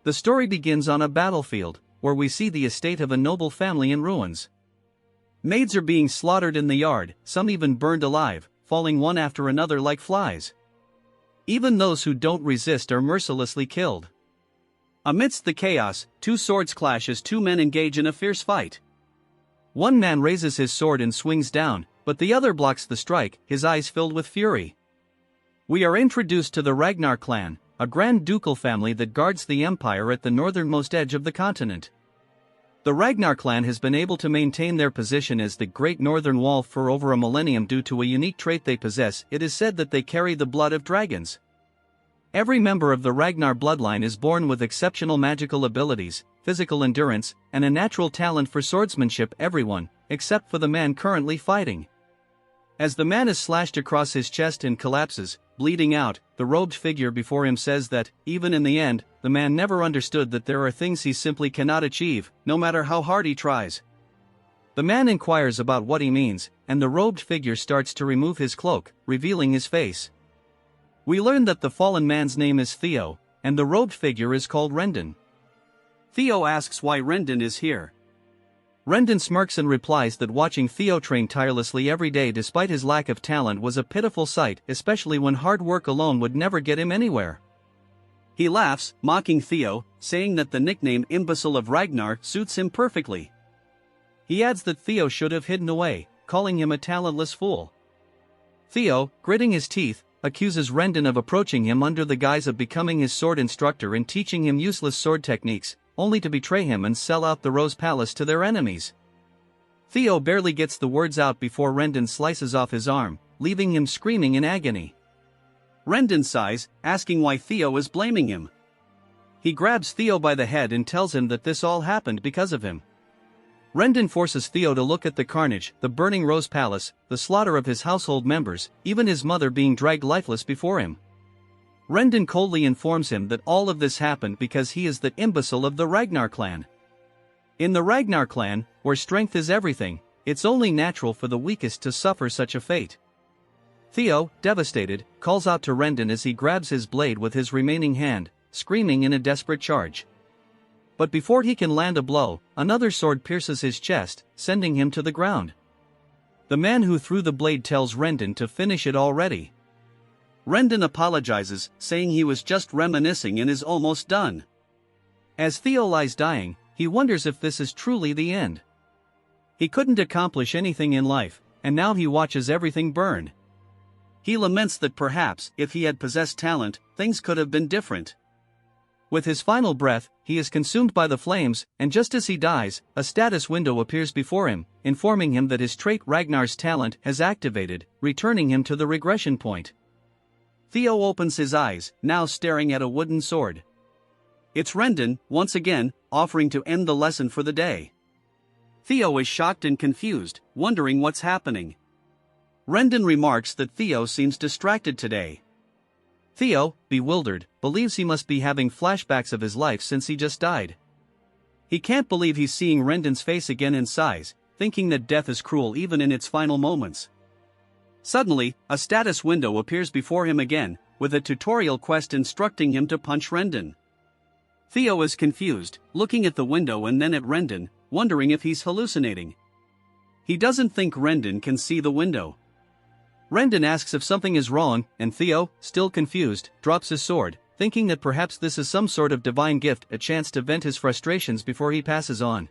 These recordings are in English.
The story begins on a battlefield, where we see the estate of a noble family in ruins. Maids are being slaughtered in the yard, some even burned alive, falling one after another like flies. Even those who don't resist are mercilessly killed. Amidst the chaos, two swords clash as two men engage in a fierce fight. One man raises his sword and swings down, but the other blocks the strike, his eyes filled with fury. We are introduced to the Ragnar clan, a grand ducal family that guards the empire at the northernmost edge of the continent. The Ragnar clan has been able to maintain their position as the Great Northern Wall for over a millennium due to a unique trait they possess. It is said that they carry the blood of dragons. Every member of the Ragnar bloodline is born with exceptional magical abilities, physical endurance, and a natural talent for swordsmanship. Everyone, except for the man currently fighting. As the man is slashed across his chest and collapses, bleeding out, the robed figure before him says that, even in the end, the man never understood that there are things he simply cannot achieve, no matter how hard he tries. The man inquires about what he means, and the robed figure starts to remove his cloak, revealing his face. We learn that the fallen man's name is Theo, and the robed figure is called Rendon. Theo asks why Rendon is here. Rendon smirks and replies that watching Theo train tirelessly every day despite his lack of talent was a pitiful sight, especially when hard work alone would never get him anywhere. He laughs, mocking Theo, saying that the nickname Imbecile of Ragnar suits him perfectly. He adds that Theo should have hidden away, calling him a talentless fool. Theo, gritting his teeth, accuses Rendon of approaching him under the guise of becoming his sword instructor and teaching him useless sword techniques, only to betray him and sell out the Rose Palace to their enemies. Theo barely gets the words out before Rendon slices off his arm, leaving him screaming in agony. Rendon sighs, asking why Theo is blaming him. He grabs Theo by the head and tells him that this all happened because of him. Rendon forces Theo to look at the carnage, the burning Rose Palace, the slaughter of his household members, even his mother being dragged lifeless before him. Rendon coldly informs him that all of this happened because he is the imbecile of the Ragnar clan. In the Ragnar clan, where strength is everything, it's only natural for the weakest to suffer such a fate. Theo, devastated, calls out to Rendon as he grabs his blade with his remaining hand, screaming in a desperate charge. But before he can land a blow, another sword pierces his chest, sending him to the ground. The man who threw the blade tells Rendon to finish it already. Rendon apologizes, saying he was just reminiscing and is almost done. As Theo lies dying, he wonders if this is truly the end. He couldn't accomplish anything in life, and now he watches everything burn. He laments that perhaps, if he had possessed talent, things could have been different. With his final breath, he is consumed by the flames, and just as he dies, a status window appears before him, informing him that his trait Ragnar's talent has activated, returning him to the regression point. Theo opens his eyes, now staring at a wooden sword. It's Rendon, once again, offering to end the lesson for the day. Theo is shocked and confused, wondering what's happening. Rendon remarks that Theo seems distracted today. Theo, bewildered, believes he must be having flashbacks of his life since he just died. He can't believe he's seeing Rendon's face again in size, thinking that death is cruel even in its final moments. Suddenly, a status window appears before him again, with a tutorial quest instructing him to punch Rendon. Theo is confused, looking at the window and then at Rendon, wondering if he's hallucinating. He doesn't think Rendon can see the window. Rendon asks if something is wrong, and Theo, still confused, drops his sword, thinking that perhaps this is some sort of divine gift, a chance to vent his frustrations before he passes on.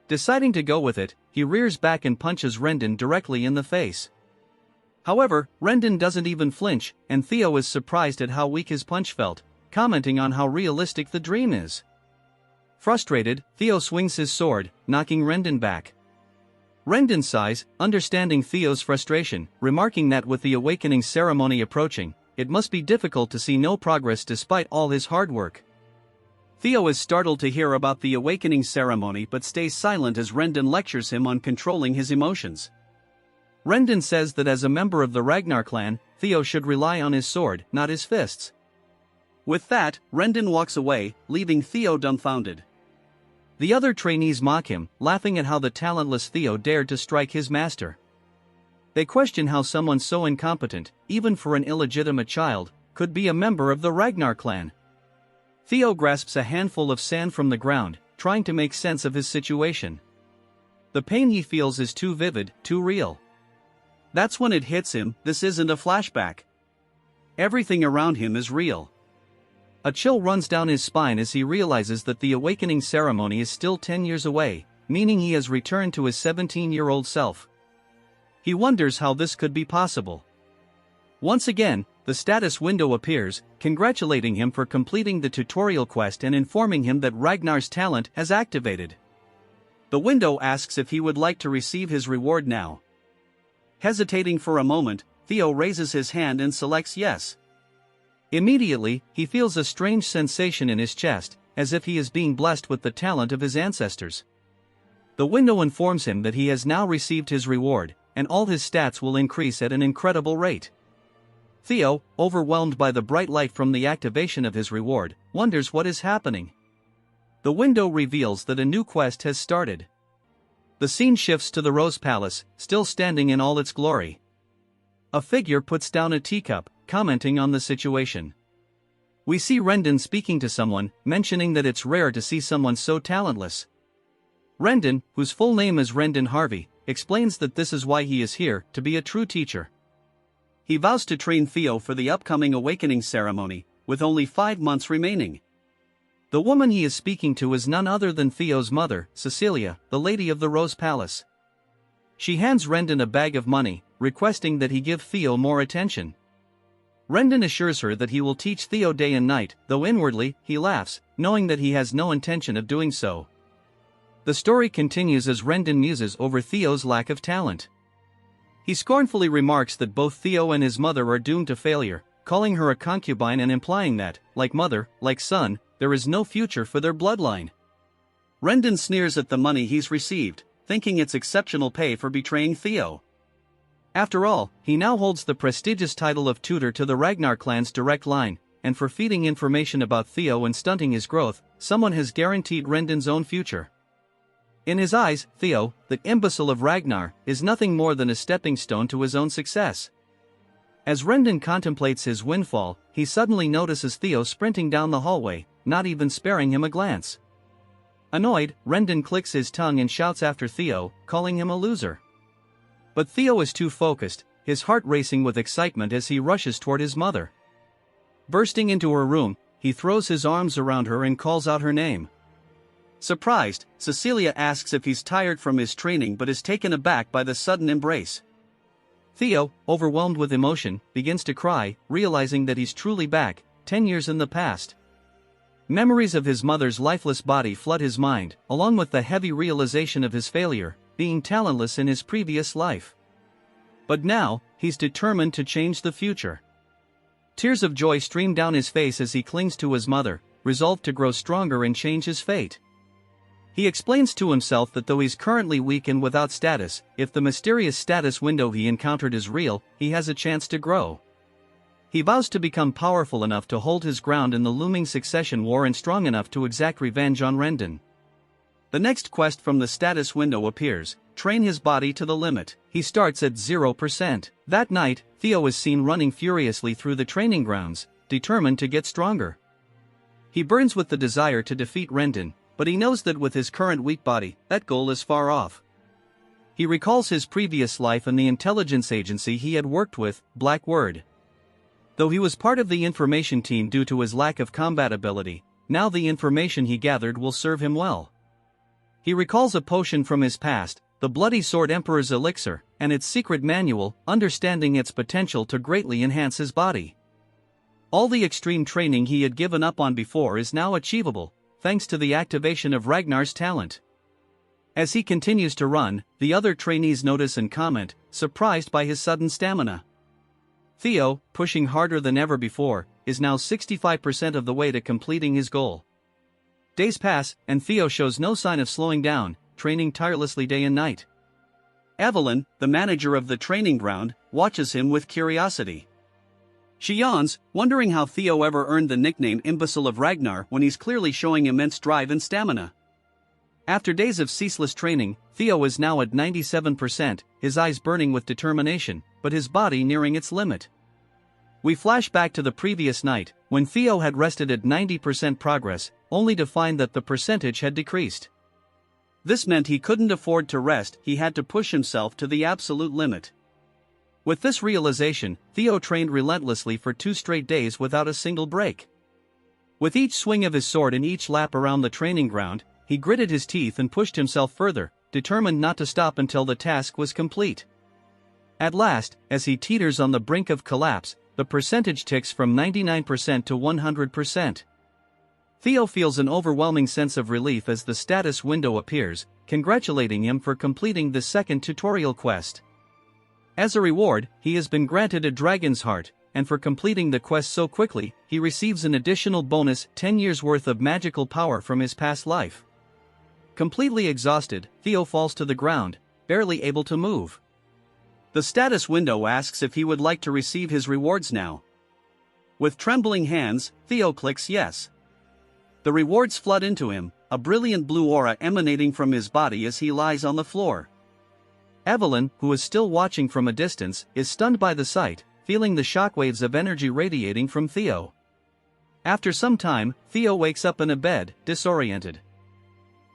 Deciding to go with it, he rears back and punches Rendon directly in the face. However, Rendon doesn't even flinch, and Theo is surprised at how weak his punch felt, commenting on how realistic the dream is. Frustrated, Theo swings his sword, knocking Rendon back. Rendon sighs, understanding Theo's frustration, remarking that with the awakening ceremony approaching, it must be difficult to see no progress despite all his hard work. Theo is startled to hear about the awakening ceremony but stays silent as Rendon lectures him on controlling his emotions. Rendon says that as a member of the Ragnar clan, Theo should rely on his sword, not his fists. With that, Rendon walks away, leaving Theo dumbfounded. The other trainees mock him, laughing at how the talentless Theo dared to strike his master. They question how someone so incompetent, even for an illegitimate child, could be a member of the Ragnar clan. Theo grasps a handful of sand from the ground, trying to make sense of his situation. The pain he feels is too vivid, too real. That's when it hits him, this isn't a flashback. Everything around him is real. A chill runs down his spine as he realizes that the awakening ceremony is still 10 years away, meaning he has returned to his 17-year-old self. He wonders how this could be possible. Once again, the status window appears, congratulating him for completing the tutorial quest and informing him that Ragnar's talent has activated. The window asks if he would like to receive his reward now. Hesitating for a moment, Theo raises his hand and selects yes. Immediately, he feels a strange sensation in his chest, as if he is being blessed with the talent of his ancestors. The window informs him that he has now received his reward, and all his stats will increase at an incredible rate. Theo, overwhelmed by the bright light from the activation of his reward, wonders what is happening. The window reveals that a new quest has started. The scene shifts to the Rose Palace, still standing in all its glory. A figure puts down a teacup, commenting on the situation. We see Rendon speaking to someone, mentioning that it's rare to see someone so talentless. Rendon, whose full name is Rendon Harvey, explains that this is why he is here, to be a true teacher. He vows to train Theo for the upcoming awakening ceremony, with only 5 months remaining. The woman he is speaking to is none other than Theo's mother, Cecilia, the lady of the Rose Palace. She hands Rendon a bag of money, requesting that he give Theo more attention. Rendon assures her that he will teach Theo day and night, though inwardly, he laughs, knowing that he has no intention of doing so. The story continues as Rendon muses over Theo's lack of talent. He scornfully remarks that both Theo and his mother are doomed to failure, calling her a concubine and implying that, like mother, like son, there is no future for their bloodline. Rendon sneers at the money he's received, thinking it's exceptional pay for betraying Theo. After all, he now holds the prestigious title of tutor to the Ragnar clan's direct line, and for feeding information about Theo and stunting his growth, someone has guaranteed Rendon's own future. In his eyes, Theo, the imbecile of Ragnar, is nothing more than a stepping stone to his own success. As Rendon contemplates his windfall, he suddenly notices Theo sprinting down the hallway, not even sparing him a glance. Annoyed, Rendon clicks his tongue and shouts after Theo, calling him a loser. But Theo is too focused, his heart racing with excitement as he rushes toward his mother. Bursting into her room, he throws his arms around her and calls out her name. Surprised, Cecilia asks if he's tired from his training but is taken aback by the sudden embrace. Theo, overwhelmed with emotion, begins to cry, realizing that he's truly back, 10 years in the past. Memories of his mother's lifeless body flood his mind, along with the heavy realization of his failure, being talentless in his previous life. But now, he's determined to change the future. Tears of joy stream down his face as he clings to his mother, resolved to grow stronger and change his fate. He explains to himself that though he's currently weak and without status, if the mysterious status window he encountered is real, he has a chance to grow. He vows to become powerful enough to hold his ground in the looming succession war and strong enough to exact revenge on Rendon. The next quest from the status window appears: train his body to the limit. He starts at 0%. That night, Theo is seen running furiously through the training grounds, determined to get stronger. He burns with the desire to defeat Rendon, but he knows that with his current weak body, that goal is far off. He recalls his previous life and the intelligence agency he had worked with, Blackwood. Though he was part of the information team due to his lack of combat ability, now the information he gathered will serve him well. He recalls a potion from his past, the Bloody Sword Emperor's Elixir, and its secret manual, understanding its potential to greatly enhance his body. All the extreme training he had given up on before is now achievable, thanks to the activation of Ragnar's talent. As he continues to run, the other trainees notice and comment, surprised by his sudden stamina. Theo, pushing harder than ever before, is now 65% of the way to completing his goal. Days pass, and Theo shows no sign of slowing down, training tirelessly day and night. Evelyn, the manager of the training ground, watches him with curiosity. She yawns, wondering how Theo ever earned the nickname Imbecile of Ragnar when he's clearly showing immense drive and stamina. After days of ceaseless training, Theo is now at 97%, his eyes burning with determination, but his body nearing its limit. We flash back to the previous night, when Theo had rested at 90% progress, only to find that the percentage had decreased. This meant he couldn't afford to rest, he had to push himself to the absolute limit. With this realization, Theo trained relentlessly for 2 straight days without a single break. With each swing of his sword and each lap around the training ground, he gritted his teeth and pushed himself further, determined not to stop until the task was complete. At last, as he teeters on the brink of collapse, the percentage ticks from 99% to 100%. Theo feels an overwhelming sense of relief as the status window appears, congratulating him for completing the second tutorial quest. As a reward, he has been granted a dragon's heart, and for completing the quest so quickly, he receives an additional bonus 10 years worth of magical power from his past life. Completely exhausted, Theo falls to the ground, barely able to move. The status window asks if he would like to receive his rewards now. With trembling hands, Theo clicks yes. The rewards flood into him, a brilliant blue aura emanating from his body as he lies on the floor. Evelyn, who is still watching from a distance, is stunned by the sight, feeling the shockwaves of energy radiating from Theo. After some time, Theo wakes up in a bed, disoriented.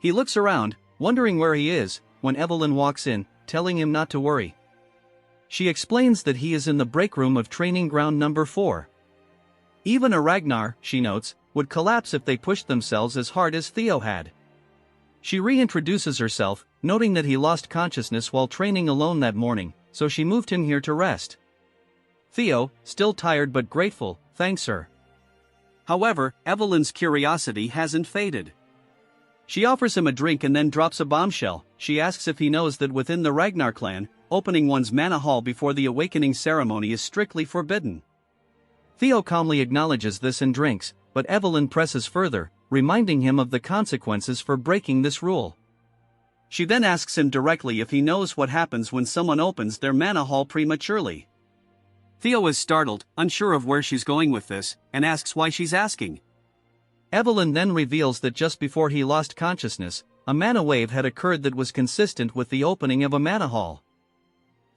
He looks around, wondering where he is, when Evelyn walks in, telling him not to worry. She explains that he is in the break room of training ground number 4. Even a Ragnar, she notes, would collapse if they pushed themselves as hard as Theo had. She reintroduces herself, noting that he lost consciousness while training alone that morning, so she moved him here to rest. Theo, still tired but grateful, thanks her. However, Evelyn's curiosity hasn't faded. She offers him a drink and then drops a bombshell. She asks if he knows that within the Ragnar clan, opening one's mana hall before the awakening ceremony is strictly forbidden. Theo calmly acknowledges this and drinks, but Evelyn presses further, reminding him of the consequences for breaking this rule. She then asks him directly if he knows what happens when someone opens their mana hall prematurely. Theo is startled, unsure of where she's going with this, and asks why she's asking. Evelyn then reveals that just before he lost consciousness, a mana wave had occurred that was consistent with the opening of a mana hall.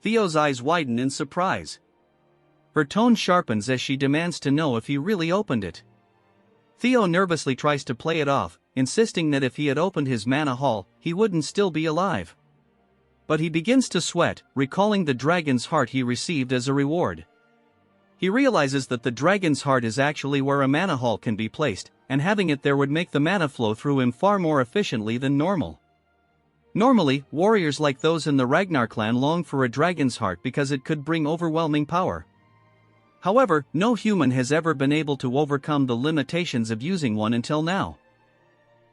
Theo's eyes widen in surprise. Her tone sharpens as she demands to know if he really opened it. Theo nervously tries to play it off, insisting that if he had opened his mana hall, he wouldn't still be alive. But he begins to sweat, recalling the dragon's heart he received as a reward. He realizes that the dragon's heart is actually where a mana hall can be placed, and having it there would make the mana flow through him far more efficiently than normal. Normally, warriors like those in the Ragnar clan long for a dragon's heart because it could bring overwhelming power. However, no human has ever been able to overcome the limitations of using one until now.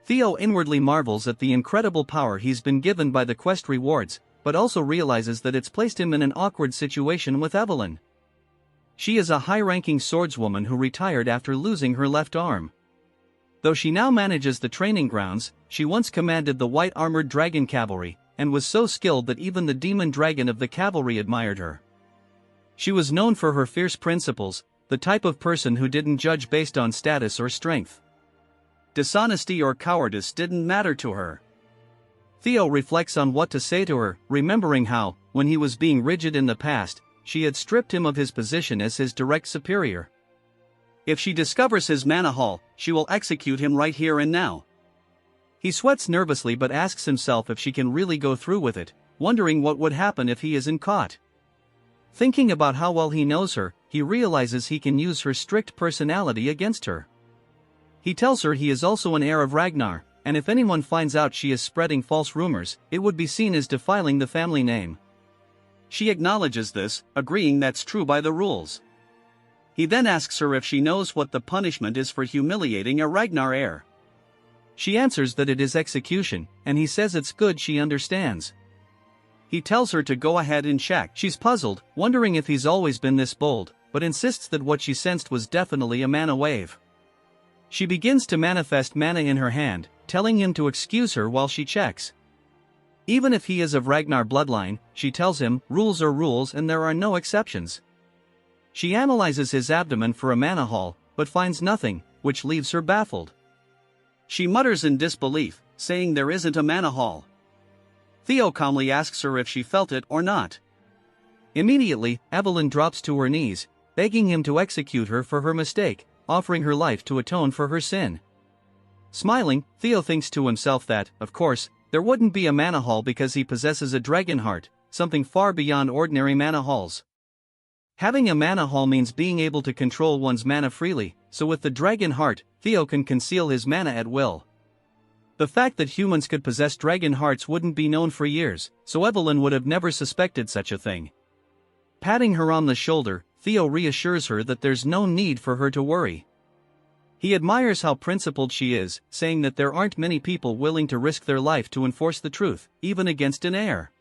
Theo inwardly marvels at the incredible power he's been given by the quest rewards, but also realizes that it's placed him in an awkward situation with Evelyn. She is a high-ranking swordswoman who retired after losing her left arm. Though she now manages the training grounds, she once commanded the white-armored dragon cavalry, and was so skilled that even the demon dragon of the cavalry admired her. She was known for her fierce principles, the type of person who didn't judge based on status or strength. Dishonesty or cowardice didn't matter to her. Theo reflects on what to say to her, remembering how, when he was being rigid in the past, she had stripped him of his position as his direct superior. If she discovers his mana hall, she will execute him right here and now. He sweats nervously but asks himself if she can really go through with it, wondering what would happen if he isn't caught. Thinking about how well he knows her, he realizes he can use her strict personality against her. He tells her he is also an heir of Ragnar, and if anyone finds out she is spreading false rumors, it would be seen as defiling the family name. She acknowledges this, agreeing that's true by the rules. He then asks her if she knows what the punishment is for humiliating a Ragnar heir. She answers that it is execution, and he says it's good she understands. He tells her to go ahead and check. She's puzzled, wondering if he's always been this bold, but insists that what she sensed was definitely a mana wave. She begins to manifest mana in her hand, telling him to excuse her while she checks. Even if he is of Ragnar bloodline, she tells him, rules are rules and there are no exceptions. She analyzes his abdomen for a mana hall, but finds nothing, which leaves her baffled. She mutters in disbelief, saying there isn't a mana hall. Theo calmly asks her if she felt it or not. Immediately, Evelyn drops to her knees, begging him to execute her for her mistake, offering her life to atone for her sin. Smiling, Theo thinks to himself that, of course, there wouldn't be a mana hall because he possesses a dragon heart, something far beyond ordinary mana halls. Having a mana hall means being able to control one's mana freely, so with the dragon heart, Theo can conceal his mana at will. The fact that humans could possess dragon hearts wouldn't be known for years, so Evelyn would have never suspected such a thing. Patting her on the shoulder, Theo reassures her that there's no need for her to worry. He admires how principled she is, saying that there aren't many people willing to risk their life to enforce the truth, even against an heir.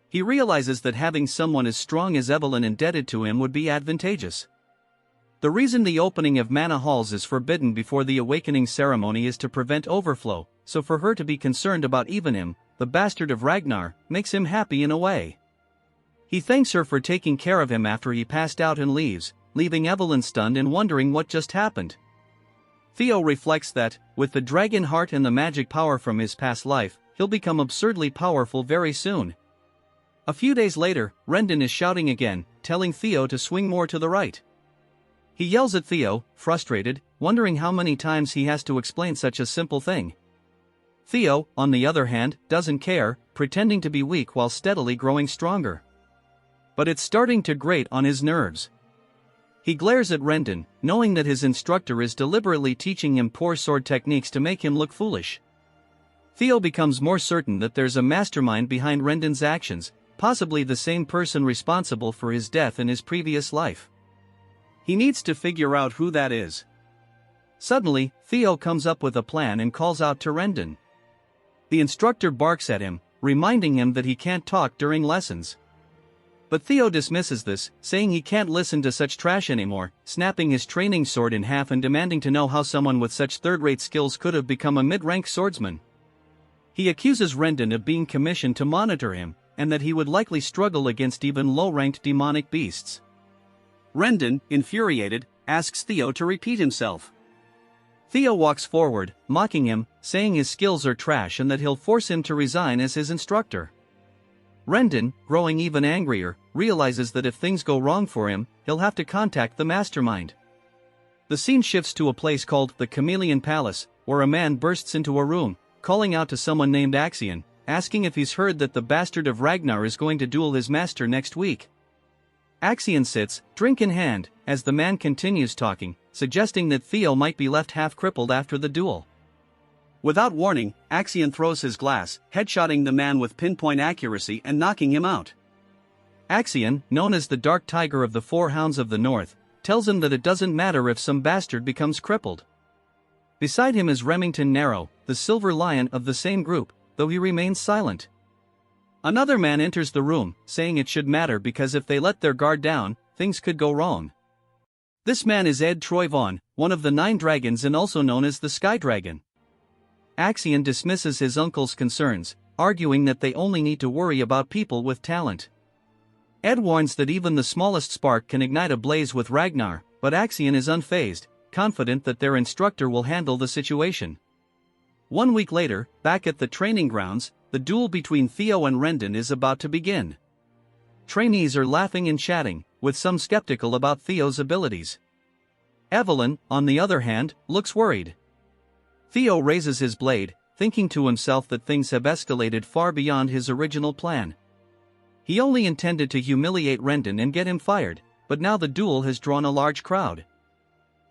He realizes that having someone as strong as Evelyn indebted to him would be advantageous. The reason the opening of mana halls is forbidden before the awakening ceremony is to prevent overflow, so for her to be concerned about even him, the bastard of Ragnar, makes him happy in a way. He thanks her for taking care of him after he passed out and leaves, leaving Evelyn stunned and wondering what just happened. Theo reflects that, with the dragon heart and the magic power from his past life, he'll become absurdly powerful very soon. A few days later, Rendon is shouting again, telling Theo to swing more to the right. He yells at Theo, frustrated, wondering how many times he has to explain such a simple thing. Theo, on the other hand, doesn't care, pretending to be weak while steadily growing stronger. But it's starting to grate on his nerves. He glares at Rendon, knowing that his instructor is deliberately teaching him poor sword techniques to make him look foolish. Theo becomes more certain that there's a mastermind behind Rendon's actions, possibly the same person responsible for his death in his previous life. He needs to figure out who that is. Suddenly, Theo comes up with a plan and calls out to Rendon. The instructor barks at him, reminding him that he can't talk during lessons. But Theo dismisses this, saying he can't listen to such trash anymore, snapping his training sword in half and demanding to know how someone with such third-rate skills could have become a mid-rank swordsman. He accuses Rendon of being commissioned to monitor him, and that he would likely struggle against even low-ranked demonic beasts. Rendon, infuriated, asks Theo to repeat himself. Theo walks forward, mocking him, saying his skills are trash and that he'll force him to resign as his instructor. Rendon, growing even angrier, realizes that if things go wrong for him, he'll have to contact the mastermind. The scene shifts to a place called the Chameleon Palace, where a man bursts into a room, calling out to someone named Axion, asking if he's heard that the bastard of Ragnar is going to duel his master next week. Axion sits, drink in hand, as the man continues talking, suggesting that Theo might be left half-crippled after the duel. Without warning, Axion throws his glass, headshotting the man with pinpoint accuracy and knocking him out. Axion, known as the Dark Tiger of the Four Hounds of the North, tells him that it doesn't matter if some bastard becomes crippled. Beside him is Remington Narrow, the Silver Lion of the same group, though he remains silent. Another man enters the room, saying it should matter because if they let their guard down, things could go wrong. This man is Ed Troyvon, one of the 9 dragons and also known as the Sky Dragon. Axion dismisses his uncle's concerns, arguing that they only need to worry about people with talent. Ed warns that even the smallest spark can ignite a blaze with Ragnar, but Axion is unfazed, confident that their instructor will handle the situation. 1 week later, back at the training grounds, the duel between Theo and Rendon is about to begin. Trainees are laughing and chatting, with some skeptical about Theo's abilities. Evelyn, on the other hand, looks worried. Theo raises his blade, thinking to himself that things have escalated far beyond his original plan. He only intended to humiliate Rendon and get him fired, but now the duel has drawn a large crowd.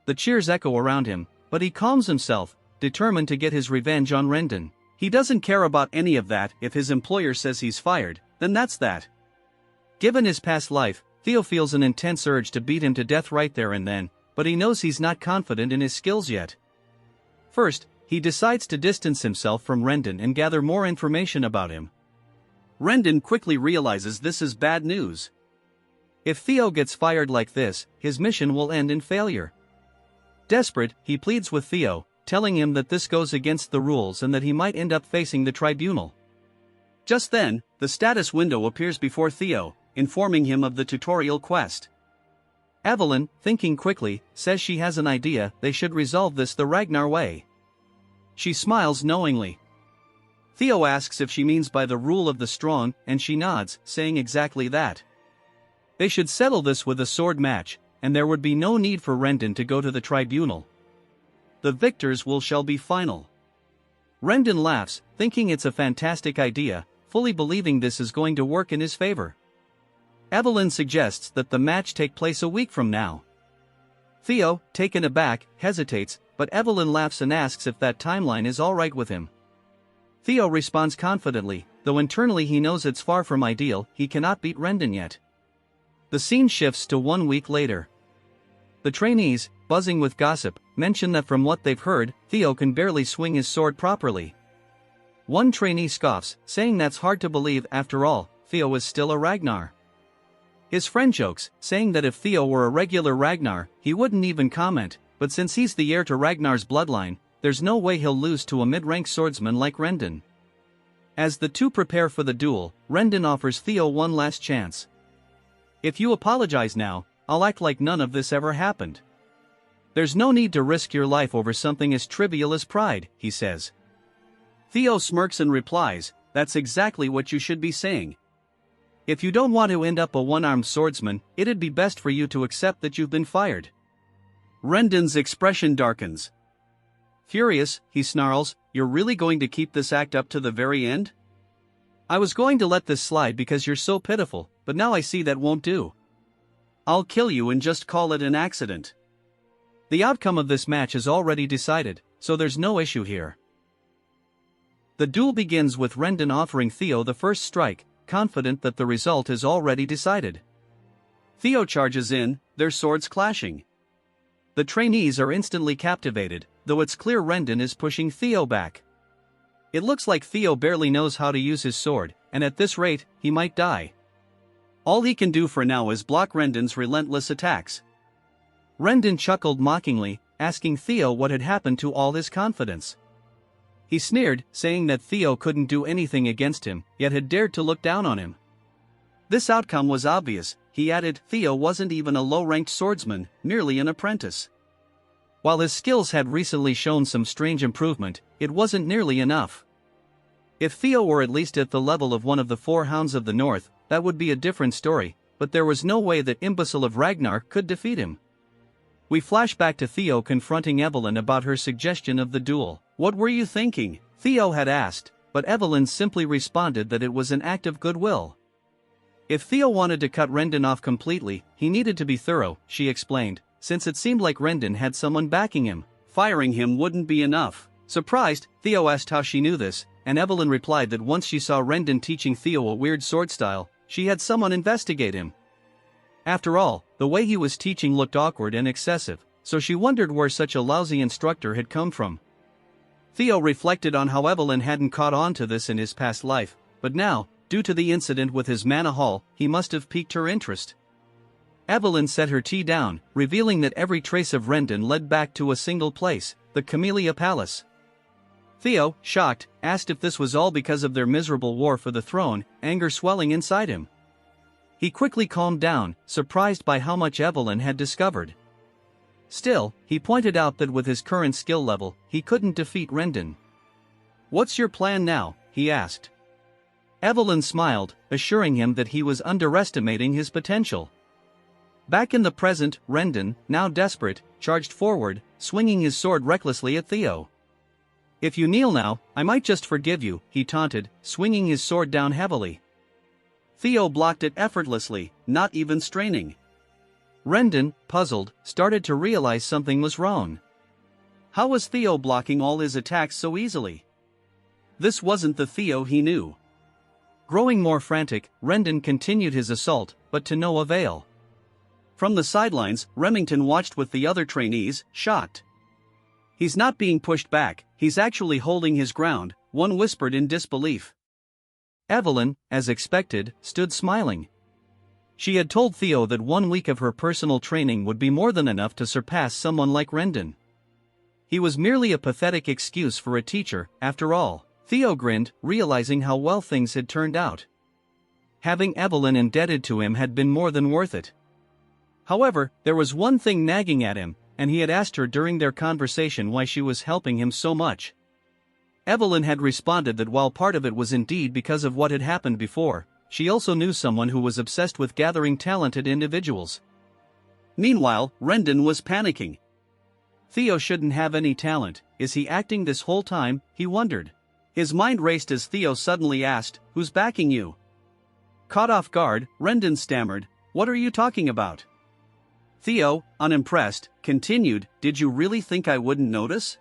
The cheers echo around him, but he calms himself, determined to get his revenge on Rendon. He doesn't care about any of that. If his employer says he's fired, then that's that. Given his past life, Theo feels an intense urge to beat him to death right there and then, but he knows he's not confident in his skills yet. First, he decides to distance himself from Rendon and gather more information about him. Rendon quickly realizes this is bad news. If Theo gets fired like this, his mission will end in failure. Desperate, he pleads with Theo, telling him that this goes against the rules and that he might end up facing the tribunal. Just then, the status window appears before Theo, informing him of the tutorial quest. Evelyn, thinking quickly, says she has an idea. They should resolve this the Ragnar way. She smiles knowingly. Theo asks if she means by the rule of the strong, and she nods, saying exactly that. They should settle this with a sword match, and there would be no need for Rendon to go to the tribunal. The victors shall be final. Rendon laughs, thinking it's a fantastic idea, fully believing this is going to work in his favor. Evelyn suggests that the match take place a week from now. Theo, taken aback, hesitates, but Evelyn laughs and asks if that timeline is alright with him. Theo responds confidently, though internally he knows it's far from ideal. He cannot beat Rendon yet. The scene shifts to 1 week later. The trainees, buzzing with gossip, mention that from what they've heard, Theo can barely swing his sword properly. One trainee scoffs, saying that's hard to believe. After all, Theo is still a Ragnar. His friend jokes, saying that if Theo were a regular Ragnar, he wouldn't even comment, but since he's the heir to Ragnar's bloodline, there's no way he'll lose to a mid-rank swordsman like Rendon. As the two prepare for the duel, Rendon offers Theo one last chance. If you apologize now, I'll act like none of this ever happened. There's no need to risk your life over something as trivial as pride, he says. Theo smirks and replies, that's exactly what you should be saying. If you don't want to end up a one-armed swordsman, it'd be best for you to accept that you've been fired. Rendon's expression darkens. Furious, he snarls, you're really going to keep this act up to the very end? I was going to let this slide because you're so pitiful, but now I see that won't do. I'll kill you and just call it an accident. The outcome of this match is already decided, so there's no issue here. The duel begins with Rendon offering Theo the first strike, confident that the result is already decided. Theo charges in, their swords clashing. The trainees are instantly captivated, though it's clear Rendon is pushing Theo back. It looks like Theo barely knows how to use his sword, and at this rate, he might die. All he can do for now is block Rendon's relentless attacks. Rendon chuckled mockingly, asking Theo what had happened to all his confidence. He sneered, saying that Theo couldn't do anything against him, yet had dared to look down on him. This outcome was obvious, he added. Theo wasn't even a low-ranked swordsman, merely an apprentice. While his skills had recently shown some strange improvement, it wasn't nearly enough. If Theo were at least at the level of one of the four hounds of the north, that would be a different story, but there was no way that imbecile of Ragnar could defeat him. We flash back to Theo confronting Evelyn about her suggestion of the duel. What were you thinking? Theo had asked, but Evelyn simply responded that it was an act of goodwill. If Theo wanted to cut Rendon off completely, he needed to be thorough, she explained, since it seemed like Rendon had someone backing him. Firing him wouldn't be enough. Surprised, Theo asked how she knew this, and Evelyn replied that once she saw Rendon teaching Theo a weird sword style, she had someone investigate him. After all, the way he was teaching looked awkward and excessive, so she wondered where such a lousy instructor had come from. Theo reflected on how Evelyn hadn't caught on to this in his past life, but now, due to the incident with his mana haul, he must have piqued her interest. Evelyn set her tea down, revealing that every trace of Rendon led back to a single place, the Camellia Palace. Theo, shocked, asked if this was all because of their miserable war for the throne, anger swelling inside him. He quickly calmed down, surprised by how much Evelyn had discovered. Still, he pointed out that with his current skill level, he couldn't defeat Rendon. What's your plan now? He asked. Evelyn smiled, assuring him that he was underestimating his potential. Back in the present, Rendon, now desperate, charged forward, swinging his sword recklessly at Theo. If you kneel now, I might just forgive you, he taunted, swinging his sword down heavily. Theo blocked it effortlessly, not even straining. Rendon, puzzled, started to realize something was wrong. How was Theo blocking all his attacks so easily? This wasn't the Theo he knew. Growing more frantic, Rendon continued his assault, but to no avail. From the sidelines, Remington watched with the other trainees, shocked. He's not being pushed back, he's actually holding his ground, one whispered in disbelief. Evelyn, as expected, stood smiling. She had told Theo that 1 week of her personal training would be more than enough to surpass someone like Rendon. He was merely a pathetic excuse for a teacher, after all. Theo grinned, realizing how well things had turned out. Having Evelyn indebted to him had been more than worth it. However, there was one thing nagging at him, and he had asked her during their conversation why she was helping him so much. Evelyn had responded that while part of it was indeed because of what had happened before, she also knew someone who was obsessed with gathering talented individuals. Meanwhile, Rendon was panicking. Theo shouldn't have any talent, is he acting this whole time, he wondered. His mind raced as Theo suddenly asked, who's backing you? Caught off guard, Rendon stammered, what are you talking about? Theo, unimpressed, continued, did you really think I wouldn't notice?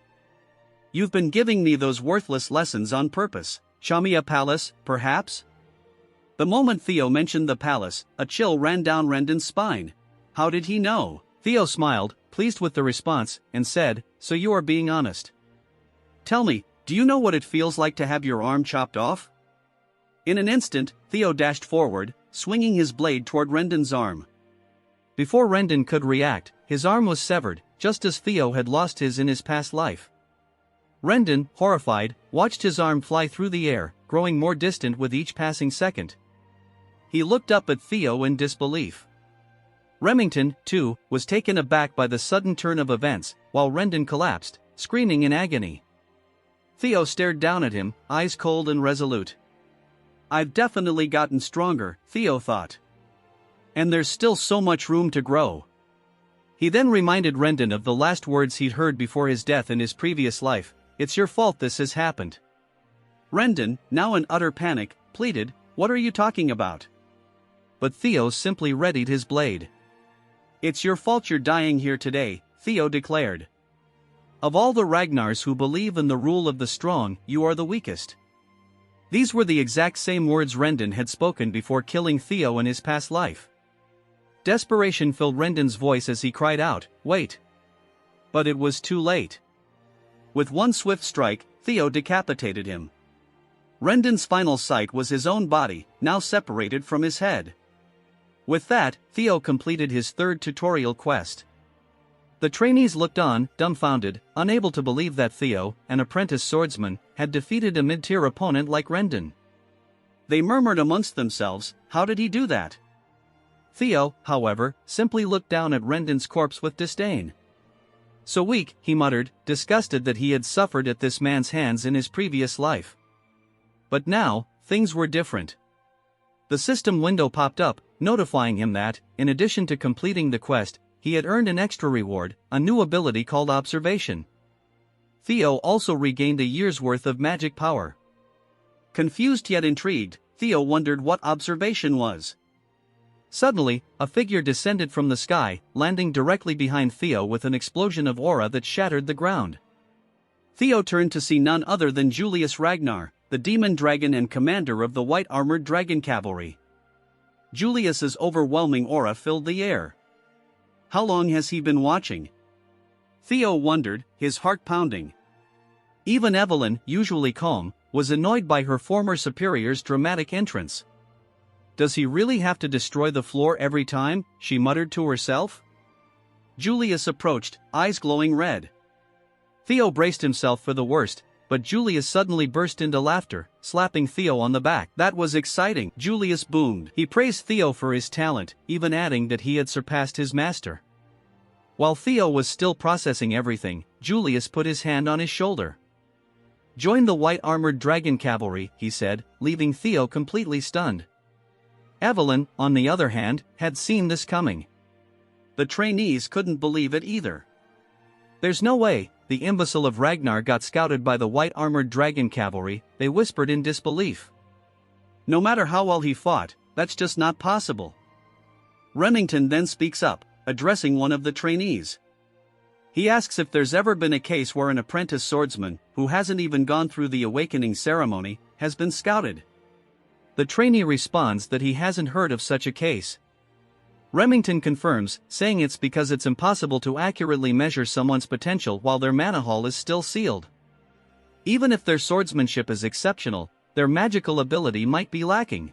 You've been giving me those worthless lessons on purpose. Show me a palace, perhaps? The moment Theo mentioned the palace, a chill ran down Rendon's spine. How did he know? Theo smiled, pleased with the response, and said, so you are being honest. Tell me, do you know what it feels like to have your arm chopped off? In an instant, Theo dashed forward, swinging his blade toward Rendon's arm. Before Rendon could react, his arm was severed, just as Theo had lost his in his past life. Rendon, horrified, watched his arm fly through the air, growing more distant with each passing second. He looked up at Theo in disbelief. Remington, too, was taken aback by the sudden turn of events, while Rendon collapsed, screaming in agony. Theo stared down at him, eyes cold and resolute. I've definitely gotten stronger, Theo thought. And there's still so much room to grow. He then reminded Rendon of the last words he'd heard before his death in his previous life, it's your fault this has happened. Rendon, now in utter panic, pleaded, what are you talking about? But Theo simply readied his blade. It's your fault you're dying here today, Theo declared. Of all the Ragnars who believe in the rule of the strong, you are the weakest. These were the exact same words Rendon had spoken before killing Theo in his past life. Desperation filled Rendon's voice as he cried out, wait. But it was too late. With one swift strike, Theo decapitated him. Rendon's final sight was his own body, now separated from his head. With that, Theo completed his third tutorial quest. The trainees looked on, dumbfounded, unable to believe that Theo, an apprentice swordsman, had defeated a mid-tier opponent like Rendon. They murmured amongst themselves, how did he do that? Theo, however, simply looked down at Rendon's corpse with disdain. So weak, he muttered, disgusted that he had suffered at this man's hands in his previous life. But now, things were different. The system window popped up, notifying him that, in addition to completing the quest, he had earned an extra reward, a new ability called Observation. Theo also regained a year's worth of magic power. Confused yet intrigued, Theo wondered what Observation was. Suddenly, a figure descended from the sky, landing directly behind Theo with an explosion of aura that shattered the ground. Theo turned to see none other than Julius Ragnar, the demon dragon and commander of the white-armored dragon cavalry. Julius's overwhelming aura filled the air. How long has he been watching? Theo wondered, his heart pounding. Even Evelyn, usually calm, was annoyed by her former superior's dramatic entrance. Does he really have to destroy the floor every time? She muttered to herself. Julius approached, eyes glowing red. Theo braced himself for the worst, but Julius suddenly burst into laughter, slapping Theo on the back. That was exciting, Julius boomed. He praised Theo for his talent, even adding that he had surpassed his master. While Theo was still processing everything, Julius put his hand on his shoulder. Join the white-armored dragon cavalry, he said, leaving Theo completely stunned. Evelyn, on the other hand, had seen this coming. The trainees couldn't believe it either. There's no way, the imbecile of Ragnar got scouted by the white-armored dragon cavalry, they whispered in disbelief. No matter how well he fought, that's just not possible. Remington then speaks up, addressing one of the trainees. He asks if there's ever been a case where an apprentice swordsman, who hasn't even gone through the awakening ceremony, has been scouted. The trainee responds that he hasn't heard of such a case. Remington confirms, saying it's because it's impossible to accurately measure someone's potential while their mana hall is still sealed. Even if their swordsmanship is exceptional, their magical ability might be lacking.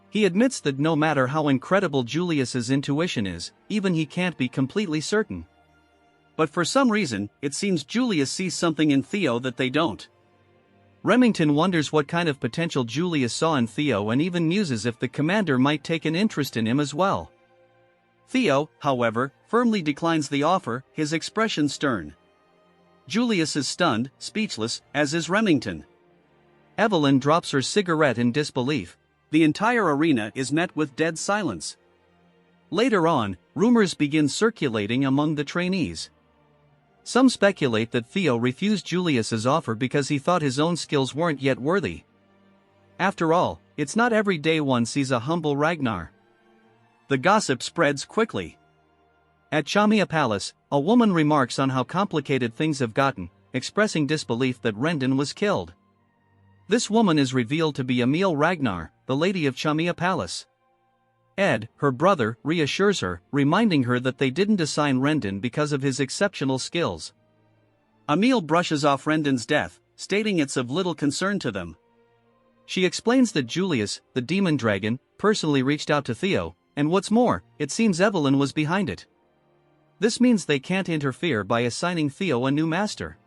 He admits that no matter how incredible Julius's intuition is, even he can't be completely certain. But for some reason, it seems Julius sees something in Theo that they don't. Remington wonders what kind of potential Julius saw in Theo and even muses if the commander might take an interest in him as well. Theo, however, firmly declines the offer, his expression stern. Julius is stunned, speechless, as is Remington. Evelyn drops her cigarette in disbelief. The entire arena is met with dead silence. Later on, rumors begin circulating among the trainees. Some speculate that Theo refused Julius's offer because he thought his own skills weren't yet worthy. After all, it's not every day one sees a humble Ragnar. The gossip spreads quickly. At Chamia Palace, a woman remarks on how complicated things have gotten, expressing disbelief that Rendon was killed. This woman is revealed to be Emil Ragnar, the lady of Chamia Palace. Ed, her brother, reassures her, reminding her that they didn't assign Rendon because of his exceptional skills. Emil brushes off Rendon's death, stating it's of little concern to them. She explains that Julius, the demon dragon, personally reached out to Theo, and what's more, it seems Evelyn was behind it. This means they can't interfere by assigning Theo a new master.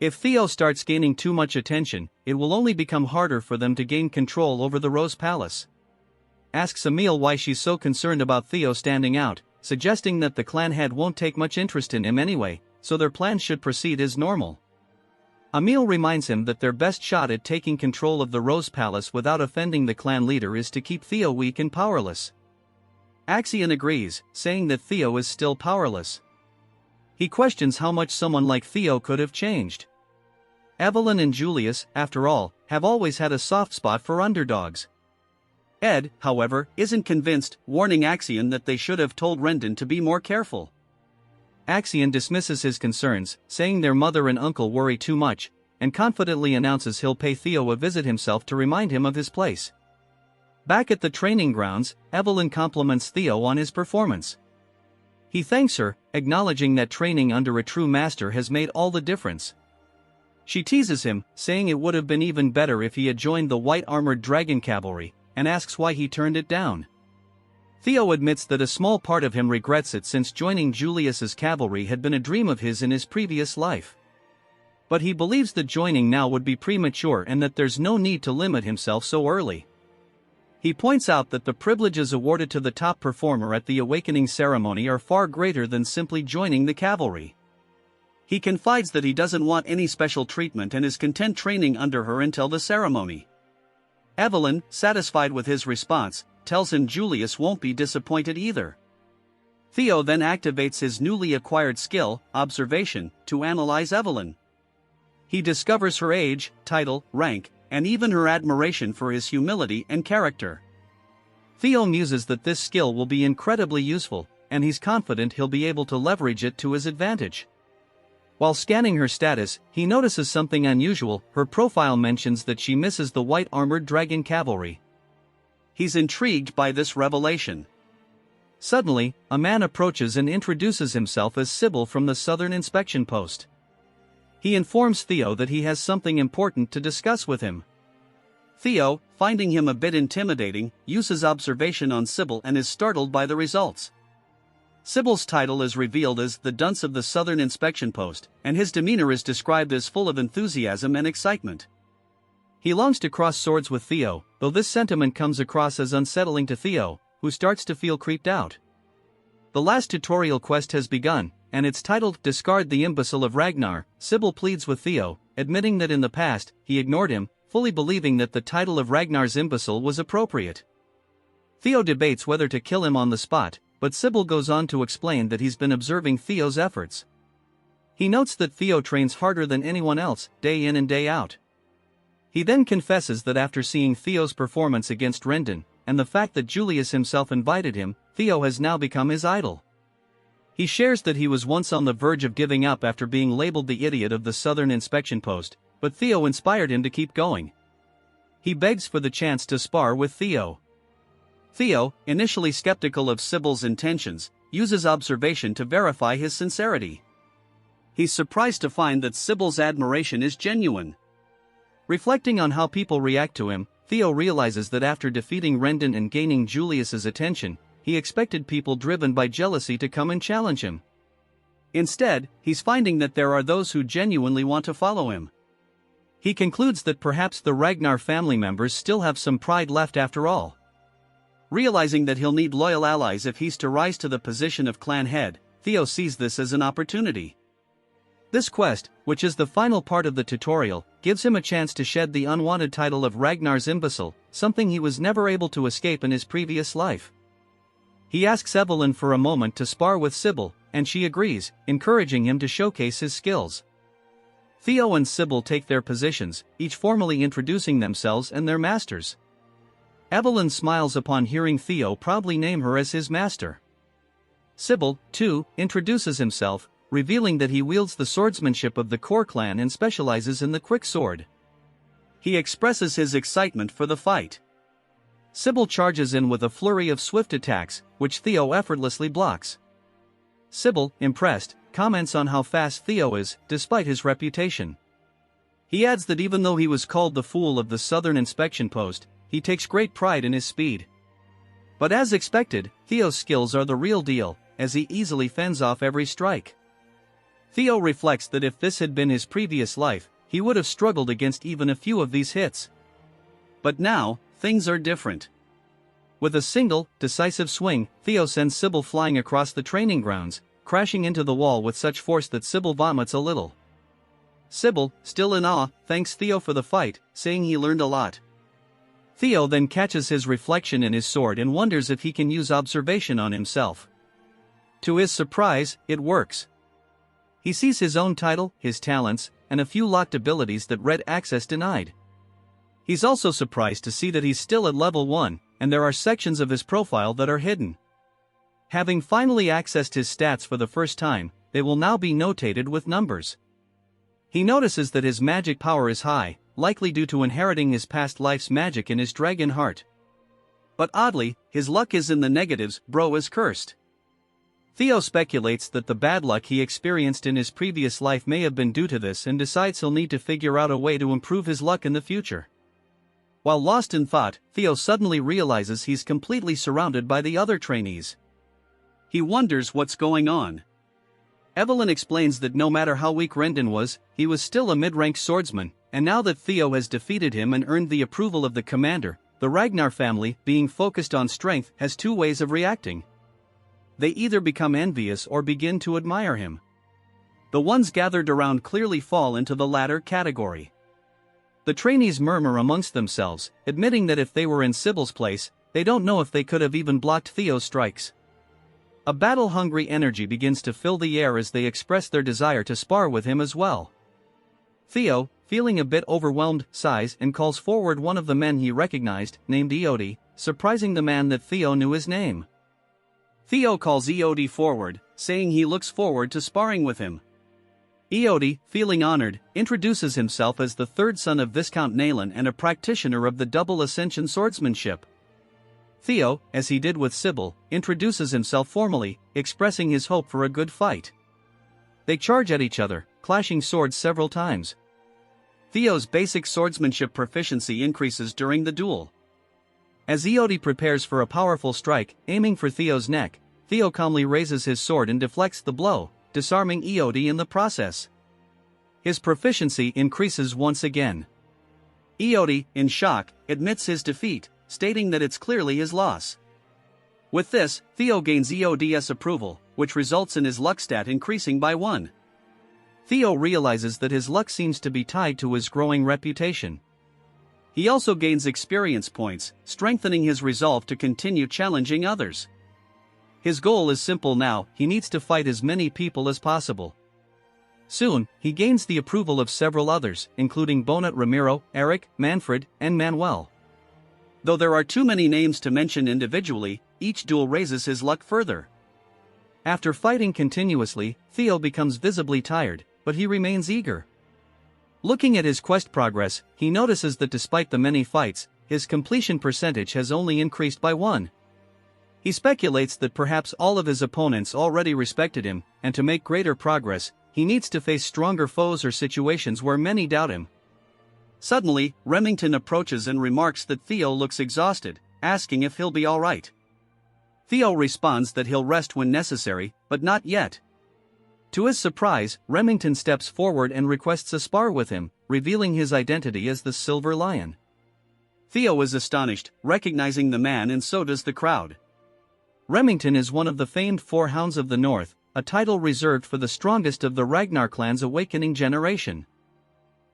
If Theo starts gaining too much attention, it will only become harder for them to gain control over the Rose Palace. Asks Emil why she's so concerned about Theo standing out, suggesting that the clan head won't take much interest in him anyway, so their plans should proceed as normal. Emil reminds him that their best shot at taking control of the Rose Palace without offending the clan leader is to keep Theo weak and powerless. Axion agrees, saying that Theo is still powerless. He questions how much someone like Theo could have changed. Evelyn and Julius, after all, have always had a soft spot for underdogs. Ed, however, isn't convinced, warning Axion that they should have told Rendon to be more careful. Axion dismisses his concerns, saying their mother and uncle worry too much, and confidently announces he'll pay Theo a visit himself to remind him of his place. Back at the training grounds, Evelyn compliments Theo on his performance. He thanks her, acknowledging that training under a true master has made all the difference. She teases him, saying it would have been even better if he had joined the white-armored dragon cavalry, and asks why he turned it down. Theo admits that a small part of him regrets it since joining Julius's cavalry had been a dream of his in his previous life. But he believes that joining now would be premature and that there's no need to limit himself so early. He points out that the privileges awarded to the top performer at the awakening ceremony are far greater than simply joining the cavalry. He confides that he doesn't want any special treatment and is content training under her until the ceremony. Evelyn, satisfied with his response, tells him Julius won't be disappointed either. Theo then activates his newly acquired skill, observation, to analyze Evelyn. He discovers her age, title, rank, and even her admiration for his humility and character. Theo muses that this skill will be incredibly useful, and he's confident he'll be able to leverage it to his advantage. While scanning her status, he notices something unusual. Her profile mentions that she misses the white-armored dragon cavalry. He's intrigued by this revelation. Suddenly, a man approaches and introduces himself as Sybil from the Southern Inspection Post. He informs Theo that he has something important to discuss with him. Theo, finding him a bit intimidating, uses observation on Sybil and is startled by the results. Sybil's title is revealed as the Dunce of the Southern Inspection Post, and his demeanor is described as full of enthusiasm and excitement. He longs to cross swords with Theo, though this sentiment comes across as unsettling to Theo, who starts to feel creeped out. The last tutorial quest has begun, and it's titled Discard the Imbecile of Ragnar. Sybil pleads with Theo, admitting that in the past, he ignored him, fully believing that the title of Ragnar's imbecile was appropriate. Theo debates whether to kill him on the spot, but Sybil goes on to explain that he's been observing Theo's efforts. He notes that Theo trains harder than anyone else, day in and day out. He then confesses that after seeing Theo's performance against Rendon, and the fact that Julius himself invited him, Theo has now become his idol. He shares that he was once on the verge of giving up after being labeled the idiot of the Southern Inspection Post, but Theo inspired him to keep going. He begs for the chance to spar with Theo. Theo, initially skeptical of Sybil's intentions, uses observation to verify his sincerity. He's surprised to find that Sybil's admiration is genuine. Reflecting on how people react to him, Theo realizes that after defeating Rendon and gaining Julius's attention, he expected people driven by jealousy to come and challenge him. Instead, he's finding that there are those who genuinely want to follow him. He concludes that perhaps the Ragnar family members still have some pride left after all. Realizing that he'll need loyal allies if he's to rise to the position of clan head, Theo sees this as an opportunity. This quest, which is the final part of the tutorial, gives him a chance to shed the unwanted title of Ragnar's imbecile, something he was never able to escape in his previous life. He asks Evelyn for a moment to spar with Sybil, and she agrees, encouraging him to showcase his skills. Theo and Sybil take their positions, each formally introducing themselves and their masters. Evelyn smiles upon hearing Theo proudly name her as his master. Sybil, too, introduces himself, revealing that he wields the swordsmanship of the core clan and specializes in the quick sword. He expresses his excitement for the fight. Sybil charges in with a flurry of swift attacks, which Theo effortlessly blocks. Sybil, impressed, comments on how fast Theo is, despite his reputation. He adds that even though he was called the fool of the Southern Inspection Post, he takes great pride in his speed. But as expected, Theo's skills are the real deal, as he easily fends off every strike. Theo reflects that if this had been his previous life, he would have struggled against even a few of these hits. But now, things are different. With a single, decisive swing, Theo sends Sybil flying across the training grounds, crashing into the wall with such force that Sybil vomits a little. Sybil, still in awe, thanks Theo for the fight, saying he learned a lot. Theo then catches his reflection in his sword and wonders if he can use observation on himself. To his surprise, it works. He sees his own title, his talents, and a few locked abilities that Red Access denied. He's also surprised to see that he's still at level 1, and there are sections of his profile that are hidden. Having finally accessed his stats for the first time, they will now be notated with numbers. He notices that his magic power is high, likely due to inheriting his past life's magic in his dragon heart. But oddly, his luck is in the negatives, bro is cursed. Theo speculates that the bad luck he experienced in his previous life may have been due to this and decides he'll need to figure out a way to improve his luck in the future. While lost in thought, Theo suddenly realizes he's completely surrounded by the other trainees. He wonders what's going on. Evelyn explains that no matter how weak Rendon was, he was still a mid-rank swordsman, and now that Theo has defeated him and earned the approval of the commander, the Ragnar family, being focused on strength, has two ways of reacting. They either become envious or begin to admire him. The ones gathered around clearly fall into the latter category. The trainees murmur amongst themselves, admitting that if they were in Sybil's place, they don't know if they could have even blocked Theo's strikes. A battle-hungry energy begins to fill the air as they express their desire to spar with him as well. Theo, feeling a bit overwhelmed, sighs and calls forward one of the men he recognized, named Eody, surprising the man that Theo knew his name. Theo calls Eody forward, saying he looks forward to sparring with him. Eody, feeling honored, introduces himself as the third son of Viscount Naylan and a practitioner of the double ascension swordsmanship. Theo, as he did with Sybil, introduces himself formally, expressing his hope for a good fight. They charge at each other, clashing swords several times. Theo's basic swordsmanship proficiency increases during the duel. As Eody prepares for a powerful strike, aiming for Theo's neck, Theo calmly raises his sword and deflects the blow, disarming Eody in the process. His proficiency increases once again. Eody, in shock, admits his defeat, stating that it's clearly his loss. With this, Theo gains Eody's approval, which results in his luck stat increasing by 1. Theo realizes that his luck seems to be tied to his growing reputation. He also gains experience points, strengthening his resolve to continue challenging others. His goal is simple now, he needs to fight as many people as possible. Soon, he gains the approval of several others, including Bonat Ramiro, Eric, Manfred, and Manuel. Though there are too many names to mention individually, each duel raises his luck further. After fighting continuously, Theo becomes visibly tired, but he remains eager. Looking at his quest progress, he notices that despite the many fights, his completion percentage has only increased by 1. He speculates that perhaps all of his opponents already respected him, and to make greater progress, he needs to face stronger foes or situations where many doubt him. Suddenly, Remington approaches and remarks that Theo looks exhausted, asking if he'll be alright. Theo responds that he'll rest when necessary, but not yet. To his surprise, Remington steps forward and requests a spar with him, revealing his identity as the Silver Lion. Theo is astonished, recognizing the man, and so does the crowd. Remington is one of the famed Four Hounds of the North, a title reserved for the strongest of the Ragnar clan's awakening generation.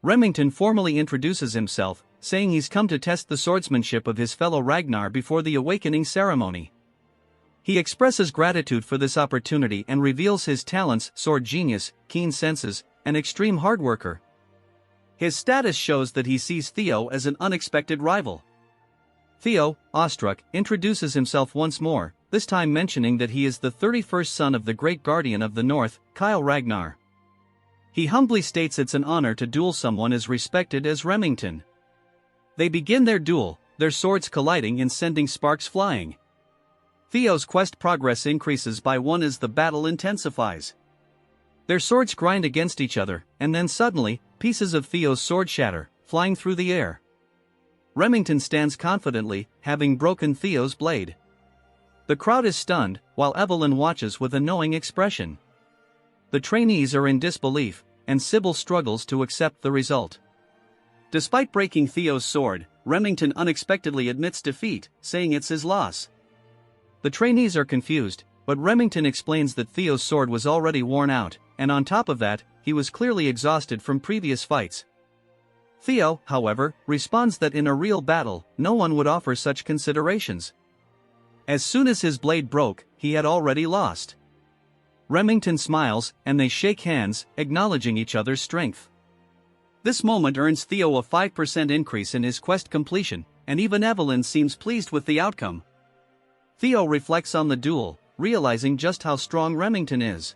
Remington formally introduces himself, saying he's come to test the swordsmanship of his fellow Ragnar before the awakening ceremony. He expresses gratitude for this opportunity and reveals his talents: sword genius, keen senses, and extreme hard worker. His status shows that he sees Theo as an unexpected rival. Theo, awestruck, introduces himself once more, this time mentioning that he is the 31st son of the great guardian of the North, Ragnar. He humbly states it's an honor to duel someone as respected as Remington. They begin their duel, their swords colliding and sending sparks flying. Theo's quest progress increases by 1 as the battle intensifies. Their swords grind against each other, and then suddenly, pieces of Theo's sword shatter, flying through the air. Remington stands confidently, having broken Theo's blade. The crowd is stunned, while Evelyn watches with a knowing expression. The trainees are in disbelief, and Sybil struggles to accept the result. Despite breaking Theo's sword, Remington unexpectedly admits defeat, saying it's his loss. The trainees are confused, but Remington explains that Theo's sword was already worn out, and on top of that, he was clearly exhausted from previous fights. Theo, however, responds that in a real battle, no one would offer such considerations. As soon as his blade broke, he had already lost. Remington smiles, and they shake hands, acknowledging each other's strength. This moment earns Theo a 5% increase in his quest completion, and even Evelyn seems pleased with the outcome. Theo reflects on the duel, realizing just how strong Remington is.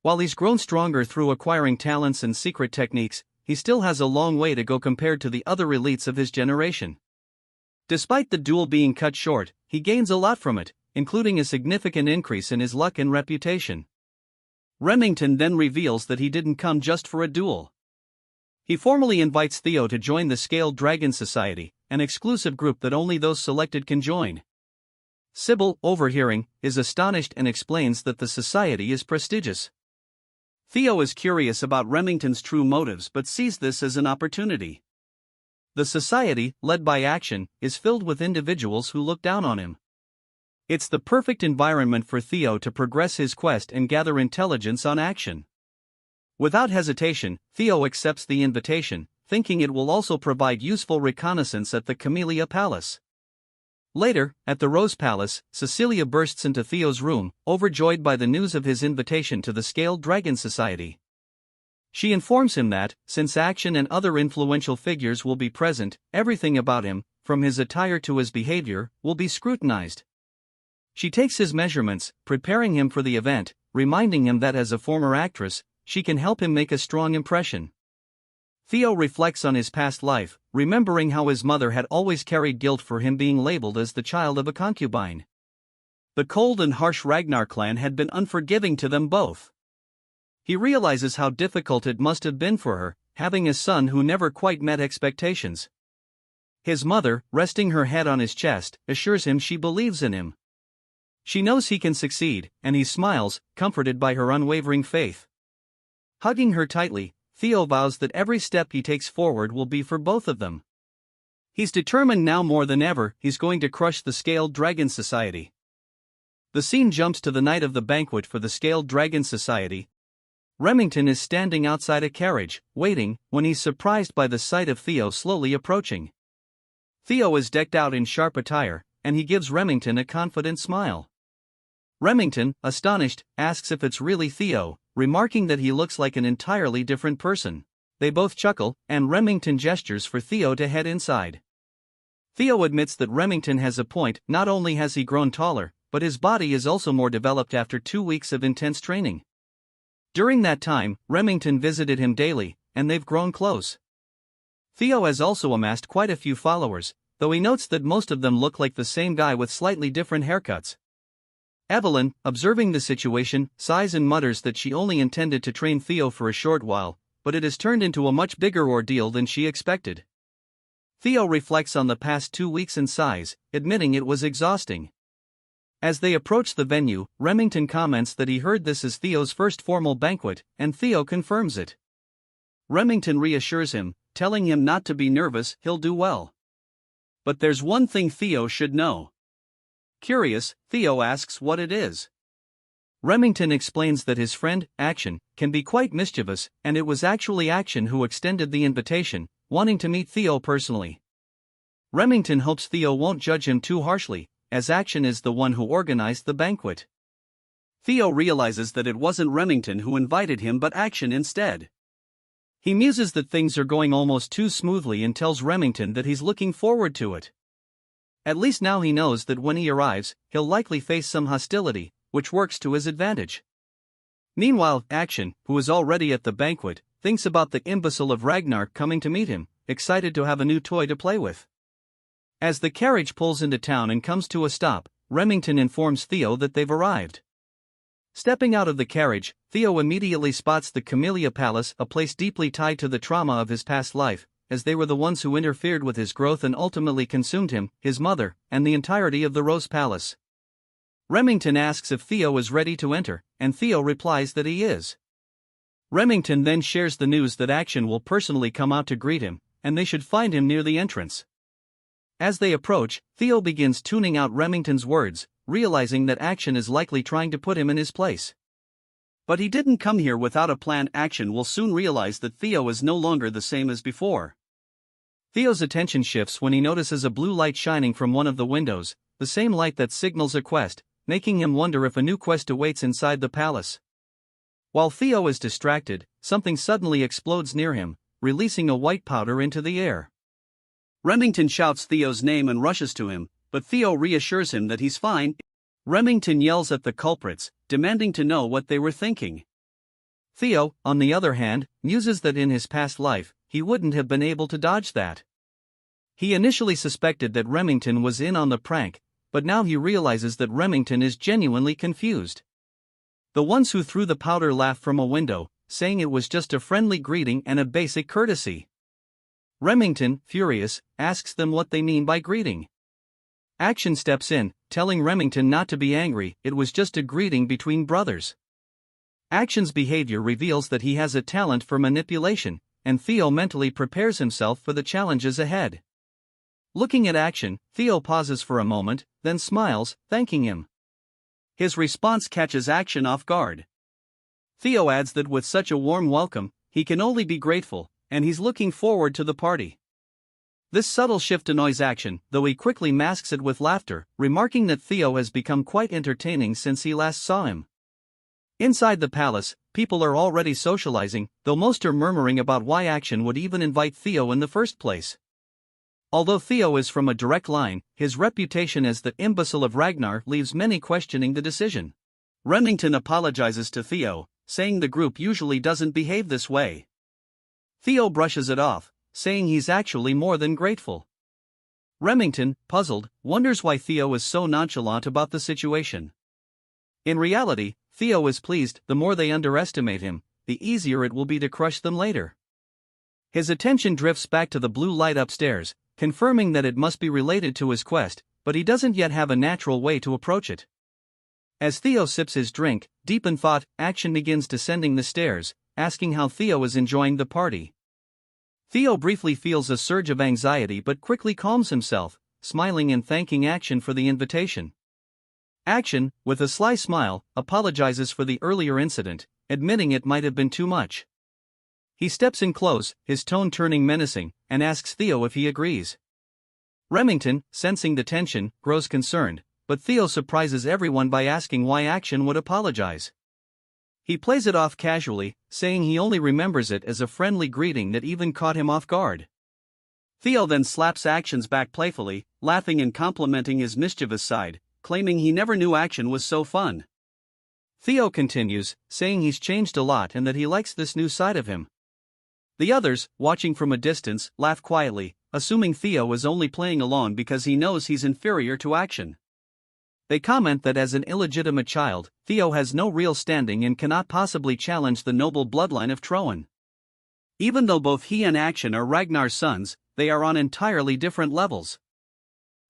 While he's grown stronger through acquiring talents and secret techniques, he still has a long way to go compared to the other elites of his generation. Despite the duel being cut short, he gains a lot from it, including a significant increase in his luck and reputation. Remington then reveals that he didn't come just for a duel. He formally invites Theo to join the Scaled Dragon Society, an exclusive group that only those selected can join. Sybil, overhearing, is astonished and explains that the society is prestigious. Theo is curious about Remington's true motives but sees this as an opportunity. The society, led by Action, is filled with individuals who look down on him. It's the perfect environment for Theo to progress his quest and gather intelligence on Action. Without hesitation, Theo accepts the invitation, thinking it will also provide useful reconnaissance at the Camellia Palace. Later, at the Rose Palace, Cecilia bursts into Theo's room, overjoyed by the news of his invitation to the Scaled Dragon Society. She informs him that, since Action and other influential figures will be present, everything about him, from his attire to his behavior, will be scrutinized. She takes his measurements, preparing him for the event, reminding him that as a former actress, she can help him make a strong impression. Theo reflects on his past life, remembering how his mother had always carried guilt for him being labeled as the child of a concubine. The cold and harsh Ragnar clan had been unforgiving to them both. He realizes how difficult it must have been for her, having a son who never quite met expectations. His mother, resting her head on his chest, assures him she believes in him. She knows he can succeed, and he smiles, comforted by her unwavering faith. Hugging her tightly, Theo vows that every step he takes forward will be for both of them. He's determined now more than ever he's going to crush the Scaled Dragon Society. The scene jumps to the night of the banquet for the Scaled Dragon Society. Remington is standing outside a carriage, waiting, when he's surprised by the sight of Theo slowly approaching. Theo is decked out in sharp attire, and he gives Remington a confident smile. Remington, astonished, asks if it's really Theo, remarking that he looks like an entirely different person. They both chuckle, and Remington gestures for Theo to head inside. Theo admits that Remington has a point. Not only has he grown taller, but his body is also more developed after 2 weeks of intense training. During that time, Remington visited him daily, and they've grown close. Theo has also amassed quite a few followers, though he notes that most of them look like the same guy with slightly different haircuts. Evelyn, observing the situation, sighs and mutters that she only intended to train Theo for a short while, but it has turned into a much bigger ordeal than she expected. Theo reflects on the past 2 weeks and sighs, admitting it was exhausting. As they approach the venue, Remington comments that he heard this is Theo's first formal banquet, and Theo confirms it. Remington reassures him, telling him not to be nervous, he'll do well. But there's one thing Theo should know. Curious, Theo asks what it is. Remington explains that his friend, Action, can be quite mischievous, and it was actually Action who extended the invitation, wanting to meet Theo personally. Remington hopes Theo won't judge him too harshly, as Action is the one who organized the banquet. Theo realizes that it wasn't Remington who invited him but Action instead. He muses that things are going almost too smoothly and tells Remington that he's looking forward to it. At least now he knows that when he arrives, he'll likely face some hostility, which works to his advantage. Meanwhile, Action, who is already at the banquet, thinks about the imbecile of Ragnar coming to meet him, excited to have a new toy to play with. As the carriage pulls into town and comes to a stop, Remington informs Theo that they've arrived. Stepping out of the carriage, Theo immediately spots the Camellia Palace, a place deeply tied to the trauma of his past life, as they were the ones who interfered with his growth and ultimately consumed him, his mother, and the entirety of the Rose Palace. Remington asks if Theo is ready to enter, and Theo replies that he is. Remington then shares the news that Action will personally come out to greet him, and they should find him near the entrance. As they approach, Theo begins tuning out Remington's words, realizing that Action is likely trying to put him in his place. But he didn't come here without a plan. Action will soon realize that Theo is no longer the same as before. Theo's attention shifts when he notices a blue light shining from one of the windows, the same light that signals a quest, making him wonder if a new quest awaits inside the palace. While Theo is distracted, something suddenly explodes near him, releasing a white powder into the air. Remington shouts Theo's name and rushes to him, but Theo reassures him that he's fine. Remington yells at the culprits, demanding to know what they were thinking. Theo, on the other hand, muses that in his past life, he wouldn't have been able to dodge that. He initially suspected that Remington was in on the prank, but now he realizes that Remington is genuinely confused. The ones who threw the powder laugh from a window, saying it was just a friendly greeting and a basic courtesy. Remington, furious, asks them what they mean by greeting. Action steps in, telling Remington not to be angry, it was just a greeting between brothers. Action's behavior reveals that he has a talent for manipulation, and Theo mentally prepares himself for the challenges ahead. Looking at Action, Theo pauses for a moment, then smiles, thanking him. His response catches Action off guard. Theo adds that with such a warm welcome, he can only be grateful, and he's looking forward to the party. This subtle shift annoys Action, though he quickly masks it with laughter, remarking that Theo has become quite entertaining since he last saw him. Inside the palace, people are already socializing, though most are murmuring about why Action would even invite Theo in the first place. Although Theo is from a direct line, his reputation as the imbecile of Ragnar leaves many questioning the decision. Remington apologizes to Theo, saying the group usually doesn't behave this way. Theo brushes it off, saying he's actually more than grateful. Remington, puzzled, wonders why Theo is so nonchalant about the situation. In reality, Theo is pleased. The more they underestimate him, the easier it will be to crush them later. His attention drifts back to the blue light upstairs, confirming that it must be related to his quest, but he doesn't yet have a natural way to approach it. As Theo sips his drink, deep in thought, Action begins descending the stairs, asking how Theo is enjoying the party. Theo briefly feels a surge of anxiety but quickly calms himself, smiling and thanking Action for the invitation. Action, with a sly smile, apologizes for the earlier incident, admitting it might have been too much. He steps in close, his tone turning menacing, and asks Theo if he agrees. Remington, sensing the tension, grows concerned, but Theo surprises everyone by asking why Action would apologize. He plays it off casually, saying he only remembers it as a friendly greeting that even caught him off guard. Theo then slaps Action's back playfully, laughing and complimenting his mischievous side, claiming he never knew Action was so fun. Theo continues, saying he's changed a lot and that he likes this new side of him. The others, watching from a distance, laugh quietly, assuming Theo is only playing along because he knows he's inferior to Action. They comment that as an illegitimate child, Theo has no real standing and cannot possibly challenge the noble bloodline of Thron. Even though both he and Action are Ragnar's sons, they are on entirely different levels.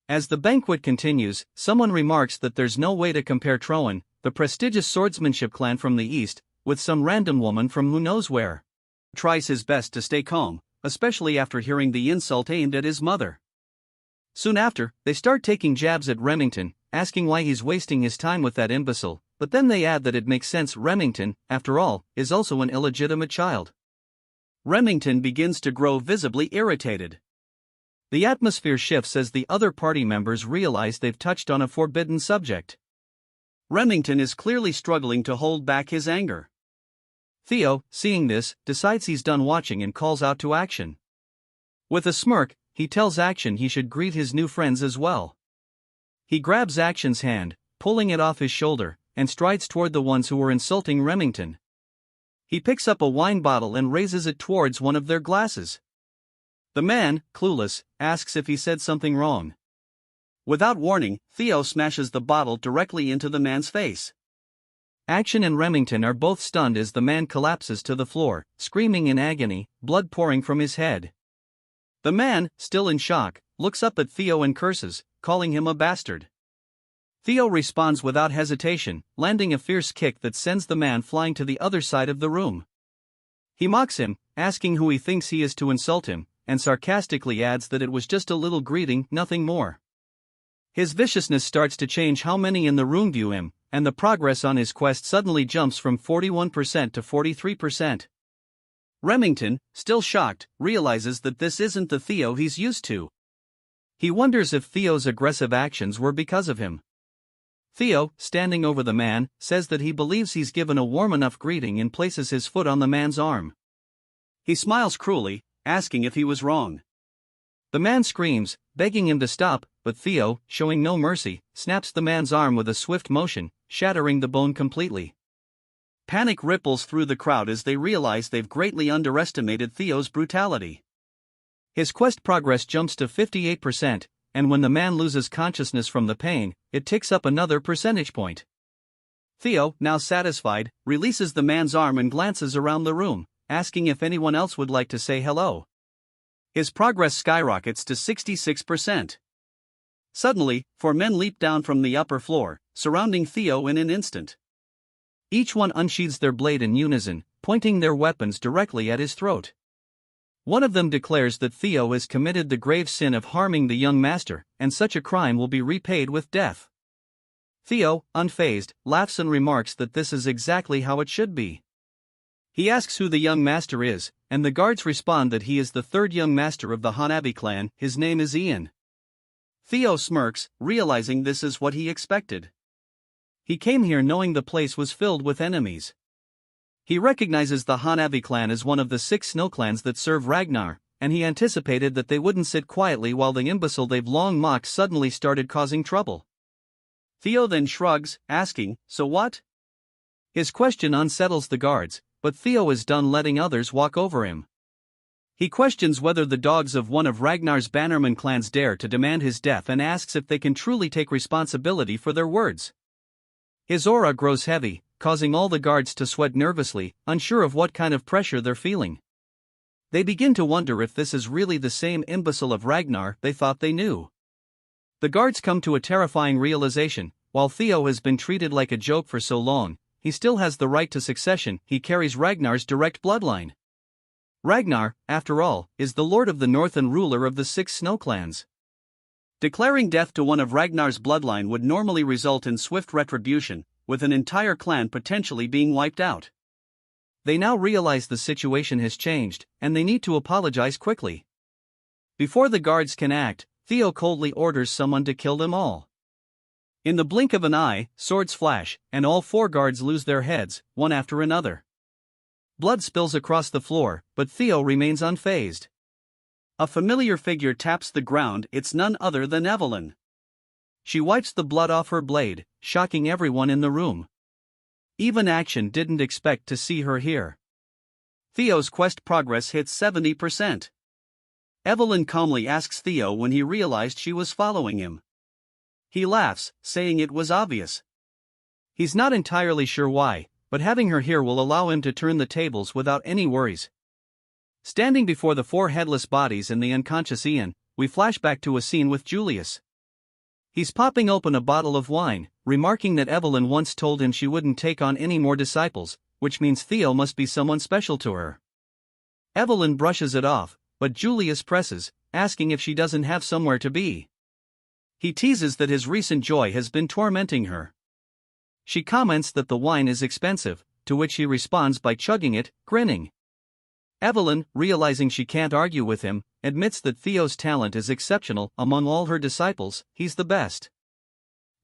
As the banquet continues, someone remarks that there's no way to compare Thron, the prestigious swordsmanship clan from the east, with some random woman from who knows where. Tries his best to stay calm, especially after hearing the insult aimed at his mother. Soon after, they start taking jabs at Remington, asking why he's wasting his time with that imbecile, but then they add that it makes sense. Remington, after all, is also an illegitimate child. Remington begins to grow visibly irritated. The atmosphere shifts as the other party members realize they've touched on a forbidden subject. Remington is clearly struggling to hold back his anger. Theo, seeing this, decides he's done watching and calls out to Action. With a smirk, he tells Action he should greet his new friends as well. He grabs Action's hand, pulling it off his shoulder, and strides toward the ones who were insulting Remington. He picks up a wine bottle and raises it towards one of their glasses. The man, clueless, asks if he said something wrong. Without warning, Theo smashes the bottle directly into the man's face. Action and Remington are both stunned as the man collapses to the floor, screaming in agony, blood pouring from his head. The man, still in shock, looks up at Theo and curses, calling him a bastard. Theo responds without hesitation, landing a fierce kick that sends the man flying to the other side of the room. He mocks him, asking who he thinks he is to insult him, and sarcastically adds that it was just a little greeting, nothing more. His viciousness starts to change how many in the room view him, and the progress on his quest suddenly jumps from 41% to 43%. Remington, still shocked, realizes that this isn't the Theo he's used to. He wonders if Theo's aggressive actions were because of him. Theo, standing over the man, says that he believes he's given a warm enough greeting and places his foot on the man's arm. He smiles cruelly, asking if he was wrong. The man screams, begging him to stop, but Theo, showing no mercy, snaps the man's arm with a swift motion, shattering the bone completely. Panic ripples through the crowd as they realize they've greatly underestimated Theo's brutality. His quest progress jumps to 58%, and when the man loses consciousness from the pain, it ticks up another percentage point. Theo, now satisfied, releases the man's arm and glances around the room, asking if anyone else would like to say hello. His progress skyrockets to 66%. Suddenly, 4 men leap down from the upper floor, surrounding Theo in an instant. Each one unsheathes their blade in unison, pointing their weapons directly at his throat. One of them declares that Theo has committed the grave sin of harming the young master, and such a crime will be repaid with death. Theo, unfazed, laughs and remarks that this is exactly how it should be. He asks who the young master is, and the guards respond that he is the third young master of the Hanabi clan. His name is Ian. Theo smirks, realizing this is what he expected. He came here knowing the place was filled with enemies. He recognizes the Hanabi clan as one of the 6 snow clans that serve Ragnar, and he anticipated that they wouldn't sit quietly while the imbecile they've long mocked suddenly started causing trouble. Theo then shrugs, asking, "So what?" His question unsettles the guards, but Theo is done letting others walk over him. He questions whether the dogs of one of Ragnar's bannerman clans dare to demand his death and asks if they can truly take responsibility for their words. His aura grows heavy, causing all the guards to sweat nervously, unsure of what kind of pressure they're feeling. They begin to wonder if this is really the same imbecile of Ragnar they thought they knew. The guards come to a terrifying realization: while Theo has been treated like a joke for so long, he still has the right to succession. He carries Ragnar's direct bloodline. Ragnar, after all, is the lord of the north and ruler of the 6 snow clans. Declaring death to one of Ragnar's bloodline would normally result in swift retribution, with an entire clan potentially being wiped out. They now realize the situation has changed, and they need to apologize quickly. Before the guards can act, Theo coldly orders someone to kill them all. In the blink of an eye, swords flash, and all 4 guards lose their heads, one after another. Blood spills across the floor, but Theo remains unfazed. A familiar figure taps the ground. It's none other than Evelyn. She wipes the blood off her blade, shocking everyone in the room. Even Action didn't expect to see her here. Theo's quest progress hits 70%. Evelyn calmly asks Theo when he realized she was following him. He laughs, saying it was obvious. He's not entirely sure why, but having her here will allow him to turn the tables without any worries. Standing before the 4 headless bodies and the unconscious Ian, we flash back to a scene with Julius. He's popping open a bottle of wine, remarking that Evelyn once told him she wouldn't take on any more disciples, which means Theo must be someone special to her. Evelyn brushes it off, but Julius presses, asking if she doesn't have somewhere to be. He teases that his recent joy has been tormenting her. She comments that the wine is expensive, to which he responds by chugging it, grinning. Evelyn, realizing she can't argue with him, admits that Theo's talent is exceptional. Among all her disciples, he's the best.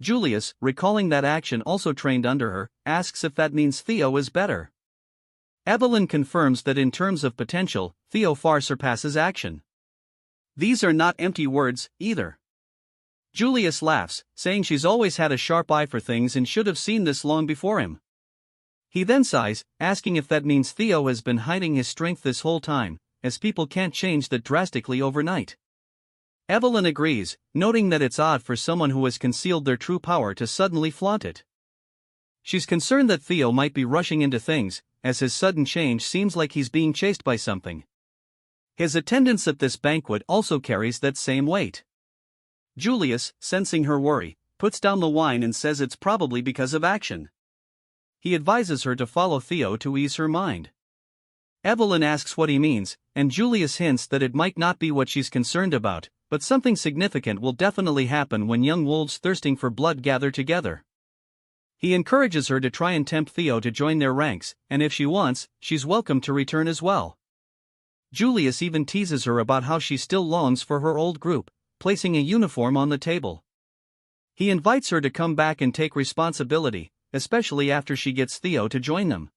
Julius, recalling that Action also trained under her, asks if that means Theo is better. Evelyn confirms that in terms of potential, Theo far surpasses Action. These are not empty words, either. Julius laughs, saying she's always had a sharp eye for things and should have seen this long before him. He then sighs, asking if that means Theo has been hiding his strength this whole time, as people can't change that drastically overnight. Evelyn agrees, noting that it's odd for someone who has concealed their true power to suddenly flaunt it. She's concerned that Theo might be rushing into things, as his sudden change seems like he's being chased by something. His attendance at this banquet also carries that same weight. Julius, sensing her worry, puts down the wine and says it's probably because of Action. He advises her to follow Theo to ease her mind. Evelyn asks what he means, and Julius hints that it might not be what she's concerned about, but something significant will definitely happen when young wolves thirsting for blood gather together. He encourages her to try and tempt Theo to join their ranks, and if she wants, she's welcome to return as well. Julius even teases her about how she still longs for her old group, placing a uniform on the table. He invites her to come back and take responsibility, especially after she gets Theo to join them.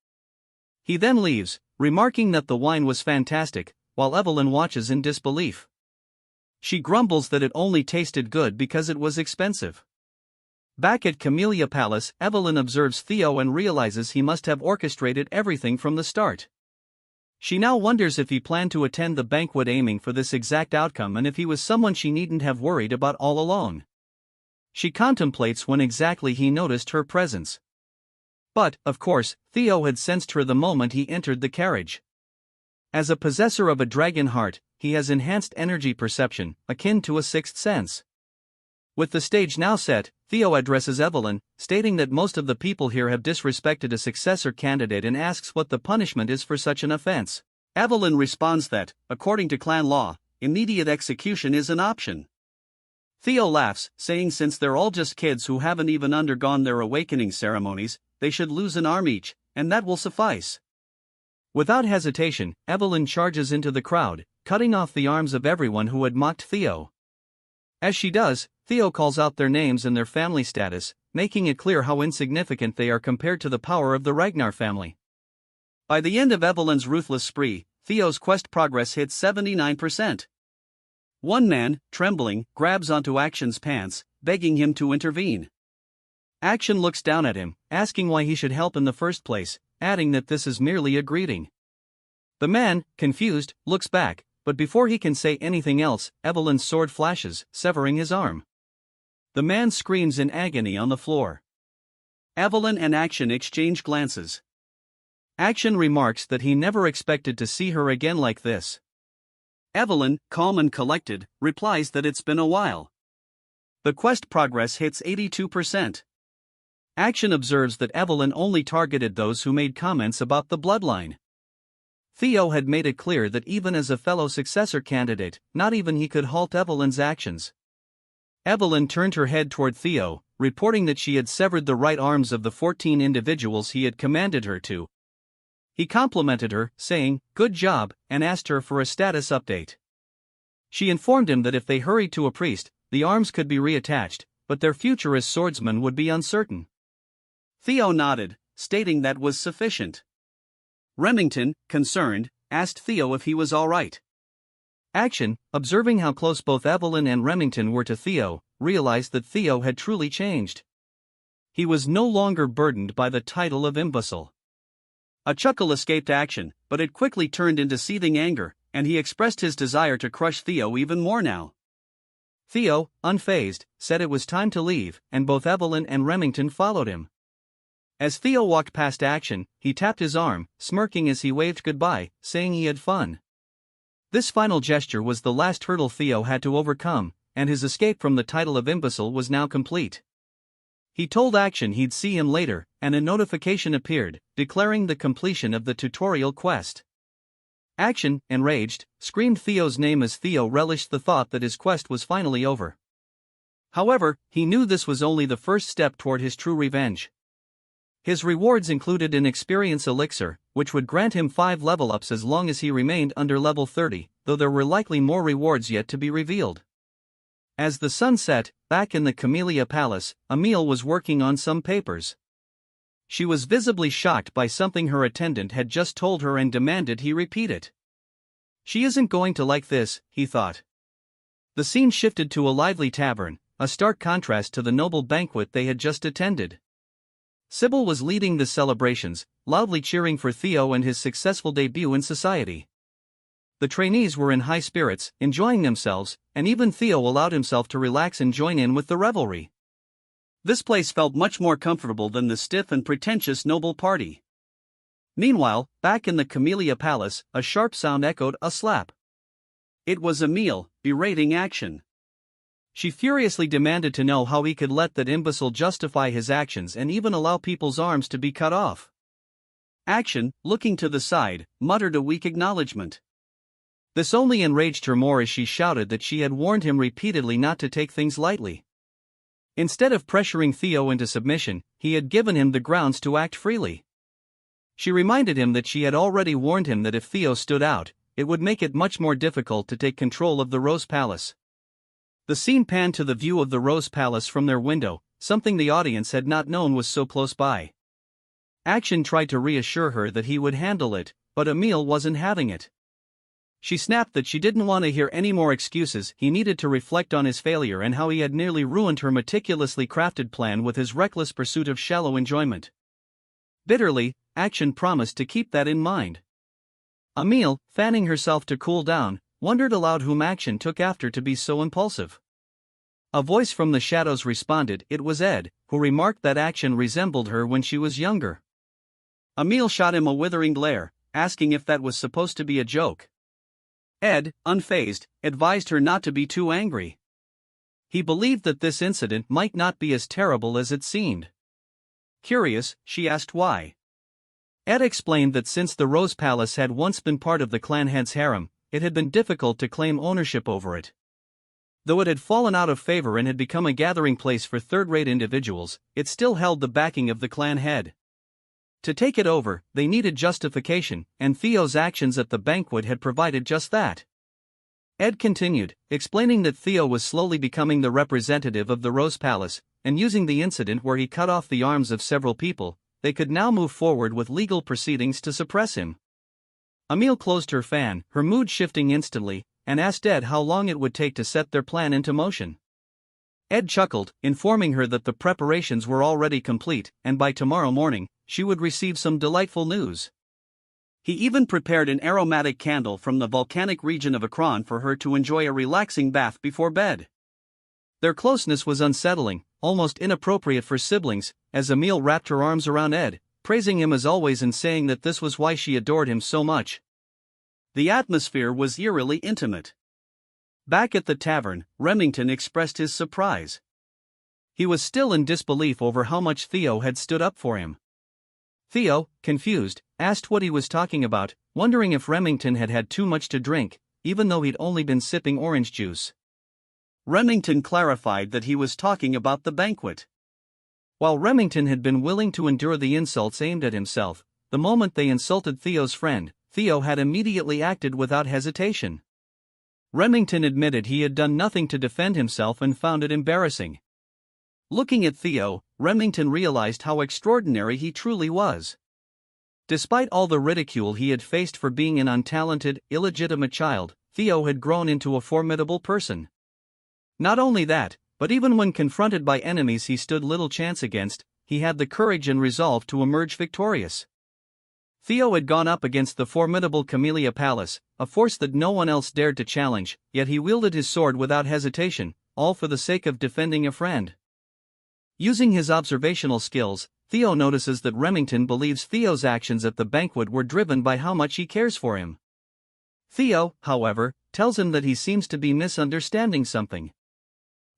He then leaves, remarking that the wine was fantastic, while Evelyn watches in disbelief. She grumbles that it only tasted good because it was expensive. Back at Camellia Palace, Evelyn observes Theo and realizes he must have orchestrated everything from the start. She now wonders if he planned to attend the banquet aiming for this exact outcome and if he was someone she needn't have worried about all along. She contemplates when exactly he noticed her presence. But, of course, Theo had sensed her the moment he entered the carriage. As a possessor of a dragon heart, he has enhanced energy perception, akin to a sixth sense. With the stage now set, Theo addresses Evelyn, stating that most of the people here have disrespected a successor candidate and asks what the punishment is for such an offense. Evelyn responds that, according to clan law, immediate execution is an option. Theo laughs, saying since they're all just kids who haven't even undergone their awakening ceremonies, they should lose an arm each, and that will suffice. Without hesitation, Evelyn charges into the crowd, cutting off the arms of everyone who had mocked Theo. As she does, Theo calls out their names and their family status, making it clear how insignificant they are compared to the power of the Ragnar family. By the end of Evelyn's ruthless spree, Theo's quest progress hits 79%. One man, trembling, grabs onto Action's pants, begging him to intervene. Action looks down at him, asking why he should help in the first place, adding that this is merely a greeting. The man, confused, looks back, but before he can say anything else, Evelyn's sword flashes, severing his arm. The man screams in agony on the floor. Evelyn and Action exchange glances. Action remarks that he never expected to see her again like this. Evelyn, calm and collected, replies that it's been a while. The quest progress hits 82%. Action observes that Evelyn only targeted those who made comments about the bloodline. Theo had made it clear that even as a fellow successor candidate, not even he could halt Evelyn's actions. Evelyn turned her head toward Theo, reporting that she had severed the right arms of the 14 individuals he had commanded her to. He complimented her, saying, "Good job," and asked her for a status update. She informed him that if they hurried to a priest, the arms could be reattached, but their future as swordsmen would be uncertain. Theo nodded, stating that was sufficient. Remington, concerned, asked Theo if he was all right. Action, observing how close both Evelyn and Remington were to Theo, realized that Theo had truly changed. He was no longer burdened by the title of imbecile. A chuckle escaped Action, but it quickly turned into seething anger, and he expressed his desire to crush Theo even more now. Theo, unfazed, said it was time to leave, and both Evelyn and Remington followed him. As Theo walked past Action, he tapped his arm, smirking as he waved goodbye, saying he had fun. This final gesture was the last hurdle Theo had to overcome, and his escape from the title of imbecile was now complete. He told Action he'd see him later, and a notification appeared, declaring the completion of the tutorial quest. Action, enraged, screamed Theo's name as Theo relished the thought that his quest was finally over. However, he knew this was only the first step toward his true revenge. His rewards included an experience elixir, which would grant him 5 level ups as long as he remained under level 30, though there were likely more rewards yet to be revealed. As the sun set, back in the Camellia Palace, Emile was working on some papers. She was visibly shocked by something her attendant had just told her and demanded he repeat it. She isn't going to like this, he thought. The scene shifted to a lively tavern, a stark contrast to the noble banquet they had just attended. Sybil was leading the celebrations, loudly cheering for Theo and his successful debut in society. The trainees were in high spirits, enjoying themselves, and even Theo allowed himself to relax and join in with the revelry. This place felt much more comfortable than the stiff and pretentious noble party. Meanwhile, back in the Camellia Palace, a sharp sound echoed a slap. It was Emile, berating Action. She furiously demanded to know how he could let that imbecile justify his actions and even allow people's arms to be cut off. Action, looking to the side, muttered a weak acknowledgement. This only enraged her more as she shouted that she had warned him repeatedly not to take things lightly. Instead of pressuring Theo into submission, he had given him the grounds to act freely. She reminded him that she had already warned him that if Theo stood out, it would make it much more difficult to take control of the Rose Palace. The scene panned to the view of the Rose Palace from their window, something the audience had not known was so close by. Action tried to reassure her that he would handle it, but Emile wasn't having it. She snapped that she didn't want to hear any more excuses. He needed to reflect on his failure and how he had nearly ruined her meticulously crafted plan with his reckless pursuit of shallow enjoyment. Bitterly, Action promised to keep that in mind. Emile, fanning herself to cool down, wondered aloud whom Action took after to be so impulsive. A voice from the shadows responded. It was Ed, who remarked that Action resembled her when she was younger. Emile shot him a withering glare, asking if that was supposed to be a joke. Ed, unfazed, advised her not to be too angry. He believed that this incident might not be as terrible as it seemed. Curious, she asked why. Ed explained that since the Rose Palace had once been part of the clan head's harem, it had been difficult to claim ownership over it. Though it had fallen out of favor and had become a gathering place for third-rate individuals, it still held the backing of the clan head. To take it over, they needed justification, and Theo's actions at the banquet had provided just that. Ed continued, explaining that Theo was slowly becoming the representative of the Rose Palace, and using the incident where he cut off the arms of several people, they could now move forward with legal proceedings to suppress him. Emile closed her fan, her mood shifting instantly, and asked Ed how long it would take to set their plan into motion. Ed chuckled, informing her that the preparations were already complete, and by tomorrow morning, she would receive some delightful news. He even prepared an aromatic candle from the volcanic region of Akron for her to enjoy a relaxing bath before bed. Their closeness was unsettling, almost inappropriate for siblings, as Emile wrapped her arms around Ed, praising him as always and saying that this was why she adored him so much. The atmosphere was eerily intimate. Back at the tavern, Remington expressed his surprise. He was still in disbelief over how much Theo had stood up for him. Theo, confused, asked what he was talking about, wondering if Remington had had too much to drink, even though he'd only been sipping orange juice. Remington clarified that he was talking about the banquet. While Remington had been willing to endure the insults aimed at himself, the moment they insulted Theo's friend, Theo had immediately acted without hesitation. Remington admitted he had done nothing to defend himself and found it embarrassing. Looking at Theo, Remington realized how extraordinary he truly was. Despite all the ridicule he had faced for being an untalented, illegitimate child, Theo had grown into a formidable person. Not only that, but even when confronted by enemies he stood little chance against, he had the courage and resolve to emerge victorious. Theo had gone up against the formidable Camellia Palace, a force that no one else dared to challenge, yet he wielded his sword without hesitation, all for the sake of defending a friend. Using his observational skills, Theo notices that Remington believes Theo's actions at the banquet were driven by how much he cares for him. Theo, however, tells him that he seems to be misunderstanding something.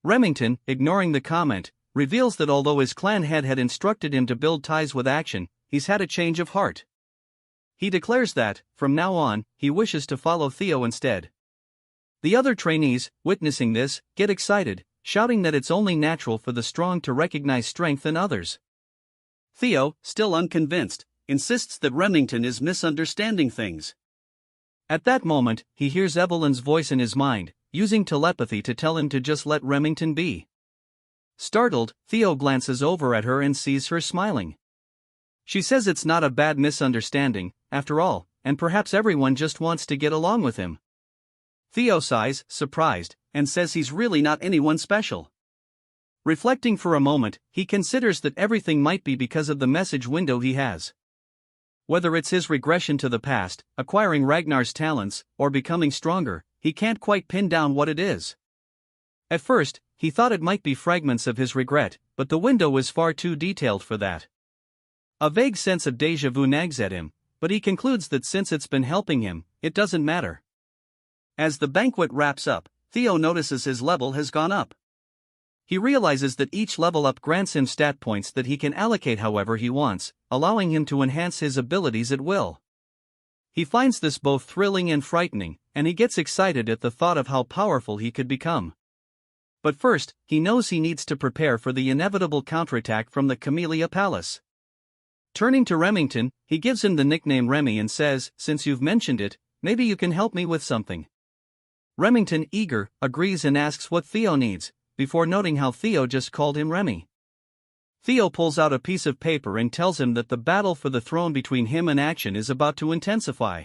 Remington, ignoring the comment, reveals that although his clan head had instructed him to build ties with Action, he's had a change of heart. He declares that, from now on, he wishes to follow Theo instead. The other trainees, witnessing this, get excited, shouting that it's only natural for the strong to recognize strength in others. Theo, still unconvinced, insists that Remington is misunderstanding things. At that moment, he hears Evelyn's voice in his mind, using telepathy to tell him to just let Remington be. Startled, Theo glances over at her and sees her smiling. She says it's not a bad misunderstanding, after all, and perhaps everyone just wants to get along with him. Theo sighs, surprised, and says he's really not anyone special. Reflecting for a moment, he considers that everything might be because of the message window he has. Whether it's his regression to the past, acquiring Ragnar's talents, or becoming stronger, he can't quite pin down what it is. At first, he thought it might be fragments of his regret, but the window is far too detailed for that. A vague sense of déjà vu nags at him, but he concludes that since it's been helping him, it doesn't matter. As the banquet wraps up, Theo notices his level has gone up. He realizes that each level up grants him stat points that he can allocate however he wants, allowing him to enhance his abilities at will. He finds this both thrilling and frightening, and he gets excited at the thought of how powerful he could become. But first, he knows he needs to prepare for the inevitable counterattack from the Camellia Palace. Turning to Remington, he gives him the nickname Remy and says, "Since you've mentioned it, maybe you can help me with something." Remington, eager, agrees and asks what Theo needs, before noting how Theo just called him Remy. Theo pulls out a piece of paper and tells him that the battle for the throne between him and Action is about to intensify.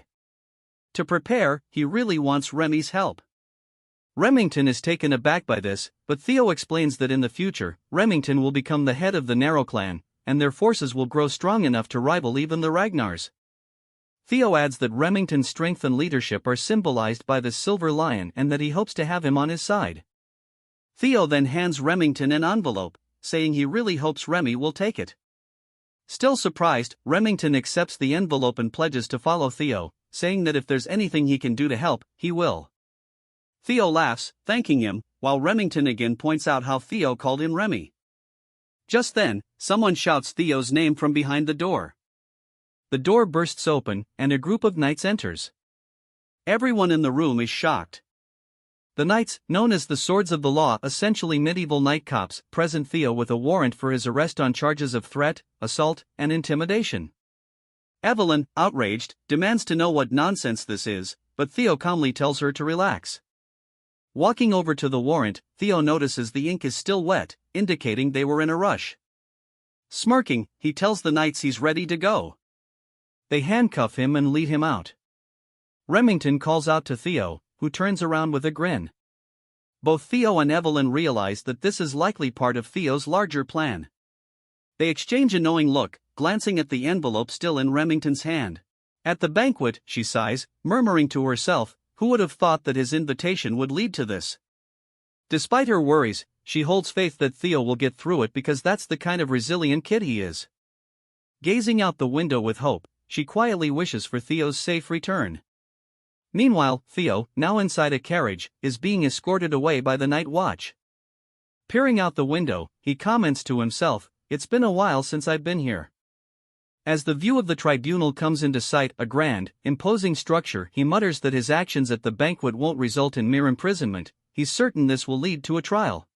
To prepare, he really wants Remy's help. Remington is taken aback by this, but Theo explains that in the future, Remington will become the head of the Narrow clan, and their forces will grow strong enough to rival even the Ragnars. Theo adds that Remington's strength and leadership are symbolized by the silver lion and that he hopes to have him on his side. Theo then hands Remington an envelope, saying he really hopes Remy will take it. Still surprised, Remington accepts the envelope and pledges to follow Theo, saying that if there's anything he can do to help, he will. Theo laughs, thanking him, while Remington again points out how Theo called him Remy. Just then, someone shouts Theo's name from behind the door. The door bursts open, and a group of knights enters. Everyone in the room is shocked. The knights, known as the Swords of the Law, essentially medieval night cops, present Theo with a warrant for his arrest on charges of threat, assault, and intimidation. Evelyn, outraged, demands to know what nonsense this is, but Theo calmly tells her to relax. Walking over to the warrant, Theo notices the ink is still wet, indicating they were in a rush. Smirking, he tells the knights he's ready to go. They handcuff him and lead him out. Remington calls out to Theo, who turns around with a grin. Both Theo and Evelyn realize that this is likely part of Theo's larger plan. They exchange a knowing look, glancing at the envelope still in Remington's hand. At the banquet, she sighs, murmuring to herself, who would have thought that his invitation would lead to this? Despite her worries, she holds faith that Theo will get through it because that's the kind of resilient kid he is. Gazing out the window with hope, she quietly wishes for Theo's safe return. Meanwhile, Theo, now inside a carriage, is being escorted away by the night watch. Peering out the window, he comments to himself, "It's been a while since I've been here." As the view of the tribunal comes into sight, a grand, imposing structure, he mutters that his actions at the banquet won't result in mere imprisonment. He's certain this will lead to a trial.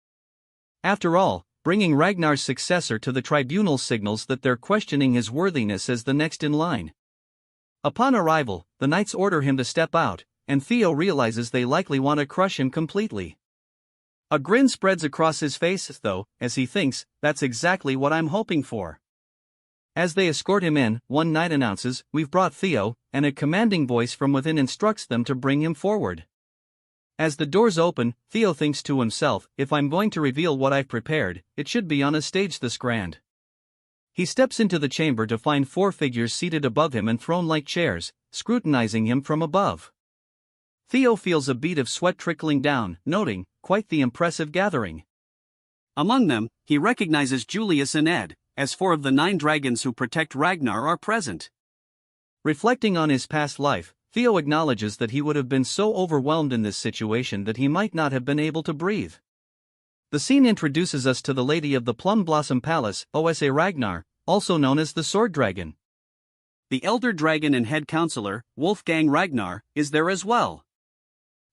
After all, bringing Ragnar's successor to the tribunal signals that they're questioning his worthiness as the next in line. Upon arrival, the knights order him to step out, and Theo realizes they likely want to crush him completely. A grin spreads across his face though, as he thinks, that's exactly what I'm hoping for. As they escort him in, one knight announces, "We've brought Theo," and a commanding voice from within instructs them to bring him forward. As the doors open, Theo thinks to himself, if I'm going to reveal what I've prepared, it should be on a stage this grand. He steps into the chamber to find 4 figures seated above him in throne-like chairs, scrutinizing him from above. Theo feels a bead of sweat trickling down, noting, quite the impressive gathering. Among them, he recognizes Julius and Ed, as 4 of the 9 dragons who protect Ragnar are present. Reflecting on his past life, Theo acknowledges that he would have been so overwhelmed in this situation that he might not have been able to breathe. The scene introduces us to the Lady of the Plum Blossom Palace, Osa Ragnar, also known as the Sword Dragon. The elder dragon and head counselor, Wolfgang Ragnar, is there as well.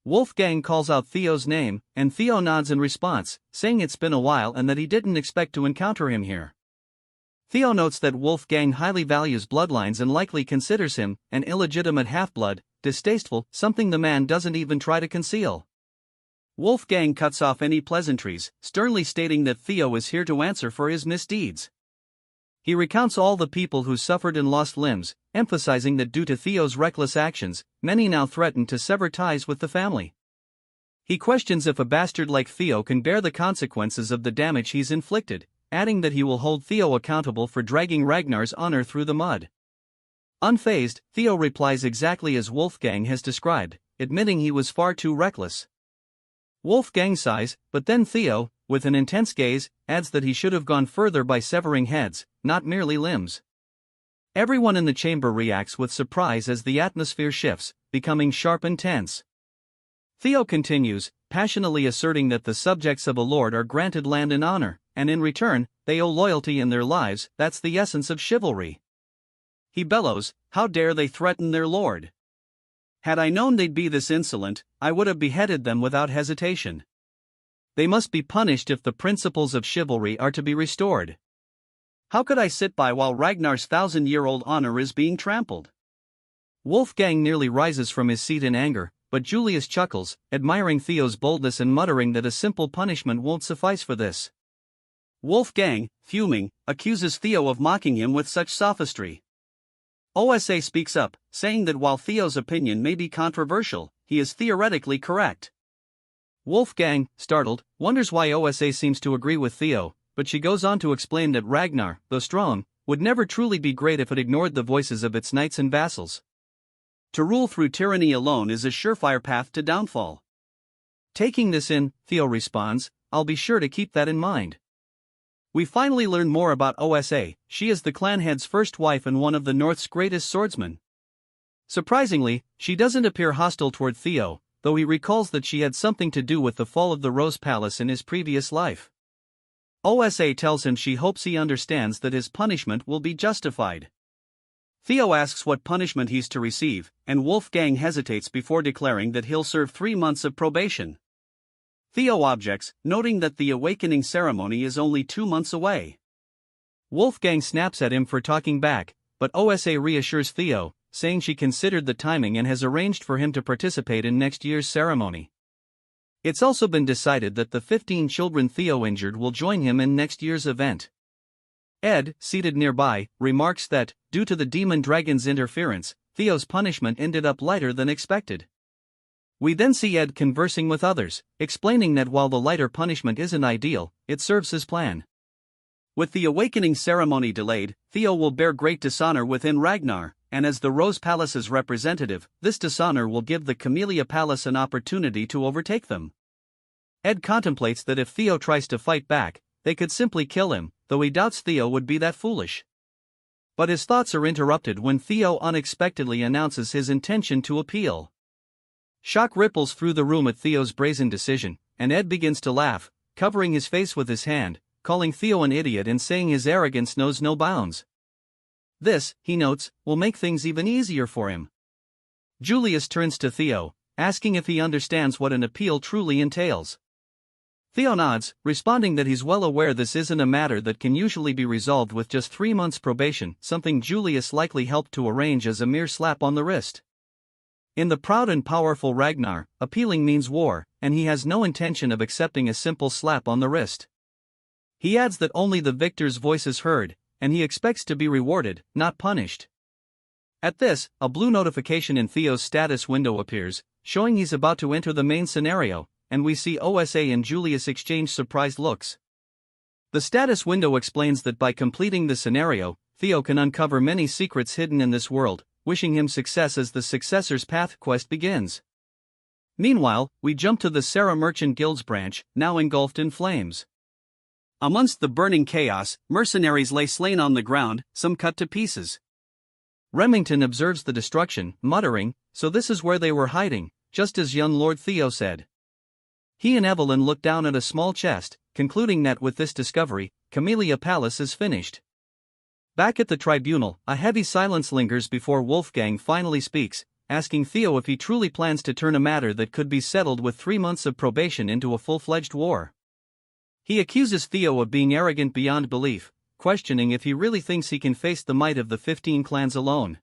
Wolfgang calls out Theo's name, and Theo nods in response, saying it's been a while and that he didn't expect to encounter him here. Theo notes that Wolfgang highly values bloodlines and likely considers him an illegitimate half-blood, distasteful, something the man doesn't even try to conceal. Wolfgang cuts off any pleasantries, sternly stating that Theo is here to answer for his misdeeds. He recounts all the people who suffered and lost limbs, emphasizing that due to Theo's reckless actions, many now threaten to sever ties with the family. He questions if a bastard like Theo can bear the consequences of the damage he's inflicted, adding that he will hold Theo accountable for dragging Ragnar's honor through the mud. Unfazed, Theo replies exactly as Wolfgang has described, admitting he was far too reckless. Wolfgang sighs, but then Theo, with an intense gaze, adds that he should have gone further by severing heads, not merely limbs. Everyone in the chamber reacts with surprise as the atmosphere shifts, becoming sharp and tense. Theo continues, passionately asserting that the subjects of a lord are granted land and honor, and in return, they owe loyalty in their lives. That's the essence of chivalry. He bellows, "How dare they threaten their lord? Had I known they'd be this insolent, I would have beheaded them without hesitation. They must be punished if the principles of chivalry are to be restored. How could I sit by while Ragnar's 1,000-year-old honor is being trampled?" Wolfgang nearly rises from his seat in anger, but Julius chuckles, admiring Theo's boldness and muttering that a simple punishment won't suffice for this. Wolfgang, fuming, accuses Theo of mocking him with such sophistry. OSA speaks up, saying that while Theo's opinion may be controversial, he is theoretically correct. Wolfgang, startled, wonders why OSA seems to agree with Theo, but she goes on to explain that Ragnar, though strong, would never truly be great if it ignored the voices of its knights and vassals. To rule through tyranny alone is a surefire path to downfall. Taking this in, Theo responds, "I'll be sure to keep that in mind." We finally learn more about OSA. She is the clan head's first wife and one of the North's greatest swordsmen. Surprisingly, she doesn't appear hostile toward Theo, though he recalls that she had something to do with the fall of the Rose Palace in his previous life. OSA tells him she hopes he understands that his punishment will be justified. Theo asks what punishment he's to receive, and Wolfgang hesitates before declaring that he'll serve 3 months of probation. Theo objects, noting that the awakening ceremony is only 2 months away. Wolfgang snaps at him for talking back, but OSA reassures Theo, saying she considered the timing and has arranged for him to participate in next year's ceremony. It's also been decided that the 15 children Theo injured will join him in next year's event. Ed, seated nearby, remarks that, due to the demon dragon's interference, Theo's punishment ended up lighter than expected. We then see Ed conversing with others, explaining that while the lighter punishment isn't ideal, it serves his plan. With the awakening ceremony delayed, Theo will bear great dishonor within Ragnar, and as the Rose Palace's representative, this dishonor will give the Camellia Palace an opportunity to overtake them. Ed contemplates that if Theo tries to fight back, they could simply kill him, though he doubts Theo would be that foolish. But his thoughts are interrupted when Theo unexpectedly announces his intention to appeal. Shock ripples through the room at Theo's brazen decision, and Ed begins to laugh, covering his face with his hand, calling Theo an idiot and saying his arrogance knows no bounds. This, he notes, will make things even easier for him. Julius turns to Theo, asking if he understands what an appeal truly entails. Theo nods, responding that he's well aware this isn't a matter that can usually be resolved with just 3 months probation, something Julius likely helped to arrange as a mere slap on the wrist. In the proud and powerful Ragnar, appealing means war, and he has no intention of accepting a simple slap on the wrist. He adds that only the victor's voice is heard, and he expects to be rewarded, not punished. At this, a blue notification in Theo's status window appears, showing he's about to enter the main scenario, and we see OSA and Julius exchange surprised looks. The status window explains that by completing the scenario, Theo can uncover many secrets hidden in this world, wishing him success as the Successor's Path quest begins. Meanwhile, we jump to the Sarah Merchant Guild's branch, now engulfed in flames. Amongst the burning chaos, mercenaries lay slain on the ground, some cut to pieces. Remington observes the destruction, muttering, "So this is where they were hiding," just as young Lord Theo said. He and Evelyn look down at a small chest, concluding that with this discovery, Camellia Palace is finished. Back at the tribunal, a heavy silence lingers before Wolfgang finally speaks, asking Theo if he truly plans to turn a matter that could be settled with 3 months of probation into a full-fledged war. He accuses Theo of being arrogant beyond belief, questioning if he really thinks he can face the might of the 15 clans alone.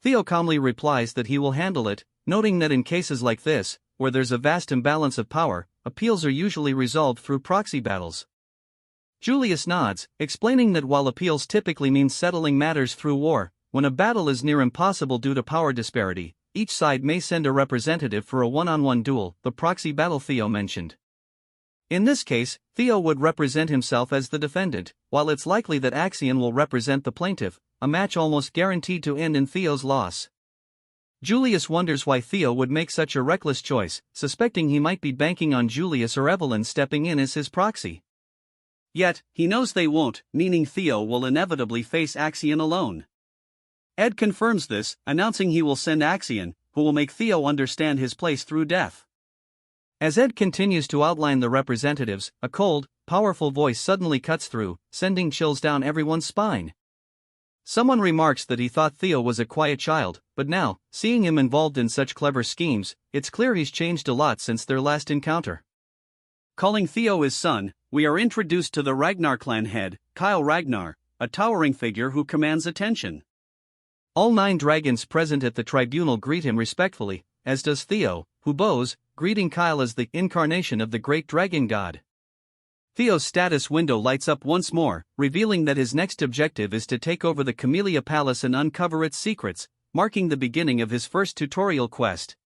Theo calmly replies that he will handle it, noting that in cases like this, where there's a vast imbalance of power, appeals are usually resolved through proxy battles. Julius nods, explaining that while appeals typically mean settling matters through war, when a battle is near impossible due to power disparity, each side may send a representative for a one-on-one duel, the proxy battle Theo mentioned. In this case, Theo would represent himself as the defendant, while it's likely that Axion will represent the plaintiff, a match almost guaranteed to end in Theo's loss. Julius wonders why Theo would make such a reckless choice, suspecting he might be banking on Julius or Evelyn stepping in as his proxy. Yet, he knows they won't, meaning Theo will inevitably face Axion alone. Ed confirms this, announcing he will send Axion, who will make Theo understand his place through death. As Ed continues to outline the representatives, a cold, powerful voice suddenly cuts through, sending chills down everyone's spine. Someone remarks that he thought Theo was a quiet child, but now, seeing him involved in such clever schemes, it's clear he's changed a lot since their last encounter. Calling Theo his son, we are introduced to the Ragnar clan head, Kyle Ragnar, a towering figure who commands attention. All 9 dragons present at the tribunal greet him respectfully, as does Theo, who bows, greeting Kyle as the incarnation of the great dragon god. Theo's status window lights up once more, revealing that his next objective is to take over the Camellia Palace and uncover its secrets, marking the beginning of his first tutorial quest.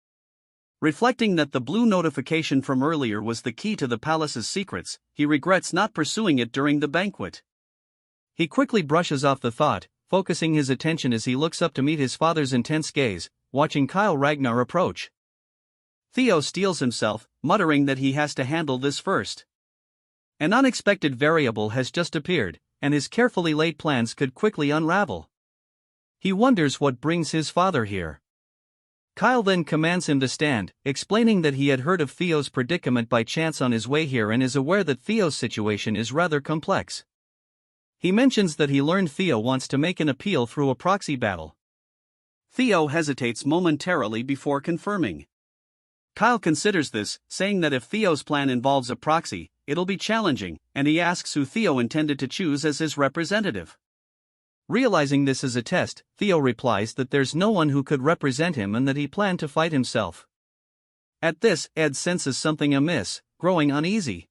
Reflecting that the blue notification from earlier was the key to the palace's secrets, he regrets not pursuing it during the banquet. He quickly brushes off the thought, focusing his attention as he looks up to meet his father's intense gaze, watching Kyle Ragnar approach. Theo steels himself, muttering that he has to handle this first. An unexpected variable has just appeared, and his carefully laid plans could quickly unravel. He wonders what brings his father here. Kyle then commands him to stand, explaining that he had heard of Theo's predicament by chance on his way here and is aware that Theo's situation is rather complex. He mentions that he learned Theo wants to make an appeal through a proxy battle. Theo hesitates momentarily before confirming. Kyle considers this, saying that if Theo's plan involves a proxy, it'll be challenging, and he asks who Theo intended to choose as his representative. Realizing this is a test, Theo replies that there's no one who could represent him and that he planned to fight himself. At this, Ed senses something amiss, growing uneasy.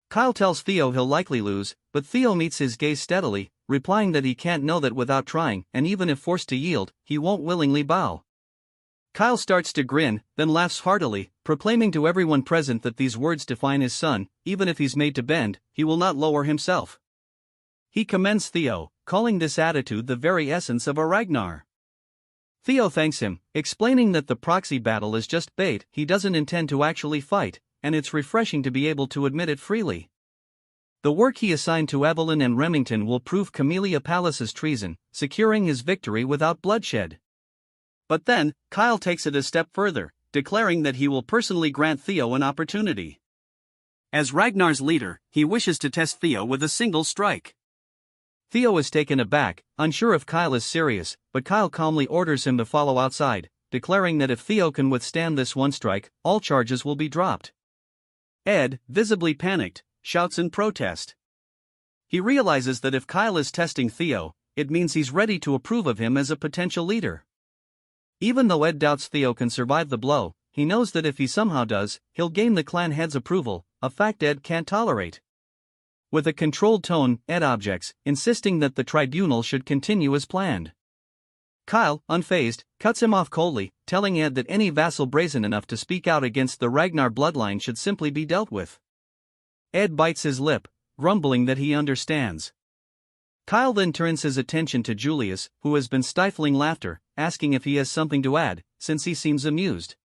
Kyle tells Theo he'll likely lose, but Theo meets his gaze steadily, replying that he can't know that without trying, and even if forced to yield, he won't willingly bow. Kyle starts to grin, then laughs heartily, proclaiming to everyone present that these words define his son. Even if he's made to bend, he will not lower himself. He commends Theo, calling this attitude the very essence of a Ragnar. Theo thanks him, explaining that the proxy battle is just bait, he doesn't intend to actually fight, and it's refreshing to be able to admit it freely. The work he assigned to Evelyn and Remington will prove Camellia Palace's treason, securing his victory without bloodshed. But then, Kyle takes it a step further, declaring that he will personally grant Theo an opportunity. As Ragnar's leader, he wishes to test Theo with a single strike. Theo is taken aback, unsure if Kyle is serious, but Kyle calmly orders him to follow outside, declaring that if Theo can withstand this one strike, all charges will be dropped. Ed, visibly panicked, shouts in protest. He realizes that if Kyle is testing Theo, it means he's ready to approve of him as a potential leader. Even though Ed doubts Theo can survive the blow, he knows that if he somehow does, he'll gain the clan head's approval, a fact Ed can't tolerate. With a controlled tone, Ed objects, insisting that the tribunal should continue as planned. Kyle, unfazed, cuts him off coldly, telling Ed that any vassal brazen enough to speak out against the Ragnar bloodline should simply be dealt with. Ed bites his lip, grumbling that he understands. Kyle then turns his attention to Julius, who has been stifling laughter, asking if he has something to add, since he seems amused.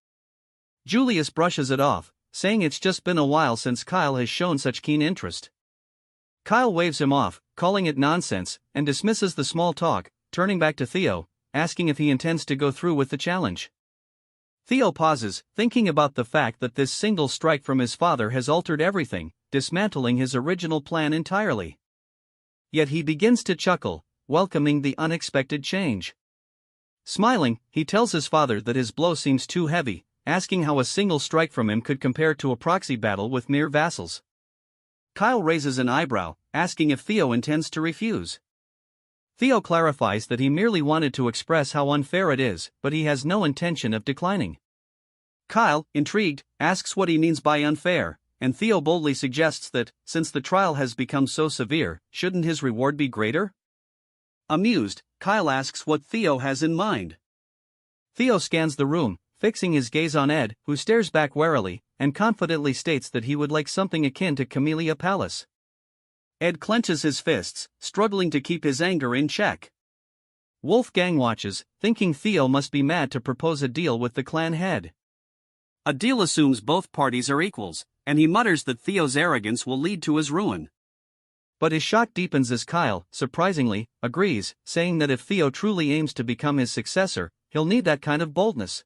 Julius brushes it off, saying it's just been a while since Kyle has shown such keen interest. Kyle waves him off, calling it nonsense, and dismisses the small talk, turning back to Theo, asking if he intends to go through with the challenge. Theo pauses, thinking about the fact that this single strike from his father has altered everything, dismantling his original plan entirely. Yet he begins to chuckle, welcoming the unexpected change. Smiling, he tells his father that his blow seems too heavy, asking how a single strike from him could compare to a proxy battle with mere vassals. Kyle raises an eyebrow, asking if Theo intends to refuse. Theo clarifies that he merely wanted to express how unfair it is, but he has no intention of declining. Kyle, intrigued, asks what he means by unfair, and Theo boldly suggests that, since the trial has become so severe, shouldn't his reward be greater? Amused, Kyle asks what Theo has in mind. Theo scans the room, fixing his gaze on Ed, who stares back warily, and confidently states that he would like something akin to Camellia Palace. Ed clenches his fists, struggling to keep his anger in check. Wolfgang watches, thinking Theo must be mad to propose a deal with the clan head. A deal assumes both parties are equals, and he mutters that Theo's arrogance will lead to his ruin. But his shock deepens as Kyle, surprisingly, agrees, saying that if Theo truly aims to become his successor, he'll need that kind of boldness.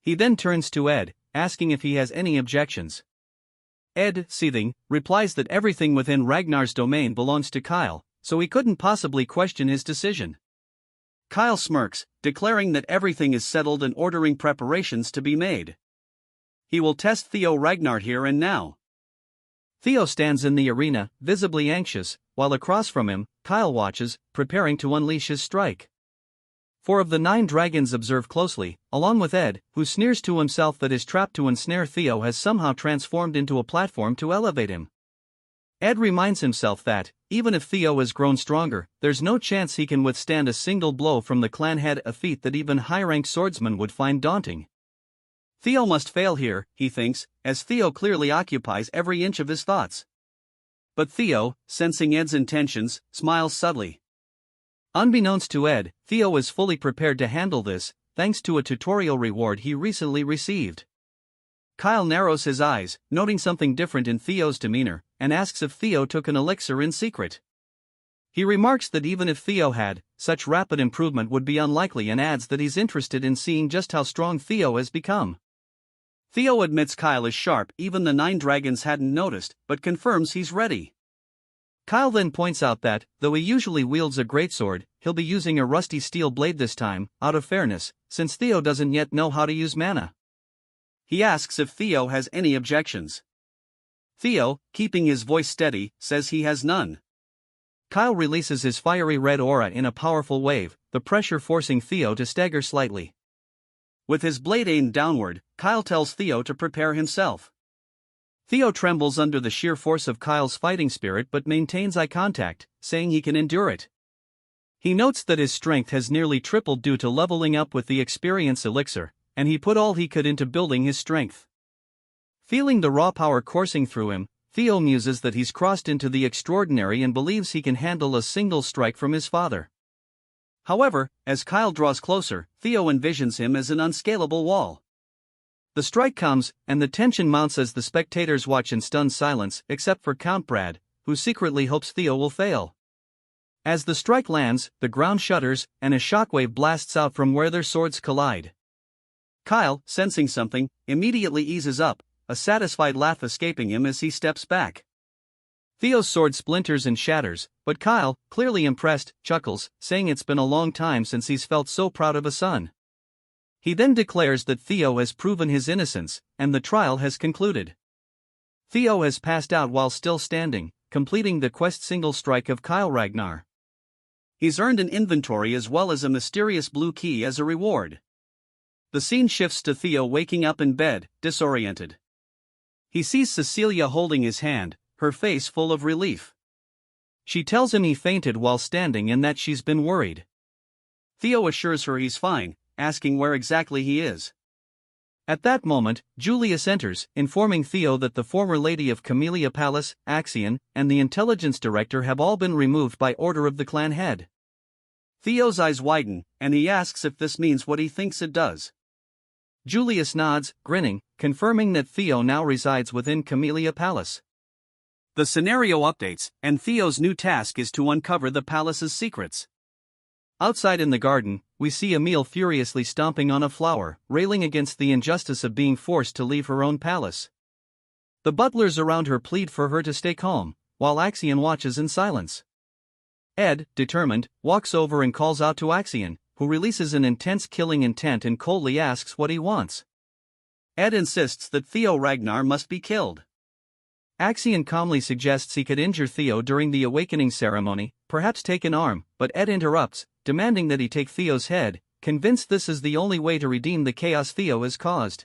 He then turns to Ed, asking if he has any objections. Ed, seething, replies that everything within Ragnar's domain belongs to Kyle, so he couldn't possibly question his decision. Kyle smirks, declaring that everything is settled and ordering preparations to be made. He will test Theo Ragnar here and now. Theo stands in the arena, visibly anxious, while across from him, Kyle watches, preparing to unleash his strike. 4 of the 9 dragons observe closely, along with Ed, who sneers to himself that his trap to ensnare Theo has somehow transformed into a platform to elevate him. Ed reminds himself that, even if Theo has grown stronger, there's no chance he can withstand a single blow from the clan head, a feat that even high-ranked swordsmen would find daunting. Theo must fail here, he thinks, as Theo clearly occupies every inch of his thoughts. But Theo, sensing Ed's intentions, smiles subtly. Unbeknownst to Ed, Theo is fully prepared to handle this, thanks to a tutorial reward he recently received. Kyle narrows his eyes, noting something different in Theo's demeanor, and asks if Theo took an elixir in secret. He remarks that even if Theo had, such rapid improvement would be unlikely, and adds that he's interested in seeing just how strong Theo has become. Theo admits Kyle is sharp, even the 9 dragons hadn't noticed, but confirms he's ready. Kyle then points out that, though he usually wields a greatsword, he'll be using a rusty steel blade this time, out of fairness, since Theo doesn't yet know how to use mana. He asks if Theo has any objections. Theo, keeping his voice steady, says he has none. Kyle releases his fiery red aura in a powerful wave, the pressure forcing Theo to stagger slightly. With his blade aimed downward, Kyle tells Theo to prepare himself. Theo trembles under the sheer force of Kyle's fighting spirit but maintains eye contact, saying he can endure it. He notes that his strength has nearly tripled due to leveling up with the experience elixir, and he put all he could into building his strength. Feeling the raw power coursing through him, Theo muses that he's crossed into the extraordinary and believes he can handle a single strike from his father. However, as Kyle draws closer, Theo envisions him as an unscalable wall. The strike comes, and the tension mounts as the spectators watch in stunned silence, except for Count Brad, who secretly hopes Theo will fail. As the strike lands, the ground shudders, and a shockwave blasts out from where their swords collide. Kyle, sensing something, immediately eases up, a satisfied laugh escaping him as he steps back. Theo's sword splinters and shatters, but Kyle, clearly impressed, chuckles, saying it's been a long time since he's felt so proud of a son. He then declares that Theo has proven his innocence, and the trial has concluded. Theo has passed out while still standing, completing the quest single strike of Kyle Ragnar. He's earned an inventory as well as a mysterious blue key as a reward. The scene shifts to Theo waking up in bed, disoriented. He sees Cecilia holding his hand, her face full of relief. She tells him he fainted while standing and that she's been worried. Theo assures her he's fine, asking where exactly he is. At that moment, Julius enters, informing Theo that the former lady of Camellia Palace, Axion, and the intelligence director have all been removed by order of the clan head. Theo's eyes widen, and he asks if this means what he thinks it does. Julius nods, grinning, confirming that Theo now resides within Camellia Palace. The scenario updates, and Theo's new task is to uncover the palace's secrets. Outside in the garden, we see Emile furiously stomping on a flower, railing against the injustice of being forced to leave her own palace. The butlers around her plead for her to stay calm, while Axion watches in silence. Ed, determined, walks over and calls out to Axion, who releases an intense killing intent and coldly asks what he wants. Ed insists that Theo Ragnar must be killed. Axion calmly suggests he could injure Theo during the awakening ceremony, perhaps take an arm, but Ed interrupts, demanding that he take Theo's head, convinced this is the only way to redeem the chaos Theo has caused.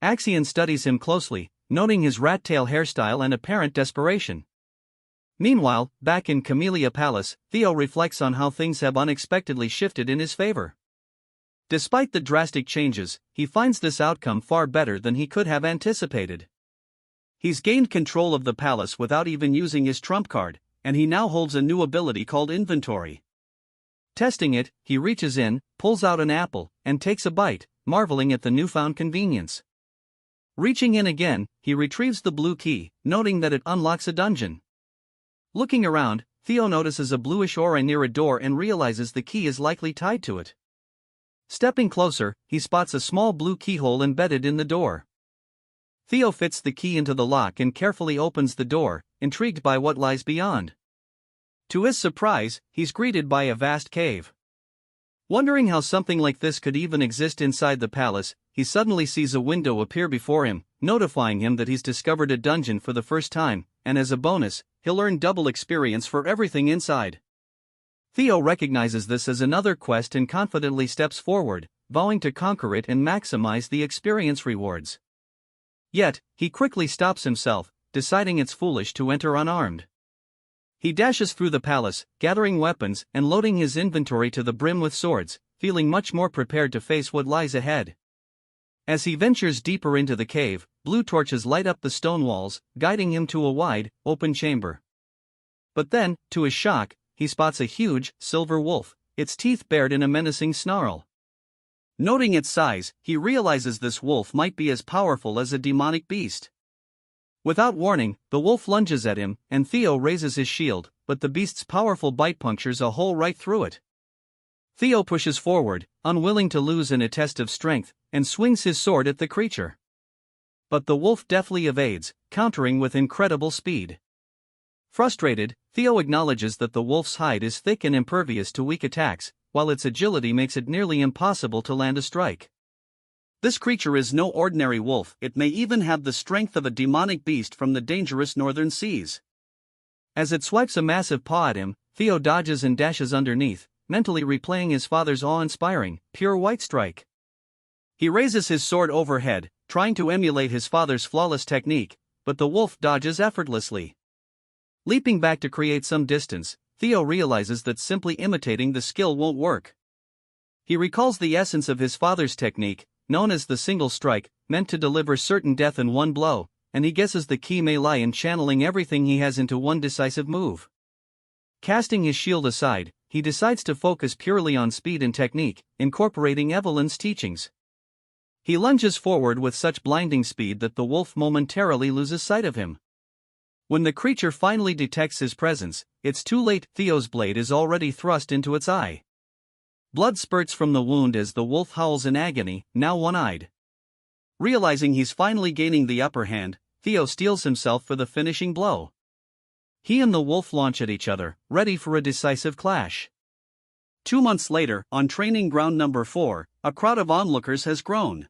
Axion studies him closely, noting his rat-tail hairstyle and apparent desperation. Meanwhile, back in Camellia Palace, Theo reflects on how things have unexpectedly shifted in his favor. Despite the drastic changes, he finds this outcome far better than he could have anticipated. He's gained control of the palace without even using his trump card, and he now holds a new ability called Inventory. Testing it, he reaches in, pulls out an apple, and takes a bite, marveling at the newfound convenience. Reaching in again, he retrieves the blue key, noting that it unlocks a dungeon. Looking around, Theo notices a bluish aura near a door and realizes the key is likely tied to it. Stepping closer, he spots a small blue keyhole embedded in the door. Theo fits the key into the lock and carefully opens the door, intrigued by what lies beyond. To his surprise, he's greeted by a vast cave. Wondering how something like this could even exist inside the palace, he suddenly sees a window appear before him, notifying him that he's discovered a dungeon for the first time, and as a bonus, he'll earn double experience for everything inside. Theo recognizes this as another quest and confidently steps forward, vowing to conquer it and maximize the experience rewards. Yet, he quickly stops himself, deciding it's foolish to enter unarmed. He dashes through the palace, gathering weapons and loading his inventory to the brim with swords, feeling much more prepared to face what lies ahead. As he ventures deeper into the cave, blue torches light up the stone walls, guiding him to a wide, open chamber. But then, to his shock, he spots a huge, silver wolf, its teeth bared in a menacing snarl. Noting its size, he realizes this wolf might be as powerful as a demonic beast. Without warning, the wolf lunges at him, and Theo raises his shield, but the beast's powerful bite punctures a hole right through it. Theo pushes forward, unwilling to lose in a test of strength, and swings his sword at the creature. But the wolf deftly evades, countering with incredible speed. Frustrated, Theo acknowledges that the wolf's hide is thick and impervious to weak attacks, while its agility makes it nearly impossible to land a strike. This creature is no ordinary wolf, it may even have the strength of a demonic beast from the dangerous northern seas. As it swipes a massive paw at him, Theo dodges and dashes underneath, mentally replaying his father's awe-inspiring, pure white strike. He raises his sword overhead, trying to emulate his father's flawless technique, but the wolf dodges effortlessly. Leaping back to create some distance, Theo realizes that simply imitating the skill won't work. He recalls the essence of his father's technique, known as the single strike, meant to deliver certain death in one blow, and he guesses the key may lie in channeling everything he has into one decisive move. Casting his shield aside, he decides to focus purely on speed and technique, incorporating Evelyn's teachings. He lunges forward with such blinding speed that the wolf momentarily loses sight of him. When the creature finally detects his presence, it's too late. Theo's blade is already thrust into its eye. Blood spurts from the wound as the wolf howls in agony, now one-eyed. Realizing he's finally gaining the upper hand, Theo steels himself for the finishing blow. He and the wolf launch at each other, ready for a decisive clash. 2 months later, on training ground number 4, a crowd of onlookers has grown.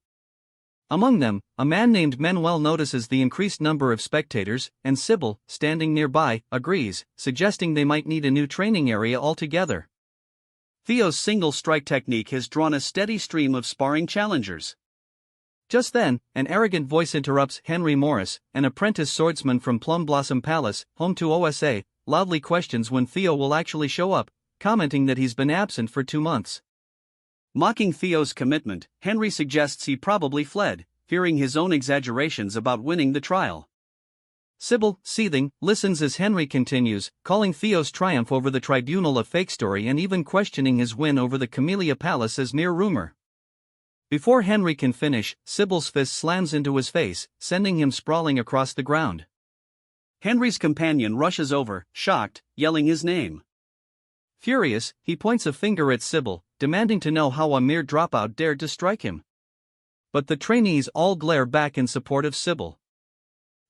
Among them, a man named Manhwa notices the increased number of spectators, and Sybil, standing nearby, agrees, suggesting they might need a new training area altogether. Theo's single strike technique has drawn a steady stream of sparring challengers. Just then, an arrogant voice interrupts Henry Morris, an apprentice swordsman from Plum Blossom Palace, home to OSA, loudly questions when Theo will actually show up, commenting that he's been absent for 2 months. Mocking Theo's commitment, Henry suggests he probably fled, fearing his own exaggerations about winning the trial. Sybil, seething, listens as Henry continues, calling Theo's triumph over the tribunal a fake story and even questioning his win over the Camellia Palace as mere rumor. Before Henry can finish, Sybil's fist slams into his face, sending him sprawling across the ground. Henry's companion rushes over, shocked, yelling his name. Furious, he points a finger at Sybil, demanding to know how a mere dropout dared to strike him. But the trainees all glare back in support of Sybil.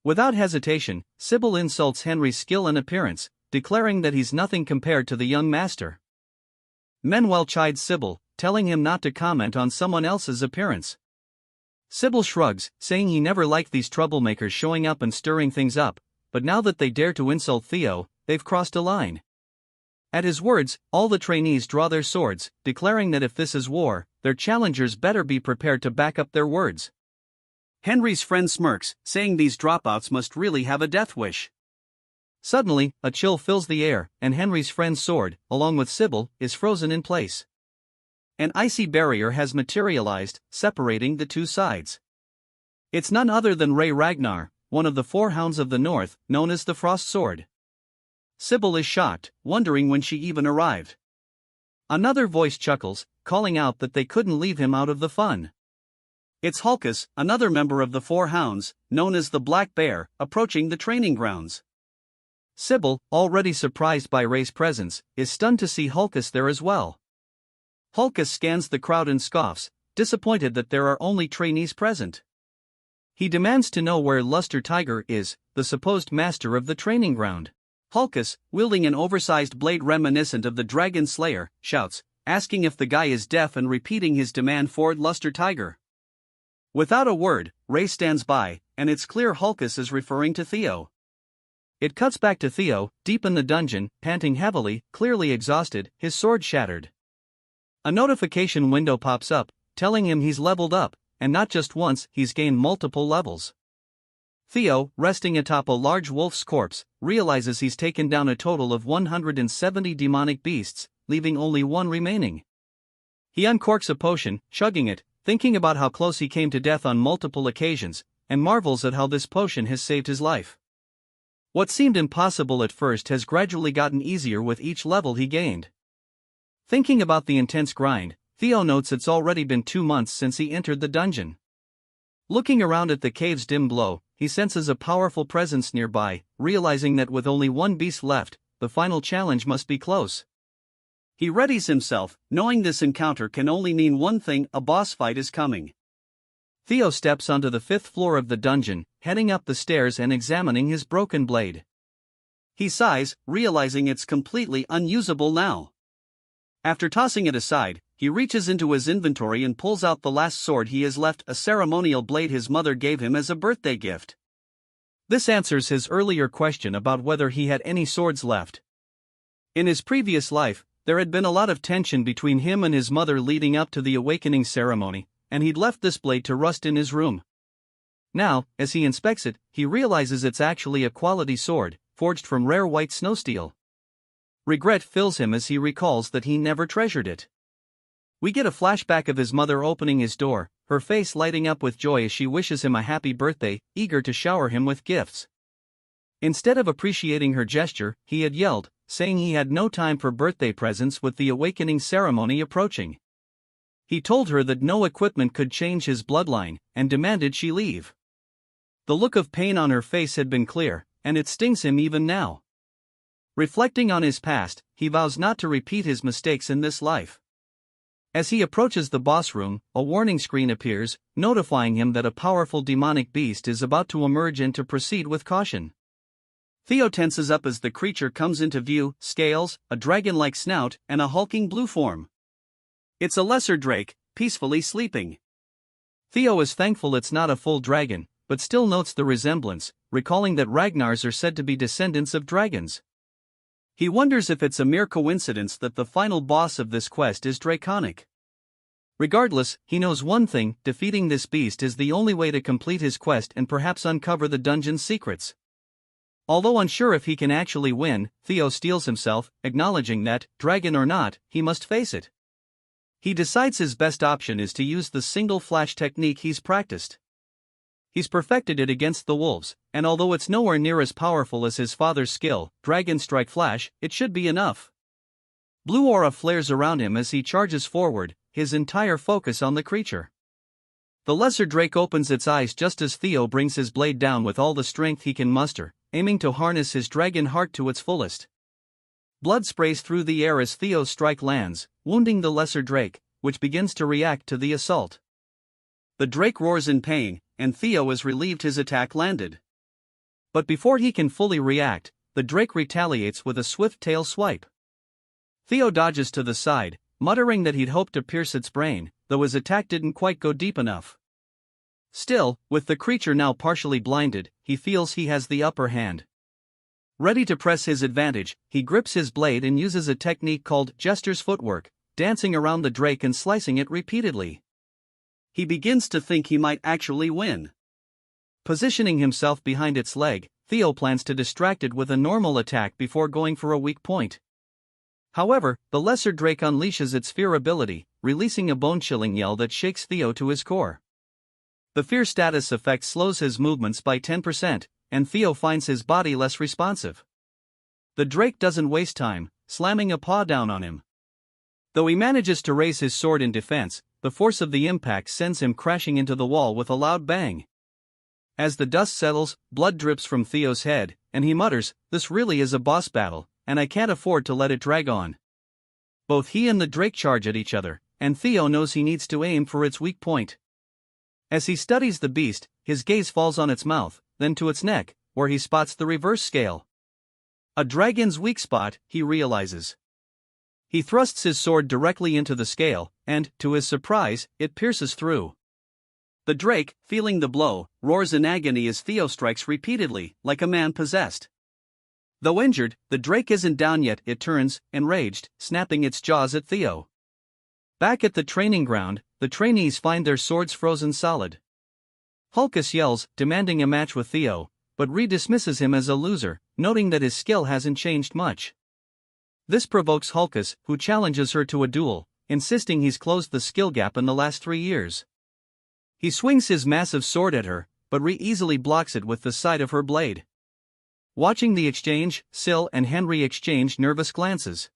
Without hesitation, Sybil insults Henry's skill and appearance, declaring that he's nothing compared to the young master. Manhwa chides Sybil, telling him not to comment on someone else's appearance. Sybil shrugs, saying he never liked these troublemakers showing up and stirring things up, but now that they dare to insult Theo, they've crossed a line. At his words, all the trainees draw their swords, declaring that if this is war, their challengers better be prepared to back up their words. Henry's friend smirks, saying these dropouts must really have a death wish. Suddenly, a chill fills the air, and Henry's friend's sword, along with Sybil, is frozen in place. An icy barrier has materialized, separating the two sides. It's none other than Ragnar, one of the four hounds of the north, known as the Frost Sword. Sybil is shocked, wondering when she even arrived. Another voice chuckles, calling out that they couldn't leave him out of the fun. It's Hulkus, another member of the Four Hounds, known as the Black Bear, approaching the training grounds. Sybil, already surprised by Ray's presence, is stunned to see Hulkus there as well. Hulkus scans the crowd and scoffs, disappointed that there are only trainees present. He demands to know where Luster Tiger is, the supposed master of the training ground. Hulkus, wielding an oversized blade reminiscent of the Dragon Slayer, shouts, asking if the guy is deaf and repeating his demand for Luster Tiger. Without a word, Ray stands by, and it's clear Hulkus is referring to Theo. It cuts back to Theo, deep in the dungeon, panting heavily, clearly exhausted, his sword shattered. A notification window pops up, telling him he's leveled up, and not just once, he's gained multiple levels. Theo, resting atop a large wolf's corpse, realizes he's taken down a total of 170 demonic beasts, leaving only one remaining. He uncorks a potion, chugging it, thinking about how close he came to death on multiple occasions, and marvels at how this potion has saved his life. What seemed impossible at first has gradually gotten easier with each level he gained. Thinking about the intense grind, Theo notes it's already been 2 months since he entered the dungeon. Looking around at the cave's dim glow, he senses a powerful presence nearby, realizing that with only one beast left, the final challenge must be close. He readies himself, knowing this encounter can only mean one thing: a boss fight is coming. Theo steps onto the 5th floor of the dungeon, heading up the stairs and examining his broken blade. He sighs, realizing it's completely unusable now. After tossing it aside, he reaches into his inventory and pulls out the last sword he has left, a ceremonial blade his mother gave him as a birthday gift. This answers his earlier question about whether he had any swords left. In his previous life, there had been a lot of tension between him and his mother leading up to the awakening ceremony, and he'd left this blade to rust in his room. Now, as he inspects it, he realizes it's actually a quality sword, forged from rare white snow steel. Regret fills him as he recalls that he never treasured it. We get a flashback of his mother opening his door, her face lighting up with joy as she wishes him a happy birthday, eager to shower him with gifts. Instead of appreciating her gesture, he had yelled, saying he had no time for birthday presents with the awakening ceremony approaching. He told her that no equipment could change his bloodline, and demanded she leave. The look of pain on her face had been clear, and it stings him even now. Reflecting on his past, he vows not to repeat his mistakes in this life. As he approaches the boss room, a warning screen appears, notifying him that a powerful demonic beast is about to emerge and to proceed with caution. Theo tenses up as the creature comes into view: scales, a dragon-like snout, and a hulking blue form. It's a lesser drake, peacefully sleeping. Theo is thankful it's not a full dragon, but still notes the resemblance, recalling that Ragnars are said to be descendants of dragons. He wonders if it's a mere coincidence that the final boss of this quest is draconic. Regardless, he knows one thing: defeating this beast is the only way to complete his quest and perhaps uncover the dungeon's secrets. Although unsure if he can actually win, Theo steels himself, acknowledging that, dragon or not, he must face it. He decides his best option is to use the single flash technique he's practiced. He's perfected it against the wolves, and although it's nowhere near as powerful as his father's skill, Dragon Strike Flash, it should be enough. Blue aura flares around him as he charges forward, his entire focus on the creature. The lesser drake opens its eyes just as Theo brings his blade down with all the strength he can muster, aiming to harness his dragon heart to its fullest. Blood sprays through the air as Theo's strike lands, wounding the lesser drake, which begins to react to the assault. The drake roars in pain, and Theo is relieved his attack landed. But before he can fully react, the drake retaliates with a swift tail swipe. Theo dodges to the side, muttering that he'd hoped to pierce its brain, though his attack didn't quite go deep enough. Still, with the creature now partially blinded, he feels he has the upper hand. Ready to press his advantage, he grips his blade and uses a technique called Jester's footwork, dancing around the drake and slicing it repeatedly. He begins to think he might actually win. Positioning himself behind its leg, Theo plans to distract it with a normal attack before going for a weak point. However, the lesser drake unleashes its fear ability, releasing a bone-chilling yell that shakes Theo to his core. The fear status effect slows his movements by 10%, and Theo finds his body less responsive. The drake doesn't waste time, slamming a paw down on him. Though he manages to raise his sword in defense, the force of the impact sends him crashing into the wall with a loud bang. As the dust settles, blood drips from Theo's head, and he mutters, "This really is a boss battle, and I can't afford to let it drag on." Both he and the drake charge at each other, and Theo knows he needs to aim for its weak point. As he studies the beast, his gaze falls on its mouth, then to its neck, where he spots the reverse scale. A dragon's weak spot, he realizes. He thrusts his sword directly into the scale, and, to his surprise, it pierces through. The drake, feeling the blow, roars in agony as Theo strikes repeatedly, like a man possessed. Though injured, the drake isn't down yet. It turns, enraged, snapping its jaws at Theo. Back at the training ground, the trainees find their swords frozen solid. Hulkus yells, demanding a match with Theo, but dismisses him as a loser, noting that his skill hasn't changed much. This provokes Hulkus, who challenges her to a duel, insisting he's closed the skill gap in the last 3 years. He swings his massive sword at her, but easily blocks it with the side of her blade. Watching the exchange, Syl and Henry exchange nervous glances.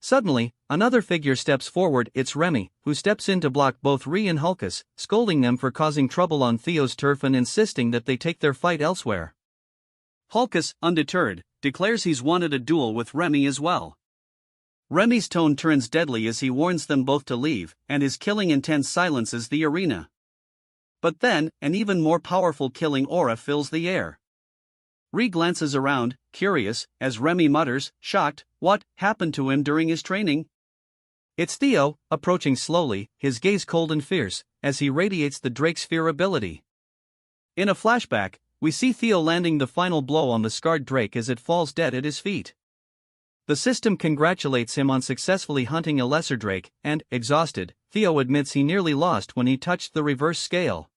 Suddenly, another figure steps forward. It's Remy, who steps in to block both Ree and Hulkus, scolding them for causing trouble on Theo's turf and insisting that they take their fight elsewhere. Hulkus, undeterred, declares he's wanted a duel with Remy as well. Remy's tone turns deadly as he warns them both to leave, and his killing intent silences the arena. But then, an even more powerful killing aura fills the air. Ree glances around, curious, as Remy mutters, shocked, what happened to him during his training? It's Theo, approaching slowly, his gaze cold and fierce, as he radiates the drake's fear ability. In a flashback, we see Theo landing the final blow on the scarred drake as it falls dead at his feet. The system congratulates him on successfully hunting a lesser drake, and, exhausted, Theo admits he nearly lost when he touched the reverse scale.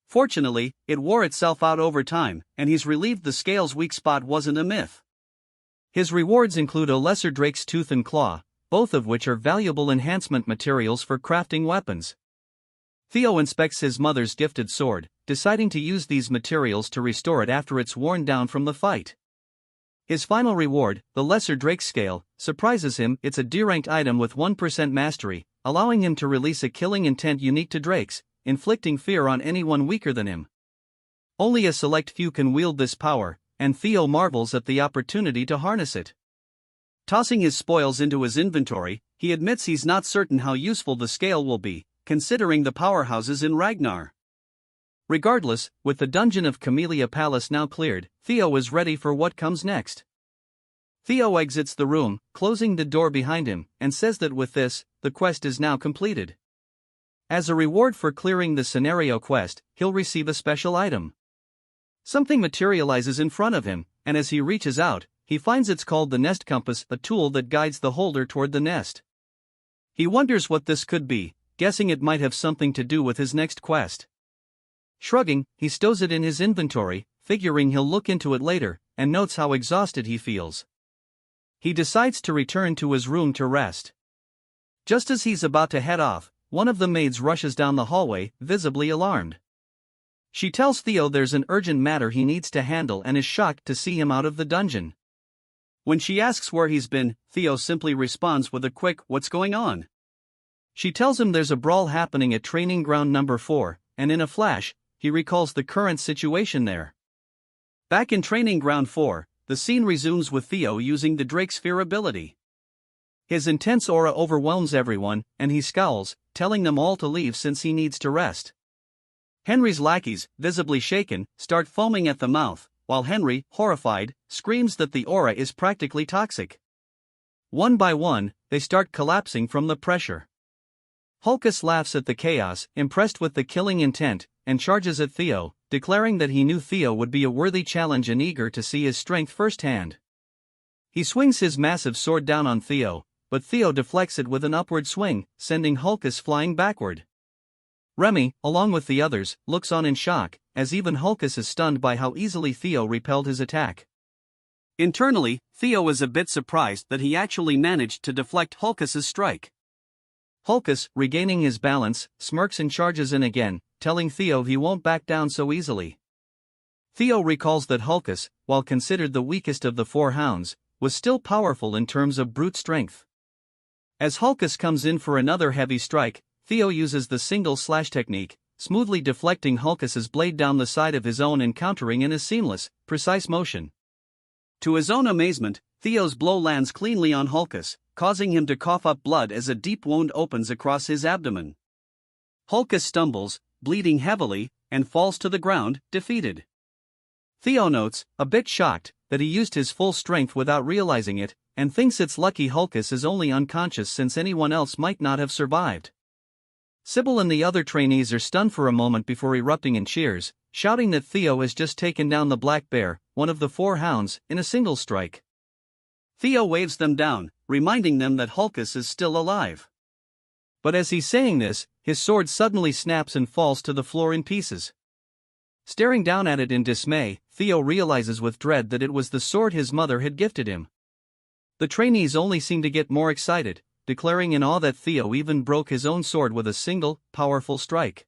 Fortunately, it wore itself out over time, and he's relieved the scale's weak spot wasn't a myth. His rewards include a lesser drake's tooth and claw, both of which are valuable enhancement materials for crafting weapons. Theo inspects his mother's gifted sword, deciding to use these materials to restore it after it's worn down from the fight. His final reward, the lesser drake scale, surprises him. It's a D-ranked item with 1% mastery, allowing him to release a killing intent unique to drakes, inflicting fear on anyone weaker than him. Only a select few can wield this power, and Theo marvels at the opportunity to harness it. Tossing his spoils into his inventory, he admits he's not certain how useful the scale will be, considering the powerhouses in Ragnar. Regardless, with the dungeon of Camellia Palace now cleared, Theo is ready for what comes next. Theo exits the room, closing the door behind him, and says that with this, the quest is now completed. As a reward for clearing the scenario quest, he'll receive a special item. Something materializes in front of him, and as he reaches out, he finds it's called the Nest Compass, a tool that guides the holder toward the nest. He wonders what this could be, guessing it might have something to do with his next quest. Shrugging, he stows it in his inventory, figuring he'll look into it later, and notes how exhausted he feels. He decides to return to his room to rest. Just as he's about to head off, one of the maids rushes down the hallway, visibly alarmed. She tells Theo there's an urgent matter he needs to handle and is shocked to see him out of the dungeon. When she asks where he's been, Theo simply responds with a quick, "What's going on?" She tells him there's a brawl happening at training ground number 4, and in a flash, he recalls the current situation there. Back in training ground 4, the scene resumes with Theo using the Drake's fear ability. His intense aura overwhelms everyone, and he scowls, telling them all to leave since he needs to rest. Henry's lackeys, visibly shaken, start foaming at the mouth, while Henry, horrified, screams that the aura is practically toxic. One by one, they start collapsing from the pressure. Hulkus laughs at the chaos, impressed with the killing intent, and charges at Theo, declaring that he knew Theo would be a worthy challenge and eager to see his strength firsthand. He swings his massive sword down on Theo, but Theo deflects it with an upward swing, sending Hulkus flying backward. Remy, along with the others, looks on in shock, as even Hulkus is stunned by how easily Theo repelled his attack. Internally, Theo is a bit surprised that he actually managed to deflect Hulkus's strike. Hulkus, regaining his balance, smirks and charges in again, telling Theo he won't back down so easily. Theo recalls that Hulkus, while considered the weakest of the four hounds, was still powerful in terms of brute strength. As Hulkus comes in for another heavy strike, Theo uses the single slash technique, smoothly deflecting Hulkus's blade down the side of his own and countering in a seamless, precise motion. To his own amazement, Theo's blow lands cleanly on Hulkus, causing him to cough up blood as a deep wound opens across his abdomen. Hulkus stumbles, bleeding heavily, and falls to the ground, defeated. Theo notes, a bit shocked, that he used his full strength without realizing it, and thinks it's lucky Hulkus is only unconscious since anyone else might not have survived. Sybil and the other trainees are stunned for a moment before erupting in cheers, shouting that Theo has just taken down the Black Bear, one of the four hounds, in a single strike. Theo waves them down, reminding them that Hulkus is still alive. But as he's saying this, his sword suddenly snaps and falls to the floor in pieces. Staring down at it in dismay, Theo realizes with dread that it was the sword his mother had gifted him. The trainees only seem to get more excited, declaring in awe that Theo even broke his own sword with a single, powerful strike.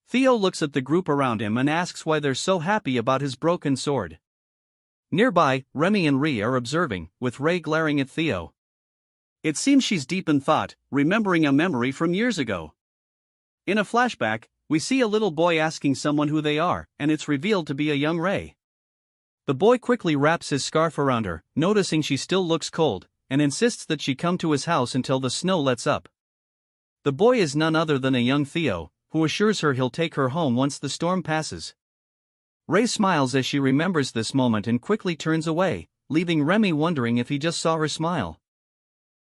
Theo looks at the group around him and asks why they're so happy about his broken sword. Nearby, Remy and Ree are observing, with Ray glaring at Theo. It seems she's deep in thought, remembering a memory from years ago. In a flashback, we see a little boy asking someone who they are, and it's revealed to be a young Ray. The boy quickly wraps his scarf around her, noticing she still looks cold, and insists that she come to his house until the snow lets up. The boy is none other than a young Theo, who assures her he'll take her home once the storm passes. Ray smiles as she remembers this moment and quickly turns away, leaving Remy wondering if he just saw her smile.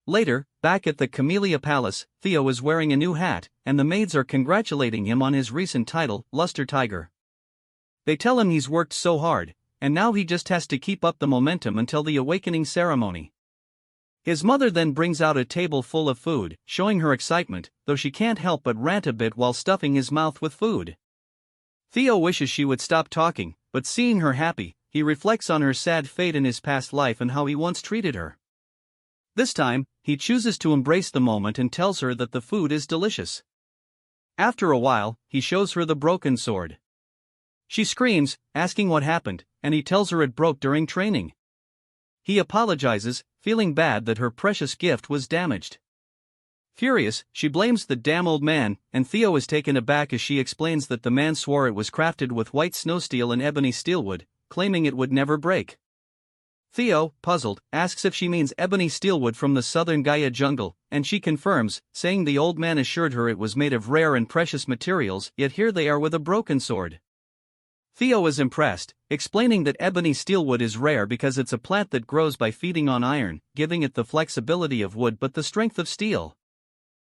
Later, back at the Camellia Palace, Theo is wearing a new hat, and the maids are congratulating him on his recent title, Luster Tiger. They tell him he's worked so hard, and now he just has to keep up the momentum until the awakening ceremony. His mother then brings out a table full of food, showing her excitement, though she can't help but rant a bit while stuffing his mouth with food. Theo wishes she would stop talking, but seeing her happy, he reflects on her sad fate in his past life and how he once treated her. This time, he chooses to embrace the moment and tells her that the food is delicious. After a while, he shows her the broken sword. She screams, asking what happened, and he tells her it broke during training. He apologizes, feeling bad that her precious gift was damaged. Furious, she blames the damn old man, and Theo is taken aback as she explains that the man swore it was crafted with white snow steel and ebony steelwood, claiming it would never break. Theo, puzzled, asks if she means ebony steelwood from the southern Gaia jungle, and she confirms, saying the old man assured her it was made of rare and precious materials, yet here they are with a broken sword. Theo is impressed, explaining that ebony steelwood is rare because it's a plant that grows by feeding on iron, giving it the flexibility of wood but the strength of steel.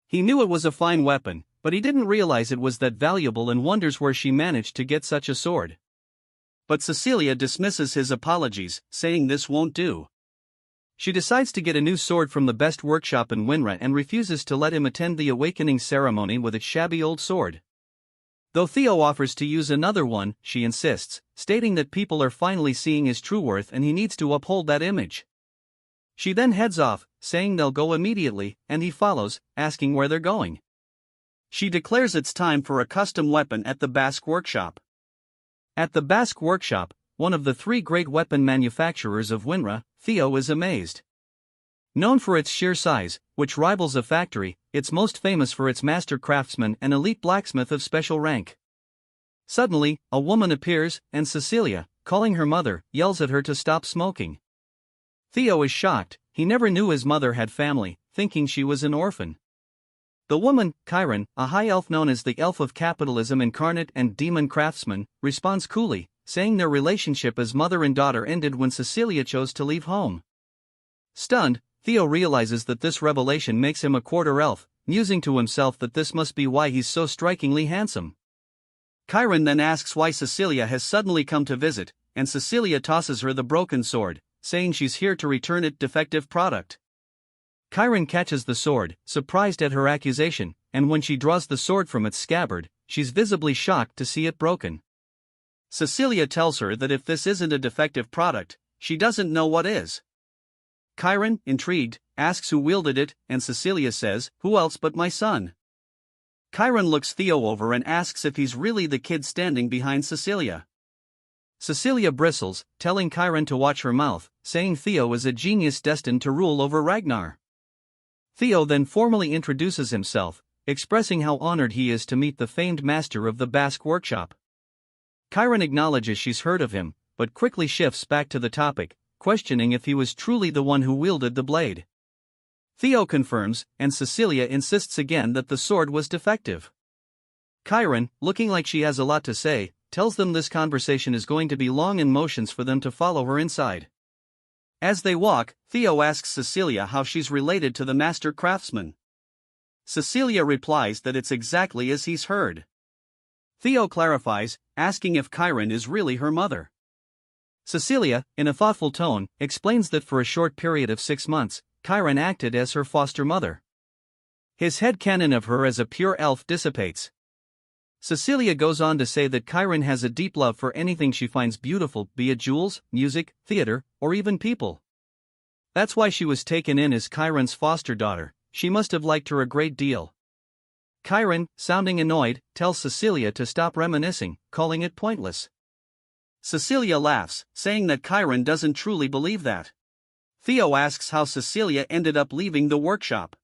He knew it was a fine weapon, but he didn't realize it was that valuable and wonders where she managed to get such a sword. But Cecilia dismisses his apologies, saying this won't do. She decides to get a new sword from the best workshop in Winra and refuses to let him attend the awakening ceremony with its shabby old sword. Though Theo offers to use another one, she insists, stating that people are finally seeing his true worth and he needs to uphold that image. She then heads off, saying they'll go immediately, and he follows, asking where they're going. She declares it's time for a custom weapon at the Basque workshop. At the Basque workshop, one of the three great weapon manufacturers of Winra, Theo is amazed. Known for its sheer size, which rivals a factory, it's most famous for its master craftsman and elite blacksmith of special rank. Suddenly, a woman appears, and Cecilia, calling her mother, yells at her to stop smoking. Theo is shocked, he never knew his mother had family, thinking she was an orphan. The woman, Chiron, a high elf known as the Elf of Capitalism Incarnate and Demon Craftsman, responds coolly, saying their relationship as mother and daughter ended when Cecilia chose to leave home. Stunned, Theo realizes that this revelation makes him a quarter elf, musing to himself that this must be why he's so strikingly handsome. Chiron then asks why Cecilia has suddenly come to visit, and Cecilia tosses her the broken sword, saying she's here to return it defective product. Chiron catches the sword, surprised at her accusation, and when she draws the sword from its scabbard, she's visibly shocked to see it broken. Cecilia tells her that if this isn't a defective product, she doesn't know what is. Chiron, intrigued, asks who wielded it, and Cecilia says, "Who else but my son?" Chiron looks Theo over and asks if he's really the kid standing behind Cecilia. Cecilia bristles, telling Chiron to watch her mouth, saying Theo is a genius destined to rule over Ragnar. Theo then formally introduces himself, expressing how honored he is to meet the famed master of the Basque workshop. Chiron acknowledges she's heard of him, but quickly shifts back to the topic, questioning if he was truly the one who wielded the blade. Theo confirms, and Cecilia insists again that the sword was defective. Chiron, looking like she has a lot to say, tells them this conversation is going to be long and motions for them to follow her inside. As they walk, Theo asks Cecilia how she's related to the master craftsman. Cecilia replies that it's exactly as he's heard. Theo clarifies, asking if Chiron is really her mother. Cecilia, in a thoughtful tone, explains that for a short period of 6 months, Chiron acted as her foster mother. His headcanon of her as a pure elf dissipates. Cecilia goes on to say that Chiron has a deep love for anything she finds beautiful, be it jewels, music, theater, or even people. That's why she was taken in as Chiron's foster daughter. She must have liked her a great deal. Chiron, sounding annoyed, tells Cecilia to stop reminiscing, calling it pointless. Cecilia laughs, saying that Chiron doesn't truly believe that. Theo asks how Cecilia ended up leaving the workshop.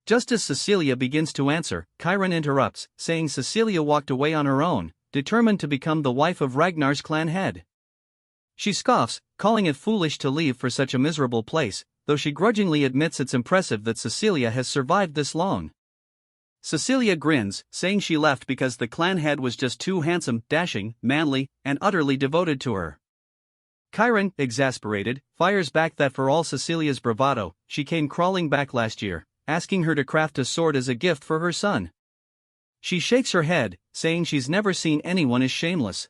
Just as Cecilia begins to answer, Chiron interrupts, saying Cecilia walked away on her own, determined to become the wife of Ragnar's clan head. She scoffs, calling it foolish to leave for such a miserable place, though she grudgingly admits it's impressive that Cecilia has survived this long. Cecilia grins, saying she left because the clan head was just too handsome, dashing, manly, and utterly devoted to her. Chiron, exasperated, fires back that for all Cecilia's bravado, she came crawling back last year, asking her to craft a sword as a gift for her son. She shakes her head, saying she's never seen anyone as shameless.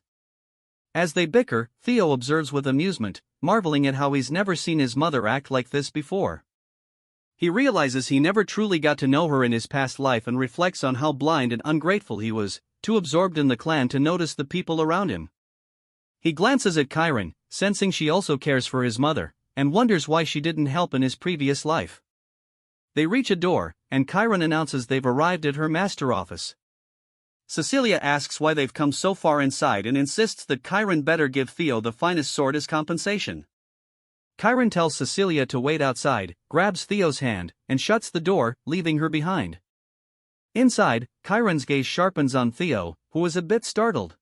As they bicker, Theo observes with amusement, marveling at how he's never seen his mother act like this before. He realizes he never truly got to know her in his past life and reflects on how blind and ungrateful he was, too absorbed in the clan to notice the people around him. He glances at Chiron, sensing she also cares for his mother, and wonders why she didn't help in his previous life. They reach a door, and Chiron announces they've arrived at her master office. Cecilia asks why they've come so far inside and insists that Chiron better give Theo the finest sword as compensation. Chiron tells Cecilia to wait outside, grabs Theo's hand, and shuts the door, leaving her behind. Inside, Chiron's gaze sharpens on Theo, who is a bit startled.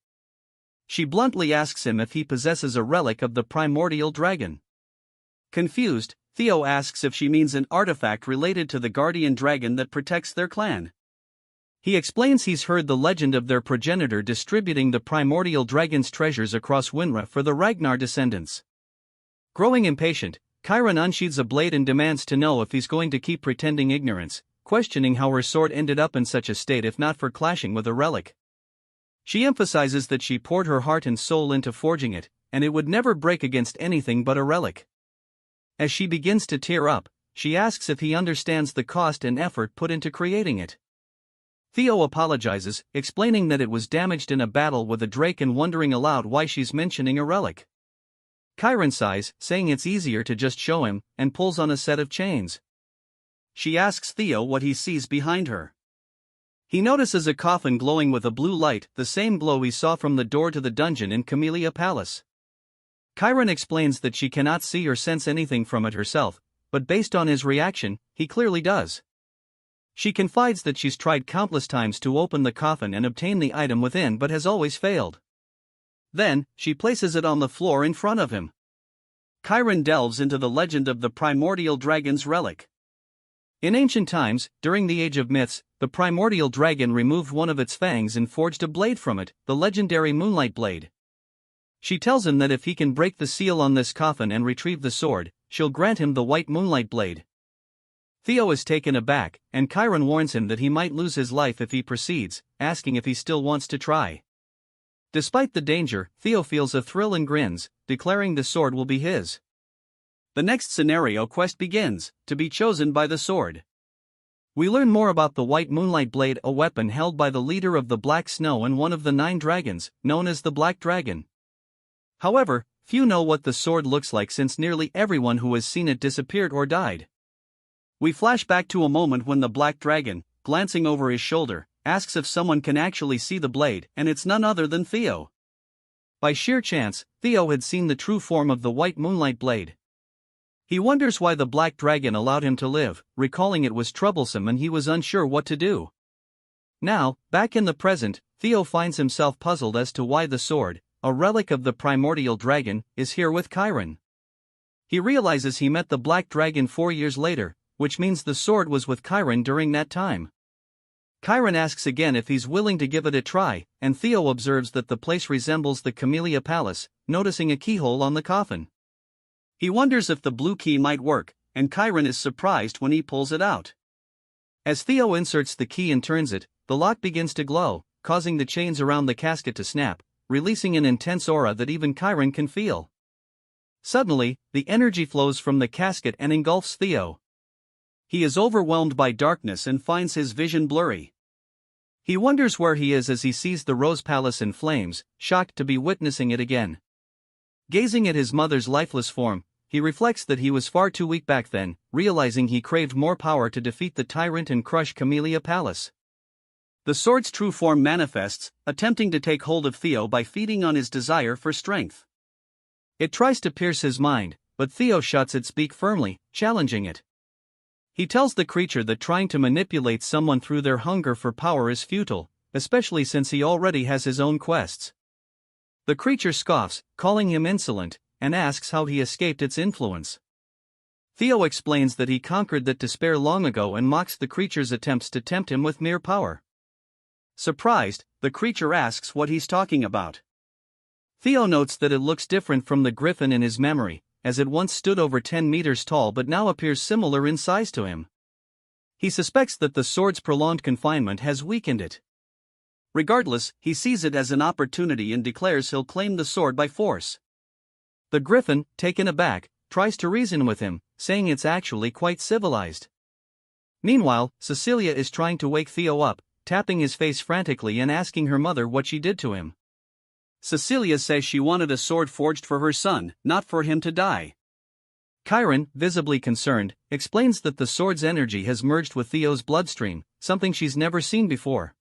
She bluntly asks him if he possesses a relic of the primordial dragon. Confused, Theo asks if she means an artifact related to the guardian dragon that protects their clan. He explains he's heard the legend of their progenitor distributing the primordial dragon's treasures across Winra for the Ragnar descendants. Growing impatient, Chiron unsheathes a blade and demands to know if he's going to keep pretending ignorance, questioning how her sword ended up in such a state if not for clashing with a relic. She emphasizes that she poured her heart and soul into forging it, and it would never break against anything but a relic. As she begins to tear up, she asks if he understands the cost and effort put into creating it. Theo apologizes, explaining that it was damaged in a battle with a drake and wondering aloud why she's mentioning a relic. Chiron sighs, saying it's easier to just show him, and pulls on a set of chains. She asks Theo what he sees behind her. He notices a coffin glowing with a blue light, the same glow he saw from the door to the dungeon in Camellia Palace. Chiron explains that she cannot see or sense anything from it herself, but based on his reaction, he clearly does. She confides that she's tried countless times to open the coffin and obtain the item within but has always failed. Then, she places it on the floor in front of him. Chiron delves into the legend of the primordial dragon's relic. In ancient times, during the Age of Myths, the primordial dragon removed one of its fangs and forged a blade from it, the legendary Moonlight Blade. She tells him that if he can break the seal on this coffin and retrieve the sword, she'll grant him the white Moonlight Blade. Theo is taken aback, and Chiron warns him that he might lose his life if he proceeds, asking if he still wants to try. Despite the danger, Theo feels a thrill and grins, declaring the sword will be his. The next scenario quest begins, to be chosen by the sword. We learn more about the White Moonlight Blade, a weapon held by the leader of the Black Snow and one of the 9 dragons, known as the Black Dragon. However, few know what the sword looks like since nearly everyone who has seen it disappeared or died. We flash back to a moment when the Black Dragon, glancing over his shoulder, asks if someone can actually see the blade, and it's none other than Theo. By sheer chance, Theo had seen the true form of the White Moonlight Blade. He wonders why the Black Dragon allowed him to live, recalling it was troublesome and he was unsure what to do. Now, back in the present, Theo finds himself puzzled as to why the sword, a relic of the primordial dragon, is here with Chiron. He realizes he met the Black Dragon 4 years later, which means the sword was with Chiron during that time. Chiron asks again if he's willing to give it a try, and Theo observes that the place resembles the Camellia Palace, noticing a keyhole on the coffin. He wonders if the blue key might work, and Chiron is surprised when he pulls it out. As Theo inserts the key and turns it, the lock begins to glow, causing the chains around the casket to snap, releasing an intense aura that even Chiron can feel. Suddenly, the energy flows from the casket and engulfs Theo. He is overwhelmed by darkness and finds his vision blurry. He wonders where he is as he sees the Rose Palace in flames, shocked to be witnessing it again. Gazing at his mother's lifeless form, he reflects that he was far too weak back then, realizing he craved more power to defeat the tyrant and crush Camellia Palace. The sword's true form manifests, attempting to take hold of Theo by feeding on his desire for strength. It tries to pierce his mind, but Theo shuts its beak firmly, challenging it. He tells the creature that trying to manipulate someone through their hunger for power is futile, especially since he already has his own quests. The creature scoffs, calling him insolent, and asks how he escaped its influence. Theo explains that he conquered that despair long ago and mocks the creature's attempts to tempt him with mere power. Surprised, the creature asks what he's talking about. Theo notes that it looks different from the griffin in his memory, as it once stood over 10 meters tall but now appears similar in size to him. He suspects that the sword's prolonged confinement has weakened it. Regardless, he sees it as an opportunity and declares he'll claim the sword by force. The griffin, taken aback, tries to reason with him, saying it's actually quite civilized. Meanwhile, Cecilia is trying to wake Theo up, tapping his face frantically and asking her mother what she did to him. Cecilia says she wanted a sword forged for her son, not for him to die. Chiron, visibly concerned, explains that the sword's energy has merged with Theo's bloodstream, something she's never seen before.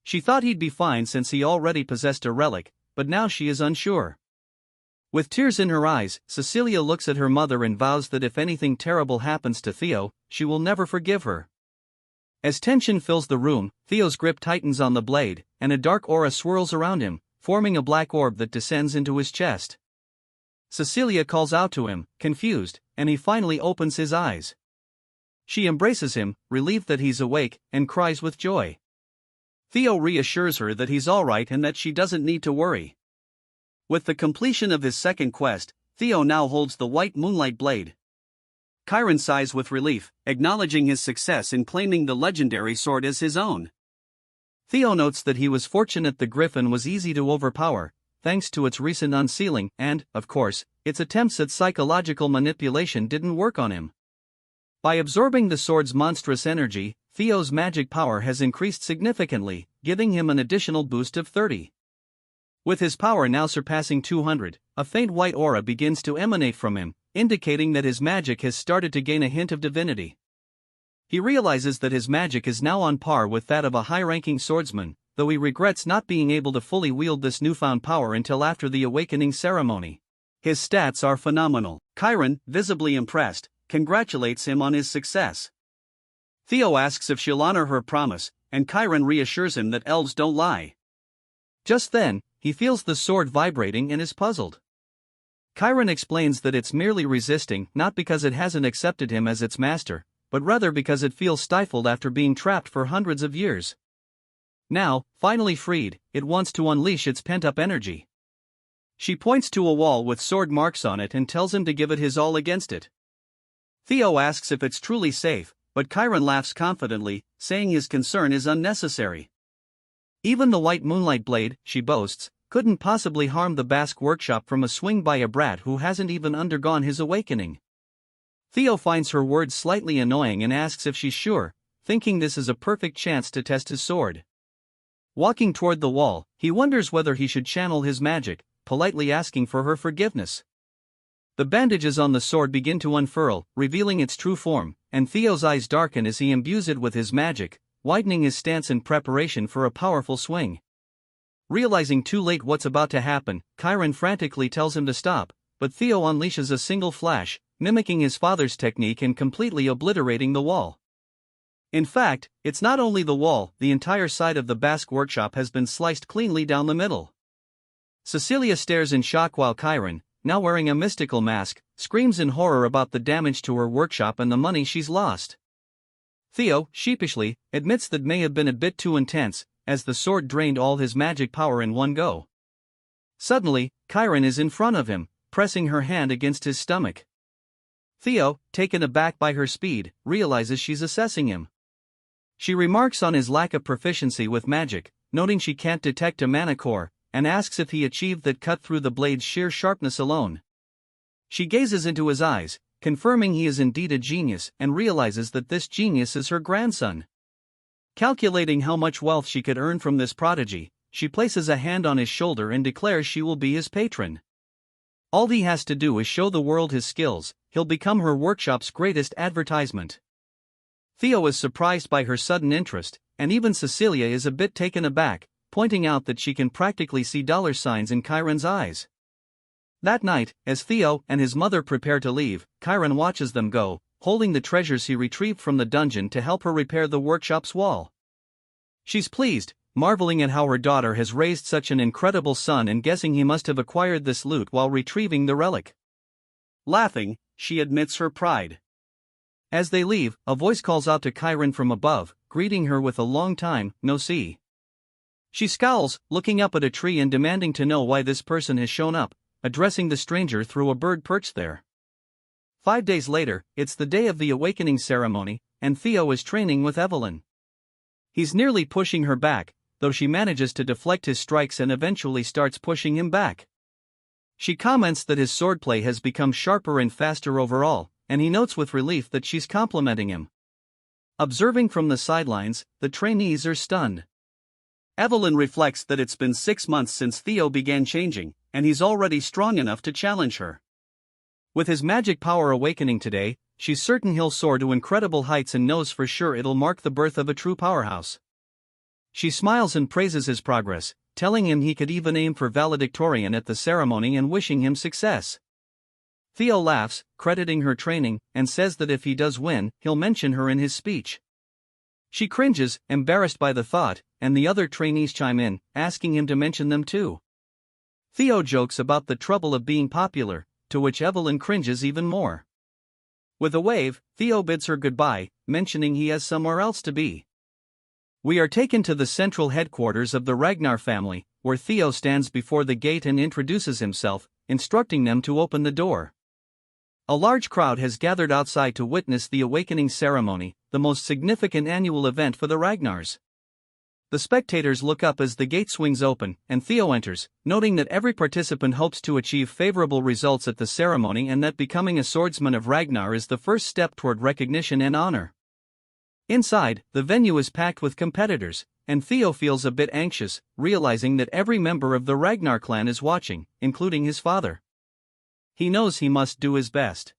She thought he'd be fine since he already possessed a relic, but now she is unsure. With tears in her eyes, Cecilia looks at her mother and vows that if anything terrible happens to Theo, she will never forgive her. As tension fills the room, Theo's grip tightens on the blade, and a dark aura swirls around him, forming a black orb that descends into his chest. Cecilia calls out to him, confused, and he finally opens his eyes. She embraces him, relieved that he's awake, and cries with joy. Theo reassures her that he's alright and that she doesn't need to worry. With the completion of his second quest, Theo now holds the White Moonlight Blade. Chiron sighs with relief, acknowledging his success in claiming the legendary sword as his own. Theo notes that he was fortunate the griffin was easy to overpower, thanks to its recent unsealing, and, of course, its attempts at psychological manipulation didn't work on him. By absorbing the sword's monstrous energy, Theo's magic power has increased significantly, giving him an additional boost of 30. With his power now surpassing 200, a faint white aura begins to emanate from him, indicating that his magic has started to gain a hint of divinity. He realizes that his magic is now on par with that of a high-ranking swordsman, though he regrets not being able to fully wield this newfound power until after the awakening ceremony. His stats are phenomenal. Chiron, visibly impressed, congratulates him on his success. Theo asks if she'll honor her promise, and Chiron reassures him that elves don't lie. Just then, he feels the sword vibrating and is puzzled. Chiron explains that it's merely resisting not because it hasn't accepted him as its master, but rather because it feels stifled after being trapped for hundreds of years. Now, finally freed, it wants to unleash its pent-up energy. She points to a wall with sword marks on it and tells him to give it his all against it. Theo asks if it's truly safe, but Chiron laughs confidently, saying his concern is unnecessary. Even the White Moonlight Blade, she boasts, couldn't possibly harm the Basque workshop from a swing by a brat who hasn't even undergone his awakening. Theo finds her words slightly annoying and asks if she's sure, thinking this is a perfect chance to test his sword. Walking toward the wall, he wonders whether he should channel his magic, politely asking for her forgiveness. The bandages on the sword begin to unfurl, revealing its true form, and Theo's eyes darken as he imbues it with his magic, widening his stance in preparation for a powerful swing. Realizing too late what's about to happen, Chiron frantically tells him to stop, but Theo unleashes a single flash, mimicking his father's technique and completely obliterating the wall. In fact, it's not only the wall, the entire side of the Basque workshop has been sliced cleanly down the middle. Cecilia stares in shock while Chiron, now wearing a mystical mask, screams in horror about the damage to her workshop and the money she's lost. Theo, sheepishly, admits that may have been a bit too intense, as the sword drained all his magic power in one go. Suddenly, Chiron is in front of him, pressing her hand against his stomach. Theo, taken aback by her speed, realizes she's assessing him. She remarks on his lack of proficiency with magic, noting she can't detect a mana core, and asks if he achieved that cut through the blade's sheer sharpness alone. She gazes into his eyes, confirming he is indeed a genius, and realizes that this genius is her grandson. Calculating how much wealth she could earn from this prodigy, she places a hand on his shoulder and declares she will be his patron. All he has to do is show the world his skills, he'll become her workshop's greatest advertisement. Theo is surprised by her sudden interest, and even Cecilia is a bit taken aback, pointing out that she can practically see dollar signs in Chiron's eyes. That night, as Theo and his mother prepare to leave, Chiron watches them go, holding the treasures he retrieved from the dungeon to help her repair the workshop's wall. She's pleased, marveling at how her daughter has raised such an incredible son and guessing he must have acquired this loot while retrieving the relic. Laughing, she admits her pride. As they leave, a voice calls out to Chiron from above, greeting her with a long time no see. She scowls, looking up at a tree and demanding to know why this person has shown up, addressing the stranger through a bird perched there. 5 days later, it's the day of the awakening ceremony, and Theo is training with Evelyn. He's nearly pushing her back, though she manages to deflect his strikes and eventually starts pushing him back. She comments that his swordplay has become sharper and faster overall, and he notes with relief that she's complimenting him. Observing from the sidelines, the trainees are stunned. Evelyn reflects that it's been 6 months since Theo began changing, and he's already strong enough to challenge her. With his magic power awakening today, she's certain he'll soar to incredible heights and knows for sure it'll mark the birth of a true powerhouse. She smiles and praises his progress, telling him he could even aim for valedictorian at the ceremony and wishing him success. Theo laughs, crediting her training, and says that if he does win, he'll mention her in his speech. She cringes, embarrassed by the thought, and the other trainees chime in, asking him to mention them too. Theo jokes about the trouble of being popular, to which Evelyn cringes even more. With a wave, Theo bids her goodbye, mentioning he has somewhere else to be. We are taken to the central headquarters of the Ragnar family, where Theo stands before the gate and introduces himself, instructing them to open the door. A large crowd has gathered outside to witness the awakening ceremony, the most significant annual event for the Ragnars. The spectators look up as the gate swings open, and Theo enters, noting that every participant hopes to achieve favorable results at the ceremony and that becoming a swordsman of Ragnar is the first step toward recognition and honor. Inside, the venue is packed with competitors, and Theo feels a bit anxious, realizing that every member of the Ragnar clan is watching, including his father. He knows he must do his best.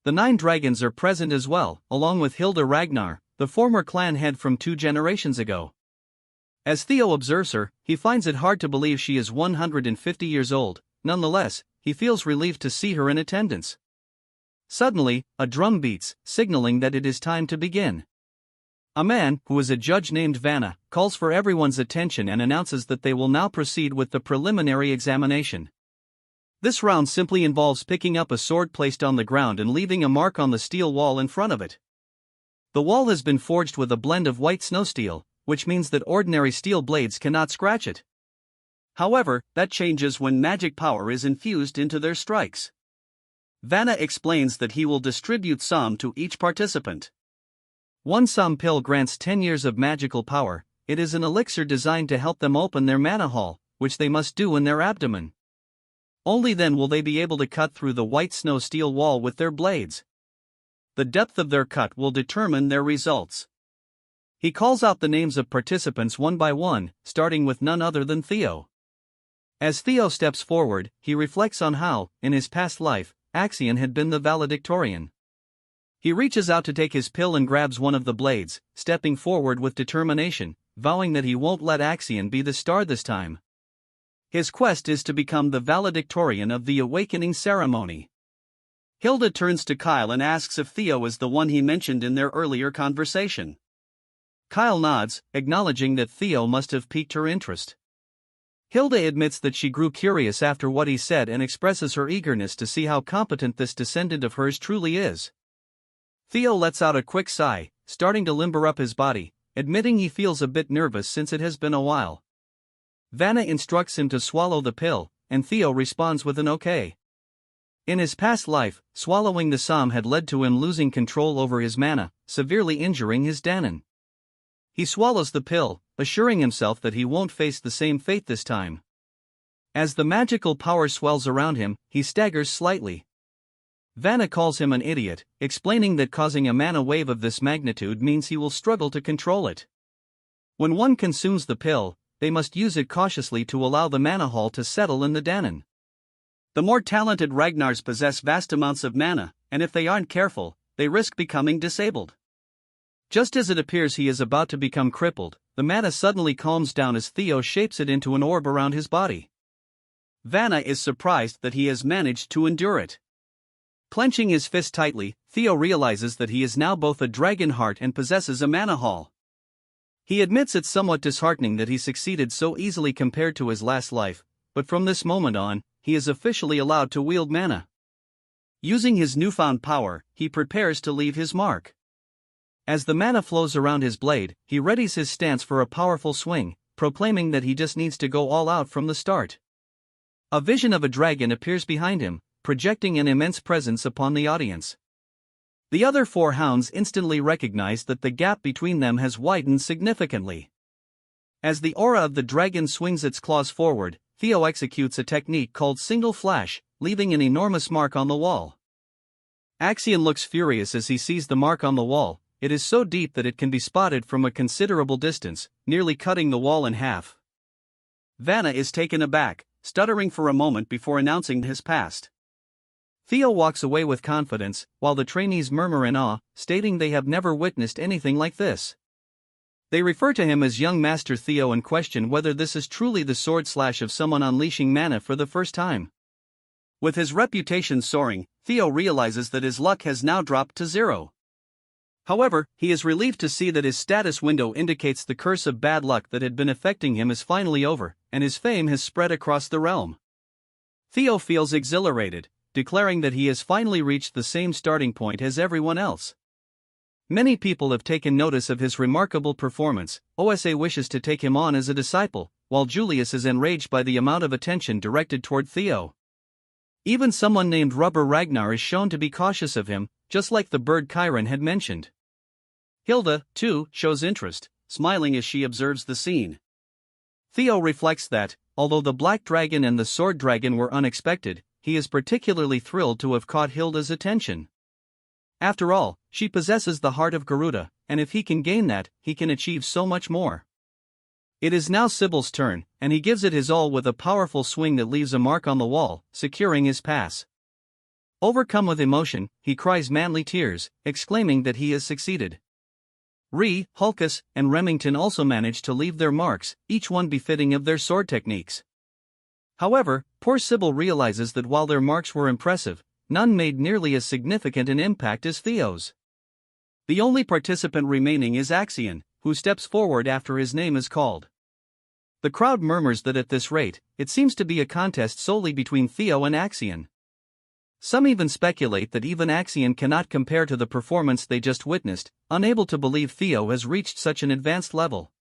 The 9 dragons are present as well, along with Hilda Ragnar, the former clan head from 2 generations ago. As Theo observes her, he finds it hard to believe she is 150 years old. Nonetheless, he feels relieved to see her in attendance. Suddenly, a drum beats, signaling that it is time to begin. A man, who is a judge named Vanna, calls for everyone's attention and announces that they will now proceed with the preliminary examination. This round simply involves picking up a sword placed on the ground and leaving a mark on the steel wall in front of it. The wall has been forged with a blend of white snow steel, which means that ordinary steel blades cannot scratch it. However, that changes when magic power is infused into their strikes. Vanna explains that he will distribute some to each participant. One some pill grants 10 years of magical power. It is an elixir designed to help them open their mana hall, which they must do in their abdomen. Only then will they be able to cut through the white snow steel wall with their blades. The depth of their cut will determine their results. He calls out the names of participants one by one, starting with none other than Theo. As Theo steps forward, he reflects on how, in his past life, Axion had been the valedictorian. He reaches out to take his pill and grabs one of the blades, stepping forward with determination, vowing that he won't let Axion be the star this time. His quest is to become the valedictorian of the awakening ceremony. Hilda turns to Kyle and asks if Theo is the one he mentioned in their earlier conversation. Kyle nods, acknowledging that Theo must have piqued her interest. Hilda admits that she grew curious after what he said and expresses her eagerness to see how competent this descendant of hers truly is. Theo lets out a quick sigh, starting to limber up his body, admitting he feels a bit nervous since it has been a while. Vanna instructs him to swallow the pill, and Theo responds with an okay. In his past life, swallowing the psalm had led to him losing control over his mana, severely injuring his Danon. He swallows the pill, assuring himself that he won't face the same fate this time. As the magical power swells around him, he staggers slightly. Vanna calls him an idiot, explaining that causing a mana wave of this magnitude means he will struggle to control it. When one consumes the pill, they must use it cautiously to allow the mana hall to settle in the Danon. The more talented Ragnars possess vast amounts of mana, and if they aren't careful, they risk becoming disabled. Just as it appears he is about to become crippled, the mana suddenly calms down as Theo shapes it into an orb around his body. Vanna is surprised that he has managed to endure it. Clenching his fist tightly, Theo realizes that he is now both a dragon heart and possesses a mana hall. He admits it's somewhat disheartening that he succeeded so easily compared to his last life, but from this moment on, he is officially allowed to wield mana. Using his newfound power, he prepares to leave his mark. As the mana flows around his blade, he readies his stance for a powerful swing, proclaiming that he just needs to go all out from the start. A vision of a dragon appears behind him, projecting an immense presence upon the audience. The other four hounds instantly recognize that the gap between them has widened significantly. As the aura of the dragon swings its claws forward, Theo executes a technique called Single Flash, leaving an enormous mark on the wall. Axion looks furious as he sees the mark on the wall. It is so deep that it can be spotted from a considerable distance, nearly cutting the wall in half. Vanna is taken aback, stuttering for a moment before announcing his past. Theo walks away with confidence, while the trainees murmur in awe, stating they have never witnessed anything like this. They refer to him as young Master Theo and question whether this is truly the sword slash of someone unleashing mana for the first time. With his reputation soaring, Theo realizes that his luck has now dropped to 0. However, he is relieved to see that his status window indicates the curse of bad luck that had been affecting him is finally over, and his fame has spread across the realm. Theo feels exhilarated, declaring that he has finally reached the same starting point as everyone else. Many people have taken notice of his remarkable performance. OSA wishes to take him on as a disciple, while Julius is enraged by the amount of attention directed toward Theo. Even someone named Rubber Ragnar is shown to be cautious of him, just like the bird Chiron had mentioned. Hilda, too, shows interest, smiling as she observes the scene. Theo reflects that, although the Black Dragon and the Sword Dragon were unexpected, he is particularly thrilled to have caught Hilda's attention. After all, she possesses the heart of Garuda, and if he can gain that, he can achieve so much more. It is now Sybil's turn, and he gives it his all with a powerful swing that leaves a mark on the wall, securing his pass. Overcome with emotion, he cries manly tears, exclaiming that he has succeeded. Hulkus, and Remington also manage to leave their marks, each one befitting of their sword techniques. However, poor Sybil realizes that while their marks were impressive, none made nearly as significant an impact as Theo's. The only participant remaining is Axion, who steps forward after his name is called. The crowd murmurs that at this rate, it seems to be a contest solely between Theo and Axion. Some even speculate that even Axion cannot compare to the performance they just witnessed, unable to believe Theo has reached such an advanced level.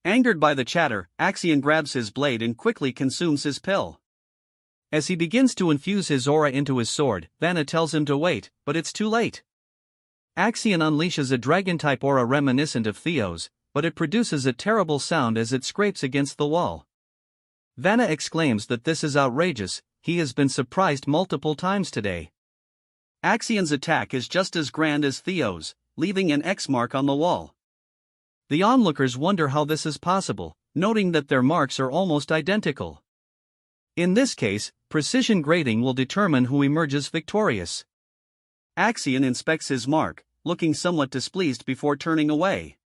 Angered by the chatter, Axion grabs his blade and quickly consumes his pill. As he begins to infuse his aura into his sword, Vanna tells him to wait, but it's too late. Axion unleashes a dragon-type aura reminiscent of Theo's, but it produces a terrible sound as it scrapes against the wall. Vanna exclaims that this is outrageous. He has been surprised multiple times today. Axion's attack is just as grand as Theo's, leaving an X mark on the wall. The onlookers wonder how this is possible, noting that their marks are almost identical. In this case, precision grading will determine who emerges victorious. Axion inspects his mark, looking somewhat displeased before turning away.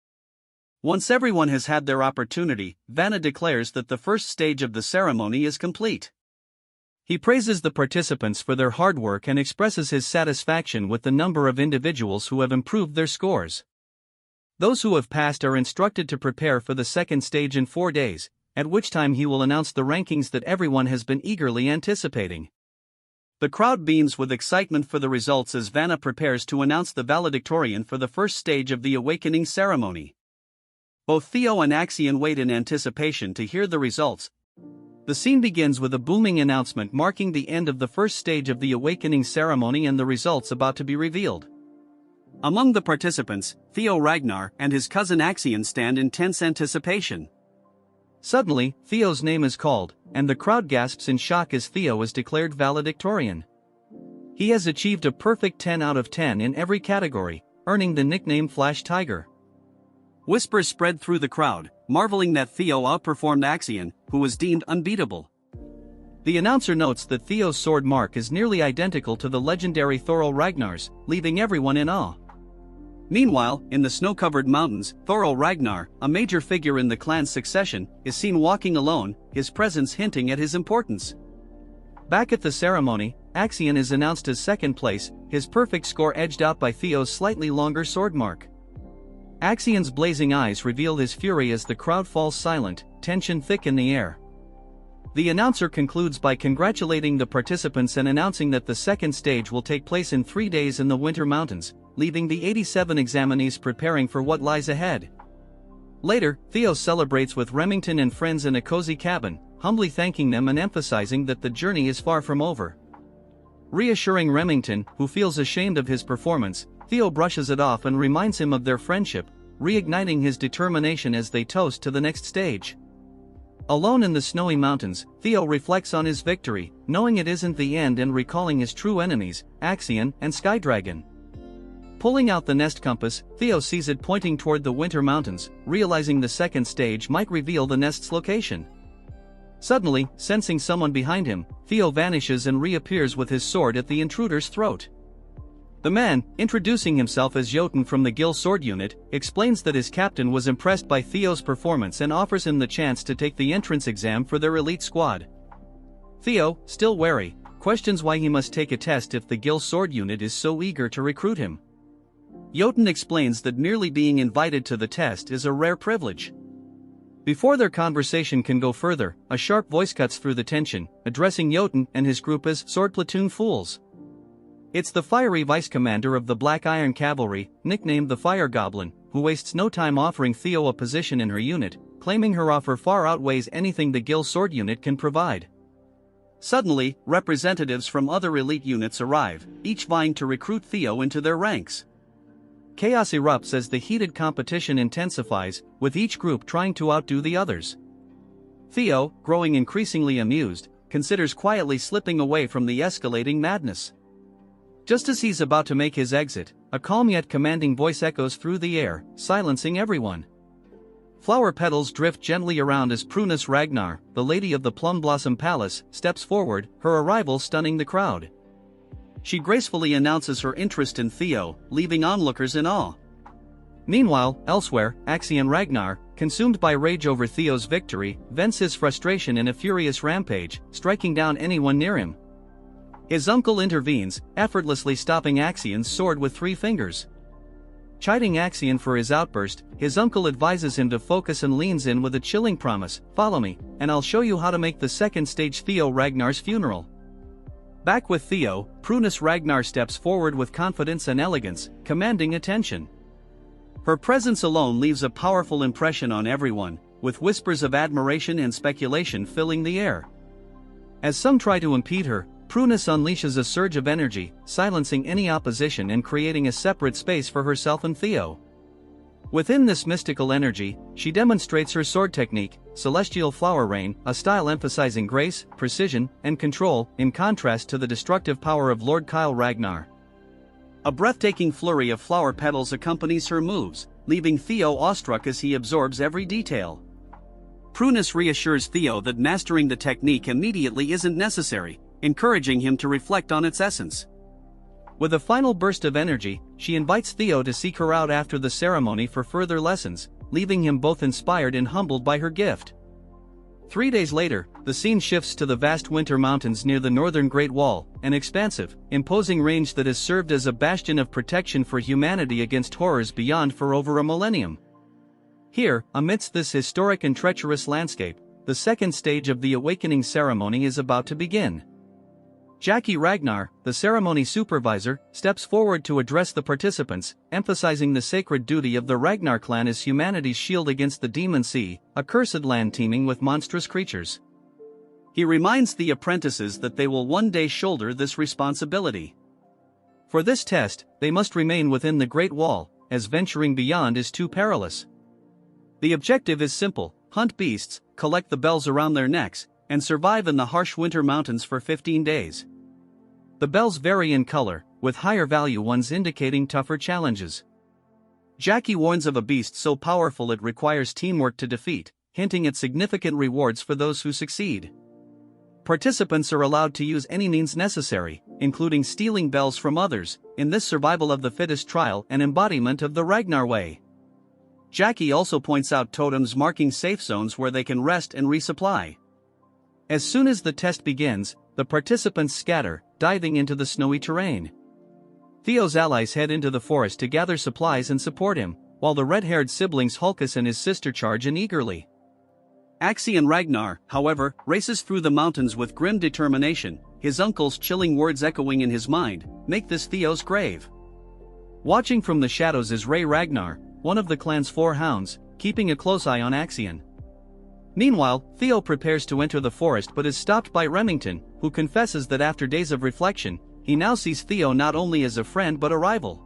Once everyone has had their opportunity, Vanna declares that the first stage of the ceremony is complete. He praises the participants for their hard work and expresses his satisfaction with the number of individuals who have improved their scores. Those who have passed are instructed to prepare for the second stage in 4 days, at which time he will announce the rankings that everyone has been eagerly anticipating. The crowd beams with excitement for the results as Vanna prepares to announce the valedictorian for the first stage of the awakening ceremony. Both Theo and Axion wait in anticipation to hear the results. The scene begins with a booming announcement marking the end of the first stage of the awakening ceremony and the results about to be revealed. Among the participants, Theo Ragnar and his cousin Axion stand in tense anticipation. Suddenly, Theo's name is called, and the crowd gasps in shock as Theo is declared valedictorian. He has achieved a perfect 10 out of 10 in every category, earning the nickname Flash Tiger. Whispers spread through the crowd, marveling that Theo outperformed Axion, who was deemed unbeatable. The announcer notes that Theo's sword mark is nearly identical to the legendary Thorol Ragnar's, leaving everyone in awe. Meanwhile, in the snow-covered mountains, Thorol Ragnar, a major figure in the clan's succession, is seen walking alone, his presence hinting at his importance. Back at the ceremony, Axion is announced as second place, his perfect score edged out by Theo's slightly longer sword mark. Axion's blazing eyes reveal his fury as the crowd falls silent, tension thick in the air. The announcer concludes by congratulating the participants and announcing that the second stage will take place in 3 days in the Winter Mountains, leaving the 87 examinees preparing for what lies ahead. Later, Theo celebrates with Remington and friends in a cozy cabin, humbly thanking them and emphasizing that the journey is far from over. Reassuring Remington, who feels ashamed of his performance, Theo brushes it off and reminds him of their friendship, reigniting his determination as they toast to the next stage. Alone in the snowy mountains, Theo reflects on his victory, knowing it isn't the end and recalling his true enemies, Axion and Skydragon. Pulling out the nest compass, Theo sees it pointing toward the Winter Mountains, realizing the second stage might reveal the nest's location. Suddenly, sensing someone behind him, Theo vanishes and reappears with his sword at the intruder's throat. The man, introducing himself as Jotun from the Gil Sword Unit, explains that his captain was impressed by Theo's performance and offers him the chance to take the entrance exam for their elite squad. Theo, still wary, questions why he must take a test if the Gil Sword Unit is so eager to recruit him. Jotun explains that merely being invited to the test is a rare privilege. Before their conversation can go further, a sharp voice cuts through the tension, addressing Jotun and his group as Sword Platoon Fools. It's the fiery vice commander of the Black Iron Cavalry, nicknamed the Fire Goblin, who wastes no time offering Theo a position in her unit, claiming her offer far outweighs anything the Gil Sword Unit can provide. Suddenly, representatives from other elite units arrive, each vying to recruit Theo into their ranks. Chaos erupts as the heated competition intensifies, with each group trying to outdo the others. Theo, growing increasingly amused, considers quietly slipping away from the escalating madness. Just as he's about to make his exit, a calm yet commanding voice echoes through the air, silencing everyone. Flower petals drift gently around as Prunus Ragnar, the lady of the Plum Blossom Palace, steps forward, her arrival stunning the crowd. She gracefully announces her interest in Theo, leaving onlookers in awe. Meanwhile, elsewhere, Axion Ragnar, consumed by rage over Theo's victory, vents his frustration in a furious rampage, striking down anyone near him. His uncle intervenes, effortlessly stopping Axion's sword with 3 fingers. Chiding Axion for his outburst, his uncle advises him to focus and leans in with a chilling promise, "Follow me, and I'll show you how to make the second stage Theo Ragnar's funeral." Back with Theo, Prunus Ragnar steps forward with confidence and elegance, commanding attention. Her presence alone leaves a powerful impression on everyone, with whispers of admiration and speculation filling the air. As some try to impede her, Prunus unleashes a surge of energy, silencing any opposition and creating a separate space for herself and Theo. Within this mystical energy, she demonstrates her sword technique, Celestial Flower Rain, a style emphasizing grace, precision, and control, in contrast to the destructive power of Lord Kyle Ragnar. A breathtaking flurry of flower petals accompanies her moves, leaving Theo awestruck as he absorbs every detail. Prunus reassures Theo that mastering the technique immediately isn't necessary, encouraging him to reflect on its essence. With a final burst of energy, she invites Theo to seek her out after the ceremony for further lessons, leaving him both inspired and humbled by her gift. 3 days later, the scene shifts to the vast winter mountains near the northern Great Wall, an expansive, imposing range that has served as a bastion of protection for humanity against horrors beyond for over a millennium. Here, amidst this historic and treacherous landscape, the second stage of the awakening ceremony is about to begin. Jackie Ragnar, the ceremony supervisor, steps forward to address the participants, emphasizing the sacred duty of the Ragnar clan as humanity's shield against the Demon Sea, a cursed land teeming with monstrous creatures. He reminds the apprentices that they will one day shoulder this responsibility. For this test, they must remain within the Great Wall, as venturing beyond is too perilous. The objective is simple: hunt beasts, collect the bells around their necks, and survive in the harsh winter mountains for 15 days. The bells vary in color, with higher value ones indicating tougher challenges. Jackie warns of a beast so powerful it requires teamwork to defeat, hinting at significant rewards for those who succeed. Participants are allowed to use any means necessary, including stealing bells from others, in this survival of the fittest trial and embodiment of the Ragnar way. Jackie also points out totems marking safe zones where they can rest and resupply. As soon as the test begins, the participants scatter, diving into the snowy terrain. Theo's allies head into the forest to gather supplies and support him, while the red-haired siblings Hulkus and his sister charge in eagerly. Axion Ragnar, however, races through the mountains with grim determination, his uncle's chilling words echoing in his mind, "Make this Theo's grave." Watching from the shadows is Ragnar, one of the clan's 4 hounds, keeping a close eye on Axion. Meanwhile, Theo prepares to enter the forest but is stopped by Remington, who confesses that after days of reflection, he now sees Theo not only as a friend but a rival.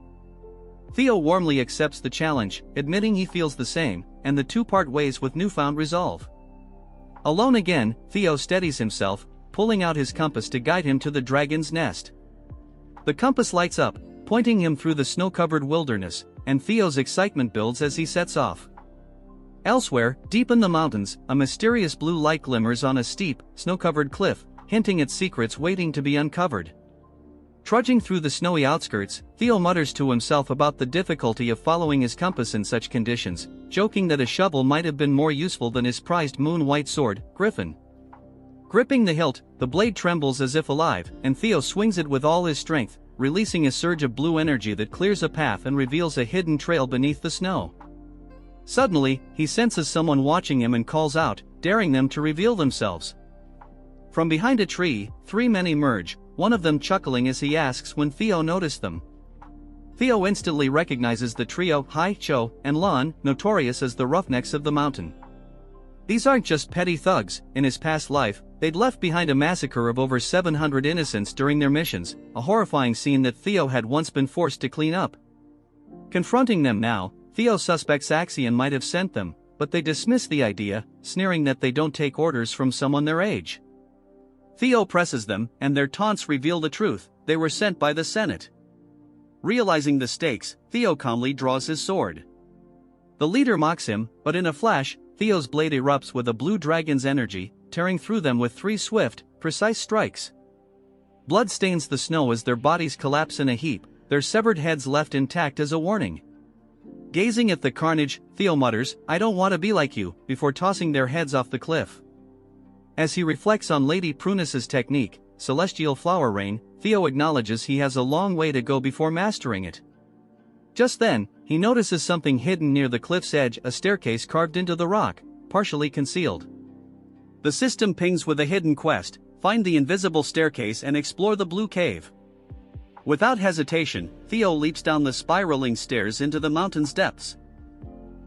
Theo warmly accepts the challenge, admitting he feels the same, and the two part ways with newfound resolve. Alone again, Theo steadies himself, pulling out his compass to guide him to the dragon's nest. The compass lights up, pointing him through the snow-covered wilderness, and Theo's excitement builds as he sets off. Elsewhere, deep in the mountains, a mysterious blue light glimmers on a steep, snow-covered cliff, hinting at secrets waiting to be uncovered. Trudging through the snowy outskirts, Theo mutters to himself about the difficulty of following his compass in such conditions, joking that a shovel might have been more useful than his prized moon-white sword, Griffin. Gripping the hilt, the blade trembles as if alive, and Theo swings it with all his strength, releasing a surge of blue energy that clears a path and reveals a hidden trail beneath the snow. Suddenly, he senses someone watching him and calls out, daring them to reveal themselves. From behind a tree, 3 men emerge, one of them chuckling as he asks when Theo noticed them. Theo instantly recognizes the trio, Hai, Cho, and Lon, notorious as the roughnecks of the mountain. These aren't just petty thugs. In his past life, they'd left behind a massacre of over 700 innocents during their missions, a horrifying scene that Theo had once been forced to clean up. Confronting them now, Theo suspects Axion might have sent them, but they dismiss the idea, sneering that they don't take orders from someone their age. Theo presses them, and their taunts reveal the truth: they were sent by the Senate. Realizing the stakes, Theo calmly draws his sword. The leader mocks him, but in a flash, Theo's blade erupts with a blue dragon's energy, tearing through them with 3 swift, precise strikes. Blood stains the snow as their bodies collapse in a heap, their severed heads left intact as a warning. Gazing at the carnage, Theo mutters, "I don't want to be like you," before tossing their heads off the cliff. As he reflects on Lady Prunus's technique, Celestial Flower Rain, Theo acknowledges he has a long way to go before mastering it. Just then, he notices something hidden near the cliff's edge, a staircase carved into the rock, partially concealed. The system pings with a hidden quest: find the invisible staircase and explore the blue cave. Without hesitation, Theo leaps down the spiraling stairs into the mountain's depths.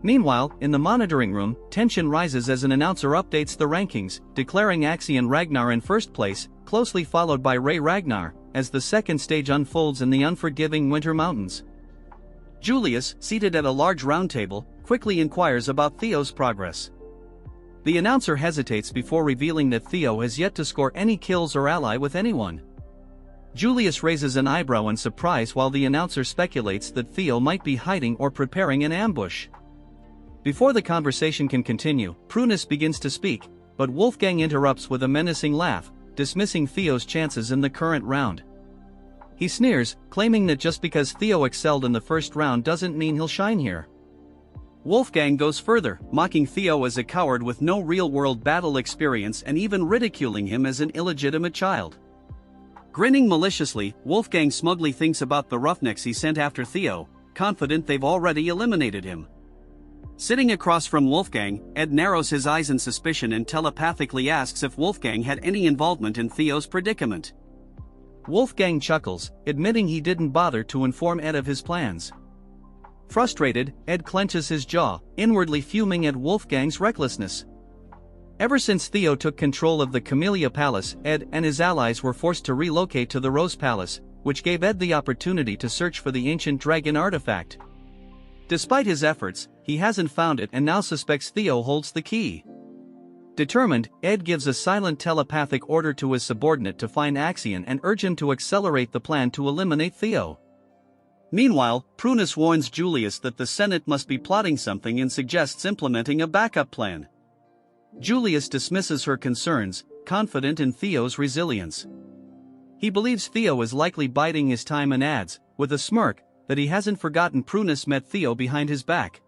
Meanwhile, in the monitoring room, tension rises as an announcer updates the rankings, declaring Axion Ragnar in first place, closely followed by Ragnar, as the second stage unfolds in the unforgiving winter mountains. Julius, seated at a large round table, quickly inquires about Theo's progress. The announcer hesitates before revealing that Theo has yet to score any kills or ally with anyone. Julius raises an eyebrow in surprise while the announcer speculates that Theo might be hiding or preparing an ambush. Before the conversation can continue, Prunus begins to speak, but Wolfgang interrupts with a menacing laugh, dismissing Theo's chances in the current round. He sneers, claiming that just because Theo excelled in the first round doesn't mean he'll shine here. Wolfgang goes further, mocking Theo as a coward with no real-world battle experience and even ridiculing him as an illegitimate child. Grinning maliciously, Wolfgang smugly thinks about the roughnecks he sent after Theo, confident they've already eliminated him. Sitting across from Wolfgang, Ed narrows his eyes in suspicion and telepathically asks if Wolfgang had any involvement in Theo's predicament. Wolfgang chuckles, admitting he didn't bother to inform Ed of his plans. Frustrated, Ed clenches his jaw, inwardly fuming at Wolfgang's recklessness. Ever since Theo took control of the Camellia Palace, Ed and his allies were forced to relocate to the Rose Palace, which gave Ed the opportunity to search for the ancient dragon artifact. Despite his efforts, he hasn't found it and now suspects Theo holds the key. Determined, Ed gives a silent telepathic order to his subordinate to find Axion and urge him to accelerate the plan to eliminate Theo. Meanwhile, Prunus warns Julius that the Senate must be plotting something and suggests implementing a backup plan. Julius dismisses her concerns, confident in Theo's resilience. He believes Theo is likely biding his time and adds, with a smirk, that he hasn't forgotten Prunus met Theo behind his back.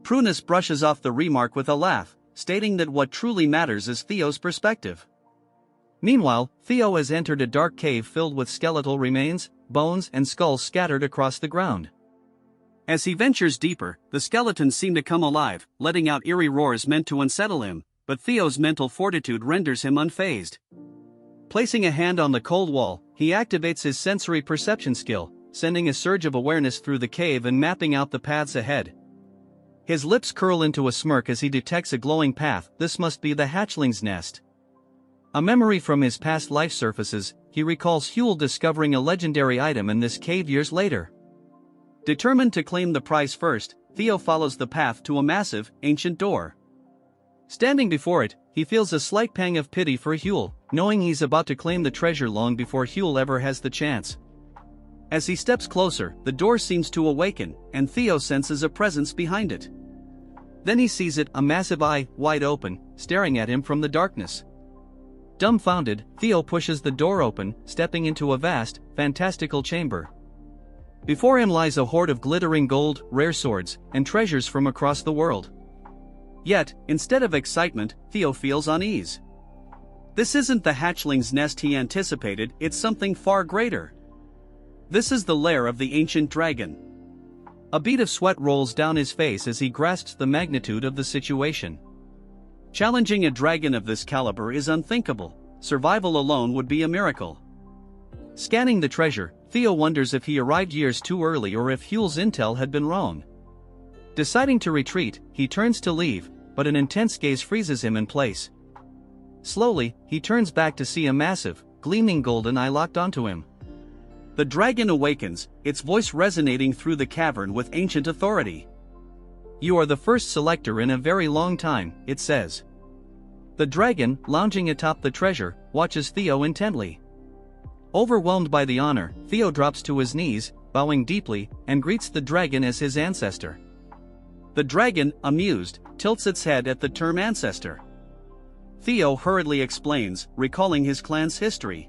Prunus brushes off the remark with a laugh, stating that what truly matters is Theo's perspective. Meanwhile, Theo has entered a dark cave filled with skeletal remains, bones and skulls scattered across the ground. As he ventures deeper, the skeletons seem to come alive, letting out eerie roars meant to unsettle him, but Theo's mental fortitude renders him unfazed. Placing a hand on the cold wall, he activates his sensory perception skill, sending a surge of awareness through the cave and mapping out the paths ahead. His lips curl into a smirk as he detects a glowing path. This must be the hatchling's nest. A memory from his past life surfaces, he recalls Huel discovering a legendary item in this cave years later. Determined to claim the prize first, Theo follows the path to a massive, ancient door. Standing before it, he feels a slight pang of pity for Huel, knowing he's about to claim the treasure long before Huel ever has the chance. As he steps closer, the door seems to awaken, and Theo senses a presence behind it. Then he sees it, a massive eye, wide open, staring at him from the darkness. Dumbfounded, Theo pushes the door open, stepping into a vast, fantastical chamber. Before him lies a hoard of glittering gold, rare swords, and treasures from across the world. Yet, instead of excitement, Theo feels unease. This isn't the hatchling's nest he anticipated, it's something far greater. This is the lair of the ancient dragon. A bead of sweat rolls down his face as he grasps the magnitude of the situation. Challenging a dragon of this caliber is unthinkable. Survival alone would be a miracle. Scanning the treasure, Theo wonders if he arrived years too early or if Huel's intel had been wrong. Deciding to retreat, he turns to leave, but an intense gaze freezes him in place. Slowly, he turns back to see a massive, gleaming golden eye locked onto him. The dragon awakens, its voice resonating through the cavern with ancient authority. "You are the first selector in a very long time," it says. The dragon, lounging atop the treasure, watches Theo intently. Overwhelmed by the honor, Theo drops to his knees, bowing deeply, and greets the dragon as his ancestor. The dragon, amused, tilts its head at the term ancestor. Theo hurriedly explains, recalling his clan's history.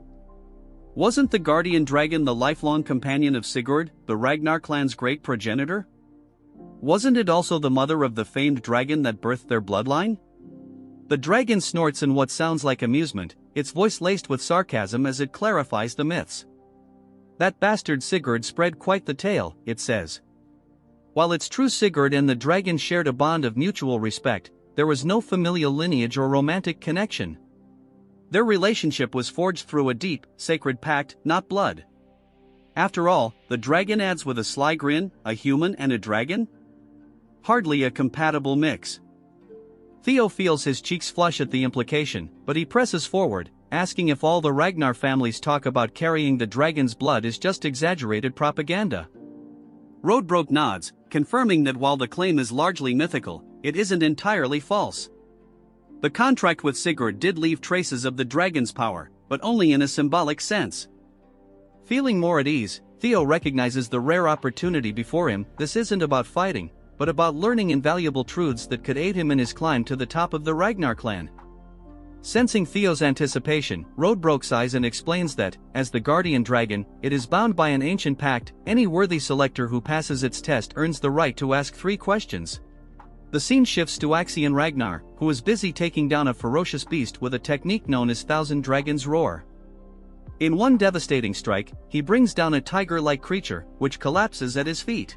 Wasn't the guardian dragon the lifelong companion of Sigurd, the Ragnar clan's great progenitor? Wasn't it also the mother of the famed dragon that birthed their bloodline? The dragon snorts in what sounds like amusement, its voice laced with sarcasm as it clarifies the myths. That bastard Sigurd spread quite the tale, it says. While it's true Sigurd and the dragon shared a bond of mutual respect, there was no familial lineage or romantic connection. Their relationship was forged through a deep, sacred pact, not blood. After all, the dragon adds with a sly grin, a human and a dragon? Hardly a compatible mix. Theo feels his cheeks flush at the implication, but he presses forward, asking if all the Ragnar family's talk about carrying the dragon's blood is just exaggerated propaganda. Roadbroke nods, confirming that while the claim is largely mythical, it isn't entirely false. The contract with Sigurd did leave traces of the dragon's power, but only in a symbolic sense. Feeling more at ease, Theo recognizes the rare opportunity before him. This isn't about fighting, but about learning invaluable truths that could aid him in his climb to the top of the Ragnar clan. Sensing Theo's anticipation, Roadbroke sighs and explains that, as the guardian dragon, it is bound by an ancient pact. Any worthy selector who passes its test earns the right to ask 3 questions. The scene shifts to Axion Ragnar, who is busy taking down a ferocious beast with a technique known as Thousand Dragons Roar. In one devastating strike, he brings down a tiger-like creature, which collapses at his feet.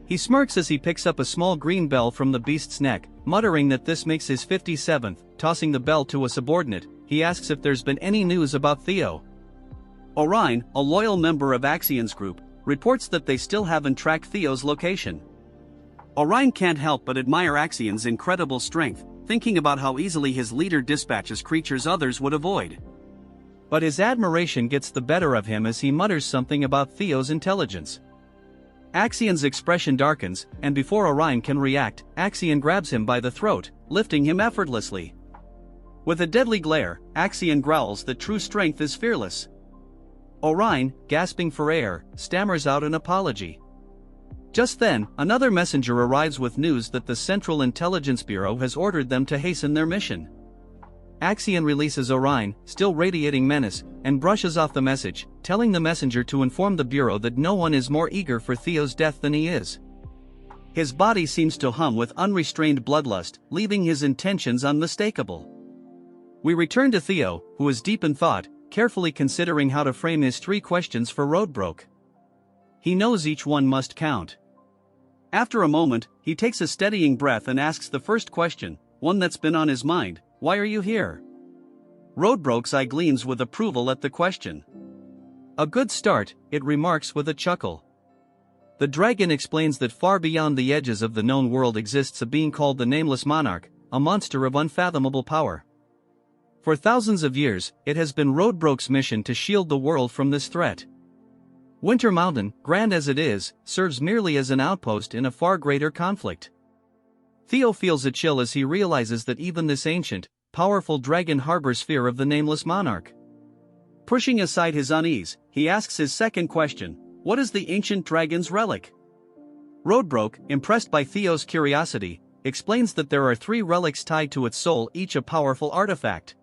He smirks as he picks up a small green bell from the beast's neck, muttering that this makes his 57th. Tossing the bell to a subordinate, he asks if there's been any news about Theo. Orion, a loyal member of Axion's group, reports that they still haven't tracked Theo's location. Orion can't help but admire Axion's incredible strength, thinking about how easily his leader dispatches creatures others would avoid. But his admiration gets the better of him as he mutters something about Theo's intelligence. Axion's expression darkens, and before Orion can react, Axion grabs him by the throat, lifting him effortlessly. With a deadly glare, Axion growls that true strength is fearless. Orion, gasping for air, stammers out an apology. Just then, another messenger arrives with news that the Central Intelligence Bureau has ordered them to hasten their mission. Axion releases Orion, still radiating menace, and brushes off the message, telling the messenger to inform the Bureau that no one is more eager for Theo's death than he is. His body seems to hum with unrestrained bloodlust, leaving his intentions unmistakable. We return to Theo, who is deep in thought, carefully considering how to frame his 3 questions for Roadbroke. He knows each one must count. After a moment, he takes a steadying breath and asks the first question, one that's been on his mind: why are you here? Roadbroke's eye gleams with approval at the question. A good start, it remarks with a chuckle. The dragon explains that far beyond the edges of the known world exists a being called the Nameless Monarch, a monster of unfathomable power. For thousands of years, it has been Roadbroke's mission to shield the world from this threat. Winter Mountain, grand as it is, serves merely as an outpost in a far greater conflict. Theo feels a chill as he realizes that even this ancient, powerful dragon harbors fear of the Nameless Monarch. Pushing aside his unease, he asks his second question: what is the ancient dragon's relic? Roadbroke, impressed by Theo's curiosity, explains that there are 3 relics tied to its soul, each a powerful artifact.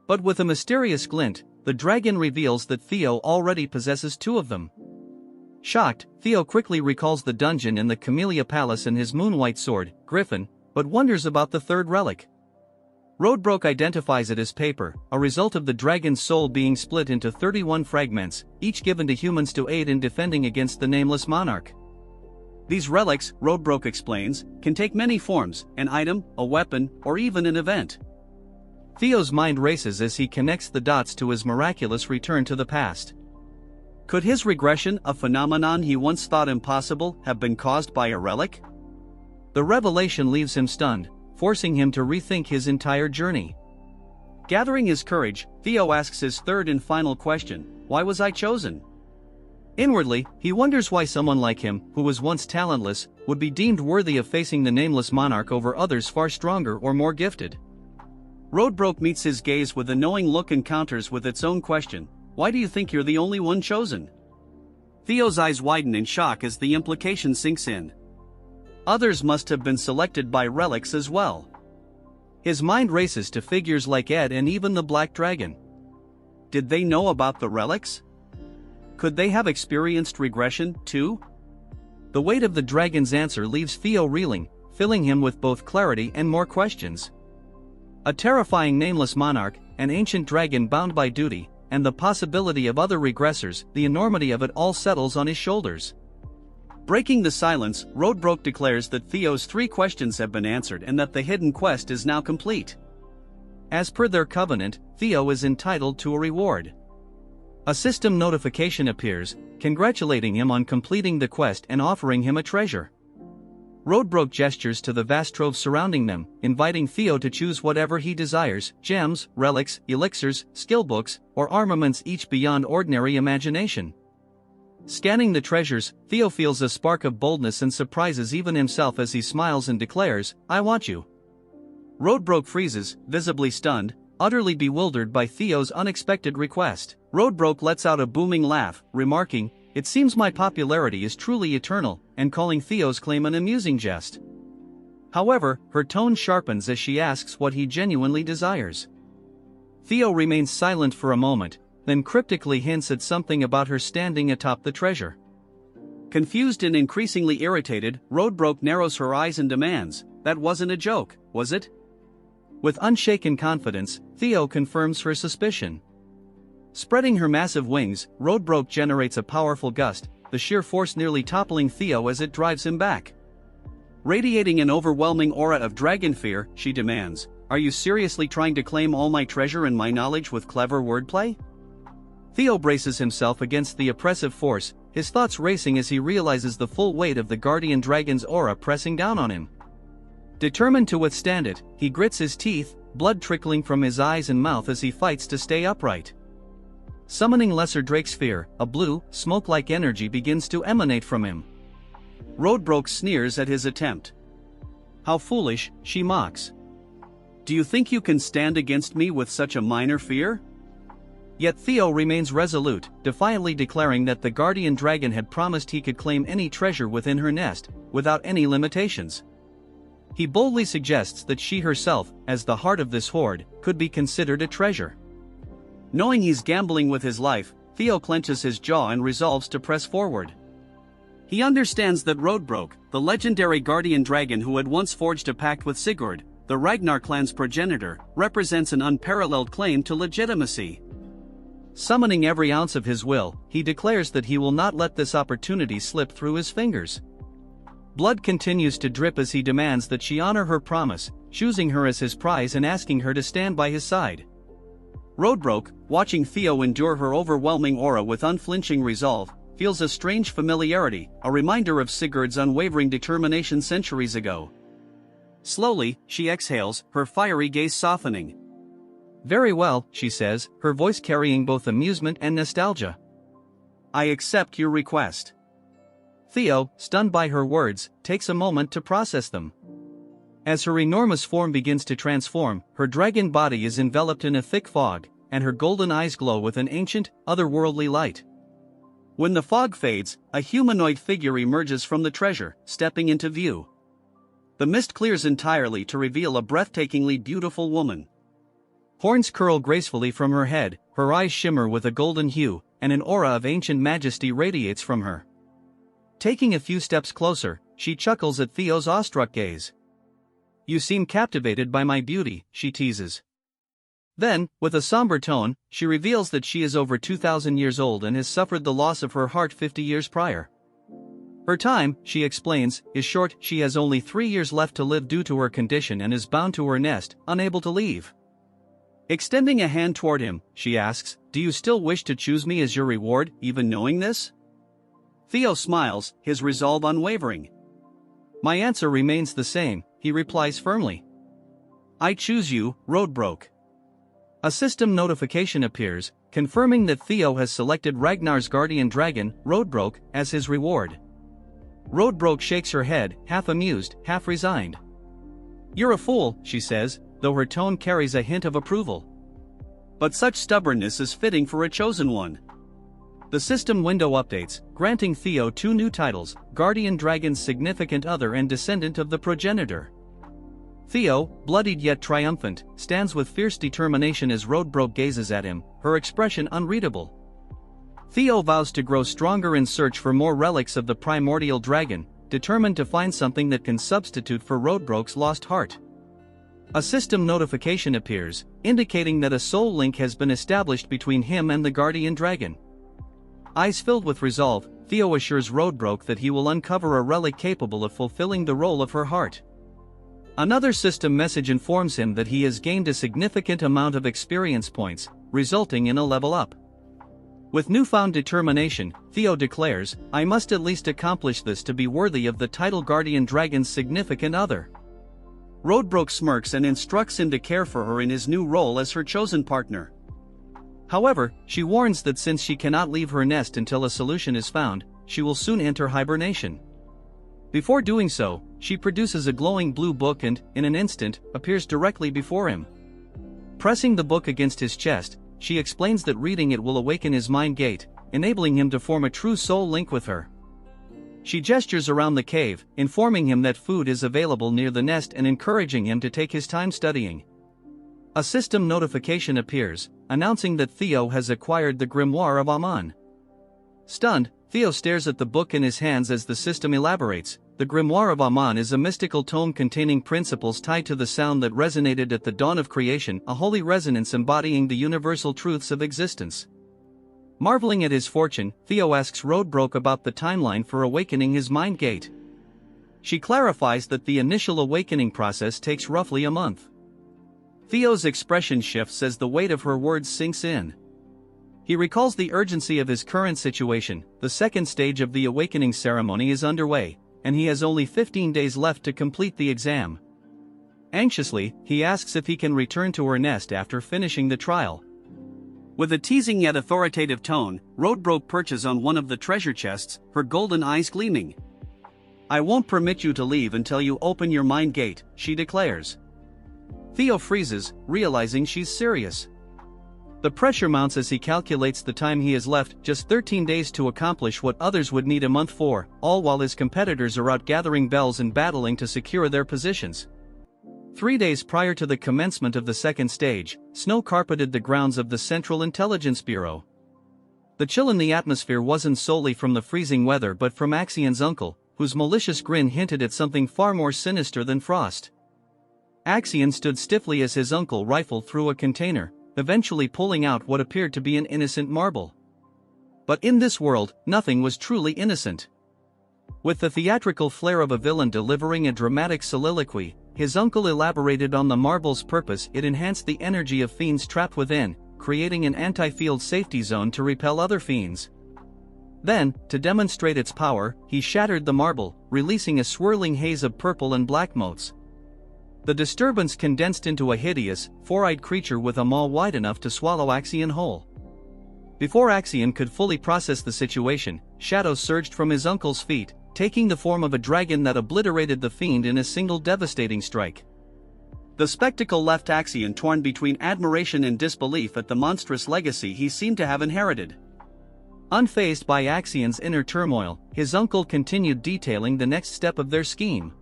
But with a mysterious glint, the dragon reveals that Theo already possesses 2 of them. Shocked, Theo quickly recalls the dungeon in the Camellia Palace and his moonwhite sword, Griffin, but wonders about the 3rd relic. Roadbroke identifies it as paper, a result of the dragon's soul being split into 31 fragments, each given to humans to aid in defending against the Nameless Monarch. These relics, Roadbroke explains, can take many forms: an item, a weapon, or even an event. Theo's mind races as he connects the dots to his miraculous return to the past. Could his regression, a phenomenon he once thought impossible, have been caused by a relic? The revelation leaves him stunned, forcing him to rethink his entire journey. Gathering his courage, Theo asks his 3rd and final question: why was I chosen? Inwardly, he wonders why someone like him, who was once talentless, would be deemed worthy of facing the Nameless Monarch over others far stronger or more gifted. Roadbroke meets his gaze with a knowing look and counters with its own question: why do you think you're the only one chosen? Theo's eyes widen in shock as the implication sinks in. Others must have been selected by relics as well. His mind races to figures like Ed and even the Black Dragon. Did they know about the relics? Could they have experienced regression, too? The weight of the dragon's answer leaves Theo reeling, filling him with both clarity and more questions. A terrifying Nameless Monarch, an ancient dragon bound by duty, and the possibility of other regressors, the enormity of it all settles on his shoulders. Breaking the silence, Roadbroke declares that Theo's 3 questions have been answered and that the hidden quest is now complete. As per their covenant, Theo is entitled to a reward. A system notification appears, congratulating him on completing the quest and offering him a treasure. Roadbroke gestures to the vast trove surrounding them, inviting Theo to choose whatever he desires: gems, relics, elixirs, skill books, or armaments, each beyond ordinary imagination. Scanning the treasures, Theo feels a spark of boldness and surprises even himself as he smiles and declares, "I want you." Roadbroke freezes, visibly stunned, utterly bewildered by Theo's unexpected request. Roadbroke lets out a booming laugh, remarking, "It seems my popularity is truly eternal," and calling Theo's claim an amusing jest. However, her tone sharpens as she asks what he genuinely desires. Theo remains silent for a moment, then cryptically hints at something about her standing atop the treasure. Confused and increasingly irritated, Roadbroke narrows her eyes and demands, "That wasn't a joke, was it?" With unshaken confidence, Theo confirms her suspicion. Spreading her massive wings, Roadbroke generates a powerful gust, the sheer force nearly toppling Theo as it drives him back. Radiating an overwhelming aura of dragon fear, she demands, "Are you seriously trying to claim all my treasure and my knowledge with clever wordplay?" Theo braces himself against the oppressive force, his thoughts racing as he realizes the full weight of the guardian dragon's aura pressing down on him. Determined to withstand it, he grits his teeth, blood trickling from his eyes and mouth as he fights to stay upright. Summoning Lesser Drake's fear, a blue, smoke-like energy begins to emanate from him. Roadbroke sneers at his attempt. "How foolish," she mocks. "Do you think you can stand against me with such a minor fear?" Yet Theo remains resolute, defiantly declaring that the guardian dragon had promised he could claim any treasure within her nest, without any limitations. He boldly suggests that she herself, as the heart of this hoard, could be considered a treasure. Knowing he's gambling with his life, Theo clenches his jaw and resolves to press forward. He understands that Roadbroke, the legendary guardian dragon who had once forged a pact with Sigurd, the Ragnar clan's progenitor, represents an unparalleled claim to legitimacy. Summoning every ounce of his will, he declares that he will not let this opportunity slip through his fingers. Blood continues to drip as he demands that she honor her promise, choosing her as his prize and asking her to stand by his side. Roadbroke, watching Theo endure her overwhelming aura with unflinching resolve, feels a strange familiarity, a reminder of Sigurd's unwavering determination centuries ago. Slowly, she exhales, her fiery gaze softening. "Very well," she says, her voice carrying both amusement and nostalgia. "I accept your request." Theo, stunned by her words, takes a moment to process them. As her enormous form begins to transform, her dragon body is enveloped in a thick fog, and her golden eyes glow with an ancient, otherworldly light. When the fog fades, a humanoid figure emerges from the treasure, stepping into view. The mist clears entirely to reveal a breathtakingly beautiful woman. Horns curl gracefully from her head, her eyes shimmer with a golden hue, and an aura of ancient majesty radiates from her. Taking a few steps closer, she chuckles at Theo's awestruck gaze. "You seem captivated by my beauty," she teases. Then, with a somber tone, she reveals that she is over 2,000 years old and has suffered the loss of her heart 50 years prior. Her time, she explains, is short. She has only 3 years left to live due to her condition and is bound to her nest, unable to leave. Extending a hand toward him, she asks, "Do you still wish to choose me as your reward, even knowing this?" Theo smiles, his resolve unwavering. "My answer remains the same," he replies firmly. "I choose you, Roadbroke." A system notification appears, confirming that Theo has selected Ragnar's guardian dragon, Roadbroke, as his reward. Roadbroke shakes her head, half amused, half resigned. "You're a fool," she says, though her tone carries a hint of approval. "But such stubbornness is fitting for a chosen one." The system window updates, granting Theo 2 new titles, Guardian Dragon's Significant Other and Descendant of the Progenitor. Theo, bloodied yet triumphant, stands with fierce determination as Roadbroke gazes at him, her expression unreadable. Theo vows to grow stronger in search for more relics of the primordial dragon, determined to find something that can substitute for Roadbroke's lost heart. A system notification appears, indicating that a soul link has been established between him and the guardian dragon. Eyes filled with resolve, Theo assures Roadbroke that he will uncover a relic capable of fulfilling the role of her heart. Another system message informs him that he has gained a significant amount of experience points, resulting in a level up. With newfound determination, Theo declares, "I must at least accomplish this to be worthy of the title Guardian Dragon's Significant Other." Roadbroke smirks and instructs him to care for her in his new role as her chosen partner. However, she warns that since she cannot leave her nest until a solution is found, she will soon enter hibernation. Before doing so, she produces a glowing blue book and, in an instant, appears directly before him. Pressing the book against his chest, she explains that reading it will awaken his mind gate, enabling him to form a true soul link with her. She gestures around the cave, informing him that food is available near the nest and encouraging him to take his time studying. A system notification appears, announcing that Theo has acquired the Grimoire of Aman. Stunned, Theo stares at the book in his hands as the system elaborates. The Grimoire of Aman is a mystical tome containing principles tied to the sound that resonated at the dawn of creation, a holy resonance embodying the universal truths of existence. Marveling at his fortune, Theo asks Roadbroke about the timeline for awakening his mind gate. She clarifies that the initial awakening process takes roughly a month. Theo's expression shifts as the weight of her words sinks in. He recalls the urgency of his current situation. The second stage of the awakening ceremony is underway, and he has only 15 days left to complete the exam. Anxiously, he asks if he can return to her nest after finishing the trial. With a teasing yet authoritative tone, Roadbroke perches on one of the treasure chests, her golden eyes gleaming. "I won't permit you to leave until you open your mind gate," she declares. Theo freezes, realizing she's serious. The pressure mounts as he calculates the time he has left, just 13 days to accomplish what others would need a month for, all while his competitors are out gathering bells and battling to secure their positions. 3 days prior to the commencement of the second stage, snow carpeted the grounds of the Central Intelligence Bureau. The chill in the atmosphere wasn't solely from the freezing weather but from Axion's uncle, whose malicious grin hinted at something far more sinister than frost. Axion stood stiffly as his uncle rifled through a container, eventually pulling out what appeared to be an innocent marble. But in this world, nothing was truly innocent. With the theatrical flair of a villain delivering a dramatic soliloquy, his uncle elaborated on the marble's purpose. It enhanced the energy of fiends trapped within, creating an anti-field safety zone to repel other fiends. Then, to demonstrate its power, he shattered the marble, releasing a swirling haze of purple and black motes. The disturbance condensed into a hideous, four-eyed creature with a maw wide enough to swallow Axion whole. Before Axion could fully process the situation, shadows surged from his uncle's feet, taking the form of a dragon that obliterated the fiend in a single devastating strike. The spectacle left Axion torn between admiration and disbelief at the monstrous legacy he seemed to have inherited. Unfazed by Axion's inner turmoil, his uncle continued detailing the next step of their scheme.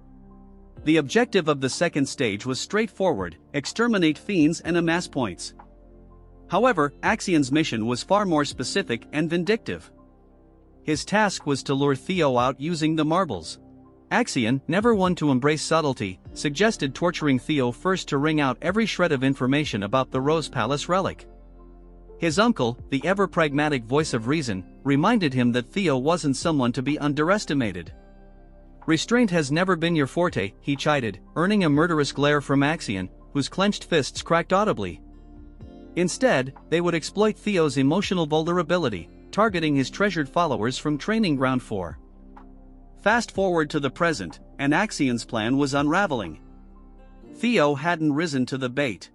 The objective of the second stage was straightforward: exterminate fiends and amass points. However, Axion's mission was far more specific and vindictive. His task was to lure Theo out using the marbles. Axion, never one to embrace subtlety, suggested torturing Theo first to wring out every shred of information about the Rose Palace relic. His uncle, the ever-pragmatic voice of reason, reminded him that Theo wasn't someone to be underestimated. "Restraint has never been your forte," he chided, earning a murderous glare from Axion, whose clenched fists cracked audibly. Instead, they would exploit Theo's emotional vulnerability, targeting his treasured followers from Training Ground 4. Fast forward to the present, and Axion's plan was unraveling. Theo hadn't risen to the bait.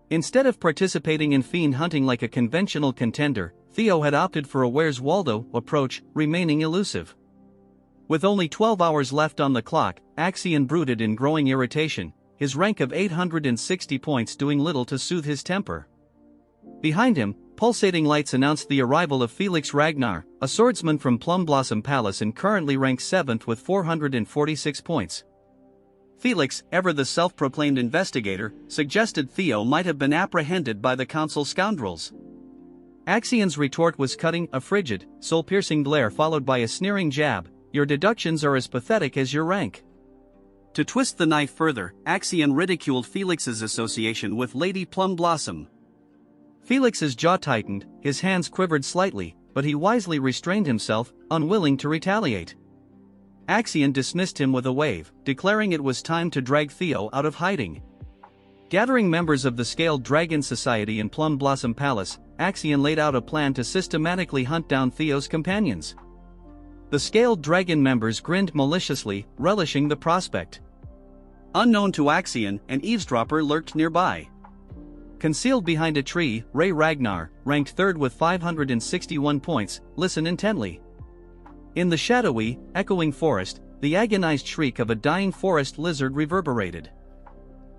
Instead of participating in fiend hunting like a conventional contender, Theo had opted for a Where's Waldo approach, remaining elusive. With only 12 hours left on the clock, Axion brooded in growing irritation, his rank of 860 points doing little to soothe his temper. Behind him, pulsating lights announced the arrival of Felix Ragnar, a swordsman from Plum Blossom Palace and currently ranked 7th with 446 points. Felix, ever the self-proclaimed investigator, suggested Theo might have been apprehended by the council scoundrels. Axion's retort was cutting, a frigid, soul-piercing glare followed by a sneering jab. "Your deductions are as pathetic as your rank." To twist the knife further, Axion ridiculed Felix's association with Lady Plum Blossom. Felix's jaw tightened, his hands quivered slightly, but he wisely restrained himself, unwilling to retaliate. Axion dismissed him with a wave, declaring it was time to drag Theo out of hiding. Gathering members of the Scaled Dragon Society in Plum Blossom Palace, Axion laid out a plan to systematically hunt down Theo's companions. The Scaled Dragon members grinned maliciously, relishing the prospect. Unknown to Axion, an eavesdropper lurked nearby. Concealed behind a tree, Ragnar, ranked third with 561 points, listen intently. In the shadowy, echoing forest, the agonized shriek of a dying forest lizard reverberated.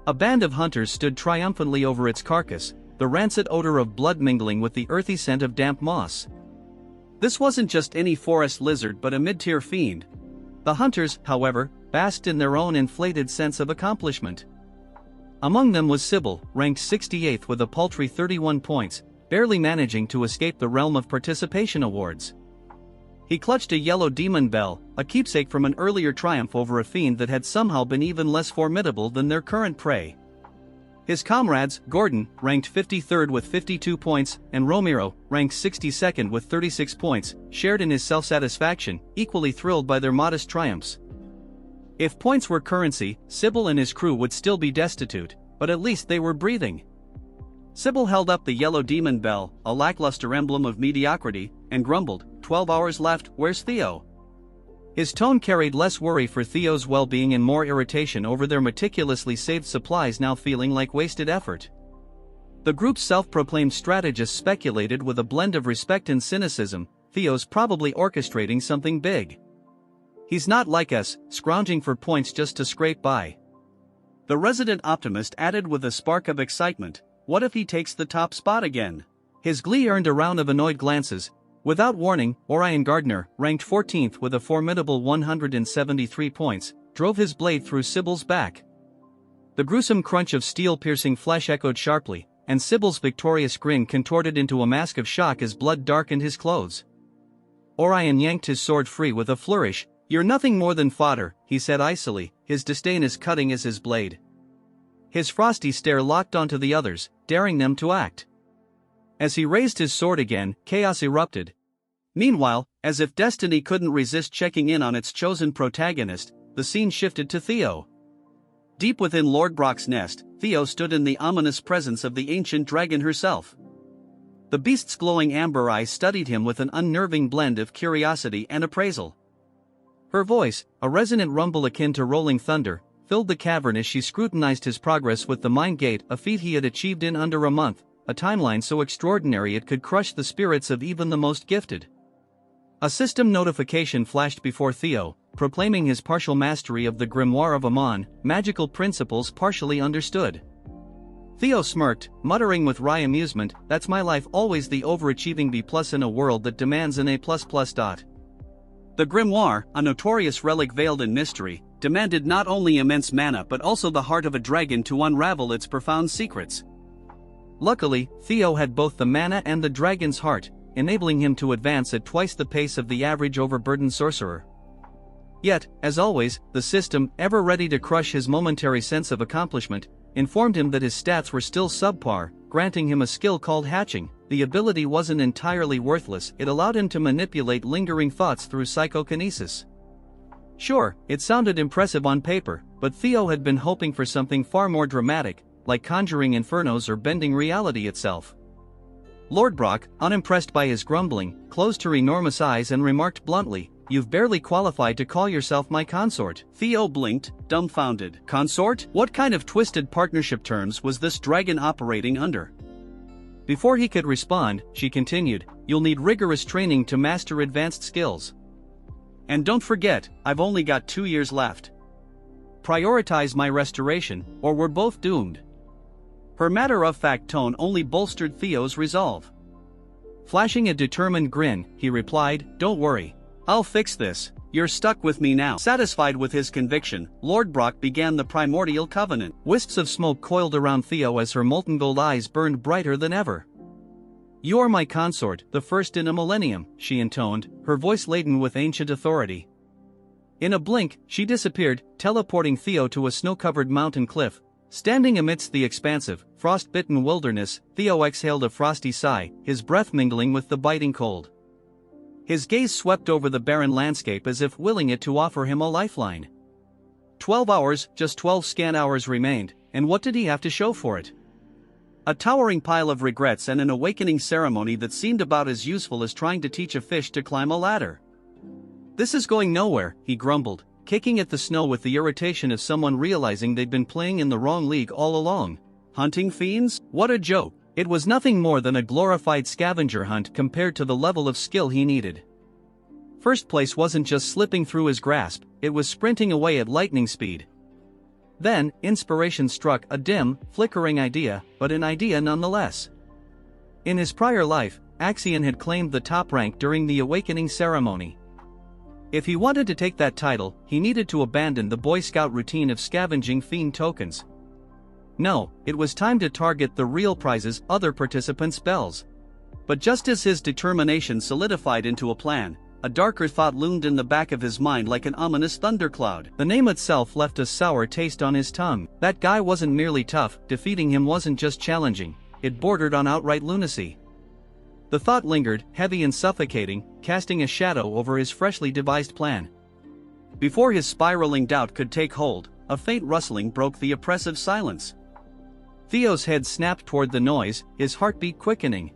A band of hunters stood triumphantly over its carcass, the rancid odor of blood mingling with the earthy scent of damp moss. This wasn't just any forest lizard but a mid-tier fiend. The hunters, however, basked in their own inflated sense of accomplishment. Among them was Sybil, ranked 68th with a paltry 31 points, barely managing to escape the realm of participation awards. He clutched a yellow demon bell, a keepsake from an earlier triumph over a fiend that had somehow been even less formidable than their current prey. His comrades, Gordon, ranked 53rd with 52 points, and Romero, ranked 62nd with 36 points, shared in his self-satisfaction, equally thrilled by their modest triumphs. If points were currency, Sybil and his crew would still be destitute, but at least they were breathing. Sybil held up the yellow demon bell, a lackluster emblem of mediocrity, and grumbled, 12 hours left, where's Theo? His tone carried less worry for Theo's well-being and more irritation over their meticulously saved supplies now feeling like wasted effort. The group's self-proclaimed strategist speculated with a blend of respect and cynicism, Theo's probably orchestrating something big. He's not like us, scrounging for points just to scrape by. The resident optimist added with a spark of excitement, what if he takes the top spot again? His glee earned a round of annoyed glances. Without warning, Ragnar, ranked 14th with a formidable 173 points, drove his blade through Sybil's back. The gruesome crunch of steel-piercing flesh echoed sharply, and Sybil's victorious grin contorted into a mask of shock as blood darkened his clothes. Orion yanked his sword free with a flourish. You're nothing more than fodder, he said icily, his disdain as cutting as his blade. His frosty stare locked onto the others, daring them to act. As he raised his sword again, chaos erupted. Meanwhile, as if destiny couldn't resist checking in on its chosen protagonist, the scene shifted to Theo. Deep within Lord Brock's nest, Theo stood in the ominous presence of the ancient dragon herself. The beast's glowing amber eyes studied him with an unnerving blend of curiosity and appraisal. Her voice, a resonant rumble akin to rolling thunder, filled the cavern as she scrutinized his progress with the Mind Gate, a feat he had achieved in under a month, a timeline so extraordinary it could crush the spirits of even the most gifted. A system notification flashed before Theo, proclaiming his partial mastery of the Grimoire of Amon, magical principles partially understood. Theo smirked, muttering with wry amusement, that's my life, always the overachieving B+ in a world that demands an A++. The Grimoire, a notorious relic veiled in mystery, demanded not only immense mana but also the heart of a dragon to unravel its profound secrets. Luckily, Theo had both the mana and the dragon's heart, enabling him to advance at twice the pace of the average overburdened sorcerer. Yet, as always, the system, ever ready to crush his momentary sense of accomplishment, informed him that his stats were still subpar, granting him a skill called hatching. The ability wasn't entirely worthless, it allowed him to manipulate lingering thoughts through psychokinesis. Sure, it sounded impressive on paper, but Theo had been hoping for something far more dramatic, like conjuring infernos or bending reality itself. Lord Brock, unimpressed by his grumbling, closed her enormous eyes and remarked bluntly, "You've barely qualified to call yourself my consort." Theo blinked, dumbfounded. Consort? What kind of twisted partnership terms was this dragon operating under? Before he could respond, she continued, "You'll need rigorous training to master advanced skills. And don't forget, I've only got 2 years left. Prioritize my restoration, or we're both doomed." Her matter-of-fact tone only bolstered Theo's resolve. Flashing a determined grin, he replied, "Don't worry. I'll fix this. You're stuck with me now." Satisfied with his conviction, Lord Brock began the primordial covenant. Wisps of smoke coiled around Theo as her molten gold eyes burned brighter than ever. "You're my consort, the first in a millennium," she intoned, her voice laden with ancient authority. In a blink, she disappeared, teleporting Theo to a snow-covered mountain cliff. Standing amidst the expansive, frost-bitten wilderness, Theo exhaled a frosty sigh, his breath mingling with the biting cold. His gaze swept over the barren landscape as if willing it to offer him a lifeline. 12 hours, just 12 scant hours remained, and what did he have to show for it? A towering pile of regrets and an awakening ceremony that seemed about as useful as trying to teach a fish to climb a ladder. "This is going nowhere," he grumbled, kicking at the snow with the irritation of someone realizing they'd been playing in the wrong league all along. Hunting fiends? What a joke. It was nothing more than a glorified scavenger hunt compared to the level of skill he needed. First place wasn't just slipping through his grasp, it was sprinting away at lightning speed. Then, inspiration struck, a dim, flickering idea, but an idea nonetheless. In his prior life, Axion had claimed the top rank during the awakening ceremony. If he wanted to take that title, he needed to abandon the Boy Scout routine of scavenging fiend tokens. No, it was time to target the real prizes, other participants' spells. But just as his determination solidified into a plan, a darker thought loomed in the back of his mind like an ominous thundercloud. The name itself left a sour taste on his tongue. That guy wasn't merely tough, defeating him wasn't just challenging, it bordered on outright lunacy. The thought lingered, heavy and suffocating, casting a shadow over his freshly devised plan. Before his spiraling doubt could take hold, a faint rustling broke the oppressive silence. Theo's head snapped toward the noise, his heartbeat quickening.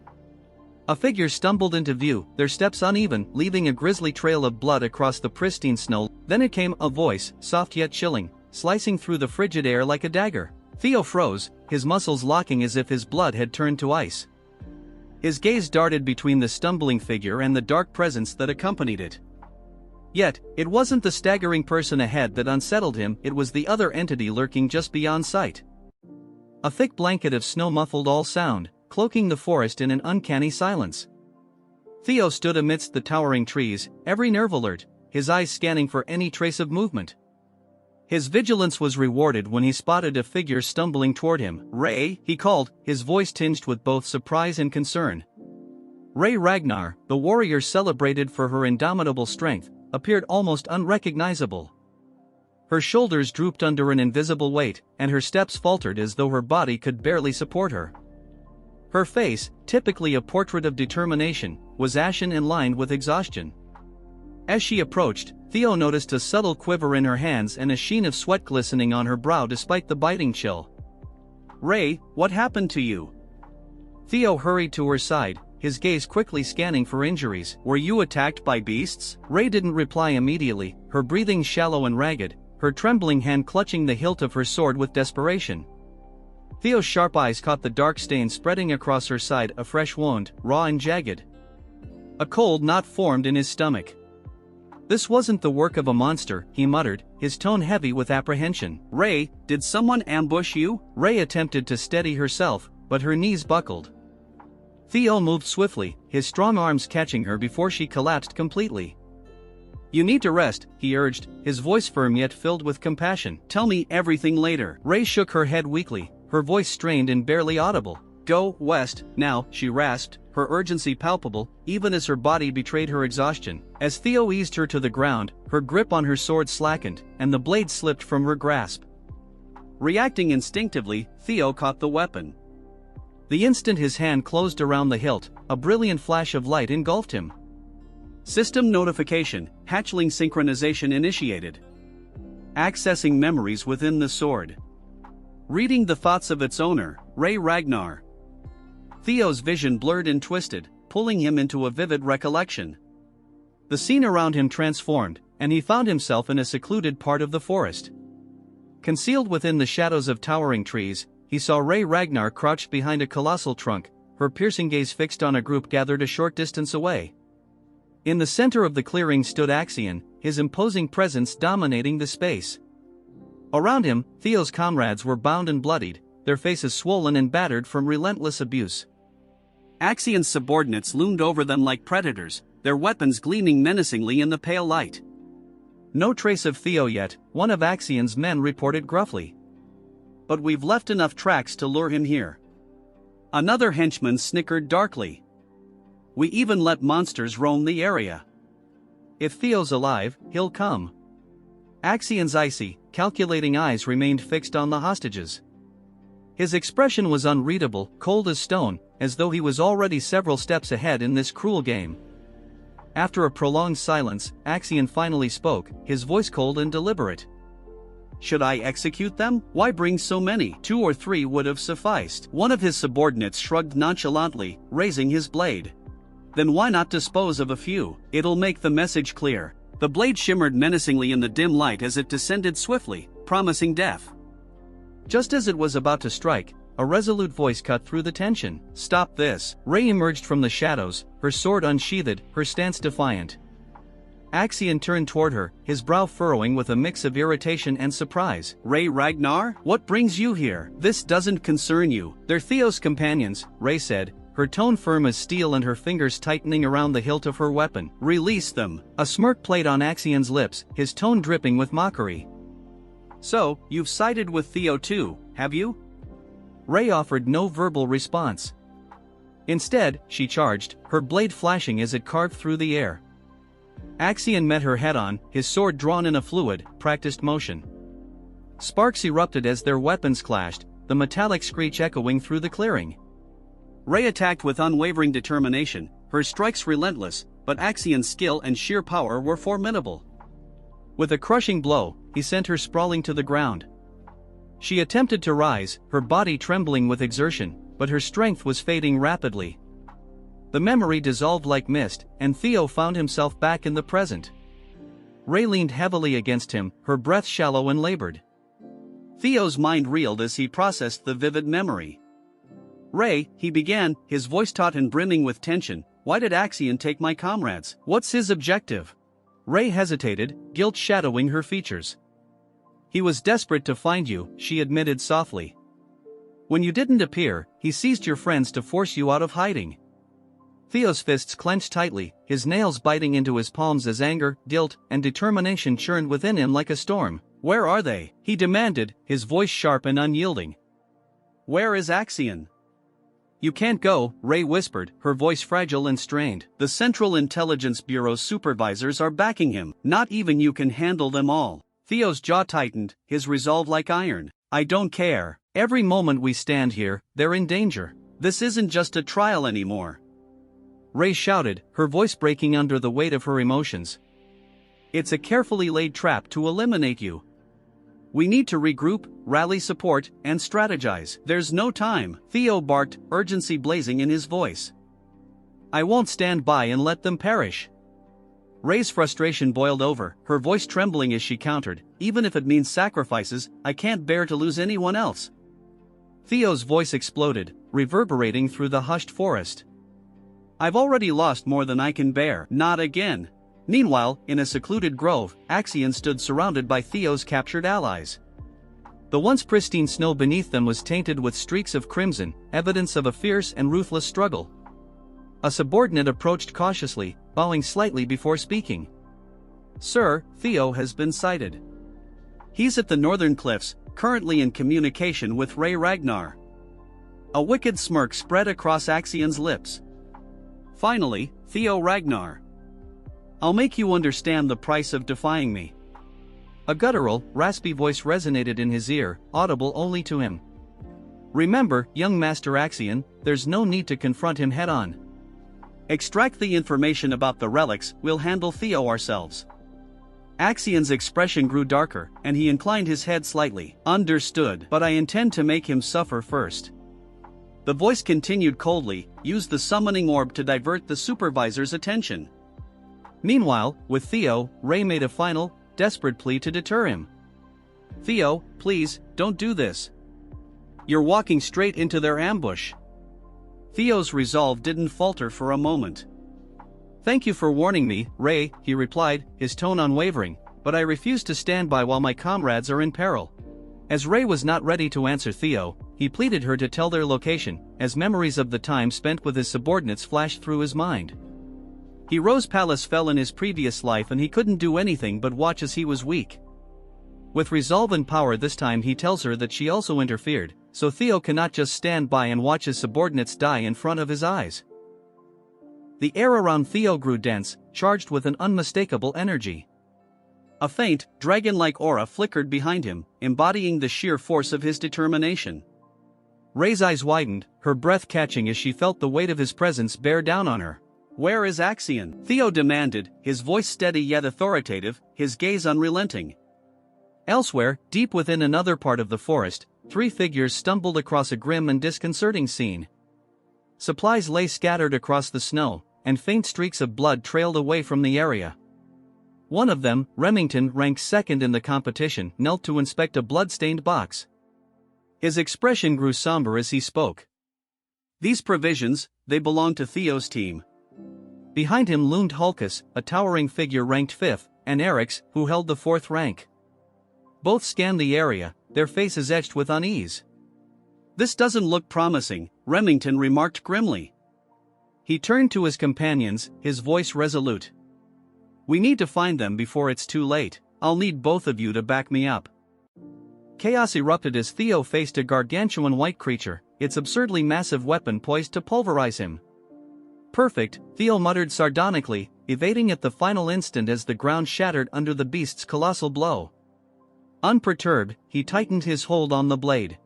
A figure stumbled into view, their steps uneven, leaving a grisly trail of blood across the pristine snow. Then it came, a voice, soft yet chilling, slicing through the frigid air like a dagger. Theo froze, his muscles locking as if his blood had turned to ice. His gaze darted between the stumbling figure and the dark presence that accompanied it. Yet, it wasn't the staggering person ahead that unsettled him, it was the other entity lurking just beyond sight. A thick blanket of snow muffled all sound, cloaking the forest in an uncanny silence. Theo stood amidst the towering trees, every nerve alert, his eyes scanning for any trace of movement. His vigilance was rewarded when he spotted a figure stumbling toward him. "Ray," he called, his voice tinged with both surprise and concern. Ray Ragnar, the warrior celebrated for her indomitable strength, appeared almost unrecognizable. Her shoulders drooped under an invisible weight, and her steps faltered as though her body could barely support her. Her face, typically a portrait of determination, was ashen and lined with exhaustion. As she approached, Theo noticed a subtle quiver in her hands and a sheen of sweat glistening on her brow despite the biting chill. "Ray, what happened to you?" Theo hurried to her side, his gaze quickly scanning for injuries. "Were you attacked by beasts?" Ray didn't reply immediately, her breathing shallow and ragged, her trembling hand clutching the hilt of her sword with desperation. Theo's sharp eyes caught the dark stain spreading across her side, a fresh wound, raw and jagged. A cold knot formed in his stomach. "This wasn't the work of a monster," he muttered, his tone heavy with apprehension. "Ray, did someone ambush you?" Ray attempted to steady herself, but her knees buckled. Theo moved swiftly, his strong arms catching her before she collapsed completely. "You need to rest," he urged, his voice firm yet filled with compassion. "Tell me everything later." Ray shook her head weakly, her voice strained and barely audible. "Go west, now," she rasped, her urgency palpable, even as her body betrayed her exhaustion. As Theo eased her to the ground, her grip on her sword slackened, and the blade slipped from her grasp. Reacting instinctively, Theo caught the weapon. The instant his hand closed around the hilt, a brilliant flash of light engulfed him. System notification, hatchling synchronization initiated. Accessing memories within the sword. Reading the thoughts of its owner, Ray Ragnar. Theo's vision blurred and twisted, pulling him into a vivid recollection. The scene around him transformed, and he found himself in a secluded part of the forest. Concealed within the shadows of towering trees, he saw Ray Ragnar crouched behind a colossal trunk, her piercing gaze fixed on a group gathered a short distance away. In the center of the clearing stood Axion, his imposing presence dominating the space. Around him, Theo's comrades were bound and bloodied, their faces swollen and battered from relentless abuse. Axion's subordinates loomed over them like predators, their weapons gleaming menacingly in the pale light. "No trace of Theo yet," one of Axion's men reported gruffly. "But we've left enough tracks to lure him here." Another henchman snickered darkly. "We even let monsters roam the area. If Theo's alive, he'll come." Axion's icy, calculating eyes remained fixed on the hostages. His expression was unreadable, cold as stone, as though he was already several steps ahead in this cruel game. After a prolonged silence, Axion finally spoke, his voice cold and deliberate. "Should I execute them? Why bring so many? 2 or 3 would have sufficed." One of his subordinates shrugged nonchalantly, raising his blade. "Then why not dispose of a few? It'll make the message clear." The blade shimmered menacingly in the dim light as it descended swiftly, promising death. Just as it was about to strike, A resolute voice cut through the tension. "Stop this." Rei emerged from the shadows, her sword unsheathed, her stance defiant. Axion turned toward her, his brow furrowing with a mix of irritation and surprise. "Ragnar? What brings you here? This doesn't concern you." "They're Theo's companions," Rei said, her tone firm as steel and her fingers tightening around the hilt of her weapon. "Release them." A smirk played on Axion's lips, his tone dripping with mockery. "So, you've sided with Theo too, have you?" Rei offered no verbal response. Instead, she charged, her blade flashing as it carved through the air. Axion met her head-on, his sword drawn in a fluid, practiced motion. Sparks erupted as their weapons clashed, the metallic screech echoing through the clearing. Rei attacked with unwavering determination, her strikes relentless, but Axion's skill and sheer power were formidable. With a crushing blow, he sent her sprawling to the ground. She attempted to rise, her body trembling with exertion, but her strength was fading rapidly. The memory dissolved like mist, and Theo found himself back in the present. Rei leaned heavily against him, her breath shallow and labored. Theo's mind reeled as he processed the vivid memory. "Rei," he began, his voice taut and brimming with tension, "why did Axion take my comrades? What's his objective?" Rei hesitated, guilt shadowing her features. "He was desperate to find you," she admitted softly. "When you didn't appear, he seized your friends to force you out of hiding." Theo's fists clenched tightly, his nails biting into his palms as anger, guilt, and determination churned within him like a storm. "Where are they?" he demanded, his voice sharp and unyielding. "Where is Axion?" "You can't go," Rei whispered, her voice fragile and strained. "The Central Intelligence Bureau's supervisors are backing him. Not even you can handle them all." Theo's jaw tightened, his resolve like iron. "I don't care. Every moment we stand here, they're in danger. This isn't just a trial anymore," Rei shouted, her voice breaking under the weight of her emotions. "It's a carefully laid trap to eliminate you. We need to regroup, rally support, and strategize. There's no time," Theo barked, urgency blazing in his voice. "I won't stand by and let them perish." Rei's frustration boiled over, her voice trembling as she countered, "Even if it means sacrifices, I can't bear to lose anyone else." Theo's voice exploded, reverberating through the hushed forest. "I've already lost more than I can bear. Not again." Meanwhile, in a secluded grove, Axion stood surrounded by Theo's captured allies. The once pristine snow beneath them was tainted with streaks of crimson, evidence of a fierce and ruthless struggle. A subordinate approached cautiously, bowing slightly before speaking. "Sir, Theo has been sighted. He's at the northern cliffs, currently in communication with Ragnar." A wicked smirk spread across Axion's lips. "Finally, Theo Ragnar. I'll make you understand the price of defying me." A guttural, raspy voice resonated in his ear, audible only to him. "Remember, young Master Axion, there's no need to confront him head-on. Extract the information about the relics, we'll handle Theo ourselves." Axion's expression grew darker, and he inclined his head slightly. "Understood, but I intend to make him suffer first." The voice continued coldly, "Use the summoning orb to divert the supervisor's attention." Meanwhile, with Theo, Rei made a final, desperate plea to deter him. "Theo, please, don't do this. You're walking straight into their ambush." Theo's resolve didn't falter for a moment. "Thank you for warning me, Rei," he replied, his tone unwavering, "but I refuse to stand by while my comrades are in peril." As Rei was not ready to answer Theo, he pleaded her to tell their location, as memories of the time spent with his subordinates flashed through his mind. Hero's palace fell in his previous life and he couldn't do anything but watch as he was weak. With resolve and power this time he tells her that she also interfered, so Theo cannot just stand by and watch his subordinates die in front of his eyes. The air around Theo grew dense, charged with an unmistakable energy. A faint, dragon-like aura flickered behind him, embodying the sheer force of his determination. Rei's eyes widened, her breath catching as she felt the weight of his presence bear down on her. "Where is Axion?" Theo demanded, his voice steady yet authoritative, his gaze unrelenting. Elsewhere, deep within another part of the forest, three figures stumbled across a grim and disconcerting scene. Supplies lay scattered across the snow, and faint streaks of blood trailed away from the area. One of them, Remington, ranked second in the competition, knelt to inspect a blood-stained box. His expression grew somber as he spoke. These provisions, they belong to Theo's team. Behind him loomed Hulkus, a towering figure ranked 5th, and Eric's, who held the 4th rank. Both scanned the area, their faces etched with unease. This doesn't look promising, Remington remarked grimly. He turned to his companions, his voice resolute. We need to find them before it's too late. I'll need both of you to back me up. Chaos erupted as Theo faced a gargantuan white creature, its absurdly massive weapon poised to pulverize him. Perfect, Theo muttered sardonically, evading at the final instant as the ground shattered under the beast's colossal blow. Unperturbed, he tightened his hold on the blade.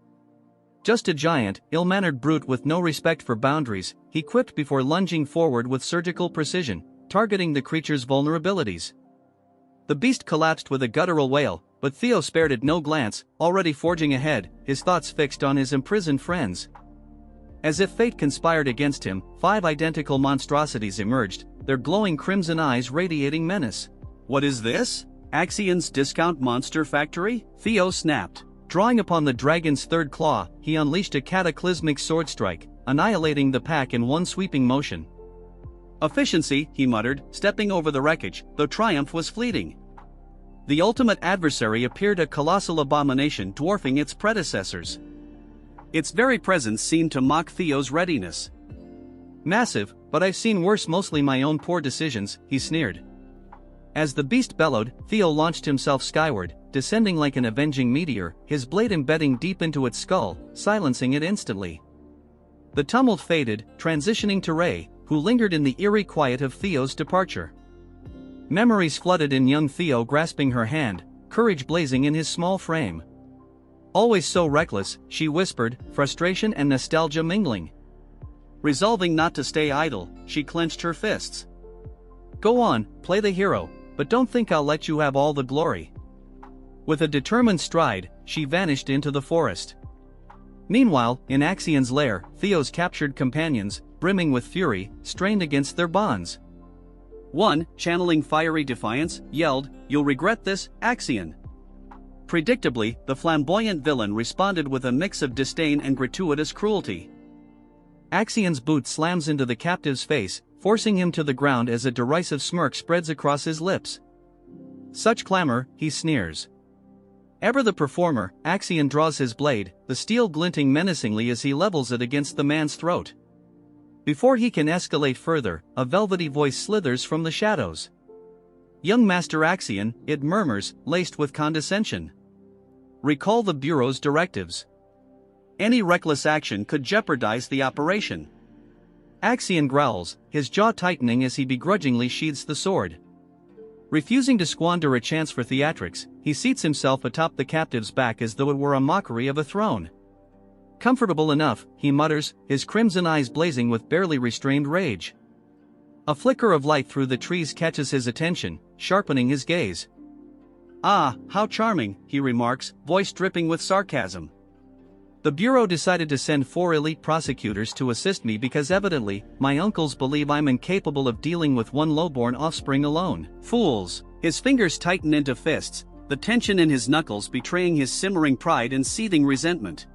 Just a giant, ill-mannered brute with no respect for boundaries, he quipped before lunging forward with surgical precision, targeting the creature's vulnerabilities. The beast collapsed with a guttural wail, but Theo spared it no glance, already forging ahead, his thoughts fixed on his imprisoned friends. As if fate conspired against him, 5 identical monstrosities emerged, their glowing crimson eyes radiating menace. What is this? Axion's discount monster factory? Theo snapped. Drawing upon the dragon's 3rd claw, he unleashed a cataclysmic sword strike, annihilating the pack in one sweeping motion. Efficiency, he muttered, stepping over the wreckage, though triumph was fleeting. The ultimate adversary appeared a colossal abomination dwarfing its predecessors. Its very presence seemed to mock Theo's readiness. Massive, but I've seen worse, mostly my own poor decisions, he sneered. As the beast bellowed, Theo launched himself skyward, descending like an avenging meteor, his blade embedding deep into its skull, silencing it instantly. The tumult faded, transitioning to Ray, who lingered in the eerie quiet of Theo's departure. Memories flooded in young Theo grasping her hand, courage blazing in his small frame. Always so reckless, she whispered, frustration and nostalgia mingling. Resolving not to stay idle, she clenched her fists. Go on, play the hero, but don't think I'll let you have all the glory. With a determined stride, she vanished into the forest. Meanwhile, in Axion's lair, Theo's captured companions, brimming with fury, strained against their bonds. One, channeling fiery defiance, yelled, "You'll regret this, Axion." Predictably, the flamboyant villain responded with a mix of disdain and gratuitous cruelty. Axion's boot slams into the captive's face, forcing him to the ground as a derisive smirk spreads across his lips. Such clamor, he sneers. Ever the performer, Axion draws his blade, the steel glinting menacingly as he levels it against the man's throat. Before he can escalate further, a velvety voice slithers from the shadows. Young Master Axion, it murmurs, laced with condescension. Recall the Bureau's directives. Any reckless action could jeopardize the operation. Axion growls, his jaw tightening as he begrudgingly sheathes the sword. Refusing to squander a chance for theatrics, he seats himself atop the captive's back as though it were a mockery of a throne. Comfortable enough, he mutters, his crimson eyes blazing with barely restrained rage. A flicker of light through the trees catches his attention, sharpening his gaze. Ah, how charming, he remarks, voice dripping with sarcasm. The Bureau decided to send 4 elite prosecutors to assist me because evidently, my uncles believe I'm incapable of dealing with one lowborn offspring alone. Fools! His fingers tighten into fists, the tension in his knuckles betraying his simmering pride and seething resentment.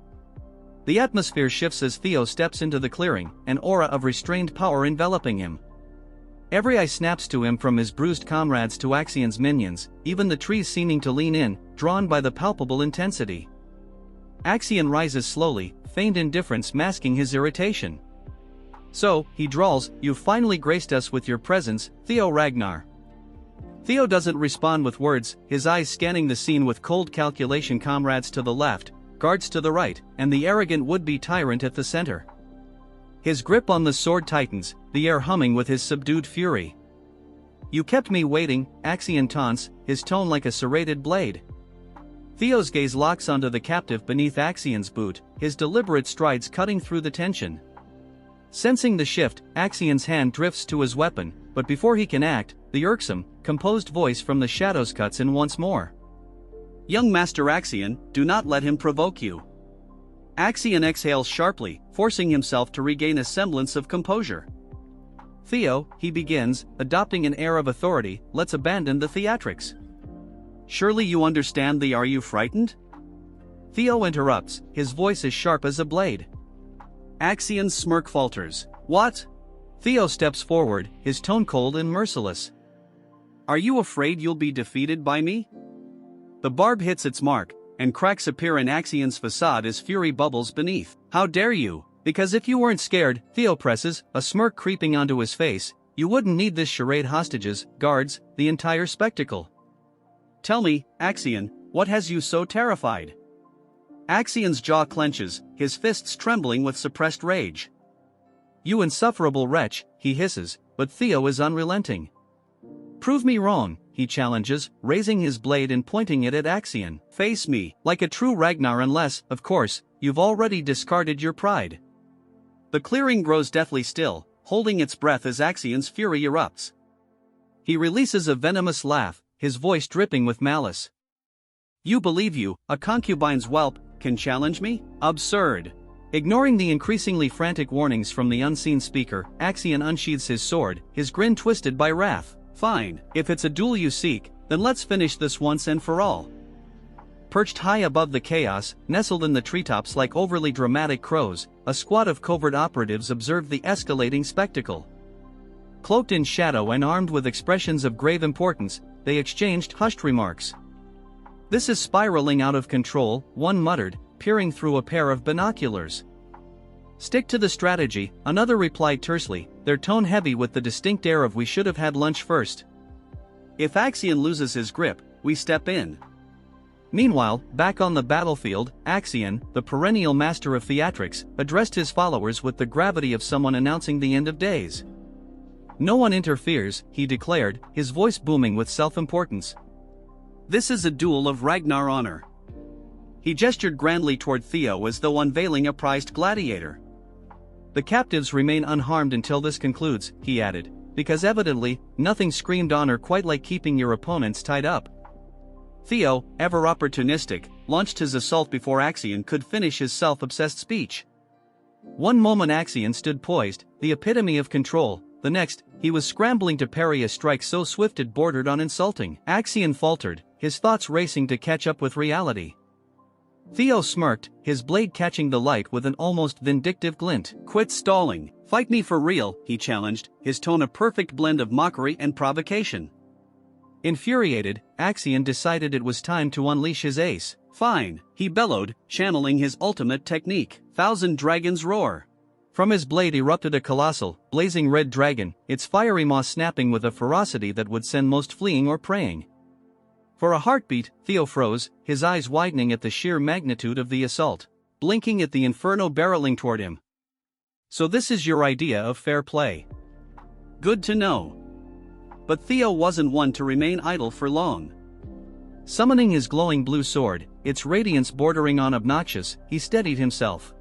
The atmosphere shifts as Theo steps into the clearing, an aura of restrained power enveloping him. Every eye snaps to him from his bruised comrades to Axion's minions, even the trees seeming to lean in, drawn by the palpable intensity. Axion rises slowly, feigned indifference masking his irritation. So, he drawls, you've finally graced us with your presence, Theo Ragnar. Theo doesn't respond with words, his eyes scanning the scene with cold calculation, comrades to the left, guards to the right, and the arrogant would-be tyrant at the center. His grip on the sword tightens, the air humming with his subdued fury. You kept me waiting, Axion taunts, his tone like a serrated blade. Theo's gaze locks onto the captive beneath Axion's boot, his deliberate strides cutting through the tension. Sensing the shift, Axion's hand drifts to his weapon, but before he can act, the irksome, composed voice from the shadows cuts in once more. Young Master Axion, do not let him provoke you. Axion exhales sharply, forcing himself to regain a semblance of composure. Theo, he begins, adopting an air of authority, let's abandon the theatrics. Surely you understand the "are you frightened?" Theo interrupts, his voice as sharp as a blade. Axion's smirk falters. What? Theo steps forward, his tone cold and merciless. Are you afraid you'll be defeated by me? The barb hits its mark, and cracks appear in Axion's facade as fury bubbles beneath. How dare you? Because if you weren't scared, Theo presses, a smirk creeping onto his face, you wouldn't need this charade, hostages, guards, the entire spectacle. Tell me, Axion, what has you so terrified? Axion's jaw clenches, his fists trembling with suppressed rage. You insufferable wretch, he hisses, but Theo is unrelenting. Prove me wrong, he challenges, raising his blade and pointing it at Axion. Face me, like a true Ragnar, unless, of course, you've already discarded your pride. The clearing grows deathly still, holding its breath as Axion's fury erupts. He releases a venomous laugh, his voice dripping with malice. You believe you, a concubine's whelp, can challenge me? Absurd. Ignoring the increasingly frantic warnings from the unseen speaker, Axion unsheathes his sword, his grin twisted by wrath. Fine, if it's a duel you seek, then let's finish this once and for all. Perched high above the chaos, nestled in the treetops like overly dramatic crows, a squad of covert operatives observed the escalating spectacle. Cloaked in shadow and armed with expressions of grave importance, they exchanged hushed remarks. This is spiraling out of control, one muttered, peering through a pair of binoculars. Stick to the strategy, another replied tersely, their tone heavy with the distinct air of we should have had lunch first. If Axion loses his grip, we step in. Meanwhile, back on the battlefield, Axion, the perennial master of theatrics, addressed his followers with the gravity of someone announcing the end of days. No one interferes, he declared, his voice booming with self-importance. This is a duel of Ragnar honor. He gestured grandly toward Theo as though unveiling a prized gladiator. The captives remain unharmed until this concludes, he added, because evidently, nothing screamed honor quite like keeping your opponents tied up. Theo, ever opportunistic, launched his assault before Axion could finish his self-obsessed speech. One moment Axion stood poised, the epitome of control, the next, he was scrambling to parry a strike so swift it bordered on insulting. Axion faltered, his thoughts racing to catch up with reality. Theo smirked, his blade catching the light with an almost vindictive glint. Quit stalling, fight me for real, he challenged, his tone a perfect blend of mockery and provocation. Infuriated, Axion decided it was time to unleash his ace. Fine, he bellowed, channeling his ultimate technique, Thousand Dragons Roar. From his blade erupted a colossal, blazing red dragon, its fiery maw snapping with a ferocity that would send most fleeing or praying. For a heartbeat, Theo froze, his eyes widening at the sheer magnitude of the assault, blinking at the inferno barreling toward him. So this is your idea of fair play. Good to know. But Theo wasn't one to remain idle for long. Summoning his glowing blue sword, its radiance bordering on obnoxious, he steadied himself.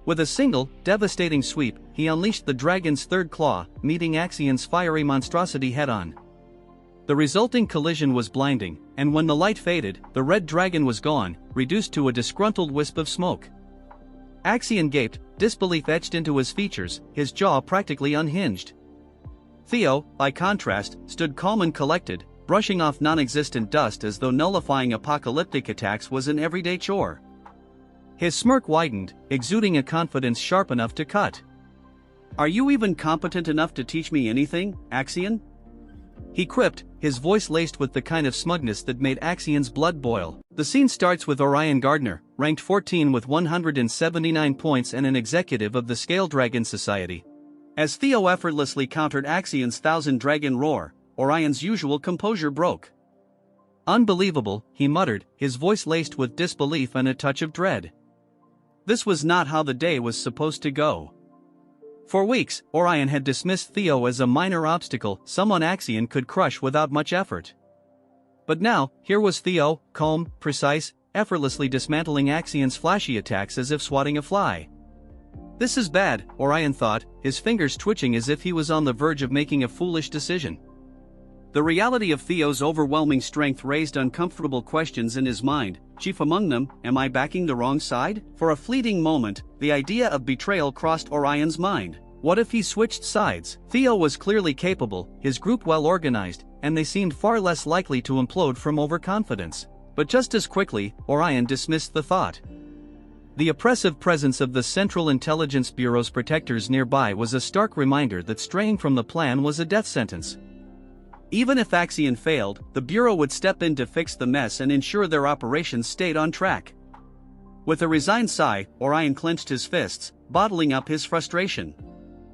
With a single, devastating sweep, he unleashed the dragon's third claw, meeting Axion's fiery monstrosity head-on. The resulting collision was blinding, and when the light faded, the red dragon was gone, reduced to a disgruntled wisp of smoke. Axion gaped, disbelief etched into his features, his jaw practically unhinged. Theo, by contrast, stood calm and collected, brushing off non-existent dust as though nullifying apocalyptic attacks was an everyday chore. His smirk widened, exuding a confidence sharp enough to cut. Are you even competent enough to teach me anything, Axion? He quipped, his voice laced with the kind of smugness that made Axion's blood boil. The scene starts with Orion Gardner, ranked 14 with 179 points and an executive of the Scale Dragon Society. As Theo effortlessly countered Axion's Thousand Dragon Roar, Orion's usual composure broke. Unbelievable, he muttered, his voice laced with disbelief and a touch of dread. This was not how the day was supposed to go. For weeks, Orion had dismissed Theo as a minor obstacle someone Axion could crush without much effort. But now, here was Theo, calm, precise, effortlessly dismantling Axion's flashy attacks as if swatting a fly. This is bad, Orion thought, his fingers twitching as if he was on the verge of making a foolish decision. The reality of Theo's overwhelming strength raised uncomfortable questions in his mind, chief among them, am I backing the wrong side? For a fleeting moment, the idea of betrayal crossed Orion's mind. What if he switched sides? Theo was clearly capable, his group well organized, and they seemed far less likely to implode from overconfidence. But just as quickly, Orion dismissed the thought. The oppressive presence of the Central Intelligence Bureau's protectors nearby was a stark reminder that straying from the plan was a death sentence. Even if Axion failed, the Bureau would step in to fix the mess and ensure their operations stayed on track. With a resigned sigh, Orion clenched his fists, bottling up his frustration.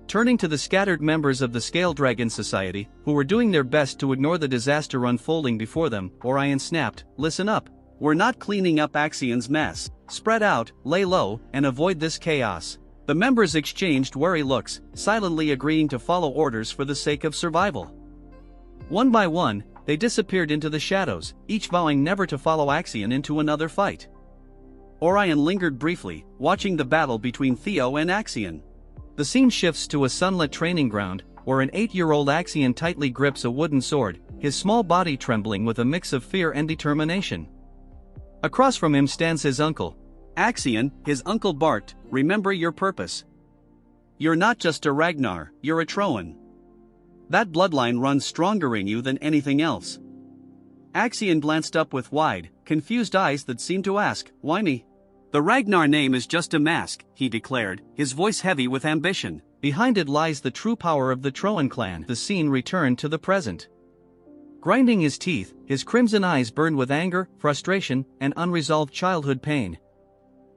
Turning to the scattered members of the Scale Dragon Society, who were doing their best to ignore the disaster unfolding before them, Orion snapped, "Listen up. We're not cleaning up Axion's mess. Spread out, lay low, and avoid this chaos." The members exchanged wary looks, silently agreeing to follow orders for the sake of survival. One by one, they disappeared into the shadows, each vowing never to follow Axion into another fight. Orion lingered briefly, watching the battle between Theo and Axion. The scene shifts to a sunlit training ground, where an 8-year-old Axion tightly grips a wooden sword, his small body trembling with a mix of fear and determination. Across from him stands his uncle. "Axion," his uncle barked, "remember your purpose. You're not just a Ragnar, you're a thron. That bloodline runs stronger in you than anything else." Axion glanced up with wide, confused eyes that seemed to ask, "Why me?" "The Ragnar name is just a mask," he declared, his voice heavy with ambition. "Behind it lies the true power of the Thron clan." The scene returned to the present. Grinding his teeth, his crimson eyes burned with anger, frustration, and unresolved childhood pain.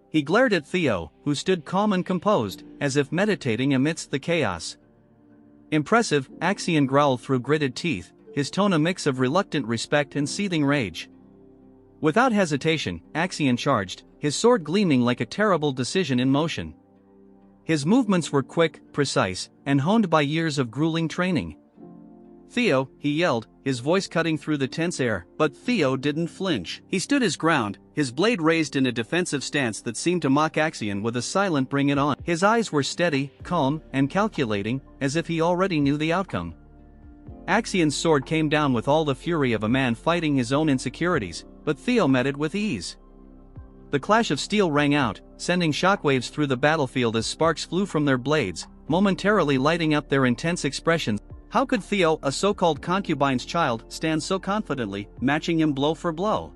He glared at Theo, who stood calm and composed, as if meditating amidst the chaos. "Impressive," Axion growled through gritted teeth, his tone a mix of reluctant respect and seething rage. Without hesitation, Axion charged, his sword gleaming like a terrible decision in motion. His movements were quick, precise, and honed by years of grueling training. "Theo," he yelled, his voice cutting through the tense air, but Theo didn't flinch. He stood his ground, his blade raised in a defensive stance that seemed to mock Axion with a silent "bring it on." His eyes were steady, calm, and calculating, as if he already knew the outcome. Axion's sword came down with all the fury of a man fighting his own insecurities, but Theo met it with ease. The clash of steel rang out, sending shockwaves through the battlefield as sparks flew from their blades, momentarily lighting up their intense expressions. How could Theo, a so-called concubine's child, stand so confidently, matching him blow for blow?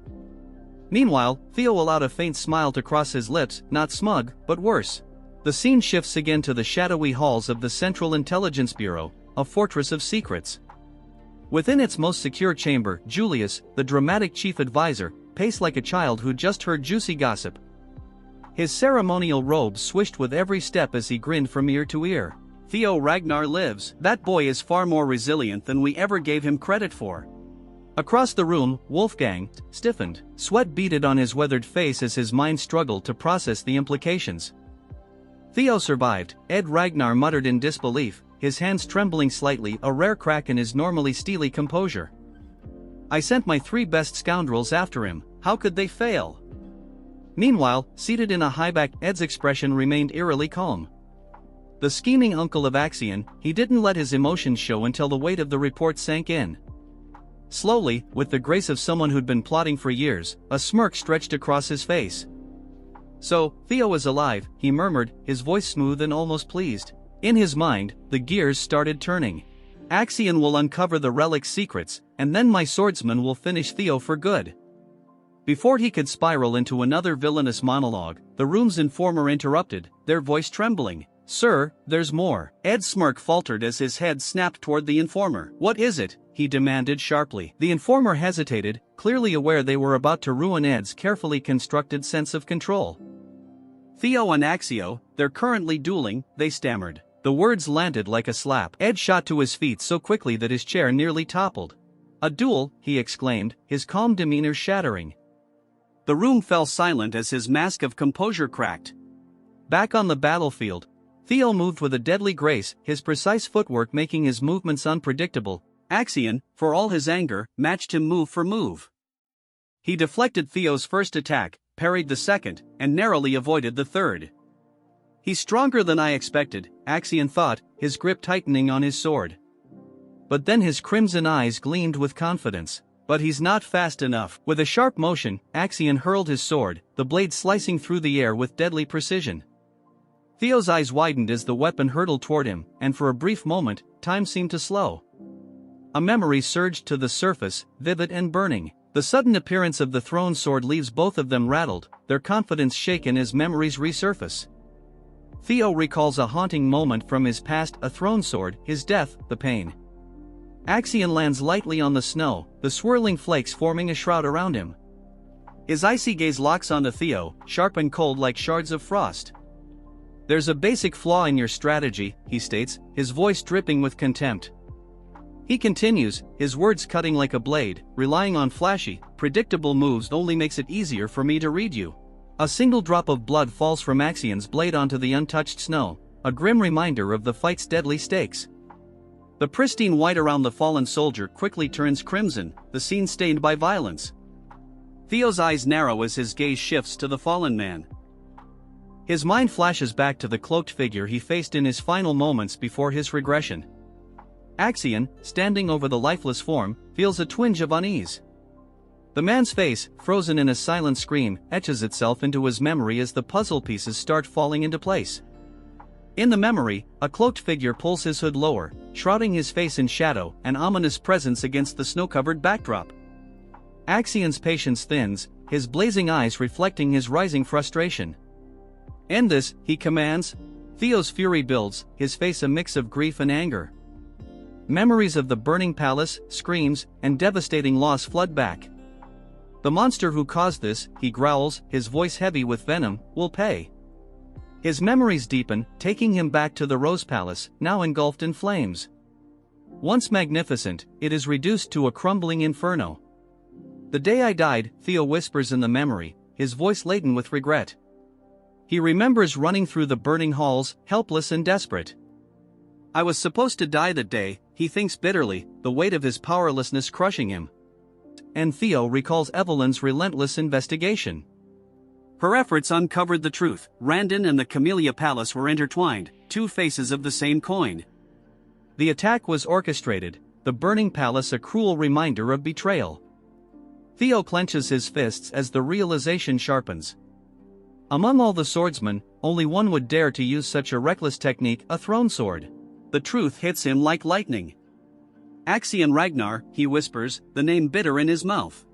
Meanwhile, Theo allowed a faint smile to cross his lips, not smug, but worse. The scene shifts again to the shadowy halls of the Central Intelligence Bureau, a fortress of secrets. Within its most secure chamber, Julius, the dramatic chief advisor, paced like a child who just heard juicy gossip. His ceremonial robe swished with every step as he grinned from ear to ear. "Theo Ragnar lives. That boy is far more resilient than we ever gave him credit for." Across the room, Wolfgang stiffened, sweat beaded on his weathered face as his mind struggled to process the implications. "Theo survived," Ed Ragnar muttered in disbelief, his hands trembling slightly, a rare crack in his normally steely composure. "I sent my 3 best scoundrels after him. How could they fail?" Meanwhile, seated in a highback, Ed's expression remained eerily calm. The scheming uncle of Axion, he didn't let his emotions show until the weight of the report sank in. Slowly, with the grace of someone who'd been plotting for years, a smirk stretched across his face. "So, Theo is alive," he murmured, his voice smooth and almost pleased. In his mind, the gears started turning. "Axion will uncover the relic's secrets, and then my swordsman will finish Theo for good." Before he could spiral into another villainous monologue, the room's informer interrupted, their voice trembling. "Sir, there's more." Ed's smirk faltered as his head snapped toward the informer. "What is it?" he demanded sharply. The informer hesitated, clearly aware they were about to ruin Ed's carefully constructed sense of control. "Theo and Axio, they're currently dueling," they stammered. The words landed like a slap. Ed shot to his feet so quickly that his chair nearly toppled. "A duel?" he exclaimed, his calm demeanor shattering. The room fell silent as his mask of composure cracked. Back on the battlefield, Theo moved with a deadly grace, his precise footwork making his movements unpredictable. Axion, for all his anger, matched him move for move. He deflected Theo's first attack, parried the second, and narrowly avoided the third. "He's stronger than I expected," Axion thought, his grip tightening on his sword. But then his crimson eyes gleamed with confidence. "But he's not fast enough." With a sharp motion, Axion hurled his sword, the blade slicing through the air with deadly precision. Theo's eyes widened as the weapon hurtled toward him, and for a brief moment, time seemed to slow. A memory surged to the surface, vivid and burning. The sudden appearance of the thrown sword leaves both of them rattled, their confidence shaken as memories resurface. Theo recalls a haunting moment from his past, a thrown sword, his death, the pain. Axion lands lightly on the snow, the swirling flakes forming a shroud around him. His icy gaze locks onto Theo, sharp and cold like shards of frost. "There's a basic flaw in your strategy," he states, his voice dripping with contempt. He continues, his words cutting like a blade, "Relying on flashy, predictable moves only makes it easier for me to read you." A single drop of blood falls from Axion's blade onto the untouched snow, a grim reminder of the fight's deadly stakes. The pristine white around the fallen soldier quickly turns crimson, the scene stained by violence. Theo's eyes narrow as his gaze shifts to the fallen man. His mind flashes back to the cloaked figure he faced in his final moments before his regression. Axion, standing over the lifeless form, feels a twinge of unease. The man's face, frozen in a silent scream, etches itself into his memory as the puzzle pieces start falling into place. In the memory, a cloaked figure pulls his hood lower, shrouding his face in shadow, an ominous presence against the snow-covered backdrop. Axion's patience thins, his blazing eyes reflecting his rising frustration. "End this," he commands. Theo's fury builds, his face a mix of grief and anger. Memories of the burning palace, screams, and devastating loss flood back. "The monster who caused this," he growls, his voice heavy with venom, "will pay." His memories deepen, taking him back to the Rose Palace, now engulfed in flames. Once magnificent, it is reduced to a crumbling inferno. "The day I died," Theo whispers in the memory, his voice laden with regret. He remembers running through the burning halls, helpless and desperate. "I was supposed to die that day," he thinks bitterly, the weight of his powerlessness crushing him. And Theo recalls Evelyn's relentless investigation. Her efforts uncovered the truth. Randon and the Camellia Palace were intertwined, two faces of the same coin. The attack was orchestrated, the burning palace a cruel reminder of betrayal. Theo clenches his fists as the realization sharpens. Among all the swordsmen, only one would dare to use such a reckless technique, a thrown sword. The truth hits him like lightning. "Axion Ragnar," he whispers, the name bitter in his mouth.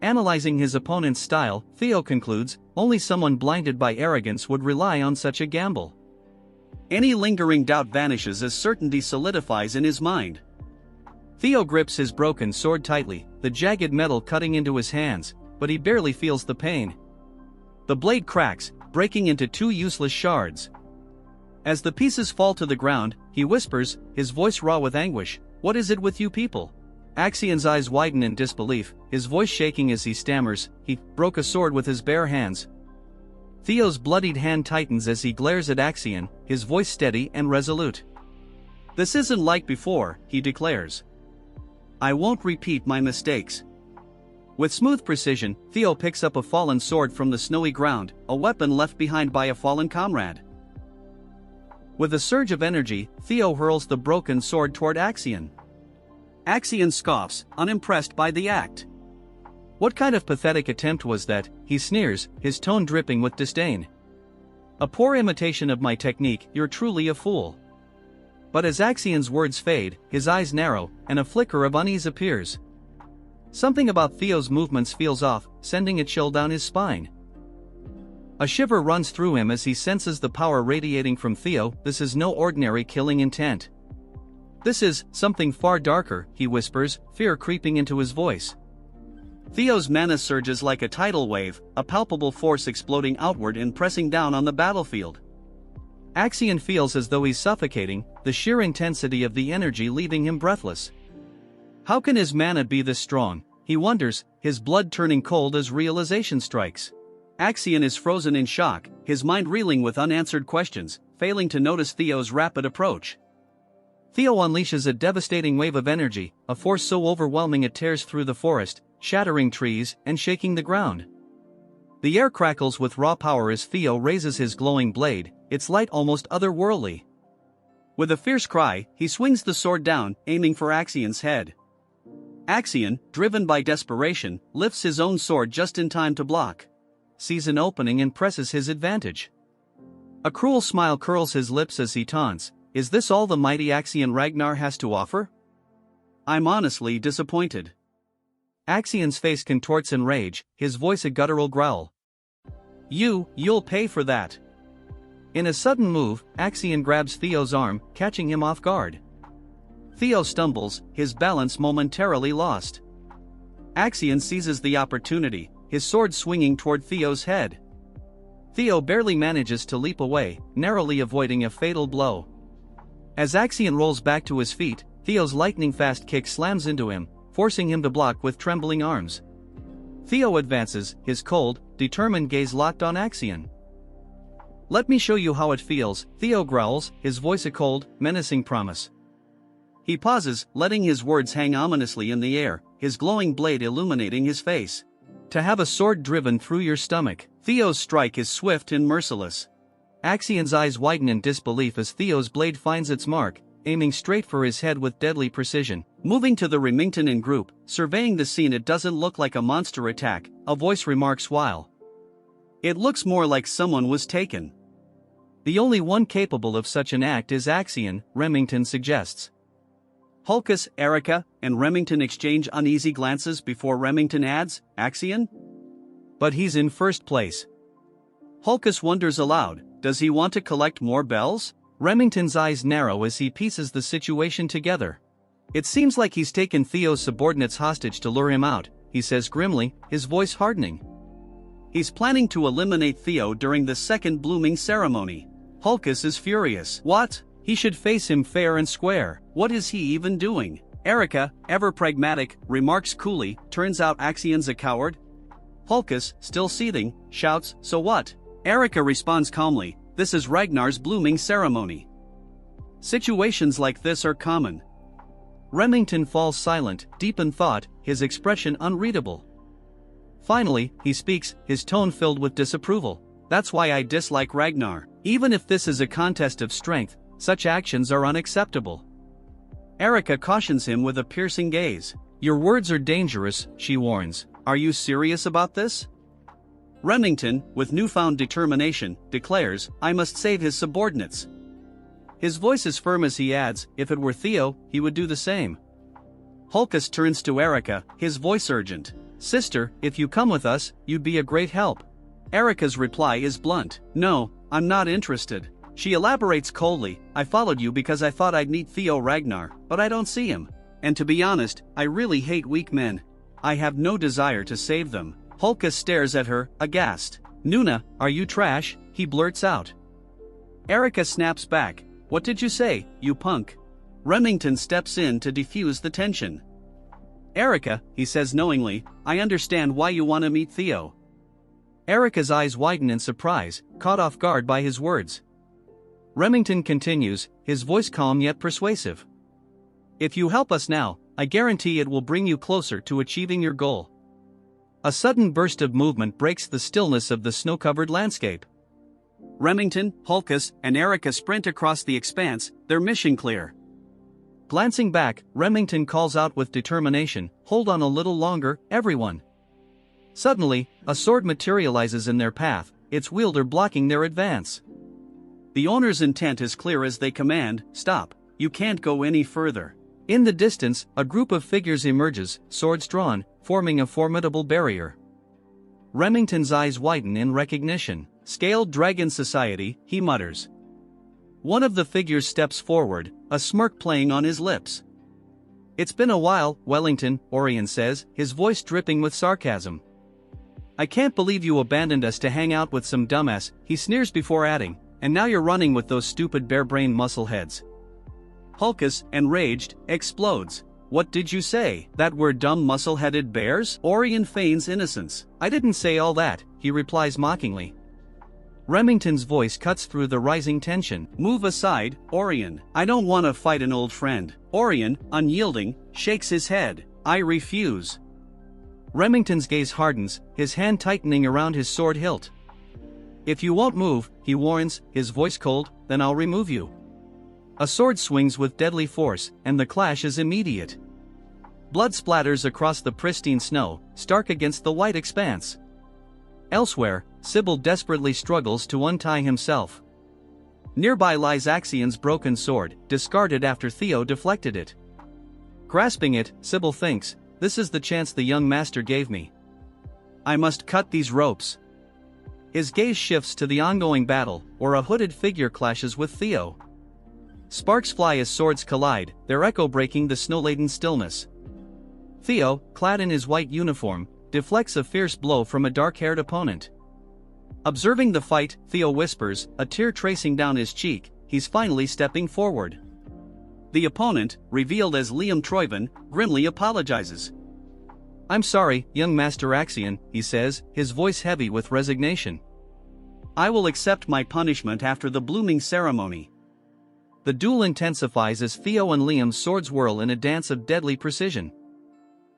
Analyzing his opponent's style, Theo concludes, only someone blinded by arrogance would rely on such a gamble. Any lingering doubt vanishes as certainty solidifies in his mind. Theo grips his broken sword tightly, the jagged metal cutting into his hands, but he barely feels the pain. The blade cracks, breaking into two useless shards. As the pieces fall to the ground, he whispers, his voice raw with anguish, "What is it with you people?" Axion's eyes widen in disbelief, his voice shaking as he stammers, "He broke a sword with his bare hands." Theo's bloodied hand tightens as he glares at Axion, his voice steady and resolute. "This isn't like before," he declares. "I won't repeat my mistakes." With smooth precision, Theo picks up a fallen sword from the snowy ground, a weapon left behind by a fallen comrade. With a surge of energy, Theo hurls the broken sword toward Axion. Axion scoffs, unimpressed by the act. "What kind of pathetic attempt was that?" he sneers, his tone dripping with disdain. "A poor imitation of my technique, you're truly a fool." But as Axion's words fade, his eyes narrow, and a flicker of unease appears. Something about Theo's movements feels off, sending a chill down his spine. A shiver runs through him as he senses the power radiating from Theo. This is no ordinary killing intent. "This is something far darker," he whispers, fear creeping into his voice. Theo's mana surges like a tidal wave, a palpable force exploding outward and pressing down on the battlefield. Axion feels as though he's suffocating, the sheer intensity of the energy leaving him breathless. How can his mana be this strong? He wonders, his blood turning cold as realization strikes. Axion is frozen in shock, his mind reeling with unanswered questions, failing to notice Theo's rapid approach. Theo unleashes a devastating wave of energy, a force so overwhelming it tears through the forest, shattering trees and shaking the ground. The air crackles with raw power as Theo raises his glowing blade, its light almost otherworldly. With a fierce cry, he swings the sword down, aiming for Axion's head. Axion, driven by desperation, lifts his own sword just in time to block. Sees an opening and presses his advantage. A cruel smile curls his lips as he taunts, "Is this all the mighty Axion Ragnar has to offer? I'm honestly disappointed." Axion's face contorts in rage, his voice a guttural growl. You'll pay for that. In a sudden move, Axion grabs Theo's arm, catching him off guard. Theo stumbles, his balance momentarily lost. Axion seizes the opportunity, his sword swinging toward Theo's head. Theo barely manages to leap away, narrowly avoiding a fatal blow. As Axion rolls back to his feet, Theo's lightning-fast kick slams into him, forcing him to block with trembling arms. Theo advances, his cold, determined gaze locked on Axion. "Let me show you how it feels," Theo growls, his voice a cold, menacing promise. He pauses, letting his words hang ominously in the air, his glowing blade illuminating his face. "To have a sword driven through your stomach." Theo's strike is swift and merciless. Axion's eyes widen in disbelief as Theo's blade finds its mark, aiming straight for his head with deadly precision. Moving to the Remington in group, surveying the scene, "It doesn't look like a monster attack," a voice remarks while. "It looks more like someone was taken." "The only one capable of such an act is Axion," Remington suggests. Hulkus, Erica, and Remington exchange uneasy glances before Remington adds, "Axion? But he's in first place." Hulkus wonders aloud, does he want to collect more bells? Remington's eyes narrow as he pieces the situation together. "It seems like he's taken Theo's subordinates hostage to lure him out," he says grimly, his voice hardening. "He's planning to eliminate Theo during the second blooming ceremony." Hulkus is furious. "What? He should face him fair and square. What is he even doing?" Erica, ever pragmatic, remarks coolly, "Turns out Axion's a coward." Hulkus, still seething, shouts, "So what?" Erica responds calmly, "This is Ragnar's blooming ceremony. Situations like this are common." Remington falls silent, deep in thought, his expression unreadable. Finally, he speaks, his tone filled with disapproval. "That's why I dislike Ragnar. Even if this is a contest of strength, such actions are unacceptable." Erica cautions him with a piercing gaze. "Your words are dangerous," she warns. "Are you serious about this?" Remington, with newfound determination, declares, "I must save his subordinates." His voice is firm as he adds, "If it were Theo, he would do the same." Hulkus turns to Erica, his voice urgent. "Sister, if you come with us, you'd be a great help." Erica's reply is blunt. "No, I'm not interested." She elaborates coldly, "I followed you because I thought I'd meet Theo Ragnar, but I don't see him. And to be honest, I really hate weak men. I have no desire to save them." Hulkus stares at her, aghast. "Nuna, are you trash?" he blurts out. Erica snaps back, "What did you say, you punk?" Remington steps in to defuse the tension. "Erica," he says knowingly, "I understand why you want to meet Theo." Erica's eyes widen in surprise, caught off guard by his words. Remington continues, his voice calm yet persuasive. "If you help us now, I guarantee it will bring you closer to achieving your goal." A sudden burst of movement breaks the stillness of the snow-covered landscape. Remington, Hulkus, and Erica sprint across the expanse, their mission clear. Glancing back, Remington calls out with determination, "Hold on a little longer, everyone." Suddenly, a sword materializes in their path, its wielder blocking their advance. The owner's intent is clear as they command, "Stop, you can't go any further." In the distance, a group of figures emerges, swords drawn, forming a formidable barrier. Remington's eyes widen in recognition. "Scaled Dragon Society," he mutters. One of the figures steps forward, a smirk playing on his lips. "It's been a while, Wellington," Orion says, his voice dripping with sarcasm. "I can't believe you abandoned us to hang out with some dumbass," he sneers before adding, "and now you're running with those stupid bare-brained muscleheads." Hulkus, enraged, explodes. "What did you say? That we're dumb muscle-headed bears?" Orion feigns innocence. "I didn't say all that," he replies mockingly. Remington's voice cuts through the rising tension. "Move aside, Orion. I don't want to fight an old friend." Orion, unyielding, shakes his head. "I refuse." Remington's gaze hardens, his hand tightening around his sword hilt. "If you won't move," he warns, his voice cold, "then I'll remove you." A sword swings with deadly force, and the clash is immediate. Blood splatters across the pristine snow, stark against the white expanse. Elsewhere, Sybil desperately struggles to untie himself. Nearby lies Axion's broken sword, discarded after Theo deflected it. Grasping it, Sybil thinks, this is the chance the young master gave me. I must cut these ropes. His gaze shifts to the ongoing battle, where a hooded figure clashes with Theo. Sparks fly as swords collide, their echo breaking the snow-laden stillness. Theo, clad in his white uniform, deflects a fierce blow from a dark-haired opponent. Observing the fight, Theo whispers, a tear tracing down his cheek, he's finally stepping forward. The opponent, revealed as Liam Troyven, grimly apologizes. I'm sorry, young Master Axion, he says, his voice heavy with resignation. I will accept my punishment after the blooming ceremony. The duel intensifies as Theo and Liam's swords whirl in a dance of deadly precision.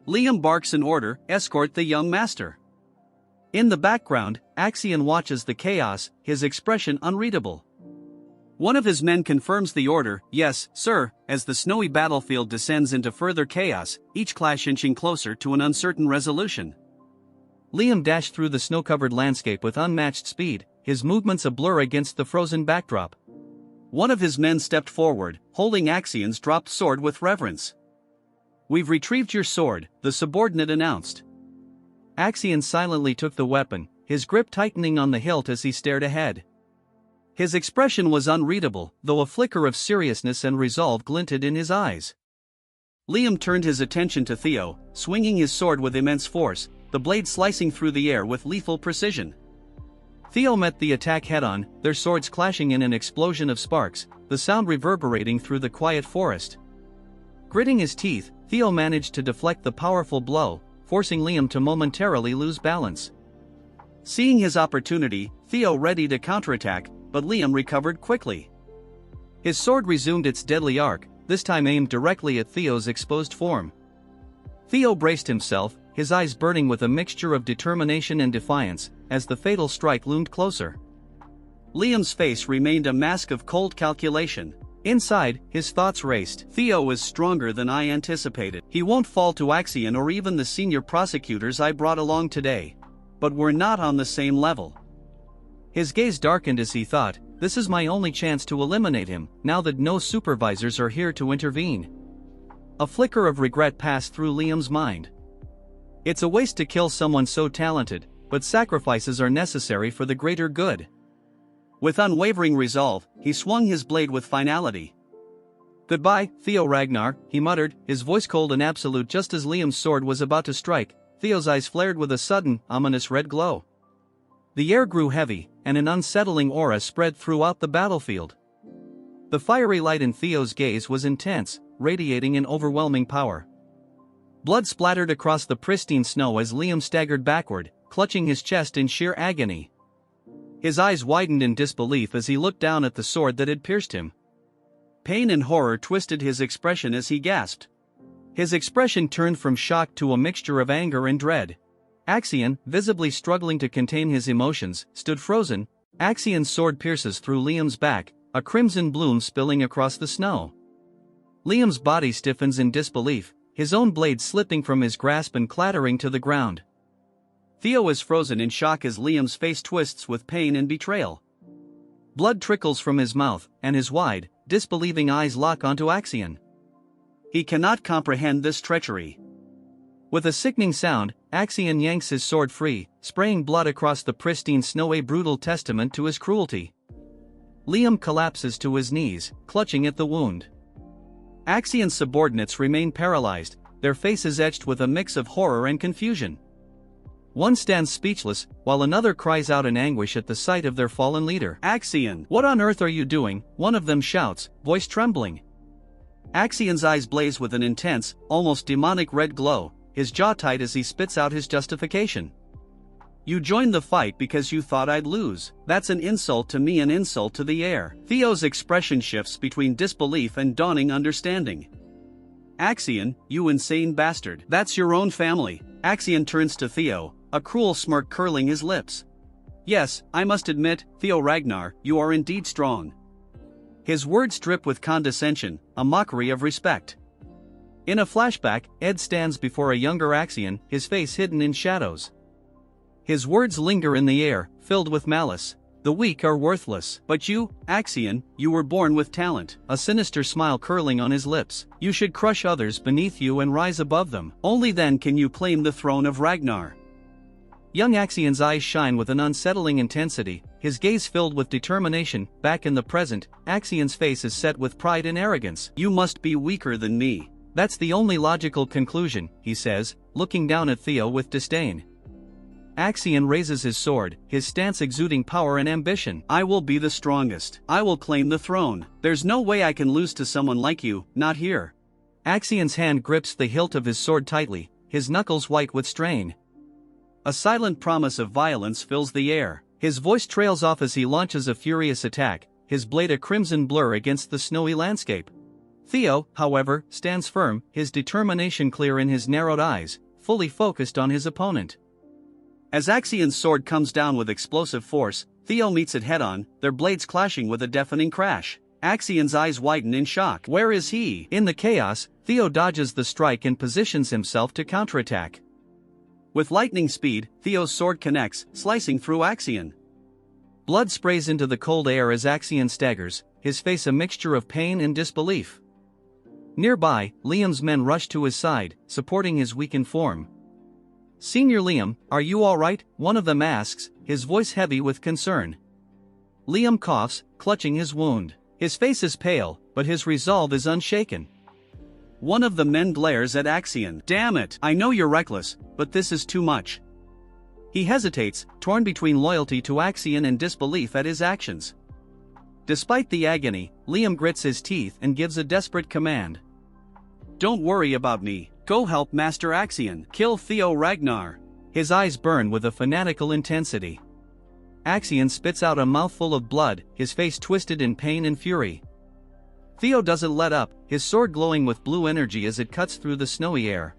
Liam barks an order, escort the young master. In the background, Axion watches the chaos, his expression unreadable. One of his men confirms the order, yes, sir, as the snowy battlefield descends into further chaos, each clash inching closer to an uncertain resolution. Liam dashed through the snow-covered landscape with unmatched speed, his movements a blur against the frozen backdrop. One of his men stepped forward, holding Axion's dropped sword with reverence. We've retrieved your sword, the subordinate announced. Axion silently took the weapon, his grip tightening on the hilt as he stared ahead. His expression was unreadable, though a flicker of seriousness and resolve glinted in his eyes. Liam turned his attention to Theo, swinging his sword with immense force, the blade slicing through the air with lethal precision. Theo met the attack head-on, their swords clashing in an explosion of sparks, the sound reverberating through the quiet forest. Gritting his teeth, Theo managed to deflect the powerful blow, forcing Liam to momentarily lose balance. Seeing his opportunity, Theo readied a counterattack, but Liam recovered quickly. His sword resumed its deadly arc, this time aimed directly at Theo's exposed form. Theo braced himself, his eyes burning with a mixture of determination and defiance, as the fatal strike loomed closer. Liam's face remained a mask of cold calculation. Inside, his thoughts raced. Theo is stronger than I anticipated. He won't fall to Axion or even the senior prosecutors I brought along today. But we're not on the same level. His gaze darkened as he thought, this is my only chance to eliminate him, now that no supervisors are here to intervene. A flicker of regret passed through Liam's mind. It's a waste to kill someone so talented, but sacrifices are necessary for the greater good. With unwavering resolve, he swung his blade with finality. Goodbye, Theo Ragnar, he muttered, his voice cold and absolute just as Liam's sword was about to strike. Theo's eyes flared with a sudden, ominous red glow. The air grew heavy, and an unsettling aura spread throughout the battlefield. The fiery light in Theo's gaze was intense, radiating an overwhelming power. Blood splattered across the pristine snow as Liam staggered backward, clutching his chest in sheer agony. His eyes widened in disbelief as he looked down at the sword that had pierced him. Pain and horror twisted his expression as he gasped. His expression turned from shock to a mixture of anger and dread. Axion, visibly struggling to contain his emotions, stood frozen. Axion's sword pierces through Liam's back, a crimson bloom spilling across the snow. Liam's body stiffens in disbelief, his own blade slipping from his grasp and clattering to the ground. Theo is frozen in shock as Liam's face twists with pain and betrayal. Blood trickles from his mouth, and his wide, disbelieving eyes lock onto Axion. He cannot comprehend this treachery. With a sickening sound, Axion yanks his sword free, spraying blood across the pristine snow, a brutal testament to his cruelty. Liam collapses to his knees, clutching at the wound. Axion's subordinates remain paralyzed, their faces etched with a mix of horror and confusion. One stands speechless, while another cries out in anguish at the sight of their fallen leader. Axion, what on earth are you doing? One of them shouts, voice trembling. Axion's eyes blaze with an intense, almost demonic red glow, his jaw tight as he spits out his justification. You joined the fight because you thought I'd lose. That's an insult to me, an insult to the air. Theo's expression shifts between disbelief and dawning understanding. Axion, you insane bastard. That's your own family. Axion turns to Theo, a cruel smirk curling his lips. Yes, I must admit, Theo Ragnar, you are indeed strong. His words drip with condescension, a mockery of respect. In a flashback, Ed stands before a younger Axion, his face hidden in shadows. His words linger in the air, filled with malice. The weak are worthless. But you, Axion, you were born with talent. A sinister smile curling on his lips. You should crush others beneath you and rise above them. Only then can you claim the throne of Ragnar. Young Axion's eyes shine with an unsettling intensity, his gaze filled with determination. Back in the present, Axion's face is set with pride and arrogance. You must be weaker than me. That's the only logical conclusion, he says, looking down at Theo with disdain. Axion raises his sword, his stance exuding power and ambition. I will be the strongest. I will claim the throne. There's no way I can lose to someone like you, not here. Axion's hand grips the hilt of his sword tightly, his knuckles white with strain. A silent promise of violence fills the air. His voice trails off as he launches a furious attack, his blade a crimson blur against the snowy landscape. Theo, however, stands firm, his determination clear in his narrowed eyes, fully focused on his opponent. As Axion's sword comes down with explosive force, Theo meets it head-on, their blades clashing with a deafening crash. Axion's eyes widen in shock. Where is he? In the chaos, Theo dodges the strike and positions himself to counterattack. With lightning speed, Theo's sword connects, slicing through Axion. Blood sprays into the cold air as Axion staggers, his face a mixture of pain and disbelief. Nearby, Liam's men rush to his side, supporting his weakened form. Senior Liam, are you all right? One of them asks, his voice heavy with concern. Liam coughs, clutching his wound. His face is pale, but his resolve is unshaken. One of the men glares at Axion. Damn it, I know you're reckless, but this is too much. He hesitates, torn between loyalty to Axion and disbelief at his actions. Despite the agony, Liam grits his teeth and gives a desperate command. Don't worry about me. Go help Master Axion. Kill Theo Ragnar. His eyes burn with a fanatical intensity. Axion spits out a mouthful of blood, his face twisted in pain and fury. Theo doesn't let up, his sword glowing with blue energy as it cuts through the snowy air.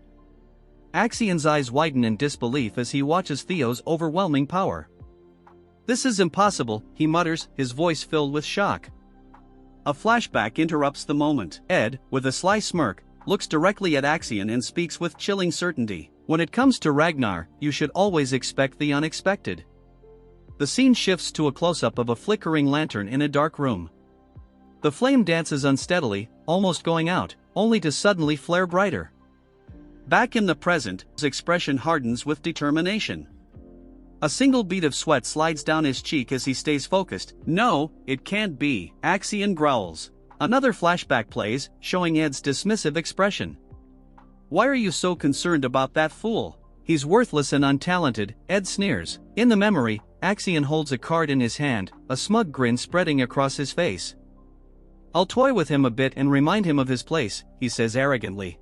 Axion's eyes widen in disbelief as he watches Theo's overwhelming power. This is impossible, he mutters, his voice filled with shock. A flashback interrupts the moment. Ed, with a sly smirk, looks directly at Axion and speaks with chilling certainty. When it comes to Ragnar, you should always expect the unexpected. The scene shifts to a close-up of a flickering lantern in a dark room. The flame dances unsteadily, almost going out, only to suddenly flare brighter. Back in the present, his expression hardens with determination. A single bead of sweat slides down his cheek as he stays focused. No, it can't be, Axion growls. Another flashback plays, showing Ed's dismissive expression. Why are you so concerned about that fool? He's worthless and untalented, Ed sneers. In the memory, Axion holds a card in his hand, a smug grin spreading across his face. I'll toy with him a bit and remind him of his place, he says arrogantly.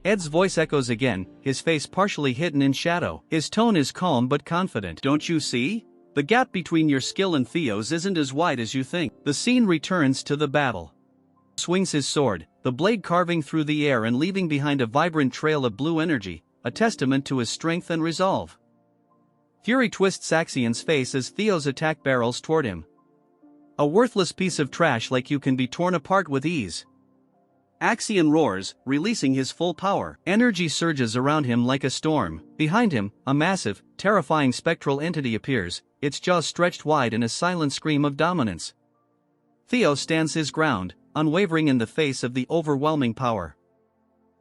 Ed's voice echoes again, his face partially hidden in shadow. His tone is calm but confident. Don't you see? The gap between your skill and Theo's isn't as wide as you think. The scene returns to the battle. Swings his sword, the blade carving through the air and leaving behind a vibrant trail of blue energy, a testament to his strength and resolve. Fury twists Axion's face as Theo's attack barrels toward him. A worthless piece of trash like you can be torn apart with ease. Axion roars, releasing his full power. Energy surges around him like a storm. Behind him, a massive, terrifying spectral entity appears, its jaws stretched wide in a silent scream of dominance. Theo stands his ground, unwavering in the face of the overwhelming power.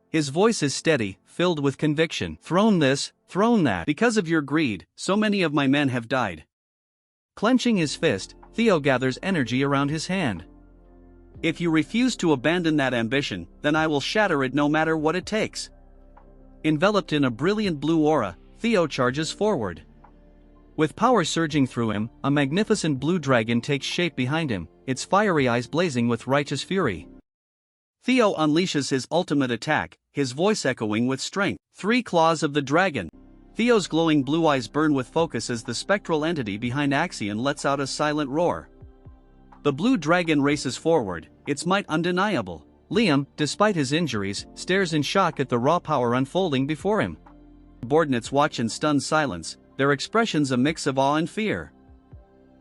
His voice is steady, filled with conviction. Throne this, throne that. Because of your greed, so many of my men have died. Clenching his fist, Theo gathers energy around his hand. If you refuse to abandon that ambition, then I will shatter it no matter what it takes. Enveloped in a brilliant blue aura, Theo charges forward. With power surging through him, a magnificent blue dragon takes shape behind him, its fiery eyes blazing with righteous fury. Theo unleashes his ultimate attack, his voice echoing with strength. 3 claws of the dragon. Theo's glowing blue eyes burn with focus as the spectral entity behind Axion lets out a silent roar. The blue dragon races forward, its might undeniable. Liam, despite his injuries, stares in shock at the raw power unfolding before him. Subordinates watch in stunned silence, their expressions a mix of awe and fear.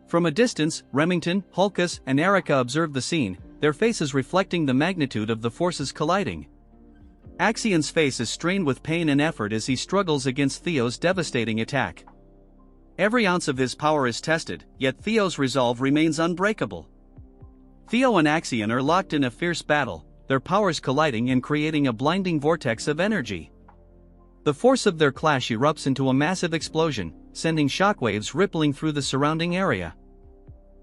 From a distance, Remington, Hulkus, and Erica observe the scene, their faces reflecting the magnitude of the forces colliding. Axion's face is strained with pain and effort as he struggles against Theo's devastating attack. Every ounce of his power is tested, yet Theo's resolve remains unbreakable. Theo and Axion are locked in a fierce battle, their powers colliding and creating a blinding vortex of energy. The force of their clash erupts into a massive explosion, sending shockwaves rippling through the surrounding area.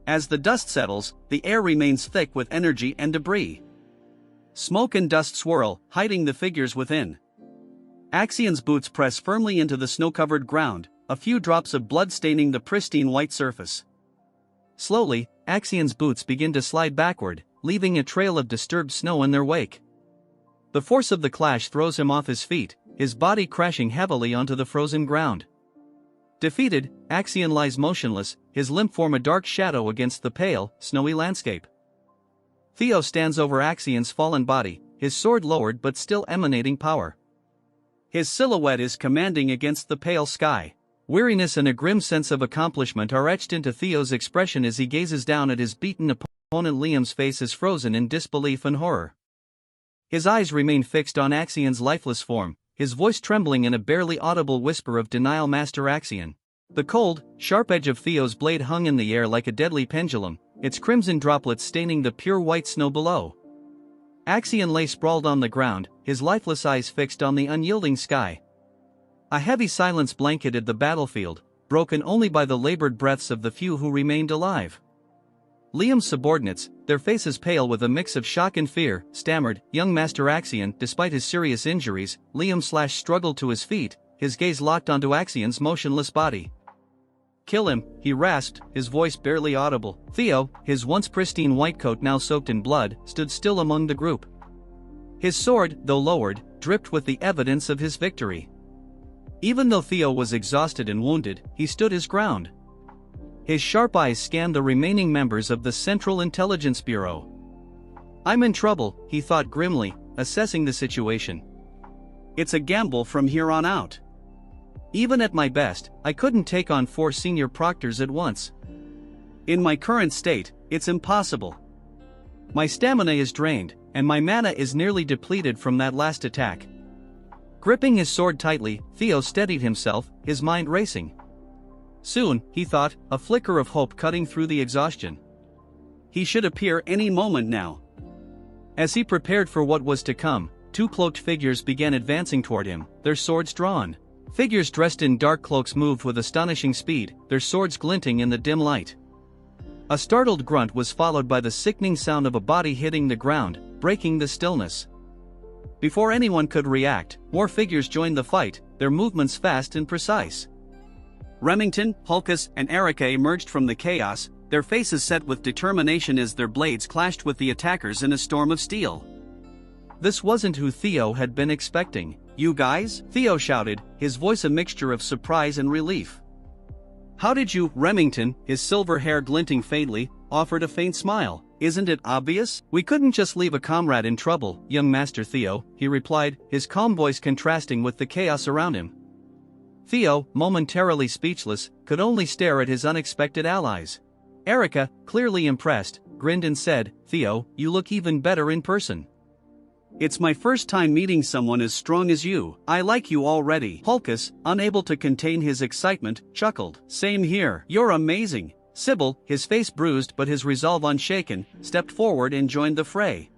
As the dust settles, the air remains thick with energy and debris. Smoke and dust swirl, hiding the figures within. Axion's boots press firmly into the snow-covered ground, a few drops of blood staining the pristine white surface. Slowly, Axion's boots begin to slide backward, leaving a trail of disturbed snow in their wake. The force of the clash throws him off his feet, his body crashing heavily onto the frozen ground. Defeated, Axion lies motionless, his limp form a dark shadow against the pale, snowy landscape. Theo stands over Axion's fallen body, his sword lowered but still emanating power. His silhouette is commanding against the pale sky. Weariness and a grim sense of accomplishment are etched into Theo's expression as he gazes down at his beaten opponent. Liam's face is frozen in disbelief and horror. His eyes remain fixed on Axion's lifeless form, his voice trembling in a barely audible whisper of denial. Master Axion. The cold, sharp edge of Theo's blade hung in the air like a deadly pendulum, its crimson droplets staining the pure white snow below. Axion lay sprawled on the ground, his lifeless eyes fixed on the unyielding sky. A heavy silence blanketed the battlefield, broken only by the labored breaths of the few who remained alive. Liam's subordinates, their faces pale with a mix of shock and fear, stammered, "Young Master Axion." Despite his serious injuries, Liam struggled to his feet, his gaze locked onto Axion's motionless body. "Kill him," he rasped, his voice barely audible. Theo, his once pristine white coat now soaked in blood, stood still among the group. His sword, though lowered, dripped with the evidence of his victory. Even though Theo was exhausted and wounded, he stood his ground. His sharp eyes scanned the remaining members of the Central Intelligence Bureau. "I'm in trouble," he thought grimly, assessing the situation. "It's a gamble from here on out. Even at my best, I couldn't take on 4 senior proctors at once. In my current state, it's impossible. My stamina is drained, and my mana is nearly depleted from that last attack." Gripping his sword tightly, Theo steadied himself, his mind racing. Soon, he thought, a flicker of hope cutting through the exhaustion. He should appear any moment now. As he prepared for what was to come, 2 cloaked figures began advancing toward him, their swords drawn. Figures dressed in dark cloaks moved with astonishing speed, their swords glinting in the dim light. A startled grunt was followed by the sickening sound of a body hitting the ground, breaking the stillness. Before anyone could react, more figures joined the fight, their movements fast and precise. Remington, Hulkus, and Erica emerged from the chaos, their faces set with determination as their blades clashed with the attackers in a storm of steel. This wasn't who Theo had been expecting. "You guys?" Theo shouted, his voice a mixture of surprise and relief. "How did you?" Remington, his silver hair glinting faintly, offered a faint smile. "Isn't it obvious? We couldn't just leave a comrade in trouble, young Master Theo," he replied, his calm voice contrasting with the chaos around him. Theo, momentarily speechless, could only stare at his unexpected allies. Erica, clearly impressed, grinned and said, "Theo, you look even better in person. It's my first time meeting someone as strong as you. I like you already." Hulkus, unable to contain his excitement, chuckled. "Same here. You're amazing." Sybil, his face bruised but his resolve unshaken, stepped forward and joined the fray.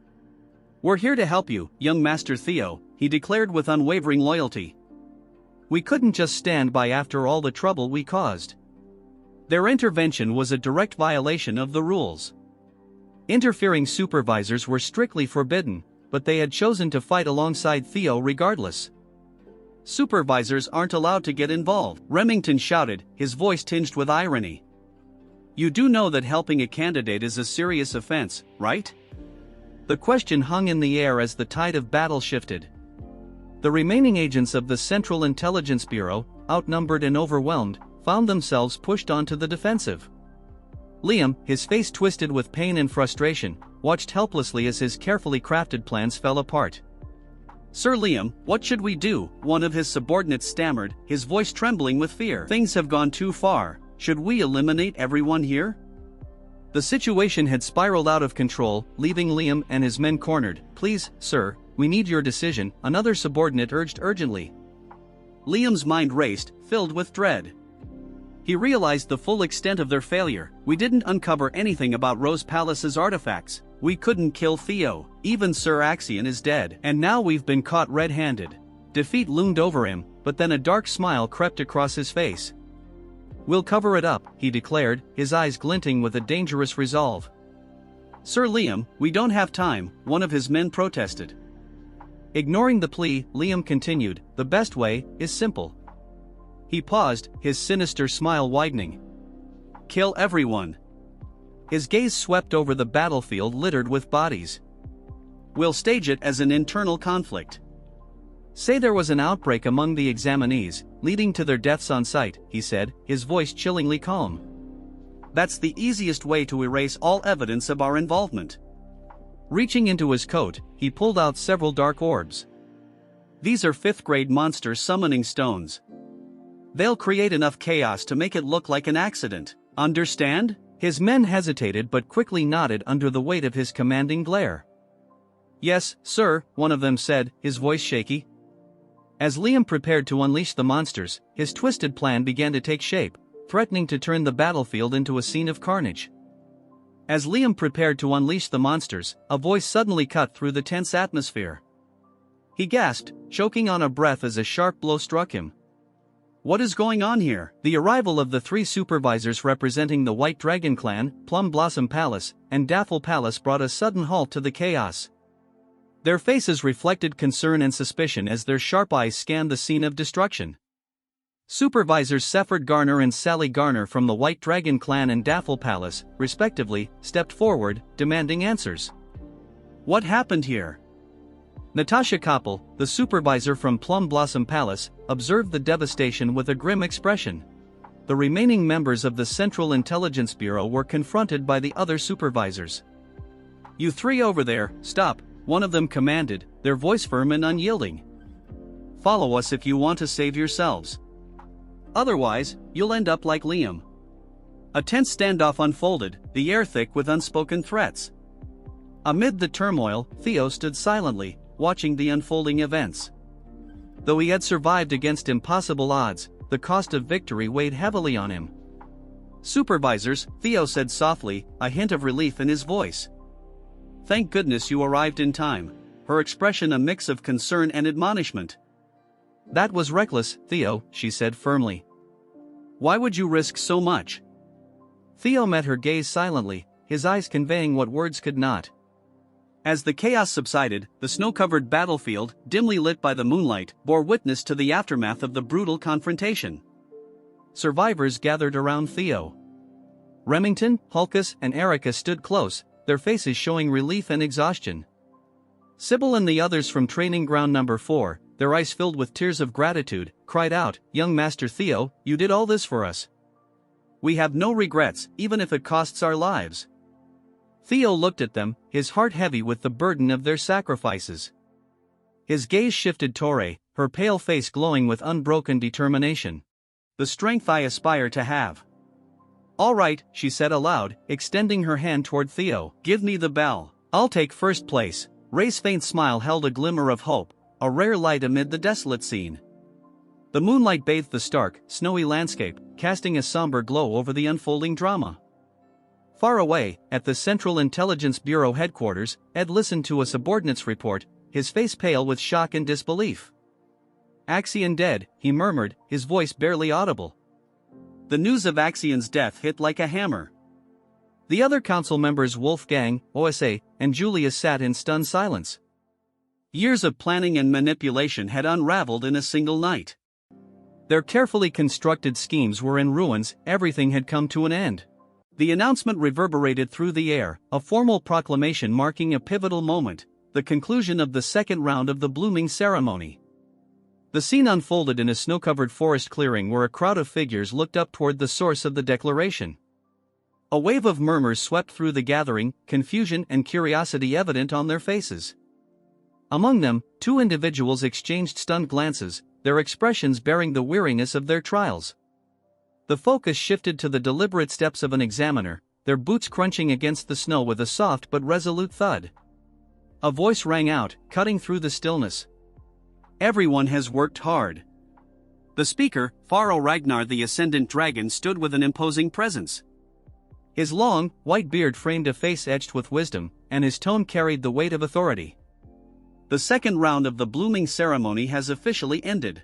"We're here to help you, young Master Theo," he declared with unwavering loyalty. "We couldn't just stand by after all the trouble we caused." Their intervention was a direct violation of the rules. Interfering supervisors were strictly forbidden, but they had chosen to fight alongside Theo regardless. "Supervisors aren't allowed to get involved," Remington shouted, his voice tinged with irony. "You do know that helping a candidate is a serious offense, right?" The question hung in the air as the tide of battle shifted. The remaining agents of the Central Intelligence Bureau, outnumbered and overwhelmed, found themselves pushed onto the defensive. Liam, his face twisted with pain and frustration, watched helplessly as his carefully crafted plans fell apart. "Sir Liam, what should we do?" one of his subordinates stammered, his voice trembling with fear. "Things have gone too far. Should we eliminate everyone here?" The situation had spiraled out of control, leaving Liam and his men cornered. "Please, sir, we need your decision," another subordinate urged urgently. Liam's mind raced, filled with dread. He realized the full extent of their failure. We didn't uncover anything about Rose Palace's artifacts. We couldn't kill Theo. Even Sir Axion is dead. And now we've been caught red-handed. Defeat loomed over him, but then a dark smile crept across his face. We'll cover it up, he declared, his eyes glinting with a dangerous resolve. Sir Liam, we don't have time, one of his men protested. Ignoring the plea, Liam continued, the best way is simple. He paused, his sinister smile widening. Kill everyone. His gaze swept over the battlefield littered with bodies. We'll stage it as an internal conflict. Say there was an outbreak among the examinees, leading to their deaths on sight, he said, his voice chillingly calm. That's the easiest way to erase all evidence of our involvement. Reaching into his coat, he pulled out several dark orbs. These are 5th-grade monster summoning stones. They'll create enough chaos to make it look like an accident. Understand? His men hesitated but quickly nodded under the weight of his commanding glare. Yes, sir, one of them said, his voice shaky. As Liam prepared to unleash the monsters, his twisted plan began to take shape, threatening to turn the battlefield into a scene of carnage. As Liam prepared to unleash the monsters, a voice suddenly cut through the tense atmosphere. He gasped, choking on a breath as a sharp blow struck him. What is going on here? The arrival of the 3 supervisors representing the White Dragon Clan, Plum Blossom Palace, and Daffle Palace brought a sudden halt to the chaos. Their faces reflected concern and suspicion as their sharp eyes scanned the scene of destruction. Supervisors Sefford Garner and Sally Garner from the White Dragon Clan and Daffle Palace, respectively, stepped forward, demanding answers. What happened here? Natasha Koppel, the supervisor from Plum Blossom Palace, observed the devastation with a grim expression. The remaining members of the Central Intelligence Bureau were confronted by the other supervisors. You 3 over there, stop, one of them commanded, their voice firm and unyielding. Follow us if you want to save yourselves. Otherwise, you'll end up like Liam. A tense standoff unfolded, the air thick with unspoken threats. Amid the turmoil, Theo stood silently, watching the unfolding events. Though he had survived against impossible odds, the cost of victory weighed heavily on him. Supervisors, Theo said softly, a hint of relief in his voice. Thank goodness you arrived in time, her expression a mix of concern and admonishment. That was reckless, Theo, she said firmly. Why would you risk so much? Theo met her gaze silently, his eyes conveying what words could not. As the chaos subsided, the snow-covered battlefield, dimly lit by the moonlight, bore witness to the aftermath of the brutal confrontation. Survivors gathered around Theo. Remington, Hulkus, and Erica stood close, their faces showing relief and exhaustion. Sybil and the others from Training Ground Number 4, their eyes filled with tears of gratitude, cried out, Young Master Theo, you did all this for us. We have no regrets, even if it costs our lives. Theo looked at them, his heart heavy with the burden of their sacrifices. His gaze shifted to Torre, her pale face glowing with unbroken determination. The strength I aspire to have. All right, she said aloud, extending her hand toward Theo. Give me the bell. I'll take first place. Ray's faint smile held a glimmer of hope, a rare light amid the desolate scene. The moonlight bathed the stark, snowy landscape, casting a somber glow over the unfolding drama. Far away, at the Central Intelligence Bureau headquarters, Ed listened to a subordinate's report, his face pale with shock and disbelief. Axion dead, he murmured, his voice barely audible. The news of Axion's death hit like a hammer. The other council members Wolfgang, OSA, and Julius sat in stunned silence. Years of planning and manipulation had unraveled in a single night. Their carefully constructed schemes were in ruins, everything had come to an end. The announcement reverberated through the air, a formal proclamation marking a pivotal moment, the conclusion of the second round of the blooming ceremony. The scene unfolded in a snow-covered forest clearing where a crowd of figures looked up toward the source of the declaration. A wave of murmurs swept through the gathering, confusion and curiosity evident on their faces. Among them, 2 individuals exchanged stunned glances, their expressions bearing the weariness of their trials. The focus shifted to the deliberate steps of an examiner, their boots crunching against the snow with a soft but resolute thud. A voice rang out, cutting through the stillness. Everyone has worked hard. The speaker, Pharaoh Ragnar the Ascendant Dragon, stood with an imposing presence. His long, white beard framed a face etched with wisdom, and his tone carried the weight of authority. The second round of the blooming ceremony has officially ended.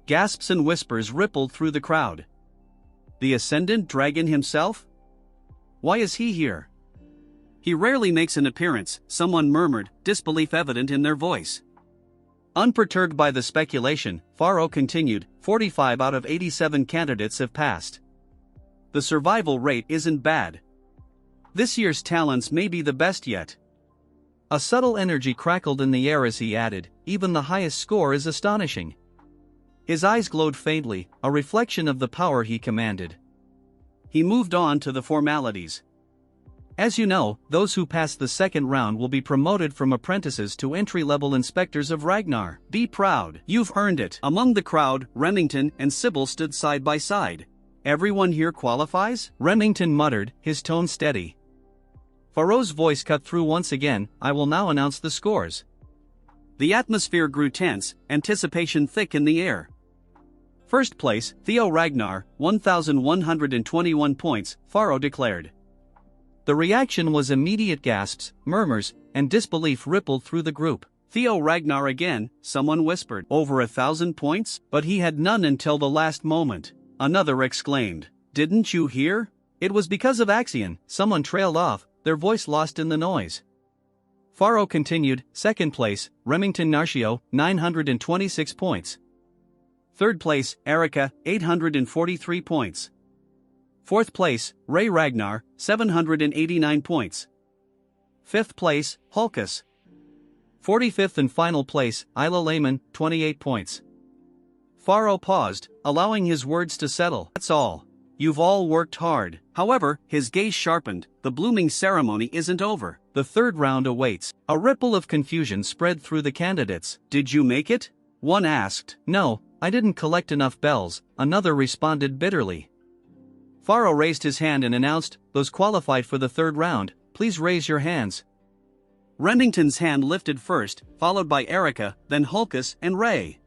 Gasps and whispers rippled through the crowd. The Ascendant Dragon himself? Why is he here? He rarely makes an appearance, someone murmured, disbelief evident in their voice. Unperturbed by the speculation, Pharaoh continued, 45 out of 87 candidates have passed. The survival rate isn't bad. This year's talents may be the best yet. A subtle energy crackled in the air as he added, even the highest score is astonishing. His eyes glowed faintly, a reflection of the power he commanded. He moved on to the formalities. As you know, those who pass the second round will be promoted from apprentices to entry-level inspectors of Ragnar. Be proud, you've earned it. Among the crowd, Remington and Sybil stood side by side. Everyone here qualifies? Remington muttered, his tone steady. Pharaoh's voice cut through once again, I will now announce the scores. The atmosphere grew tense, anticipation thick in the air. First place, Theo Ragnar, 1,121 points, Pharaoh declared. The reaction was immediate. Gasps, murmurs, and disbelief rippled through the group. Theo Ragnar again, someone whispered. Over 1,000 points? But he had none until the last moment. Another exclaimed. Didn't you hear? It was because of Axion, someone trailed off, their voice lost in the noise. Pharaoh continued, second place, Remington Narcio, 926 points. Third place, Erica, 843 points. Fourth place, Ray Ragnar, 789 points. Fifth place, Hulkus. 45th and final place, Isla Layman, 28 points. Pharaoh paused, allowing his words to settle. That's all. You've all worked hard. However, his gaze sharpened, the blooming ceremony isn't over. The third round awaits. A ripple of confusion spread through the candidates. Did you make it? One asked. No, I didn't collect enough bells, another responded bitterly. Pharaoh raised his hand and announced, those qualified for the third round, please raise your hands. Remington's hand lifted first, followed by Erica, then Hulkus and Ray.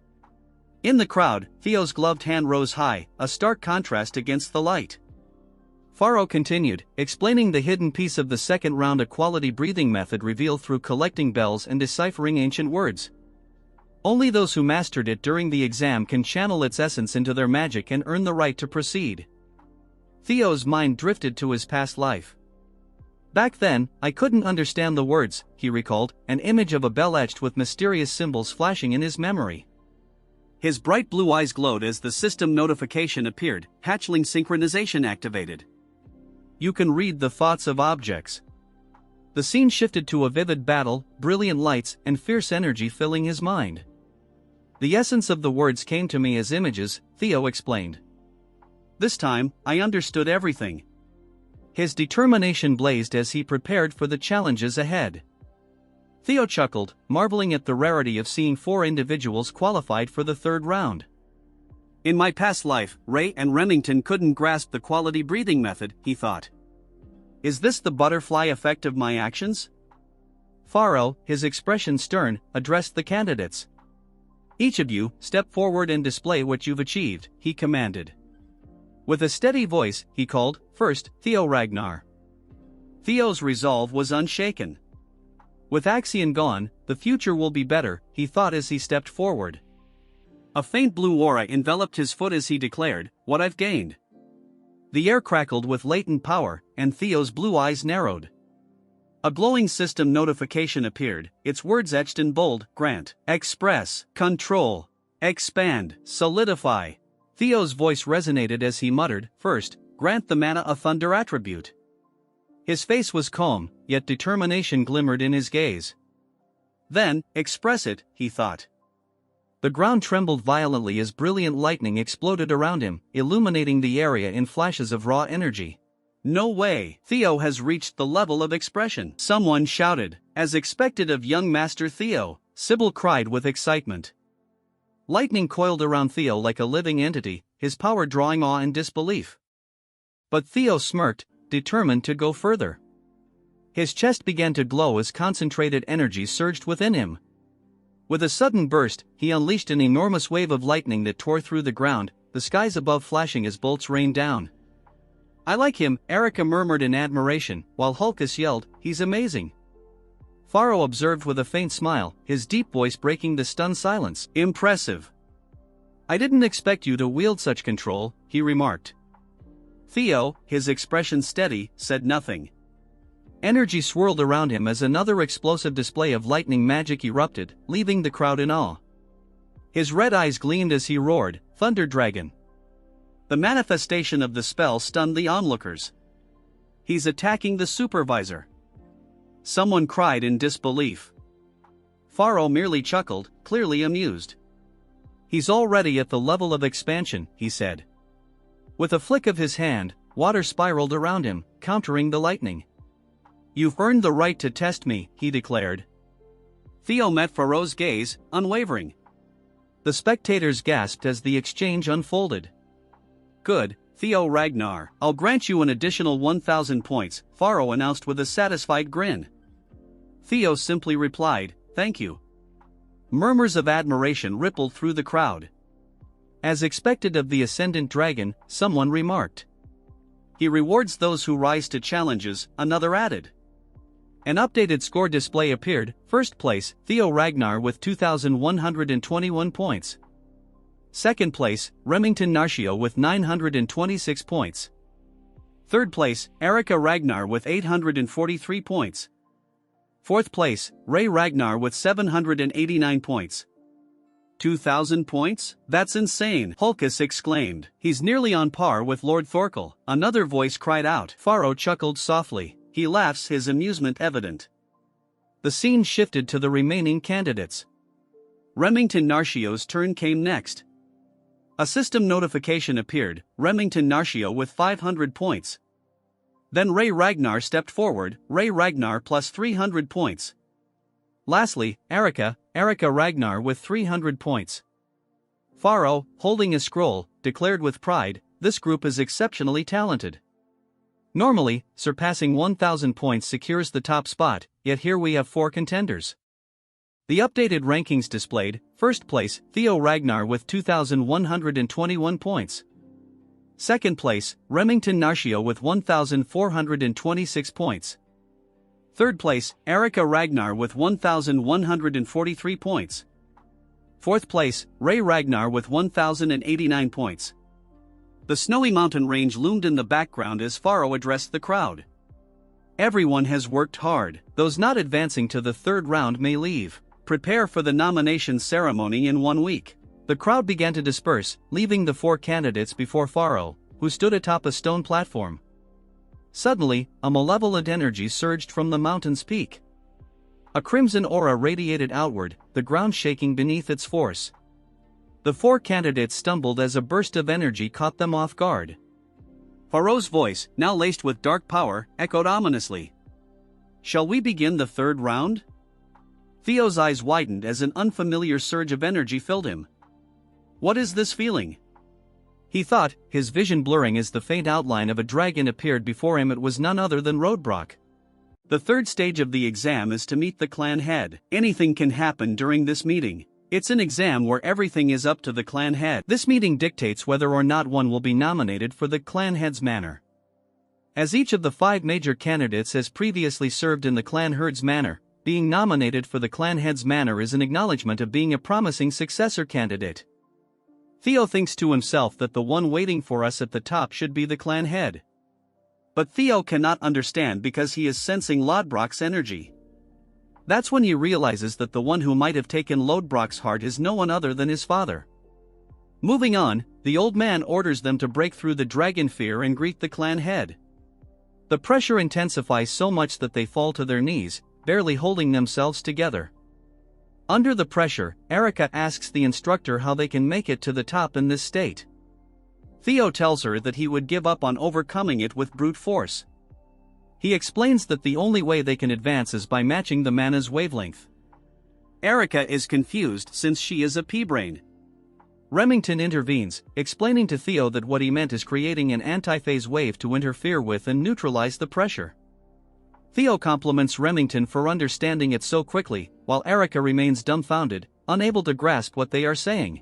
In the crowd, Theo's gloved hand rose high, a stark contrast against the light. Pharaoh continued, explaining the hidden piece of the second round, a quality breathing method revealed through collecting bells and deciphering ancient words. Only those who mastered it during the exam can channel its essence into their magic and earn the right to proceed. Theo's mind drifted to his past life. Back then, I couldn't understand the words, he recalled, an image of a bell etched with mysterious symbols flashing in his memory. His bright blue eyes glowed as the system notification appeared, hatchling synchronization activated. You can read the thoughts of objects. The scene shifted to a vivid battle, brilliant lights, and fierce energy filling his mind. The essence of the words came to me as images, Theo explained. This time, I understood everything. His determination blazed as he prepared for the challenges ahead. Theo chuckled, marveling at the rarity of seeing 4 individuals qualified for the third round. In my past life, Ray and Remington couldn't grasp the quality breathing method, he thought. Is this the butterfly effect of my actions? Pharaoh, his expression stern, addressed the candidates. Each of you, step forward and display what you've achieved, he commanded. With a steady voice, he called, first, Theo Ragnar. Theo's resolve was unshaken. With Axion gone, the future will be better, he thought as he stepped forward. A faint blue aura enveloped his foot as he declared, what I've gained. The air crackled with latent power, and Theo's blue eyes narrowed. A glowing system notification appeared, its words etched in bold, grant, express, control, expand, solidify. Theo's voice resonated as he muttered, first, grant the mana a thunder attribute. His face was calm, yet determination glimmered in his gaze. Then, express it, he thought. The ground trembled violently as brilliant lightning exploded around him, illuminating the area in flashes of raw energy. No way, Theo has reached the level of expression, someone shouted, as expected of young Master Theo. Sybil cried with excitement. Lightning coiled around Theo like a living entity, his power drawing awe and disbelief. But Theo smirked, determined to go further. His chest began to glow as concentrated energy surged within him. With a sudden burst, he unleashed an enormous wave of lightning that tore through the ground, the skies above flashing as bolts rained down. "I like him," Erica murmured in admiration, while Hulkus yelled, "He's amazing." Pharaoh observed with a faint smile, his deep voice breaking the stunned silence. "Impressive. I didn't expect you to wield such control," he remarked. Theo, his expression steady, said nothing. Energy swirled around him as another explosive display of lightning magic erupted, leaving the crowd in awe. His red eyes gleamed as he roared, "Thunder Dragon!" The manifestation of the spell stunned the onlookers. "He's attacking the supervisor!" Someone cried in disbelief. Pharaoh merely chuckled, clearly amused. "He's already at the level of expansion," he said. With a flick of his hand, water spiraled around him, countering the lightning. "You've earned the right to test me," he declared. Theo met Pharaoh's gaze, unwavering. The spectators gasped as the exchange unfolded. "Good, Theo Ragnar, I'll grant you an additional 1,000 points, Pharaoh announced with a satisfied grin. Theo simply replied, "Thank you." Murmurs of admiration rippled through the crowd. As expected of the Ascendant Dragon, someone remarked. "He rewards those who rise to challenges," another added. An updated score display appeared. First place, Theo Ragnar with 2,121 points. Second place, Remington Narcio with 926 points. Third place, Erica Ragnar with 843 points. Fourth place, Ray Ragnar with 789 points. 2,000 points? That's insane, Hulkus exclaimed. He's nearly on par with Lord Thorkel, another voice cried out. Pharaoh chuckled softly. He laughs, his amusement evident. The scene shifted to the remaining candidates. Remington Narcio's turn came next. A system notification appeared, Remington Narcio with 500 points. Then Ray Ragnar stepped forward, Ray Ragnar plus 300 points. Lastly, Erica Ragnar with 300 points. Pharaoh, holding a scroll, declared with pride, "This group is exceptionally talented." Normally, surpassing 1,000 points secures the top spot, yet here we have 4 contenders. The updated rankings displayed, first place, Theo Ragnar with 2,121 points. Second place, Remington Narcio with 1,426 points. Third place, Erica Ragnar with 1,143 points. Fourth place, Ray Ragnar with 1,089 points. The snowy mountain range loomed in the background as Pharaoh addressed the crowd. Everyone has worked hard. Those not advancing to the third round may leave. Prepare for the nomination ceremony in 1 week. The crowd began to disperse, leaving the 4 candidates before Pharaoh, who stood atop a stone platform. Suddenly, a malevolent energy surged from the mountain's peak. A crimson aura radiated outward, the ground shaking beneath its force. The 4 candidates stumbled as a burst of energy caught them off guard. Pharaoh's voice, now laced with dark power, echoed ominously. "Shall we begin the third round?" Theo's eyes widened as an unfamiliar surge of energy filled him. "What is this feeling?" He thought, his vision blurring as the faint outline of a dragon appeared before him. It was none other than Rodbrok. The third stage of the exam is to meet the clan head. Anything can happen during this meeting. It's an exam where everything is up to the clan head. This meeting dictates whether or not one will be nominated for the clan head's manor. As each of the 5 major candidates has previously served in the clan herd's manor, being nominated for the clan head's manor is an acknowledgement of being a promising successor candidate. Theo thinks to himself that the one waiting for us at the top should be the clan head. But Theo cannot understand because he is sensing Lodbrok's energy. That's when he realizes that the one who might have taken Lodbrok's heart is no one other than his father. Moving on, the old man orders them to break through the dragon fear and greet the clan head. The pressure intensifies so much that they fall to their knees, barely holding themselves together. Under the pressure, Erica asks the instructor how they can make it to the top in this state. Theo tells her that he would give up on overcoming it with brute force. He explains that the only way they can advance is by matching the mana's wavelength. Erica is confused since she is a pea-brain. Remington intervenes, explaining to Theo that what he meant is creating an antiphase wave to interfere with and neutralize the pressure. Theo compliments Remington for understanding it so quickly, while Erica remains dumbfounded, unable to grasp what they are saying.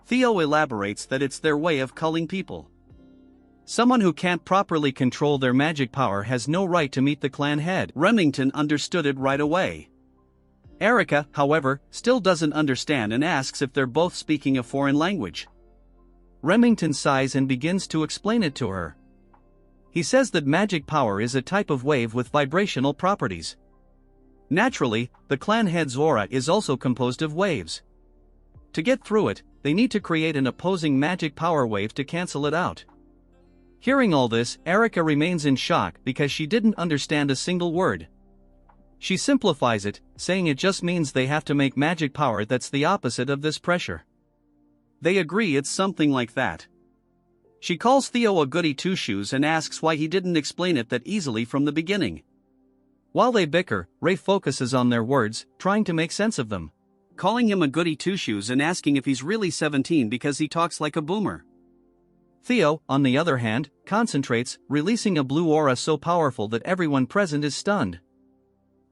Theo elaborates that it's their way of culling people. Someone who can't properly control their magic power has no right to meet the clan head. Remington understood it right away. Erica, however, still doesn't understand and asks if they're both speaking a foreign language. Remington sighs and begins to explain it to her. He says that magic power is a type of wave with vibrational properties. Naturally, the clan head's aura is also composed of waves. To get through it, they need to create an opposing magic power wave to cancel it out. Hearing all this, Erica remains in shock because she didn't understand a single word. She simplifies it, saying it just means they have to make magic power that's the opposite of this pressure. They agree it's something like that. She calls Theo a goody two-shoes and asks why he didn't explain it that easily from the beginning. While they bicker, Ray focuses on their words, trying to make sense of them. Calling him a goody two-shoes and asking if he's really 17 because he talks like a boomer. Theo, on the other hand, concentrates, releasing a blue aura so powerful that everyone present is stunned.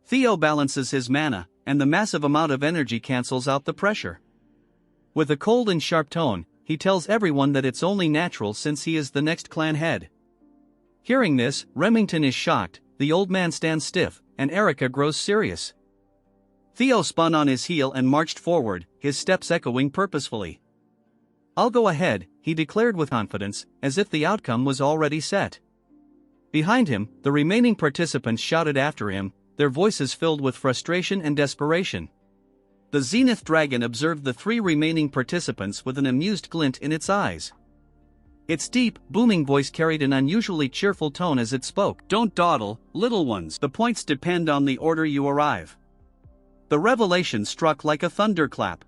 Theo balances his mana, and the massive amount of energy cancels out the pressure. With a cold and sharp tone, he tells everyone that it's only natural since he is the next clan head. Hearing this, Remington is shocked, the old man stands stiff, and Erica grows serious. Theo spun on his heel and marched forward, his steps echoing purposefully. "I'll go ahead," he declared with confidence, as if the outcome was already set. Behind him, the remaining participants shouted after him, their voices filled with frustration and desperation. The Zenith Dragon observed the 3 remaining participants with an amused glint in its eyes. Its deep, booming voice carried an unusually cheerful tone as it spoke. "Don't dawdle, little ones. The points depend on the order you arrive." The revelation struck like a thunderclap.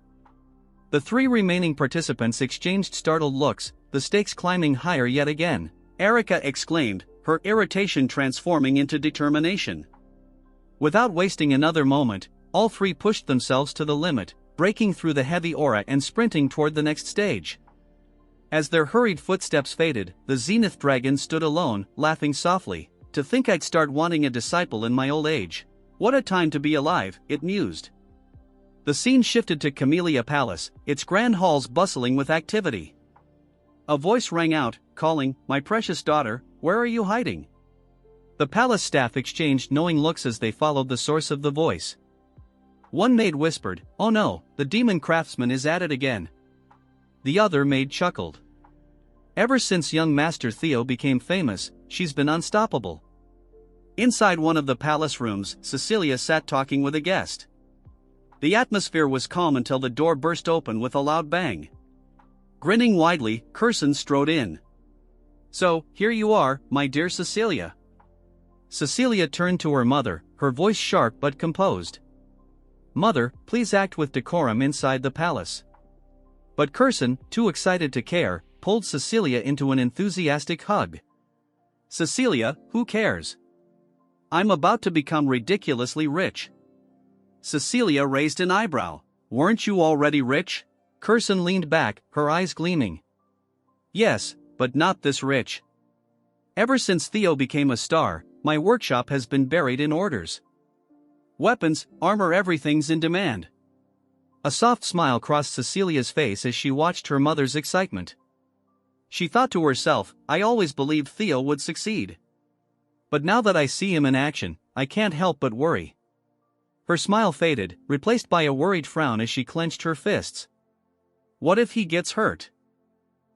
The 3 remaining participants exchanged startled looks, the stakes climbing higher yet again. Erica exclaimed, her irritation transforming into determination. Without wasting another moment, all 3 pushed themselves to the limit, breaking through the heavy aura and sprinting toward the next stage. As their hurried footsteps faded, the Zenith Dragon stood alone, laughing softly. "To think I'd start wanting a disciple in my old age. What a time to be alive," it mused. The scene shifted to Camellia Palace, its grand halls bustling with activity. A voice rang out, calling, "My precious daughter, where are you hiding?" The palace staff exchanged knowing looks as they followed the source of the voice. One maid whispered, "Oh no, the demon craftsman is at it again." The other maid chuckled. "Ever since young Master Theo became famous, she's been unstoppable." Inside one of the palace rooms, Cecilia sat talking with a guest. The atmosphere was calm until the door burst open with a loud bang. Grinning widely, Curson strode in. "So, here you are, my dear Cecilia." Cecilia turned to her mother, her voice sharp but composed. "Mother, please act with decorum inside the palace." But Curson, too excited to care, pulled Cecilia into an enthusiastic hug. "Cecilia, who cares? I'm about to become ridiculously rich." Cecilia raised an eyebrow. "Weren't you already rich?" Curson leaned back, her eyes gleaming. "Yes, but not this rich. Ever since Theo became a star, my workshop has been buried in orders. Weapons, armor, everything's in demand." A soft smile crossed Cecilia's face as she watched her mother's excitement. She thought to herself, "I always believed Theo would succeed. But now that I see him in action, I can't help but worry." Her smile faded, replaced by a worried frown as she clenched her fists. What if he gets hurt?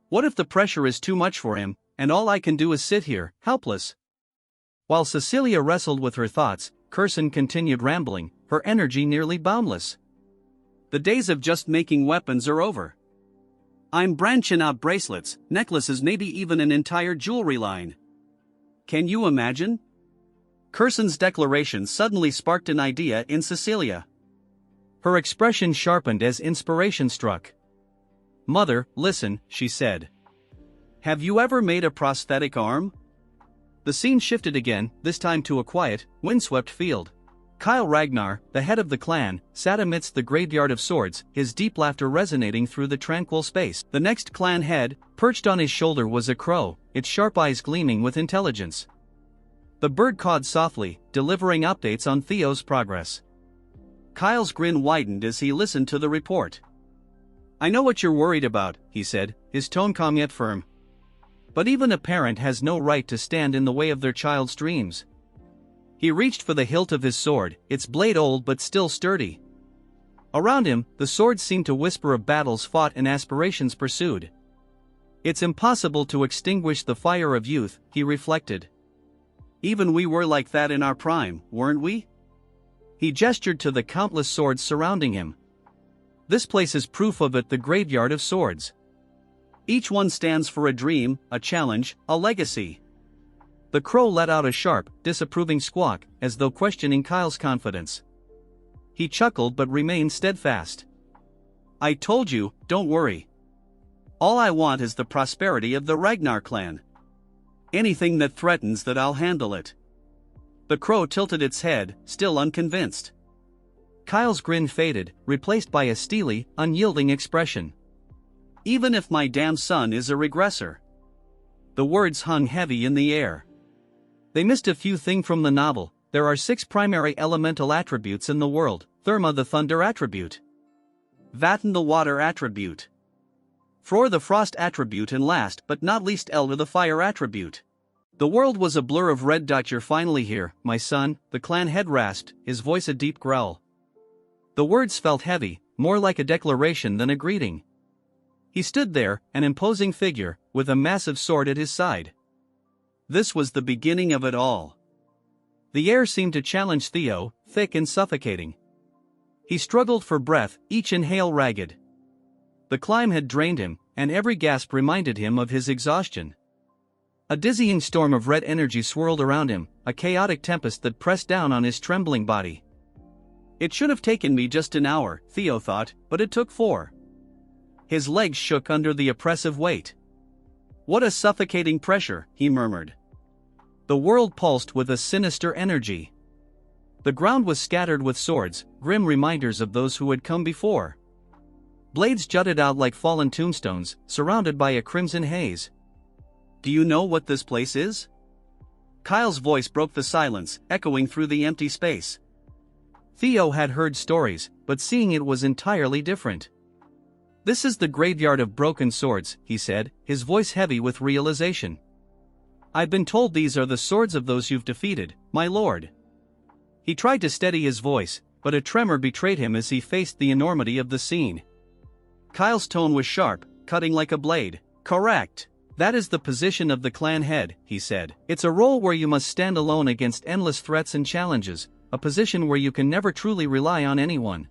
What if the pressure is too much for him, and all I can do is sit here, helpless? While Cecilia wrestled with her thoughts, Curson continued rambling, her energy nearly boundless. "The days of just making weapons are over. I'm branching out bracelets, necklaces, maybe even an entire jewelry line. Can you imagine?" Curson's declaration suddenly sparked an idea in Cecilia. Her expression sharpened as inspiration struck. "Mother, listen," she said. "Have you ever made a prosthetic arm?" The scene shifted again, this time to a quiet, windswept field. Kyle Ragnar, the head of the clan, sat amidst the graveyard of swords, his deep laughter resonating through the tranquil space. The next clan head, perched on his shoulder, was a crow, its sharp eyes gleaming with intelligence. The bird cawed softly, delivering updates on Theo's progress. Kyle's grin widened as he listened to the report. "I know what you're worried about," he said, his tone calm yet firm. "But even a parent has no right to stand in the way of their child's dreams." He reached for the hilt of his sword, its blade old but still sturdy. Around him, the swords seemed to whisper of battles fought and aspirations pursued. "It's impossible to extinguish the fire of youth," he reflected. "Even we were like that in our prime, weren't we?" He gestured to the countless swords surrounding him. "This place is proof of it, the graveyard of swords. Each one stands for a dream, a challenge, a legacy." The crow let out a sharp, disapproving squawk, as though questioning Kyle's confidence. He chuckled but remained steadfast. "I told you, don't worry. All I want is the prosperity of the Ragnar clan. Anything that threatens that, I'll handle it." The crow tilted its head, still unconvinced. Kyle's grin faded, replaced by a steely, unyielding expression. "Even if my damn son is a regressor." The words hung heavy in the air. They missed a few things from the novel. There are 6 primary elemental attributes in the world: Therma, the thunder attribute; Vatten, the water attribute; Fror, the frost attribute, and last but not least Elder, the fire attribute. The world was a blur of red dot. "You're finally here, my son," the clan head rasped, his voice a deep growl. The words felt heavy, more like a declaration than a greeting. He stood there, an imposing figure, with a massive sword at his side. This was the beginning of it all. The air seemed to challenge Theo, thick and suffocating. He struggled for breath, each inhale ragged. The climb had drained him, and every gasp reminded him of his exhaustion. A dizzying storm of red energy swirled around him, a chaotic tempest that pressed down on his trembling body. "It should have taken me just an hour," Theo thought, "but it took 4. His legs shook under the oppressive weight. "What a suffocating pressure," he murmured. The world pulsed with a sinister energy. The ground was scattered with swords, grim reminders of those who had come before. Blades jutted out like fallen tombstones, surrounded by a crimson haze. "Do you know what this place is?" Kyle's voice broke the silence, echoing through the empty space. Theo had heard stories, but seeing it was entirely different. "This is the graveyard of broken swords," he said, his voice heavy with realization. "I've been told these are the swords of those you've defeated, my lord." He tried to steady his voice, but a tremor betrayed him as he faced the enormity of the scene. Kyle's tone was sharp, cutting like a blade. "Correct. That is the position of the clan head," he said. "It's a role where you must stand alone against endless threats and challenges, a position where you can never truly rely on anyone."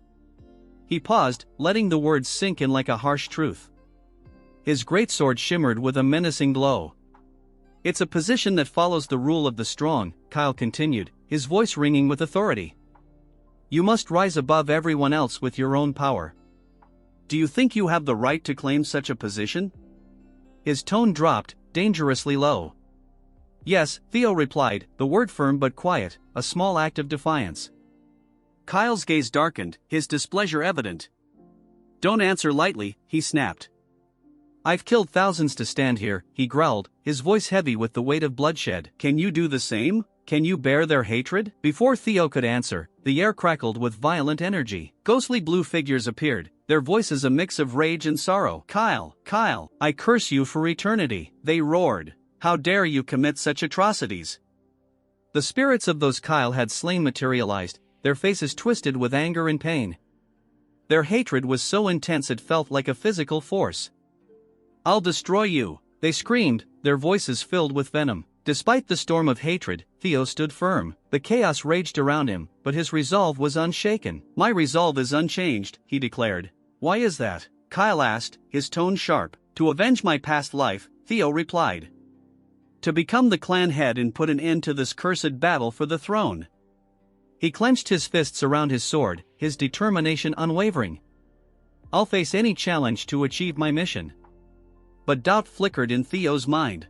He paused, letting the words sink in like a harsh truth. His greatsword shimmered with a menacing glow. "It's a position that follows the rule of the strong," Kyle continued, his voice ringing with authority. "You must rise above everyone else with your own power. Do you think you have the right to claim such a position?" His tone dropped, dangerously low. "Yes," Theo replied, the word firm but quiet, a small act of defiance. Kyle's gaze darkened, his displeasure evident. "Don't answer lightly," he snapped. "I've killed thousands to stand here," he growled, his voice heavy with the weight of bloodshed. "Can you do the same? Can you bear their hatred?" Before Theo could answer, the air crackled with violent energy. Ghostly blue figures appeared, their voices a mix of rage and sorrow. "Kyle, Kyle, I curse you for eternity," they roared. "How dare you commit such atrocities?" The spirits of those Kyle had slain materialized, their faces twisted with anger and pain. Their hatred was so intense it felt like a physical force. "I'll destroy you," they screamed, their voices filled with venom. Despite the storm of hatred, Theo stood firm. The chaos raged around him, but his resolve was unshaken. "My resolve is unchanged," he declared. "Why is that?" Kyle asked, his tone sharp. "To avenge my past life," Theo replied. "To become the clan head and put an end to this cursed battle for the throne." He clenched his fists around his sword, his determination unwavering. "I'll face any challenge to achieve my mission." But doubt flickered in Theo's mind.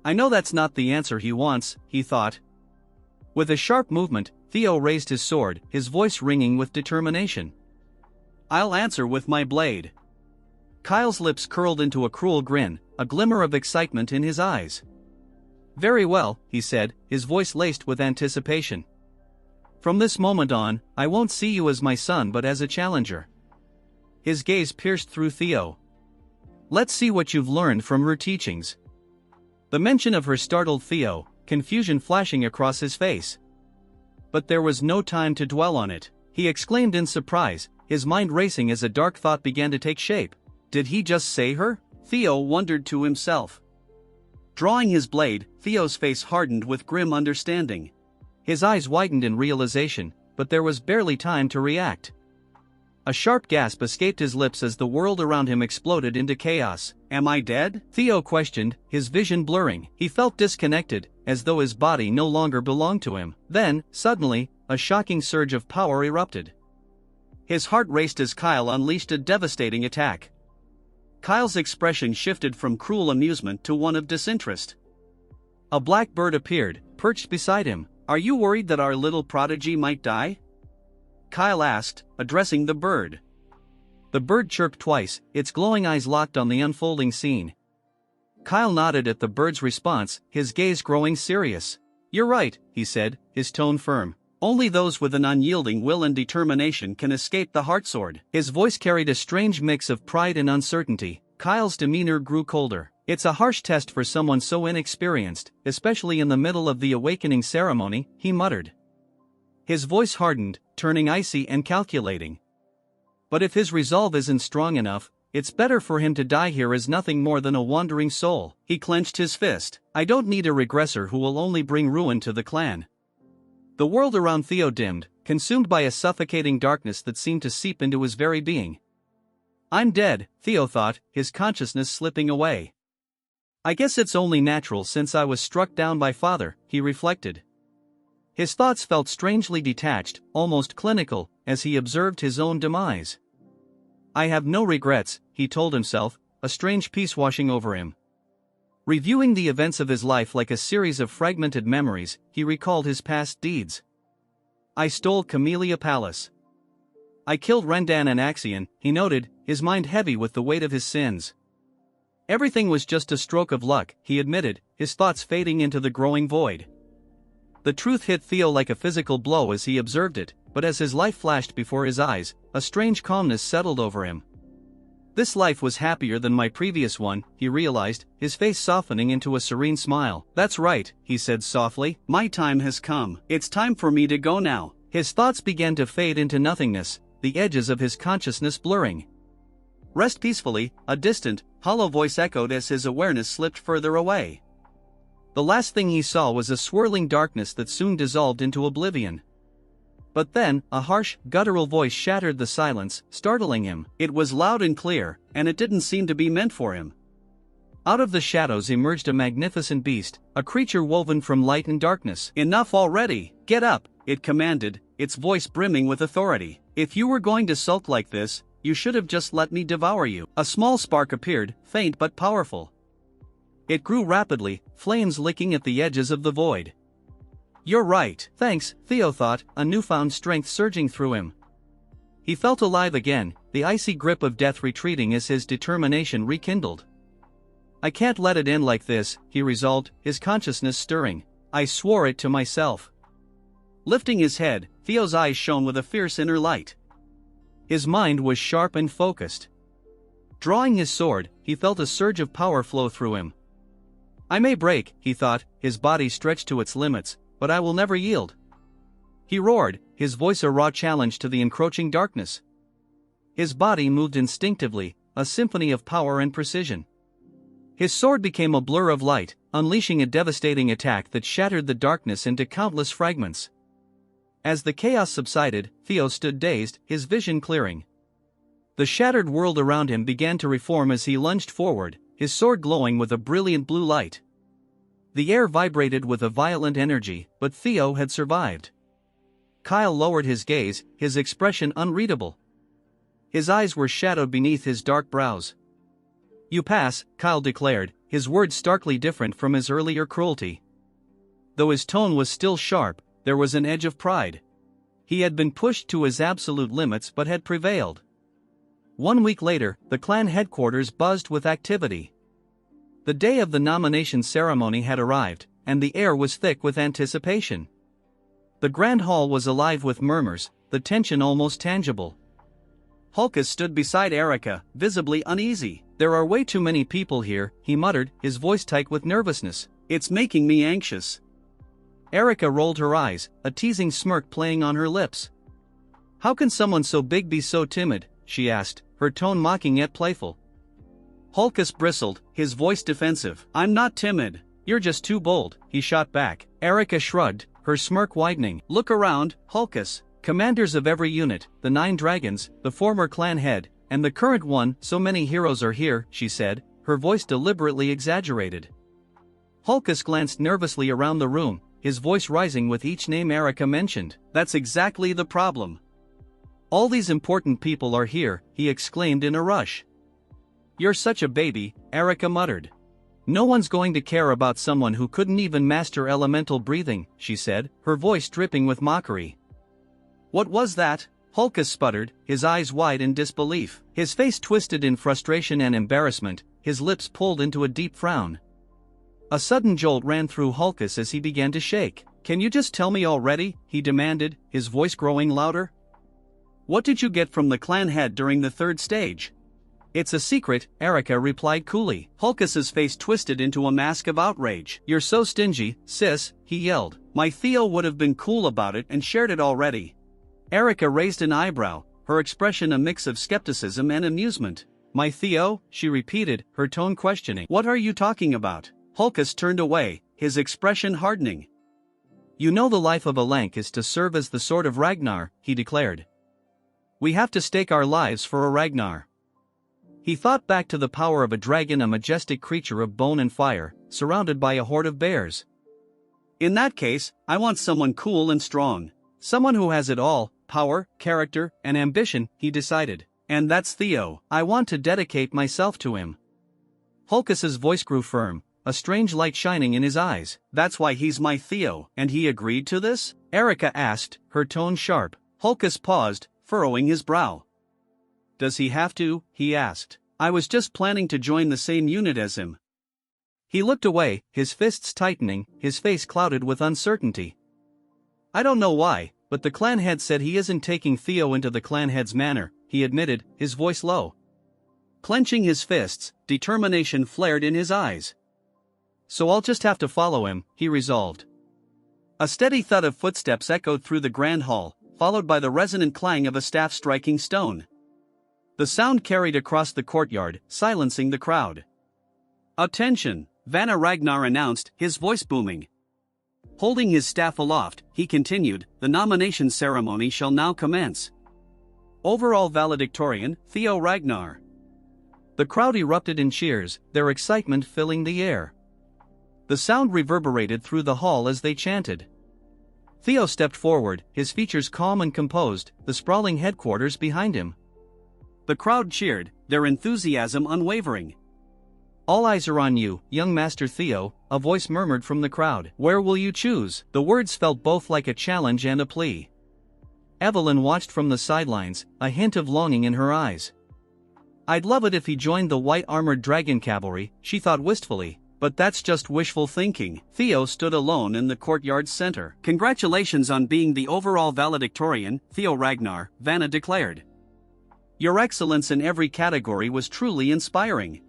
"I know that's not the answer he wants," he thought. With a sharp movement, Theo raised his sword, his voice ringing with determination. "I'll answer with my blade." Kyle's lips curled into a cruel grin, a glimmer of excitement in his eyes. "Very well," he said, his voice laced with anticipation. From this moment on, I won't see you as my son but as a challenger. His gaze pierced through Theo. Let's see what you've learned from her teachings. The mention of her startled Theo, confusion flashing across his face. But there was no time to dwell on it. He exclaimed in surprise, his mind racing as a dark thought began to take shape. Did he just say her? Theo wondered to himself. Drawing his blade, Theo's face hardened with grim understanding. His eyes widened in realization, but there was barely time to react. A sharp gasp escaped his lips as the world around him exploded into chaos. Am I dead? Theo questioned, his vision blurring. He felt disconnected, as though his body no longer belonged to him. Then, suddenly, a shocking surge of power erupted. His heart raced as Kyle unleashed a devastating attack. Kyle's expression shifted from cruel amusement to one of disinterest. A black bird appeared, perched beside him. Are you worried that our little prodigy might die? Kyle asked, addressing the bird. The bird chirped twice, its glowing eyes locked on the unfolding scene. Kyle nodded at the bird's response, his gaze growing serious. You're right, he said, his tone firm. Only those with an unyielding will and determination can escape the heartsword. His voice carried a strange mix of pride and uncertainty. Kyle's demeanor grew colder. It's a harsh test for someone so inexperienced, especially in the middle of the awakening ceremony, he muttered. His voice hardened, turning icy and calculating. But if his resolve isn't strong enough, it's better for him to die here as nothing more than a wandering soul. He clenched his fist. I don't need a regressor who will only bring ruin to the clan. The world around Theo dimmed, consumed by a suffocating darkness that seemed to seep into his very being. I'm dead, Theo thought, his consciousness slipping away. I guess it's only natural since I was struck down by father, he reflected. His thoughts felt strangely detached, almost clinical, as he observed his own demise. I have no regrets, he told himself, a strange peace washing over him. Reviewing the events of his life like a series of fragmented memories, he recalled his past deeds. I stole Camellia Palace. I killed Rendan and Axion, he noted, his mind heavy with the weight of his sins. Everything was just a stroke of luck, he admitted, his thoughts fading into the growing void. The truth hit Theo like a physical blow as he observed it, but as his life flashed before his eyes, a strange calmness settled over him. This life was happier than my previous one, he realized, his face softening into a serene smile. That's right, he said softly, my time has come. It's time for me to go now. His thoughts began to fade into nothingness, the edges of his consciousness blurring. Rest peacefully, a distant, hollow voice echoed as his awareness slipped further away. The last thing he saw was a swirling darkness that soon dissolved into oblivion. But then, a harsh, guttural voice shattered the silence, startling him. It was loud and clear, and it didn't seem to be meant for him. Out of the shadows emerged a magnificent beast, a creature woven from light and darkness. Enough already, get up, it commanded, its voice brimming with authority. If you were going to sulk like this, you should have just let me devour you. A small spark appeared, faint but powerful. It grew rapidly, flames licking at the edges of the void. You're right. Thanks, Theo thought, a newfound strength surging through him. He felt alive again, the icy grip of death retreating as his determination rekindled. I can't let it end like this, he resolved, his consciousness stirring. I swore it to myself. Lifting his head, Theo's eyes shone with a fierce inner light. His mind was sharp and focused. Drawing his sword, he felt a surge of power flow through him. I may break, he thought, his body stretched to its limits, but I will never yield. He roared, his voice a raw challenge to the encroaching darkness. His body moved instinctively, a symphony of power and precision. His sword became a blur of light, unleashing a devastating attack that shattered the darkness into countless fragments. As the chaos subsided, Theo stood dazed, his vision clearing. The shattered world around him began to reform as he lunged forward, his sword glowing with a brilliant blue light. The air vibrated with a violent energy, but Theo had survived. Kyle lowered his gaze, his expression unreadable. His eyes were shadowed beneath his dark brows. You pass, Kyle declared, his words starkly different from his earlier cruelty. Though his tone was still sharp, there was an edge of pride. He had been pushed to his absolute limits but had prevailed. 1 week later, the clan headquarters buzzed with activity. The day of the nomination ceremony had arrived, and the air was thick with anticipation. The grand hall was alive with murmurs, the tension almost tangible. Hulkus stood beside Erica, visibly uneasy. "There are way too many people here," he muttered, his voice tight with nervousness. "It's making me anxious." Erica rolled her eyes, a teasing smirk playing on her lips. "How can someone so big be so timid?" she asked, her tone mocking yet playful. Hulkus bristled, his voice defensive. "I'm not timid. You're just too bold," he shot back. Erica shrugged, her smirk widening. "Look around, Hulkus. Commanders of every unit, the 9 dragons, the former clan head, and the current one, so many heroes are here," she said, her voice deliberately exaggerated. Hulkus glanced nervously around the room, his voice rising with each name Erica mentioned. "That's exactly the problem. All these important people are here," he exclaimed in a rush. "You're such a baby," Erica muttered. "No one's going to care about someone who couldn't even master elemental breathing," she said, her voice dripping with mockery. "What was that?" Hulkus sputtered, his eyes wide in disbelief. His face twisted in frustration and embarrassment, his lips pulled into a deep frown. A sudden jolt ran through Hulkus as he began to shake. "Can you just tell me already?" he demanded, his voice growing louder. "What did you get from the clan head during the 3rd stage?" "It's a secret," Erica replied coolly. Hulkus's face twisted into a mask of outrage. "You're so stingy, sis," he yelled. "My Theo would have been cool about it and shared it already." Erica raised an eyebrow, her expression a mix of skepticism and amusement. "My Theo?" she repeated, her tone questioning. "What are you talking about?" Hulkus turned away, his expression hardening. "You know the life of a Lank is to serve as the sword of Ragnar," he declared. "We have to stake our lives for a Ragnar." He thought back to the power of a dragon, a majestic creature of bone and fire, surrounded by a horde of bears. "In that case, I want someone cool and strong. Someone who has it all, power, character, and ambition," he decided. "And that's Theo. I want to dedicate myself to him." Hulkus's voice grew firm, a strange light shining in his eyes. "That's why he's my Theo." "And he agreed to this?" Erica asked, her tone sharp. Hulkus paused, furrowing his brow. "Does he have to?" he asked. "I was just planning to join the same unit as him." He looked away, his fists tightening, his face clouded with uncertainty. "I don't know why, but the clan head said he isn't taking Theo into the clan head's manor," he admitted, his voice low. Clenching his fists, determination flared in his eyes. "So I'll just have to follow him," he resolved. A steady thud of footsteps echoed through the grand hall, followed by the resonant clang of a staff striking stone. The sound carried across the courtyard, silencing the crowd. "Attention!" Ragnar announced, his voice booming. Holding his staff aloft, he continued, "The nomination ceremony shall now commence. Overall valedictorian, Theo Ragnar." The crowd erupted in cheers, their excitement filling the air. The sound reverberated through the hall as they chanted. Theo stepped forward, his features calm and composed, the sprawling headquarters behind him. The crowd cheered, their enthusiasm unwavering. "All eyes are on you, young Master Theo," a voice murmured from the crowd. "Where will you choose?" The words felt both like a challenge and a plea. Evelyn watched from the sidelines, a hint of longing in her eyes. "I'd love it if he joined the white-armored dragon cavalry," she thought wistfully, "but that's just wishful thinking." Theo stood alone in the courtyard's center. "Congratulations on being the overall valedictorian, Theo Ragnar," Vanna declared. "Your excellence in every category was truly inspiring."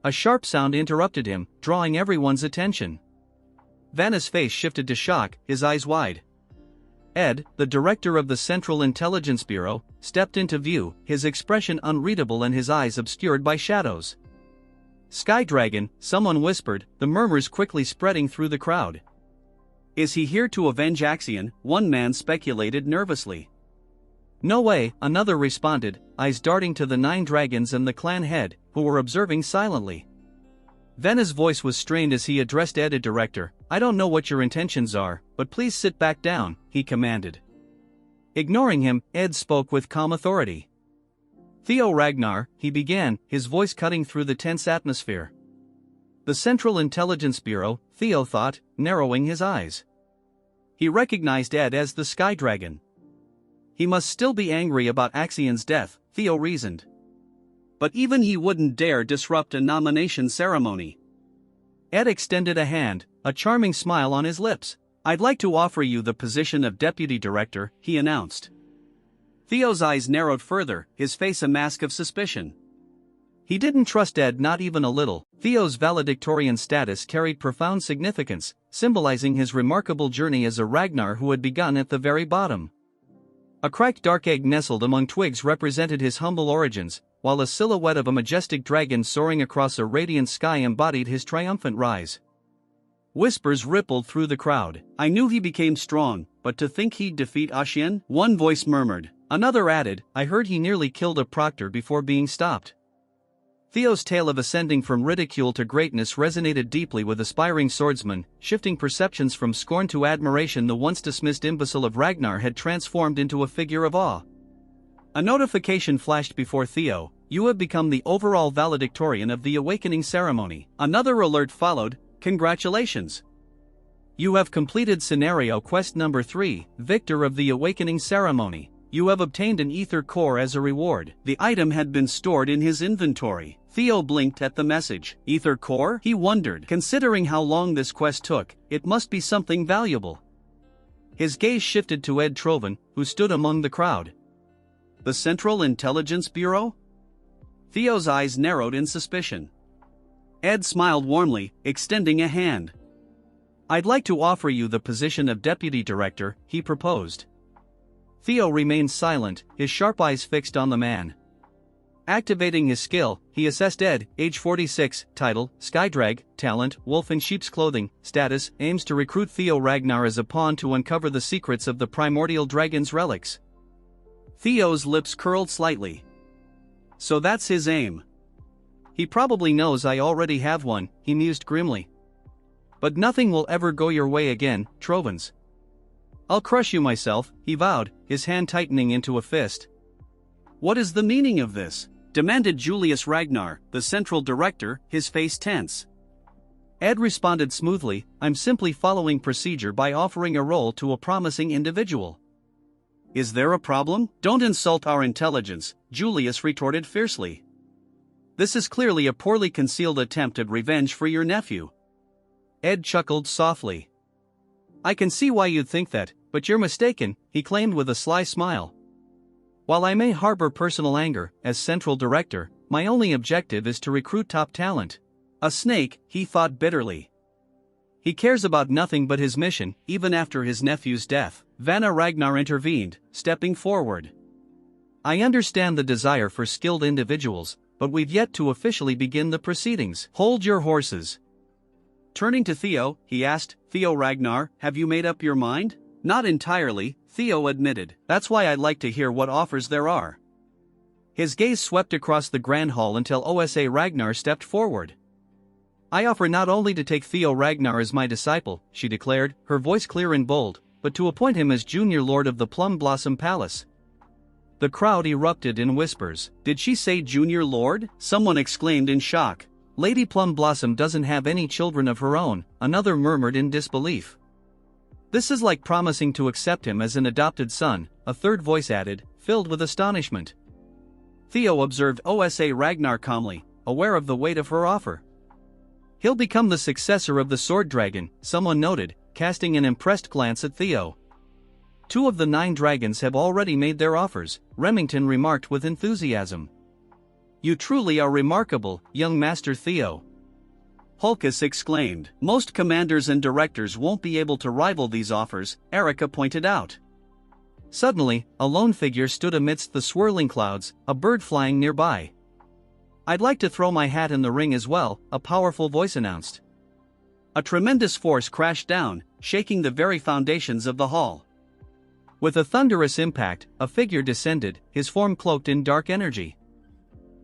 A sharp sound interrupted him, drawing everyone's attention. Vanna's face shifted to shock, his eyes wide. Ed, the director of the Central Intelligence Bureau, stepped into view, his expression unreadable and his eyes obscured by shadows. "Sky Dragon," someone whispered, the murmurs quickly spreading through the crowd. "Is he here to avenge Axion?" one man speculated nervously. "No way," another responded, eyes darting to the 9 dragons and the clan head, who were observing silently. Venna's voice was strained as he addressed Ed, director. "I don't know what your intentions are, but please sit back down," he commanded. Ignoring him, Ed spoke with calm authority. "Theo Ragnar," he began, his voice cutting through the tense atmosphere. "The Central Intelligence Bureau," Theo thought, narrowing his eyes. He recognized Ed as the Sky Dragon. He must still be angry about Axion's death, Theo reasoned. But even he wouldn't dare disrupt a nomination ceremony. Ed extended a hand, a charming smile on his lips. "I'd like to offer you the position of deputy director," he announced. Theo's eyes narrowed further, his face a mask of suspicion. He didn't trust Ed, not even a little. Theo's valedictorian status carried profound significance, symbolizing his remarkable journey as a Ragnar who had begun at the very bottom. A cracked dark egg nestled among twigs represented his humble origins, while a silhouette of a majestic dragon soaring across a radiant sky embodied his triumphant rise. Whispers rippled through the crowd. "I knew he became strong, but to think he'd defeat Ashian?" One voice murmured. Another added, "I heard he nearly killed a proctor before being stopped." Theo's tale of ascending from ridicule to greatness resonated deeply with aspiring swordsmen, shifting perceptions from scorn to admiration. The once dismissed imbecile of Ragnar had transformed into a figure of awe. A notification flashed before Theo: "You have become the overall valedictorian of the awakening ceremony." Another alert followed: "Congratulations! You have completed scenario quest number 3, Victor of the Awakening Ceremony. You have obtained an ether core as a reward." The item had been stored in his inventory. Theo blinked at the message. Ether core? He wondered. Considering how long this quest took, it must be something valuable. His gaze shifted to Ed Trovan, who stood among the crowd. "The Central Intelligence Bureau?" Theo's eyes narrowed in suspicion. Ed smiled warmly, extending a hand. "I'd like to offer you the position of deputy director," he proposed. Theo remained silent, his sharp eyes fixed on the man. Activating his skill, he assessed Ed, age 46, title, Skydrag, talent, wolf in sheep's clothing, status, aims to recruit Theo Ragnar as a pawn to uncover the secrets of the primordial dragon's relics. Theo's lips curled slightly. "So that's his aim. He probably knows I already have one," he mused grimly. "But nothing will ever go your way again, Trovans. I'll crush you myself," he vowed, his hand tightening into a fist. "What is the meaning of this?" demanded Julius Ragnar, the central director, his face tense. Ed responded smoothly, "I'm simply following procedure by offering a role to a promising individual." "Is there a problem?" "Don't insult our intelligence," Julius retorted fiercely. "This is clearly a poorly concealed attempt at revenge for your nephew." Ed chuckled softly. "I can see why you'd think that, but you're mistaken," he claimed with a sly smile. "While I may harbor personal anger, as central director, my only objective is to recruit top talent." A snake, he thought bitterly. He cares about nothing but his mission, even after his nephew's death. Vanna Ragnar intervened, stepping forward. "I understand the desire for skilled individuals, but we've yet to officially begin the proceedings." "Hold your horses." Turning to Theo, he asked, "Theo Ragnar, have you made up your mind?" "Not entirely," Theo admitted. "That's why I'd like to hear what offers there are." His gaze swept across the grand hall until Osa Ragnar stepped forward. "I offer not only to take Theo Ragnar as my disciple," she declared, her voice clear and bold, "but to appoint him as junior lord of the Plum Blossom Palace." The crowd erupted in whispers. "Did she say junior lord?" someone exclaimed in shock. "Lady Plum Blossom doesn't have any children of her own," another murmured in disbelief. "This is like promising to accept him as an adopted son," a third voice added, filled with astonishment. Theo observed Osa Ragnar calmly, aware of the weight of her offer. "He'll become the successor of the Sword Dragon," someone noted, casting an impressed glance at Theo. "2 of the 9 dragons have already made their offers," Remington remarked with enthusiasm. "You truly are remarkable, young Master Theo." Hulkus exclaimed. "Most commanders and directors won't be able to rival these offers," Erica pointed out. Suddenly, a lone figure stood amidst the swirling clouds, a bird flying nearby. "I'd like to throw my hat in the ring as well," a powerful voice announced. A tremendous force crashed down, shaking the very foundations of the hall. With a thunderous impact, a figure descended, his form cloaked in dark energy.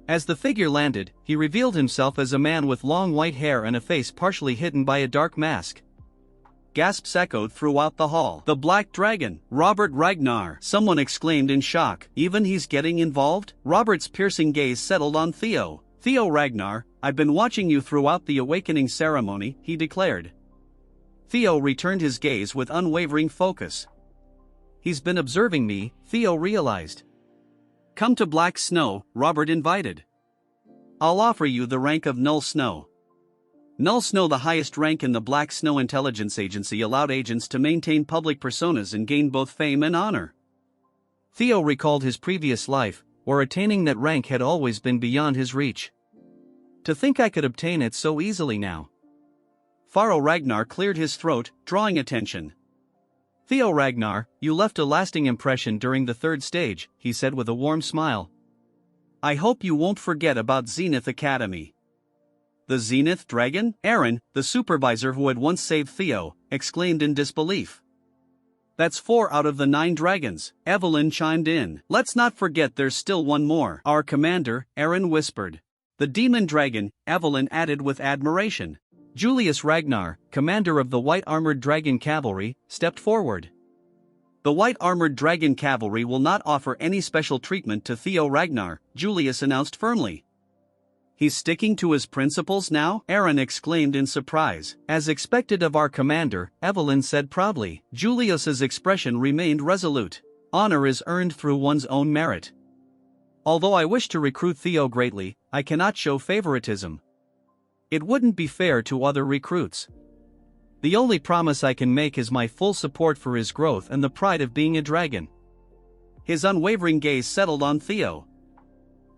As the figure landed, he revealed himself as a man with long white hair and a face partially hidden by a dark mask. Gasps echoed throughout the hall. "The Black Dragon, Robert Ragnar!" someone exclaimed in shock. "Even he's getting involved?" Robert's piercing gaze settled on Theo. "Theo Ragnar, I've been watching you throughout the awakening ceremony," he declared. Theo returned his gaze with unwavering focus. "He's been observing me," Theo realized. "Come to Black Snow," Robert invited. "I'll offer you the rank of Null Snow." Null Snow, the highest rank in the Black Snow Intelligence Agency, allowed agents to maintain public personas and gain both fame and honor. Theo recalled his previous life, where attaining that rank had always been beyond his reach. To think I could obtain it so easily now. Pharaoh Ragnar cleared his throat, drawing attention. Theo Ragnar, you left a lasting impression during the third stage, he said with a warm smile. I hope you won't forget about Zenith Academy. The Zenith Dragon? Aaron, the supervisor who had once saved Theo, exclaimed in disbelief. That's 4 out of the 9 dragons, Evelyn chimed in. Let's not forget there's still one more. Our commander, Aaron whispered. The demon dragon, Evelyn added with admiration. Julius Ragnar, commander of the White Armored Dragon Cavalry, stepped forward. The White Armored Dragon Cavalry will not offer any special treatment to Theo Ragnar, Julius announced firmly. He's sticking to his principles now? Aaron exclaimed in surprise. As expected of our commander, Evelyn said proudly. Julius's expression remained resolute. Honor is earned through one's own merit. Although I wish to recruit Theo greatly, I cannot show favoritism. It wouldn't be fair to other recruits. The only promise I can make is my full support for his growth and the pride of being a dragon. His unwavering gaze settled on Theo.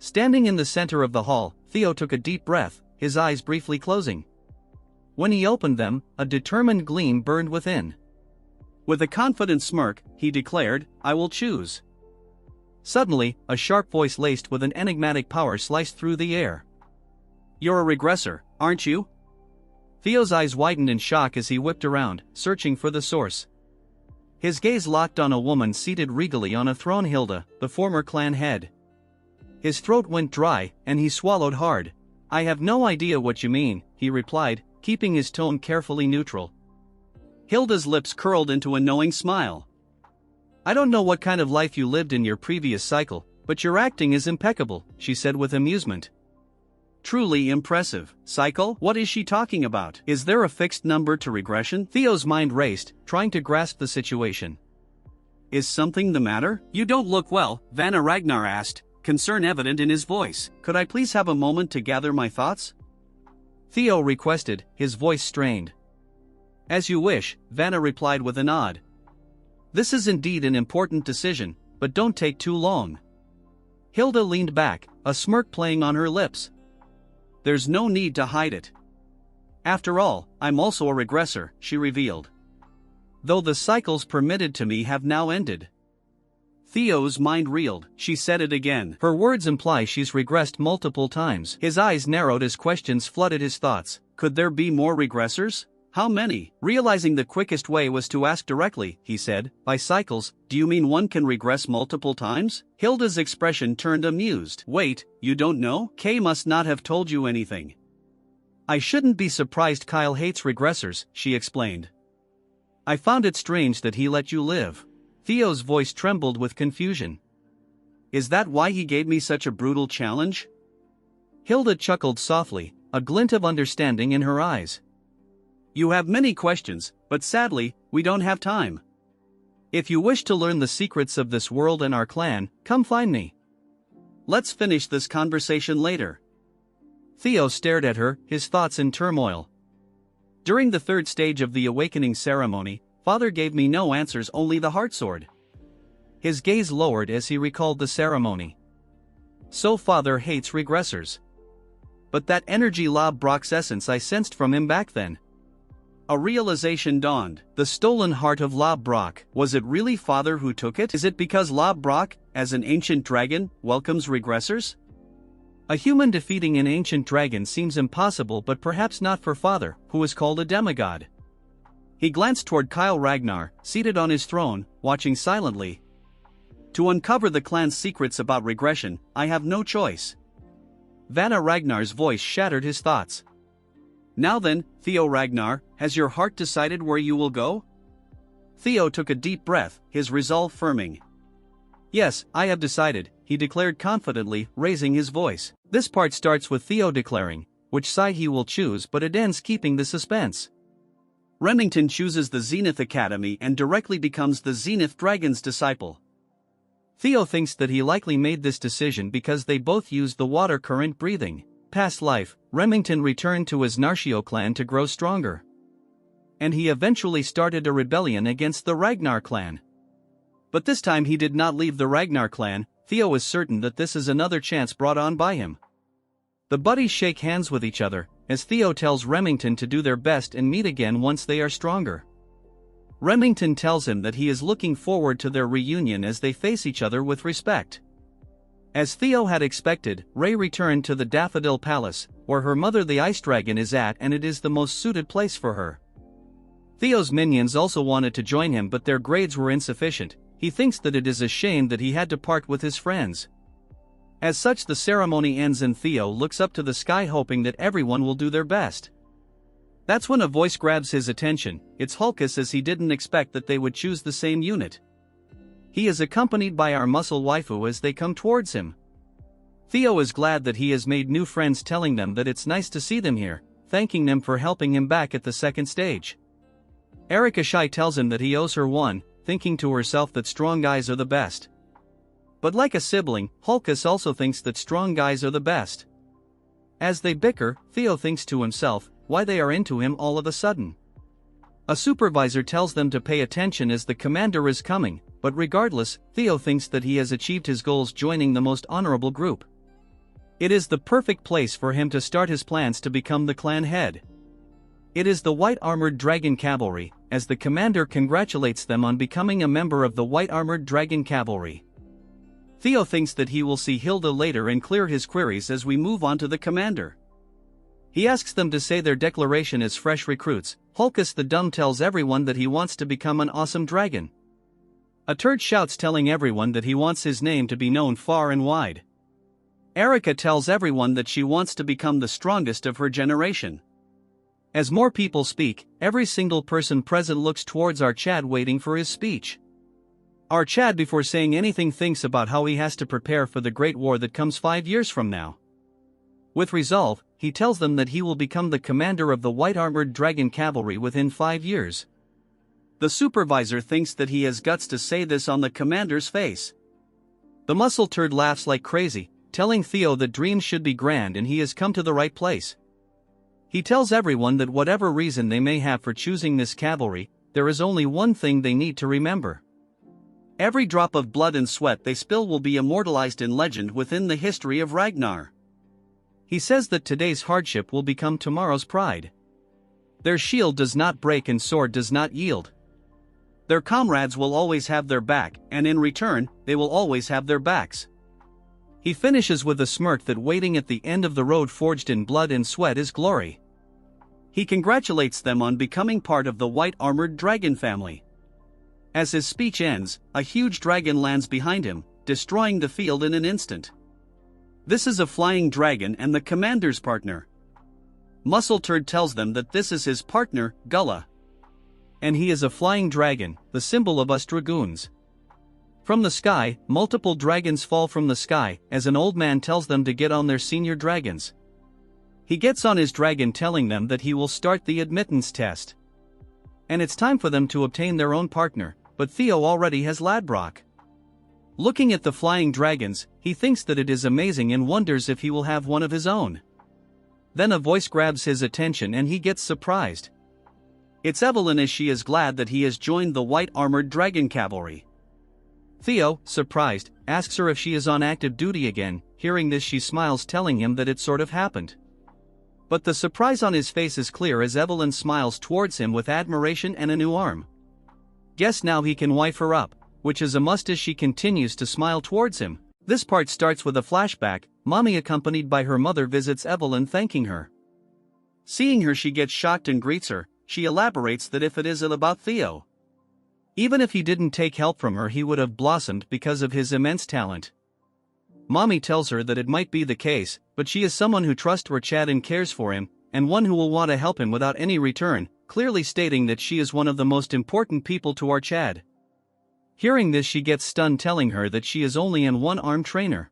Standing in the center of the hall, Theo took a deep breath, his eyes briefly closing. When he opened them, a determined gleam burned within. With a confident smirk, he declared, I will choose. Suddenly, a sharp voice laced with an enigmatic power sliced through the air. You're a regressor, aren't you? Theo's eyes widened in shock as he whipped around, searching for the source. His gaze locked on a woman seated regally on a throne, Hilda, the former clan head. His throat went dry, and he swallowed hard. I have no idea what you mean, he replied, keeping his tone carefully neutral. Hilda's lips curled into a knowing smile. I don't know what kind of life you lived in your previous cycle, but your acting is impeccable, she said with amusement. Truly impressive. Cycle? What is she talking about? Is there a fixed number to regression? Theo's mind raced, trying to grasp the situation. Is something the matter? You don't look well, Vanna Ragnar asked, concern evident in his voice. Could I please have a moment to gather my thoughts? Theo requested, his voice strained. As you wish, Vanna replied with a nod. This is indeed an important decision, but don't take too long. Hilda leaned back, a smirk playing on her lips. There's no need to hide it. After all, I'm also a regressor, she revealed. Though the cycles permitted to me have now ended. Theo's mind reeled. She said it again. Her words imply she's regressed multiple times. His eyes narrowed as questions flooded his thoughts. Could there be more regressors? How many? Realizing the quickest way was to ask directly, he said, by cycles, do you mean one can regress multiple times? Hilda's expression turned amused. Wait, you don't know? Kay must not have told you anything. I shouldn't be surprised Kyle hates regressors, she explained. I found it strange that he let you live. Theo's voice trembled with confusion. Is that why he gave me such a brutal challenge? Hilda chuckled softly, a glint of understanding in her eyes. You have many questions, but sadly, we don't have time. If you wish to learn the secrets of this world and our clan, come find me. Let's finish this conversation later. Theo stared at her, his thoughts in turmoil. During the third stage of the awakening ceremony, Father gave me no answers, only the heart sword. His gaze lowered as he recalled the ceremony. So Father hates regressors. But that energy Lob Brock's essence I sensed from him back then. A realization dawned. The stolen heart of Lob Brock. Was it really Father who took it? Is it because Lob Brock, as an ancient dragon, welcomes regressors? A human defeating an ancient dragon seems impossible, but perhaps not for Father, who is called a demigod. He glanced toward Kyle Ragnar, seated on his throne, watching silently. To uncover the clan's secrets about regression, I have no choice. Vanna Ragnar's voice shattered his thoughts. Now then, Theo Ragnar, has your heart decided where you will go? Theo took a deep breath, his resolve firming. Yes, I have decided, he declared confidently, raising his voice. This part starts with Theo declaring which side he will choose, but it ends keeping the suspense. Remington chooses the Zenith Academy and directly becomes the Zenith Dragon's disciple. Theo thinks that he likely made this decision because they both use the water current breathing. past life, Remington returned to his Narshio clan to grow stronger. And he eventually started a rebellion against the Ragnar clan. But this time he did not leave the Ragnar clan. Theo is certain that this is another chance brought on by him. The buddies shake hands with each other, as Theo tells Remington to do their best and meet again once they are stronger. Remington tells him that he is looking forward to their reunion as they face each other with respect. As Theo had expected, Rey returned to the Daffodil Palace, where her mother the Ice Dragon is at, and it is the most suited place for her. Theo's minions also wanted to join him, but their grades were insufficient. He thinks that it is a shame that he had to part with his friends. As such, the ceremony ends and Theo looks up to the sky hoping that everyone will do their best. That's when a voice grabs his attention. It's Hulkus, as he didn't expect that they would choose the same unit. He is accompanied by our muscle waifu as they come towards him. Theo is glad that he has made new friends, telling them that it's nice to see them here, thanking them for helping him back at the second stage. Erika Shai tells him that he owes her one, thinking to herself that strong guys are the best. But like a sibling, Hulkus also thinks that strong guys are the best. As they bicker, Theo thinks to himself, why they are into him all of a sudden. A supervisor tells them to pay attention as the commander is coming, but regardless, Theo thinks that he has achieved his goals joining the most honorable group. It is the perfect place for him to start his plans to become the clan head. It is the White Armored Dragon Cavalry, as the commander congratulates them on becoming a member of the White Armored Dragon Cavalry. Theo thinks that he will see Hilda later and clear his queries as we move on to the commander. He asks them to say their declaration as fresh recruits. Hulkus the Dumb tells everyone that he wants to become an awesome dragon. A turd shouts, telling everyone that he wants his name to be known far and wide. Erika tells everyone that she wants to become the strongest of her generation. As more people speak, every single person present looks towards our Chad waiting for his speech. Our Chad, before saying anything, thinks about how he has to prepare for the great war that comes 5 years from now. With resolve, he tells them that he will become the commander of the White Armored Dragon Cavalry within 5 years. The supervisor thinks that he has guts to say this on the commander's face. The muscle turd laughs like crazy, telling Theo that dreams should be grand and he has come to the right place. He tells everyone that whatever reason they may have for choosing this cavalry, there is only one thing they need to remember. Every drop of blood and sweat they spill will be immortalized in legend within the history of Ragnar. He says that today's hardship will become tomorrow's pride. Their shield does not break and sword does not yield. Their comrades will always have their back, and in return, they will always have their backs. He finishes with a smirk that waiting at the end of the road forged in blood and sweat is glory. He congratulates them on becoming part of the White Armored Dragon family. As his speech ends, a huge dragon lands behind him, destroying the field in an instant. This is a flying dragon and the commander's partner. Muscle Turd tells them that this is his partner, Gullah. And he is a flying dragon, the symbol of us dragoons. From the sky, multiple dragons fall from the sky, as an old man tells them to get on their senior dragons. He gets on his dragon, telling them that he will start the admittance test. And it's time for them to obtain their own partner, but Theo already has Ladbrok. Looking at the flying dragons, he thinks that it is amazing and wonders if he will have one of his own. Then a voice grabs his attention and he gets surprised. It's Evelyn, as she is glad that he has joined the White Armored Dragon Cavalry. Theo, surprised, asks her if she is on active duty again. Hearing this, she smiles, telling him that it sort of happened. But the surprise on his face is clear as Evelyn smiles towards him with admiration and a new arm. Guess now he can wife her up, which is a must as she continues to smile towards him. This part starts with a flashback. Mommy, accompanied by her mother, visits Evelyn, thanking her. Seeing her, she gets shocked and greets her. She elaborates that if it isn't about Theo, even if he didn't take help from her, he would have blossomed because of his immense talent. Mommy tells her that it might be the case, but she is someone who trusts her Chad and cares for him, and one who will want to help him without any return, clearly stating that she is one of the most important people to our Chad. Hearing this, she gets stunned, telling her that she is only an one-armed trainer.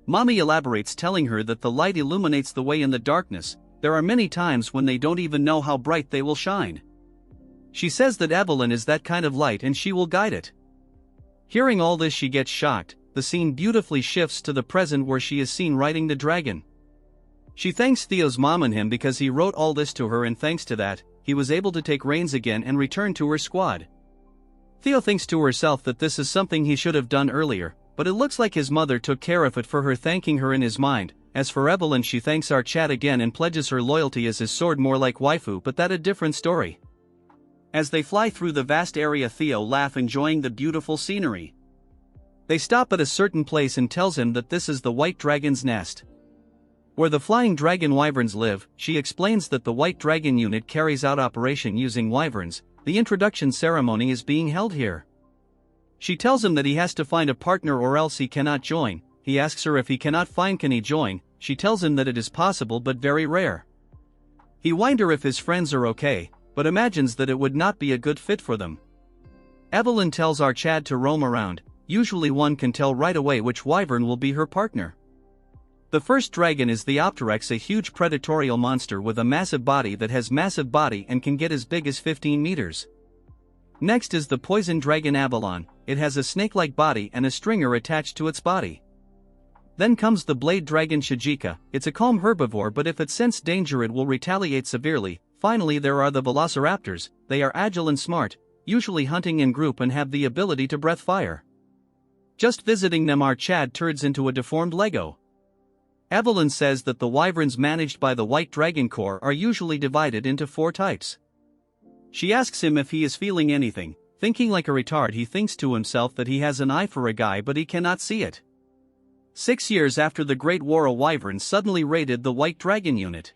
Mommy elaborates, telling her that the light illuminates the way in the darkness. There are many times when they don't even know how bright they will shine. She says that Evelyn is that kind of light and she will guide it. Hearing all this, she gets shocked. The scene beautifully shifts to the present where she is seen riding the dragon. She thanks Theo's mom and him because he wrote all this to her, and thanks to that, he was able to take reins again and return to her squad. Theo thinks to herself that this is something he should have done earlier, but it looks like his mother took care of it for her, thanking her in his mind. As for Evelyn, she thanks our Chad again and pledges her loyalty as his sword, more like waifu, but that a different story. As they fly through the vast area, Theo laughs, enjoying the beautiful scenery. They stop at a certain place and tells him that this is the White Dragon's nest, where the flying dragon wyverns live. She explains that the White Dragon unit carries out operation using wyverns. The introduction ceremony is being held here. She tells him that he has to find a partner or else he cannot join. He asks her if he cannot find, can he join. She tells him that it is possible but very rare. He wonders her if his friends are okay, but imagines that it would not be a good fit for them. Evelyn tells our Chad to roam around. Usually one can tell right away which wyvern will be her partner. The first dragon is the Opteryx, a huge predatorial monster with a massive body that has massive body and can get as big as 15 meters. Next is the poison dragon Avalon. It has a snake-like body and a stringer attached to its body. Then comes the blade dragon Shijika. It's a calm herbivore, but if it senses danger it will retaliate severely. Finally there are the velociraptors. They are agile and smart, usually hunting in group and have the ability to breathe fire. Just visiting them, our Chad turns into a deformed Lego. Evelyn says that the wyverns managed by the White Dragon Corps are usually divided into 4 types. She asks him if he is feeling anything. Thinking like a retard, he thinks to himself that he has an eye for a guy, but he cannot see it. 6 years after the Great War, a wyvern suddenly raided the White Dragon unit.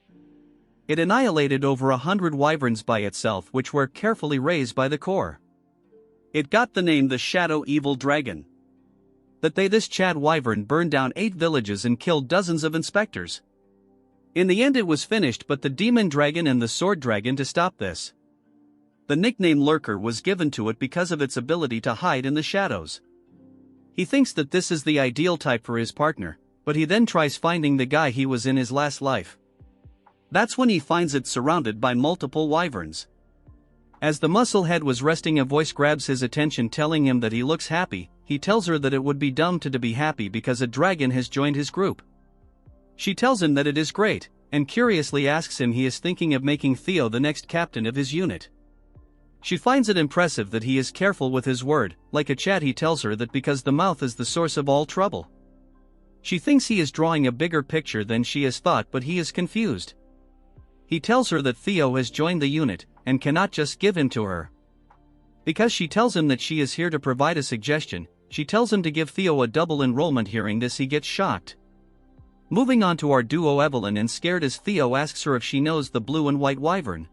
It annihilated over 100 wyverns by itself, which were carefully raised by the Corps. It got the name the Shadow Evil Dragon. This Chad wyvern burned down 8 villages and killed dozens of inspectors. In the end it was finished, but the demon dragon and the sword dragon to stop this. The nickname Lurker was given to it because of its ability to hide in the shadows. He thinks that this is the ideal type for his partner, but he then tries finding the guy he was in his last life. That's when he finds it surrounded by multiple wyverns. As the muscle head was resting, a voice grabs his attention, telling him that he looks happy. He tells her that it would be dumb to be happy because a dragon has joined his group. She tells him that it is great, and curiously asks him he is thinking of making Theo the next captain of his unit. She finds it impressive that he is careful with his word. Like a Chad, he tells her that because the mouth is the source of all trouble. She thinks he is drawing a bigger picture than she has thought, but he is confused. He tells her that Theo has joined the unit, and cannot just give him to her. Because she tells him that she is here to provide a suggestion, she tells him to give Theo a double enrollment. Hearing this, he gets shocked. Moving on to our duo Evelyn, and scared as Theo asks her if she knows the blue and white wyvern.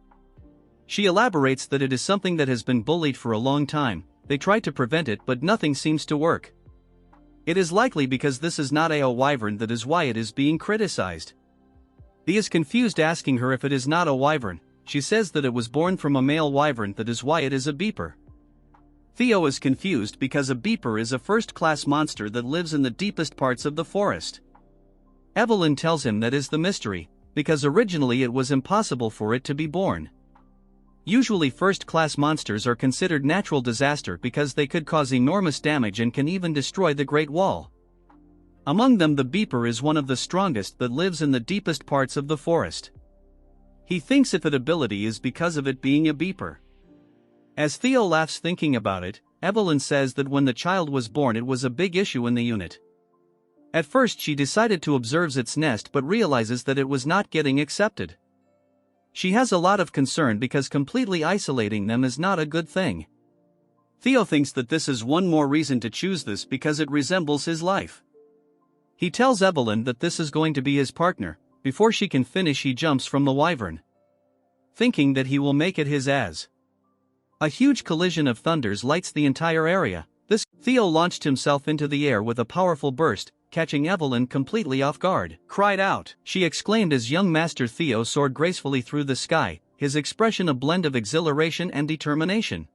She elaborates that it is something that has been bullied for a long time. They tried to prevent it, but nothing seems to work. It is likely because this is not a wyvern, that is why it is being criticized. He is confused, asking her if it is not a wyvern. She says that it was born from a male wyvern, that is why it is a beeper. Theo is confused because a beeper is a first-class monster that lives in the deepest parts of the forest. Evelyn tells him that is the mystery, because originally it was impossible for it to be born. Usually first-class monsters are considered natural disaster because they could cause enormous damage and can even destroy the Great Wall. Among them, the beeper is one of the strongest that lives in the deepest parts of the forest. He thinks if its ability is because of it being a beeper. As Theo laughs thinking about it, Evelyn says that when the child was born it was a big issue in the unit. At first she decided to observe its nest, but realizes that it was not getting accepted. She has a lot of concern because completely isolating them is not a good thing. Theo thinks that this is one more reason to choose this because it resembles his life. He tells Evelyn that this is going to be his partner. Before she can finish, he jumps from the wyvern, thinking that he will make it his as. A huge collision of thunders lights the entire area. Theo launched himself into the air with a powerful burst, catching Evelyn completely off guard. "Cried out!" she exclaimed as young Master Theo soared gracefully through the sky, his expression a blend of exhilaration and determination.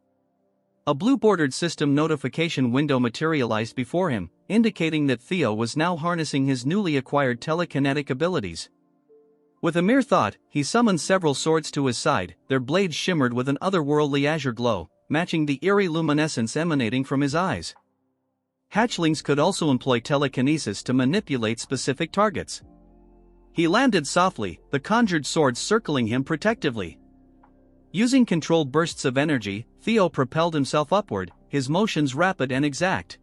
A blue-bordered system notification window materialized before him, indicating that Theo was now harnessing his newly acquired telekinetic abilities. With a mere thought, he summoned several swords to his side. Their blades shimmered with an otherworldly azure glow, matching the eerie luminescence emanating from his eyes. Hatchlings could also employ telekinesis to manipulate specific targets. He landed softly, the conjured sword circling him protectively. Using controlled bursts of energy, Theo propelled himself upward, his motions rapid and exact.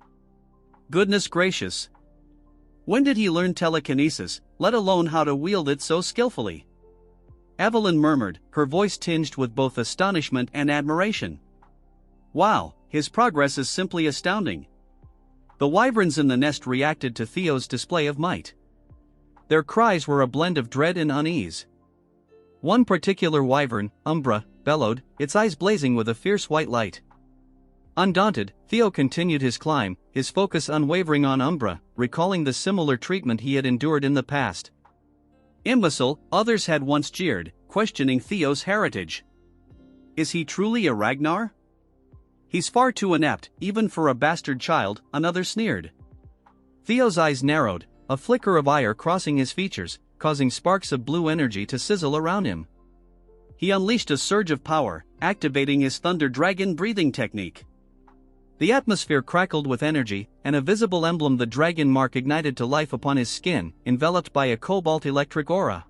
Goodness gracious! When did he learn telekinesis, let alone how to wield it so skillfully? Evelyn murmured, her voice tinged with both astonishment and admiration. Wow, his progress is simply astounding. The wyverns in the nest reacted to Theo's display of might. Their cries were a blend of dread and unease. One particular wyvern, Umbra, bellowed, its eyes blazing with a fierce white light. Undaunted, Theo continued his climb, his focus unwavering on Umbra, recalling the similar treatment he had endured in the past. Imbecile, others had once jeered, questioning Theo's heritage. Is he truly a Ragnar? He's far too inept, even for a bastard child, another sneered. Theo's eyes narrowed, a flicker of ire crossing his features, causing sparks of blue energy to sizzle around him. He unleashed a surge of power, activating his Thunder Dragon breathing technique. The atmosphere crackled with energy, and a visible emblem, the dragon mark, ignited to life upon his skin, enveloped by a cobalt-electric aura.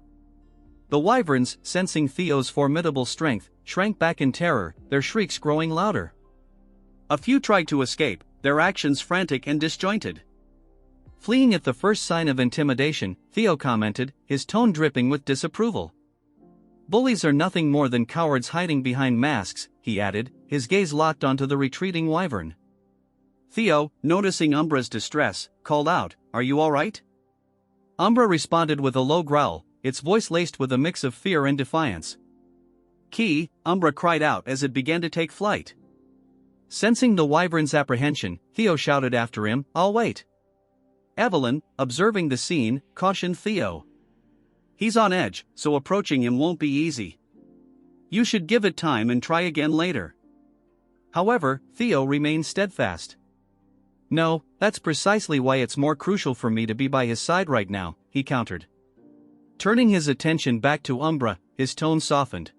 The wyverns, sensing Theo's formidable strength, shrank back in terror, their shrieks growing louder. A few tried to escape, their actions frantic and disjointed. Fleeing at the first sign of intimidation, Theo commented, his tone dripping with disapproval. Bullies are nothing more than cowards hiding behind masks, he added, his gaze locked onto the retreating wyvern. Theo, noticing Umbra's distress, called out, "Are you all right?" Umbra responded with a low growl, its voice laced with a mix of fear and defiance. "Key," Umbra cried out as it began to take flight. Sensing the wyvern's apprehension, Theo shouted after him, "I'll wait." Evelyn, observing the scene, cautioned Theo. "He's on edge, so approaching him won't be easy. You should give it time and try again later." However, Theo remained steadfast. "No, that's precisely why it's more crucial for me to be by his side right now," he countered. Turning his attention back to Umbra, his tone softened.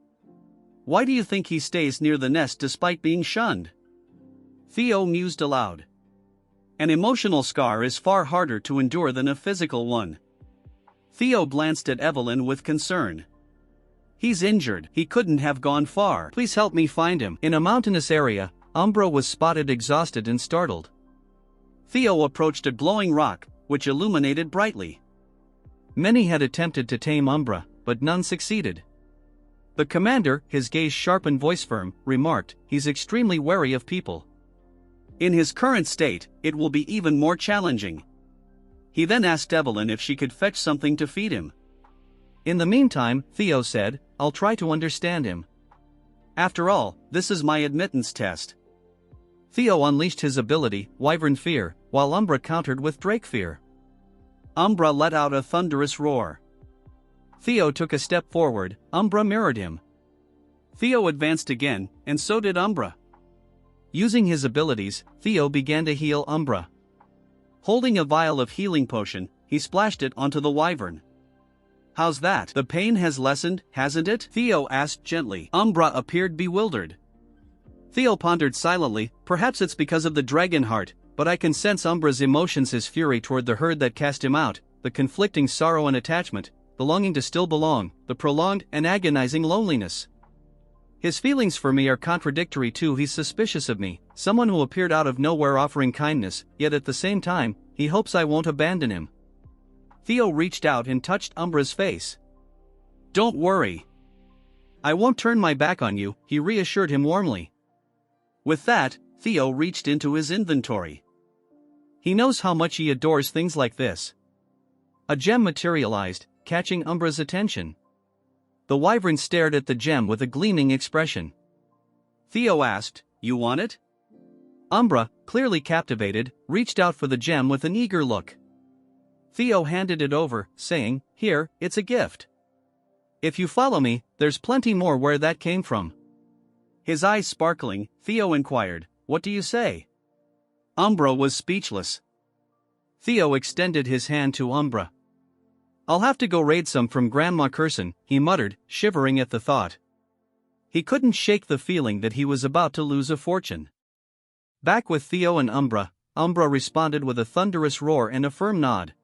"Why do you think he stays near the nest despite being shunned?" Theo mused aloud. An emotional scar is far harder to endure than a physical one. Theo glanced at Evelyn with concern. "He's injured, he couldn't have gone far. Please help me find him." In a mountainous area, Umbra was spotted exhausted and startled. Theo approached a glowing rock, which illuminated brightly. Many had attempted to tame Umbra, but none succeeded. The commander, his gaze sharp and voice firm, remarked, "He's extremely wary of people. In his current state, it will be even more challenging." He then asked Evelyn if she could fetch something to feed him. "In the meantime," Theo said, "I'll try to understand him. After all, this is my admittance test." Theo unleashed his ability, Wyvern Fear, while Umbra countered with Drake Fear. Umbra let out a thunderous roar. Theo took a step forward, Umbra mirrored him. Theo advanced again, and so did Umbra. Using his abilities, Theo began to heal Umbra. Holding a vial of healing potion, he splashed it onto the wyvern. "How's that? The pain has lessened, hasn't it?" Theo asked gently. Umbra appeared bewildered. Theo pondered silently, "Perhaps it's because of the dragon heart, but I can sense Umbra's emotions, his fury toward the herd that cast him out, the conflicting sorrow and attachment, the longing to still belong, the prolonged and agonizing loneliness. His feelings for me are contradictory too. He's suspicious of me, someone who appeared out of nowhere offering kindness, yet at the same time, he hopes I won't abandon him." Theo reached out and touched Umbra's face. "Don't worry. I won't turn my back on you," he reassured him warmly. With that, Theo reached into his inventory. He knows how much he adores things like this. A gem materialized, catching Umbra's attention. The wyvern stared at the gem with a gleaming expression. Theo asked, "You want it?" Umbra, clearly captivated, reached out for the gem with an eager look. Theo handed it over, saying, "Here, it's a gift. If you follow me, there's plenty more where that came from." His eyes sparkling, Theo inquired, "What do you say?" Umbra was speechless. Theo extended his hand to Umbra. "I'll have to go raid some from Grandma Curson," he muttered, shivering at the thought. He couldn't shake the feeling that he was about to lose a fortune. Back with Theo and Umbra, Umbra responded with a thunderous roar and a firm nod.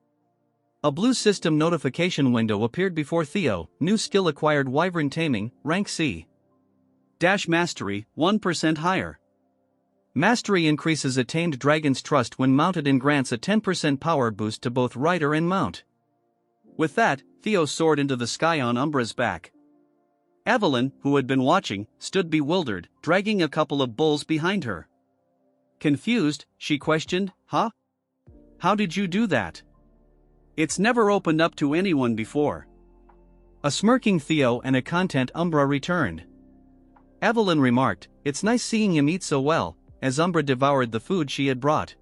A blue system notification window appeared before Theo. New skill acquired: Wyvern Taming, rank C. Mastery, 1% higher. Mastery increases a tamed dragon's trust when mounted and grants a 10% power boost to both rider and mount. With that, Theo soared into the sky on Umbra's back. Evelyn, who had been watching, stood bewildered, dragging a couple of bulls behind her. Confused, she questioned, "Huh? How did you do that? It's never opened up to anyone before." A smirking Theo and a content Umbra returned. Evelyn remarked, "It's nice seeing him eat so well," as Umbra devoured the food she had brought.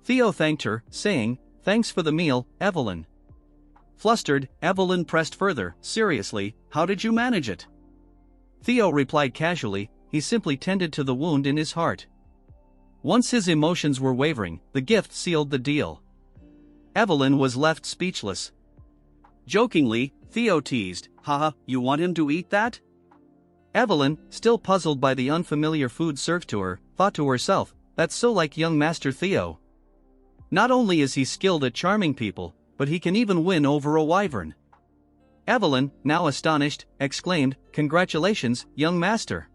Theo thanked her, saying, "Thanks for the meal, Evelyn." Flustered, Evelyn pressed further, "Seriously, how did you manage it?" Theo replied casually, "He simply tended to the wound in his heart." Once his emotions were wavering, the gift sealed the deal. Evelyn was left speechless. Jokingly, Theo teased, "Haha, you want him to eat that?" Evelyn, still puzzled by the unfamiliar food served to her, thought to herself, "That's so like young Master Theo. Not only is he skilled at charming people, but he can even win over a wyvern." Evelyn, now astonished, exclaimed, "Congratulations, young master.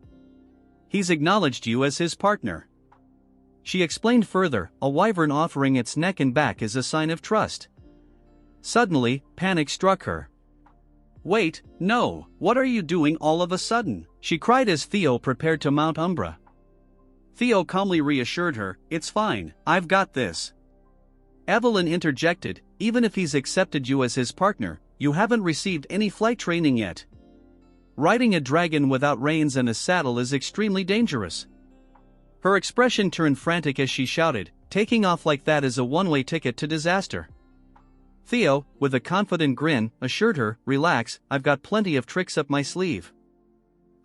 He's acknowledged you as his partner." She explained further, "A wyvern offering its neck and back is a sign of trust." Suddenly, panic struck her. "Wait, no, what are you doing all of a sudden?" she cried as Theo prepared to mount Umbra. Theo calmly reassured her, "It's fine, I've got this." Evelyn interjected, "Even if he's accepted you as his partner, you haven't received any flight training yet. Riding a dragon without reins and a saddle is extremely dangerous." Her expression turned frantic as she shouted, "Taking off like that is a one-way ticket to disaster." Theo, with a confident grin, assured her, "Relax, I've got plenty of tricks up my sleeve."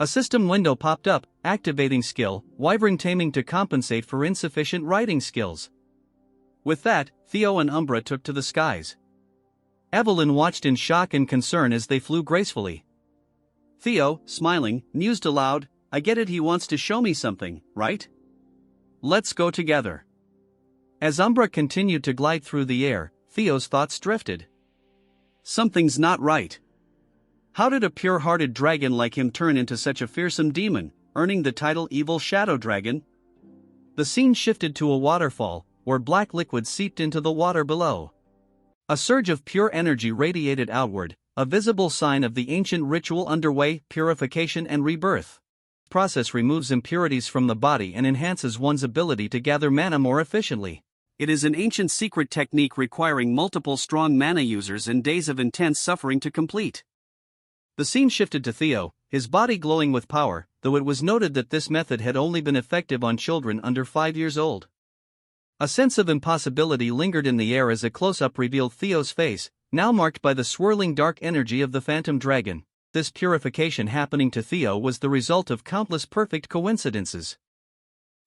A system window popped up, activating skill, Wyvern Taming to compensate for insufficient riding skills. With that, Theo and Umbra took to the skies. Evelyn watched in shock and concern as they flew gracefully. Theo, smiling, mused aloud, "I get it, he wants to show me something, right? Let's go together." As Umbra continued to glide through the air, Theo's thoughts drifted. Something's not right. How did a pure-hearted dragon like him turn into such a fearsome demon, earning the title Evil Shadow Dragon? The scene shifted to a waterfall, where black liquid seeped into the water below. A surge of pure energy radiated outward, a visible sign of the ancient ritual underway: purification and rebirth. The process removes impurities from the body and enhances one's ability to gather mana more efficiently. It is an ancient secret technique requiring multiple strong mana users and days of intense suffering to complete. The scene shifted to Theo, his body glowing with power, though it was noted that this method had only been effective on children under 5 years old. A sense of impossibility lingered in the air as a close-up revealed Theo's face, now marked by the swirling dark energy of the phantom dragon. This purification happening to Theo was the result of countless perfect coincidences.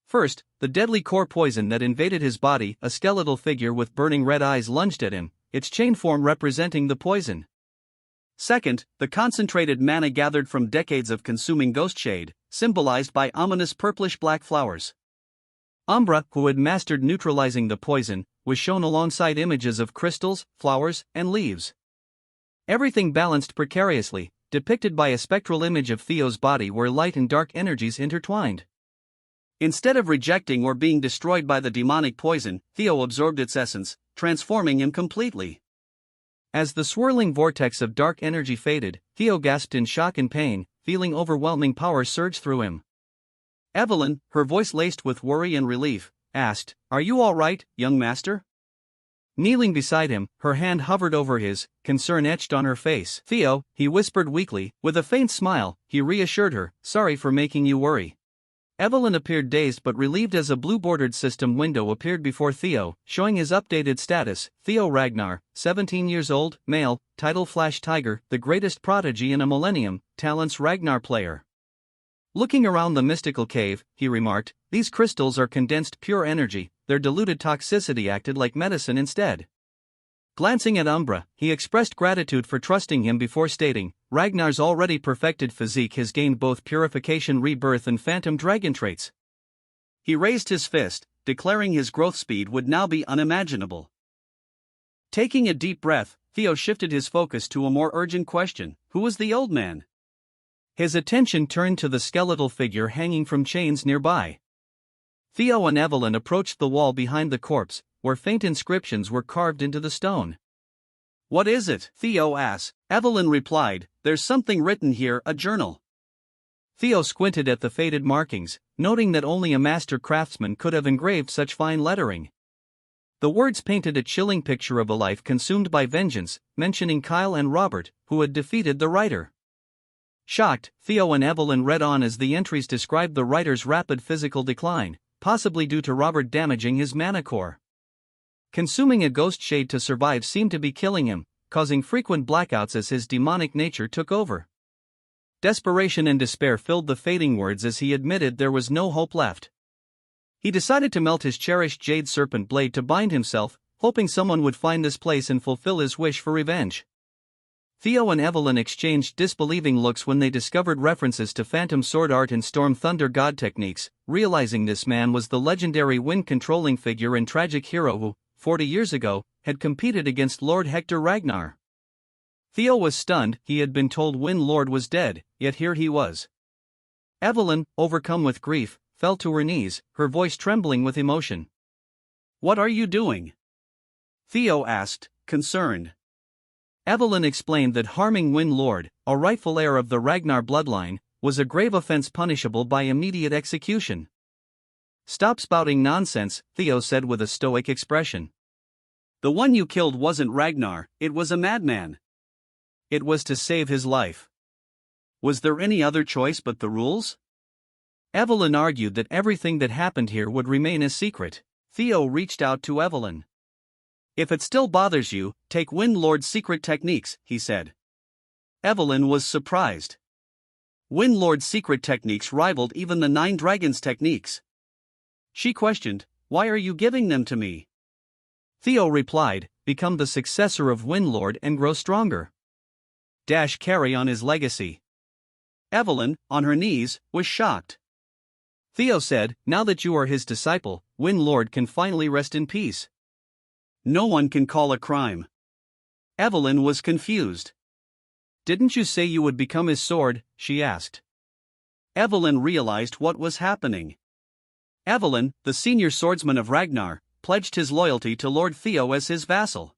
First, the deadly core poison that invaded his body, a skeletal figure with burning red eyes lunged at him, its chain form representing the poison. Second, the concentrated mana gathered from decades of consuming ghost shade, symbolized by ominous purplish-black flowers. Umbra, who had mastered neutralizing the poison, was shown alongside images of crystals, flowers, and leaves. Everything balanced precariously, depicted by a spectral image of Theo's body where light and dark energies intertwined. Instead of rejecting or being destroyed by the demonic poison, Theo absorbed its essence, transforming him completely. As the swirling vortex of dark energy faded, Theo gasped in shock and pain, feeling overwhelming power surge through him. Evelyn, her voice laced with worry and relief, asked, "Are you all right, young master?" Kneeling beside him, her hand hovered over his, concern etched on her face. "Theo," he whispered weakly, with a faint smile, he reassured her, "Sorry for making you worry." Evelyn appeared dazed but relieved as a blue-bordered system window appeared before Theo, showing his updated status: Theo Ragnar, 17 years old, male, title Flash Tiger, the greatest prodigy in a millennium, talents Ragnar player. Looking around the mystical cave, he remarked, "These crystals are condensed pure energy, their diluted toxicity acted like medicine instead." Glancing at Umbra, he expressed gratitude for trusting him before stating, "Ragnar's already perfected physique has gained both purification, rebirth, and phantom dragon traits." He raised his fist, declaring his growth speed would now be unimaginable. Taking a deep breath, Theo shifted his focus to a more urgent question: who was the old man? His attention turned to the skeletal figure hanging from chains nearby. Theo and Evelyn approached the wall behind the corpse, where faint inscriptions were carved into the stone. "What is it?" Theo asked. Evelyn replied, "There's something written here, a journal." Theo squinted at the faded markings, noting that only a master craftsman could have engraved such fine lettering. The words painted a chilling picture of a life consumed by vengeance, mentioning Kyle and Robert, who had defeated the writer. Shocked, Theo and Evelyn read on as the entries described the writer's rapid physical decline, possibly due to Robert damaging his mana core. Consuming a ghost shade to survive seemed to be killing him, causing frequent blackouts as his demonic nature took over. Desperation and despair filled the fading words as he admitted there was no hope left. He decided to melt his cherished jade serpent blade to bind himself, hoping someone would find this place and fulfill his wish for revenge. Theo and Evelyn exchanged disbelieving looks when they discovered references to phantom sword art and storm thunder god techniques, realizing this man was the legendary wind-controlling figure and tragic hero who, 40 years ago, had competed against Lord Hector Ragnar. Theo was stunned. He had been told Wind Lord was dead, yet here he was. Evelyn, overcome with grief, fell to her knees, her voice trembling with emotion. "What are you doing?" Theo asked, concerned. Evelyn explained that harming Wind Lord, a rightful heir of the Ragnar bloodline, was a grave offense punishable by immediate execution. "Stop spouting nonsense," Theo said with a stoic expression. "The one you killed wasn't Ragnar, it was a madman." "It was to save his life." "Was there any other choice but the rules?" Evelyn argued that everything that happened here would remain a secret. Theo reached out to Evelyn. "If it still bothers you, take Wind Lord's secret techniques," he said. Evelyn was surprised. Wind Lord's secret techniques rivaled even the Nine Dragons' techniques. She questioned, "Why are you giving them to me?" Theo replied, "Become the successor of Wind Lord and grow stronger. Carry on his legacy." Evelyn, on her knees, was shocked. Theo said, "Now that you are his disciple, Wind Lord can finally rest in peace." "No one can call a crime." Evelyn was confused. "Didn't you say you would become his sword?" she asked. Evelyn realized what was happening. Evelyn, the senior swordsman of Ragnar, pledged his loyalty to Lord Theo as his vassal.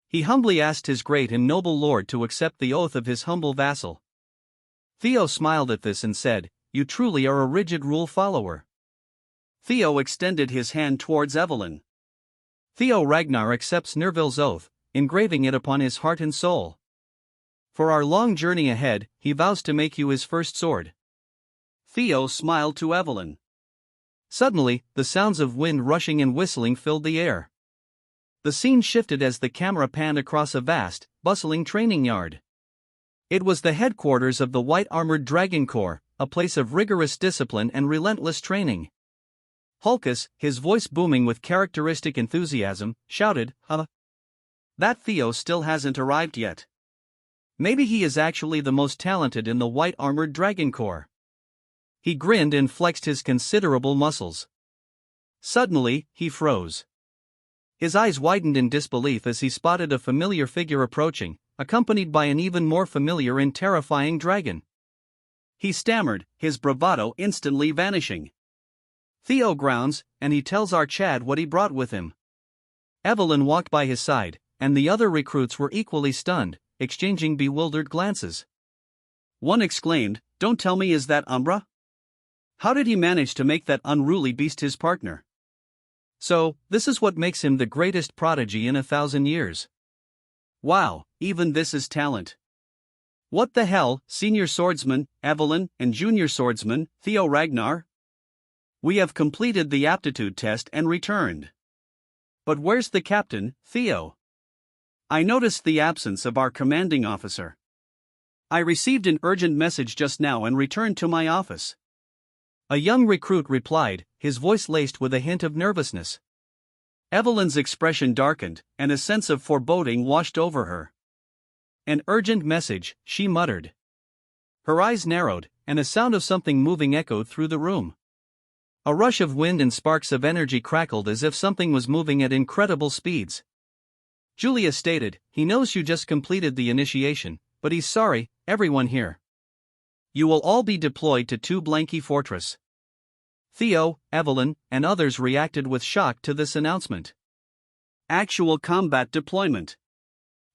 He humbly asked his great and noble lord to accept the oath of his humble vassal. Theo smiled at this and said, "You truly are a rigid rule follower." Theo extended his hand towards Evelyn. "Theo Ragnar accepts Nerville's oath, engraving it upon his heart and soul. For our long journey ahead, he vows to make you his first sword." Theo smiled to Evelyn. Suddenly, the sounds of wind rushing and whistling filled the air. The scene shifted as the camera panned across a vast, bustling training yard. It was the headquarters of the White-Armored Dragon Corps, a place of rigorous discipline and relentless training. Hulkus, his voice booming with characteristic enthusiasm, shouted, "Huh? That Theo still hasn't arrived yet. Maybe he is actually the most talented in the White-Armored Dragon Corps." He grinned and flexed his considerable muscles. Suddenly, he froze. His eyes widened in disbelief as he spotted a familiar figure approaching, accompanied by an even more familiar and terrifying dragon. He stammered, his bravado instantly vanishing. "Theo grounds, and he tells our Chad what he brought with him." Evelyn walked by his side, and the other recruits were equally stunned, exchanging bewildered glances. One exclaimed, "Don't tell me, is that Umbra? How did he manage to make that unruly beast his partner?" "So, this is what makes him the greatest prodigy in 1,000 years. Wow, even this is talent. What the hell, senior swordsman, Evelyn, and junior swordsman, Theo Ragnar? We have completed the aptitude test and returned. But where's the captain, Theo? I noticed the absence of our commanding officer. I received an urgent message just now and returned to my office." A young recruit replied, his voice laced with a hint of nervousness. Evelyn's expression darkened, and a sense of foreboding washed over her. "An urgent message," she muttered. Her eyes narrowed, and a sound of something moving echoed through the room. A rush of wind and sparks of energy crackled as if something was moving at incredible speeds. Julius stated, he knows you just completed the initiation, but he's sorry, everyone here. You will all be deployed to 2 Blanky Fortress. Theo, Evelyn, and others reacted with shock to this announcement. Actual combat deployment.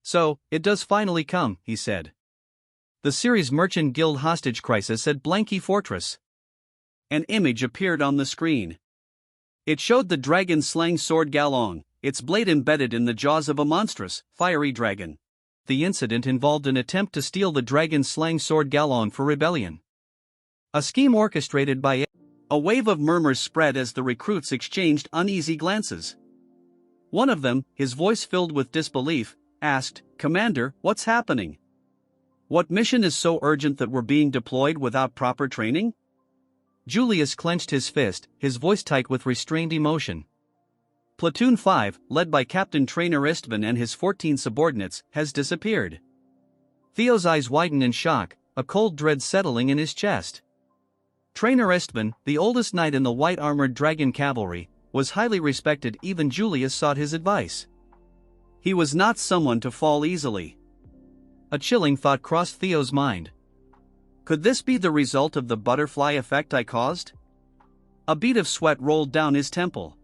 So, it does finally come, he said. The series Merchant Guild hostage crisis at Blanky Fortress. An image appeared on the screen. It showed the dragon-slaying sword Galong, its blade embedded in the jaws of a monstrous, fiery dragon. The incident involved an attempt to steal the dragon-slaying sword Galong for rebellion. A scheme orchestrated by A wave of murmurs spread as the recruits exchanged uneasy glances. One of them, his voice filled with disbelief, asked, "Commander, what's happening? What mission is so urgent that we're being deployed without proper training?" Julius clenched his fist, his voice tight with restrained emotion. Platoon 5, led by Captain Trainer Istvan and his 14 subordinates, has disappeared. Theo's eyes widened in shock, a cold dread settling in his chest. Trainer Istvan, the oldest knight in the white-armored dragon cavalry, was highly respected. Even Julius sought his advice. He was not someone to fall easily. A chilling thought crossed Theo's mind. Could this be the result of the butterfly effect I caused? A bead of sweat rolled down his temple.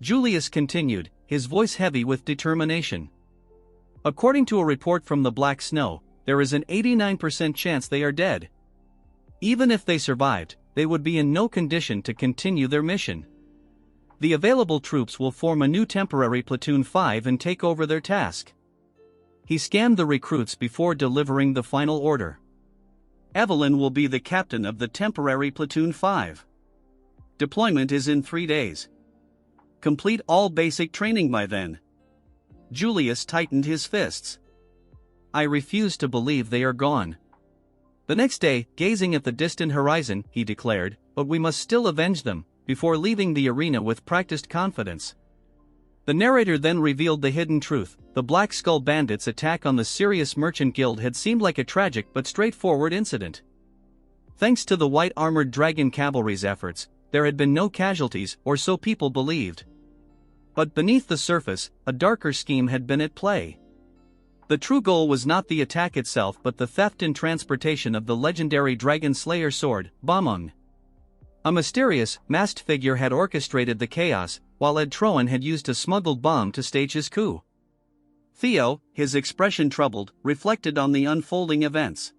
Julius continued, his voice heavy with determination. According to a report from the Black Snow, there is an 89% chance they are dead. Even if they survived, they would be in no condition to continue their mission. The available troops will form a new temporary Platoon 5 and take over their task. He scanned the recruits before delivering the final order. Evelyn will be the captain of the temporary Platoon 5. Deployment is in 3 days. Complete all basic training by then. Julius tightened his fists. I refuse to believe they are gone. The next day, gazing at the distant horizon, he declared, but we must still avenge them, before leaving the arena with practiced confidence. The narrator then revealed the hidden truth. The Black Skull Bandits' attack on the Sirius Merchant Guild had seemed like a tragic but straightforward incident. Thanks to the white-armored dragon cavalry's efforts, there had been no casualties, or so people believed. But beneath the surface, a darker scheme had been at play. The true goal was not the attack itself but the theft and transportation of the legendary Dragon Slayer sword, Bamung. A mysterious, masked figure had orchestrated the chaos, while Ed Troan had used a smuggled bomb to stage his coup. Theo, his expression troubled, reflected on the unfolding events.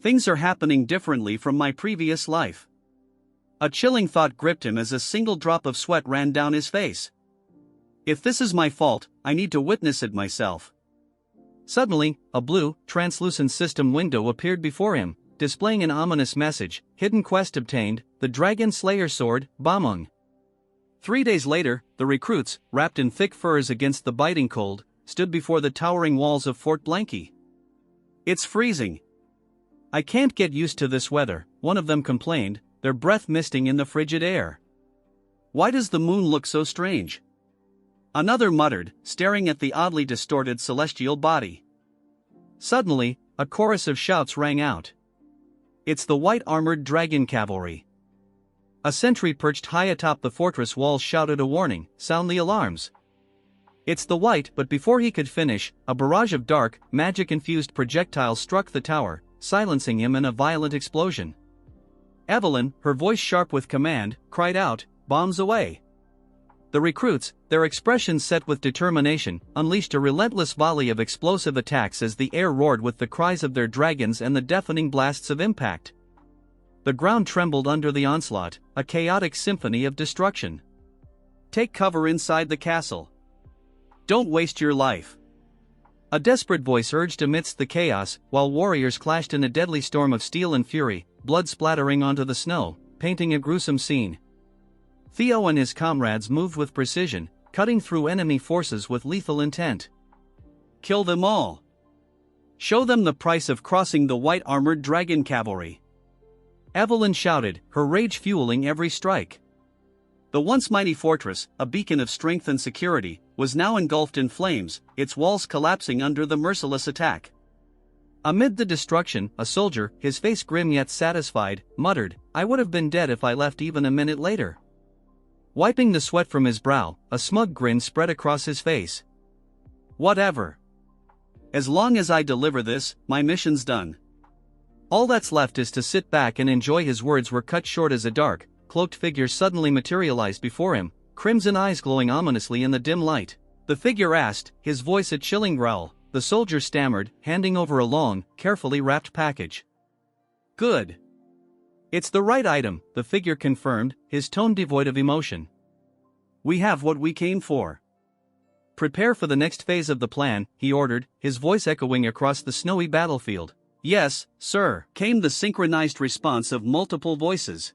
Things are happening differently from my previous life. A chilling thought gripped him as a single drop of sweat ran down his face. If this is my fault, I need to witness it myself. Suddenly, a blue, translucent system window appeared before him, displaying an ominous message: hidden quest obtained, the Dragon Slayer sword, Bamung. 3 days later, the recruits, wrapped in thick furs against the biting cold, stood before the towering walls of Fort Blanky. It's freezing. I can't get used to this weather, one of them complained, their breath misting in the frigid air. Why does the moon look so strange? Another muttered, staring at the oddly distorted celestial body. Suddenly, a chorus of shouts rang out. It's the white-armored dragon cavalry. A sentry perched high atop the fortress walls shouted a warning, sound the alarms. It's the white, but before he could finish, a barrage of dark, magic-infused projectiles struck the tower, silencing him in a violent explosion. Evelyn, her voice sharp with command, cried out, "Bombs away!" The recruits, their expressions set with determination, unleashed a relentless volley of explosive attacks as the air roared with the cries of their dragons and the deafening blasts of impact. The ground trembled under the onslaught, a chaotic symphony of destruction. Take cover inside the castle. Don't waste your life. A desperate voice urged amidst the chaos, while warriors clashed in a deadly storm of steel and fury, blood splattering onto the snow, painting a gruesome scene. Theo and his comrades moved with precision, cutting through enemy forces with lethal intent. Kill them all. Show them the price of crossing the white-armored dragon cavalry. Evelyn shouted, her rage fueling every strike. The once mighty fortress, a beacon of strength and security, was now engulfed in flames, its walls collapsing under the merciless attack. Amid the destruction, a soldier, his face grim yet satisfied, muttered, "I would have been dead if I left even a minute later." Wiping the sweat from his brow, a smug grin spread across his face. Whatever. As long as I deliver this, my mission's done. All that's left is to sit back and enjoy. His words were cut short as a dark, cloaked figure suddenly materialized before him, crimson eyes glowing ominously in the dim light. The figure asked, his voice a chilling growl. The soldier stammered, handing over a long, carefully wrapped package. Good. It's the right item, the figure confirmed, his tone devoid of emotion. We have what we came for. Prepare for the next phase of the plan, he ordered, his voice echoing across the snowy battlefield. Yes, sir, came the synchronized response of multiple voices.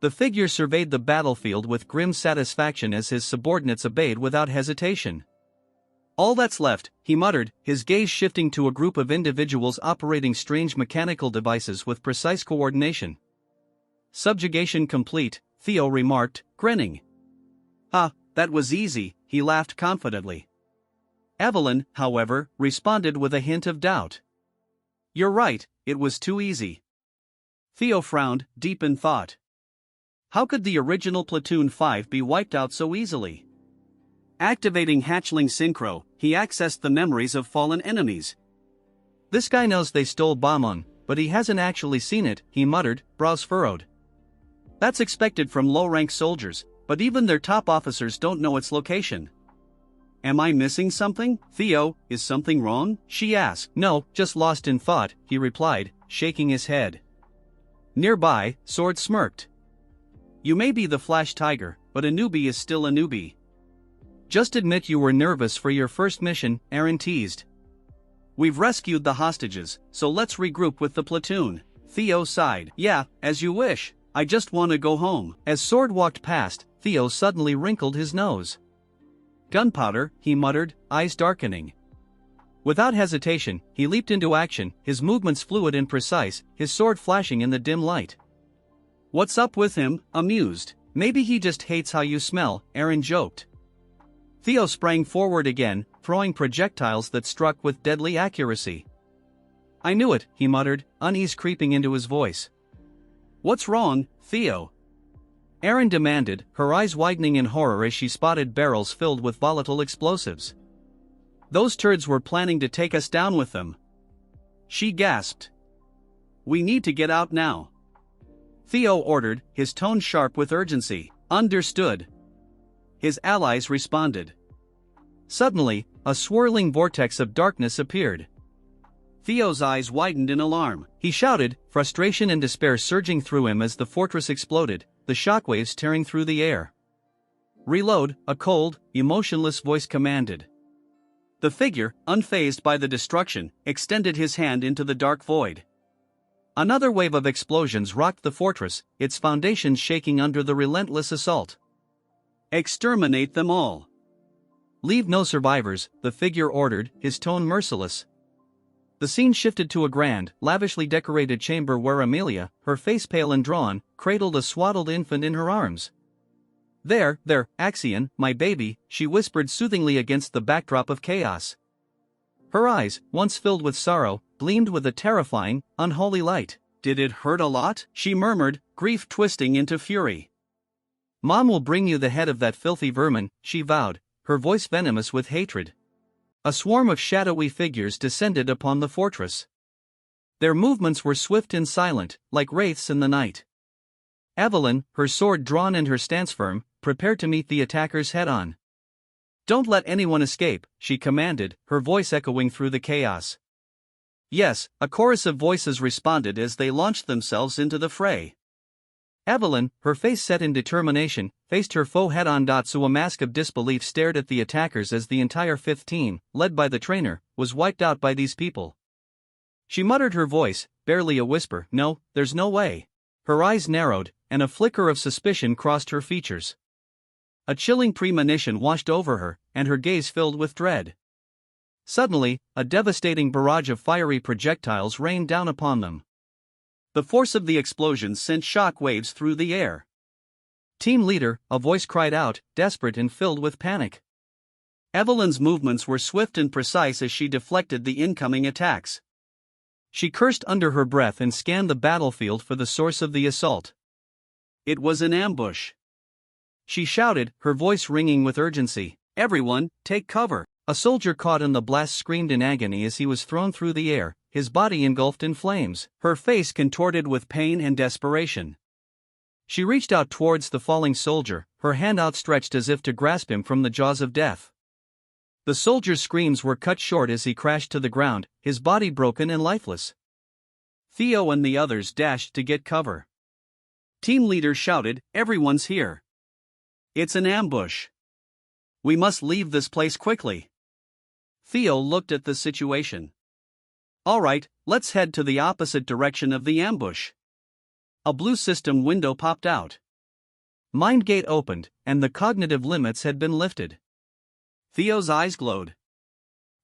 The figure surveyed the battlefield with grim satisfaction as his subordinates obeyed without hesitation. All that's left, he muttered, his gaze shifting to a group of individuals operating strange mechanical devices with precise coordination. Subjugation complete, Theo remarked, grinning. That was easy, he laughed confidently. Evelyn, however, responded with a hint of doubt. You're right, it was too easy. Theo frowned, deep in thought. How could the original Platoon 5 be wiped out so easily? Activating Hatchling Synchro, he accessed the memories of fallen enemies. This guy knows they stole Bomon, but he hasn't actually seen it, he muttered, brows furrowed. That's expected from low-rank soldiers, but even their top officers don't know its location. Am I missing something? Theo, is something wrong? She asked. No, just lost in thought, he replied, shaking his head. Nearby, Sword smirked. You may be the Flash Tiger, but a newbie is still a newbie. Just admit you were nervous for your first mission, Aaron teased. We've rescued the hostages, so let's regroup with the platoon. Theo sighed. Yeah, as you wish, I just want to go home. As Sword walked past, Theo suddenly wrinkled his nose. Gunpowder, he muttered, eyes darkening. Without hesitation, he leaped into action, his movements fluid and precise, his sword flashing in the dim light. What's up with him? Amused. Maybe he just hates how you smell, Aaron joked. Theo sprang forward again, throwing projectiles that struck with deadly accuracy. I knew it, he muttered, unease creeping into his voice. What's wrong, Theo? Aaron demanded, her eyes widening in horror as she spotted barrels filled with volatile explosives. Those turds were planning to take us down with them. She gasped. We need to get out now. Theo ordered, his tone sharp with urgency. Understood. His allies responded. Suddenly, a swirling vortex of darkness appeared. Theo's eyes widened in alarm. He shouted, frustration and despair surging through him as the fortress exploded, the shockwaves tearing through the air. Reload, a cold, emotionless voice commanded. The figure, unfazed by the destruction, extended his hand into the dark void. Another wave of explosions rocked the fortress, its foundations shaking under the relentless assault. Exterminate them all. Leave no survivors, the figure ordered, his tone merciless. The scene shifted to a grand, lavishly decorated chamber where Amelia, her face pale and drawn, cradled a swaddled infant in her arms. There, Axion, my baby, she whispered soothingly against the backdrop of chaos. Her eyes, once filled with sorrow, gleamed with a terrifying, unholy light. Did it hurt a lot? She murmured, grief twisting into fury. Mom will bring you the head of that filthy vermin, she vowed, her voice venomous with hatred. A swarm of shadowy figures descended upon the fortress. Their movements were swift and silent, like wraiths in the night. Evelyn, her sword drawn and her stance firm, prepared to meet the attackers head-on. Don't let anyone escape, she commanded, her voice echoing through the chaos. Yes, a chorus of voices responded as they launched themselves into the fray. Evelyn, her face set in determination, faced her foe head-on. So a mask of disbelief stared at the attackers as the entire 5th team, led by the trainer, was wiped out by these people. She muttered, her voice, barely a whisper, no, there's no way. Her eyes narrowed, and a flicker of suspicion crossed her features. A chilling premonition washed over her, and her gaze filled with dread. Suddenly, a devastating barrage of fiery projectiles rained down upon them. The force of the explosion sent shock waves through the air. Team leader, a voice cried out, desperate and filled with panic. Evelyn's movements were swift and precise as she deflected the incoming attacks. She cursed under her breath and scanned the battlefield for the source of the assault. It was an ambush. She shouted, her voice ringing with urgency. Everyone, take cover. A soldier caught in the blast screamed in agony as he was thrown through the air, his body engulfed in flames, her face contorted with pain and desperation. She reached out towards the falling soldier, her hand outstretched as if to grasp him from the jaws of death. The soldier's screams were cut short as he crashed to the ground, his body broken and lifeless. Theo and the others dashed to get cover. Team leader shouted, "Everyone's here. It's an ambush. We must leave this place quickly." Theo looked at the situation. "All right, let's head to the opposite direction of the ambush." A blue system window popped out. Mind gate opened, and the cognitive limits had been lifted. Theo's eyes glowed.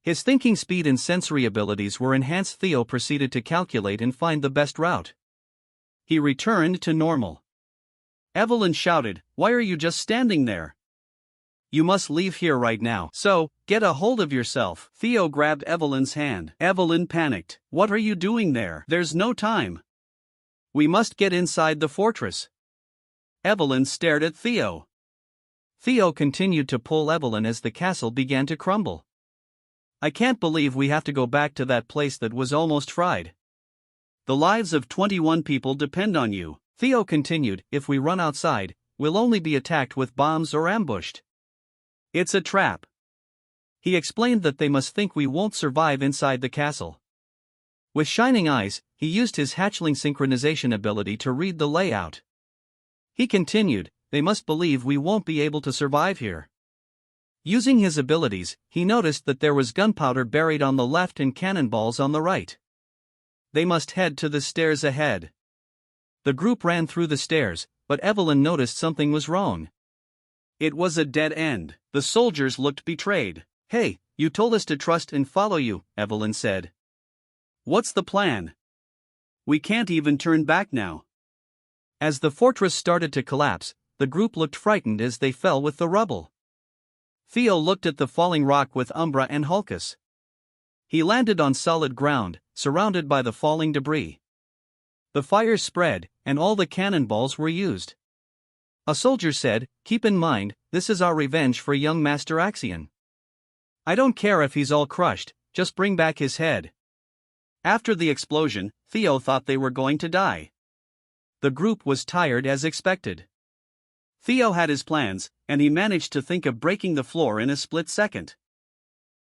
His thinking speed and sensory abilities were enhanced. Theo proceeded to calculate and find the best route. He returned to normal. Evelyn shouted, "Why are you just standing there? You must leave here right now, so, get a hold of yourself." Theo grabbed Evelyn's hand. Evelyn panicked. "What are you doing there? There's no time. We must get inside the fortress." Evelyn stared at Theo. Theo continued to pull Evelyn as the castle began to crumble. "I can't believe we have to go back to that place that was almost fried. The lives of 21 people depend on you," Theo continued. "If we run outside, we'll only be attacked with bombs or ambushed. It's a trap." He explained that they must think we won't survive inside the castle. With shining eyes, he used his hatchling synchronization ability to read the layout. He continued, "They must believe we won't be able to survive here." Using his abilities, he noticed that there was gunpowder buried on the left and cannonballs on the right. They must head to the stairs ahead. The group ran through the stairs, but Evelyn noticed something was wrong. It was a dead end. The soldiers looked betrayed. "Hey, you told us to trust and follow you," Evelyn said. "What's the plan? We can't even turn back now." As the fortress started to collapse, the group looked frightened as they fell with the rubble. Theo looked at the falling rock with Umbra and Hulkus. He landed on solid ground, surrounded by the falling debris. The fire spread, and all the cannonballs were used. A soldier said, "Keep in mind, this is our revenge for young Master Axion. I don't care if he's all crushed, just bring back his head." After the explosion, Theo thought they were going to die. The group was tired as expected. Theo had his plans, and he managed to think of breaking the floor in a split second.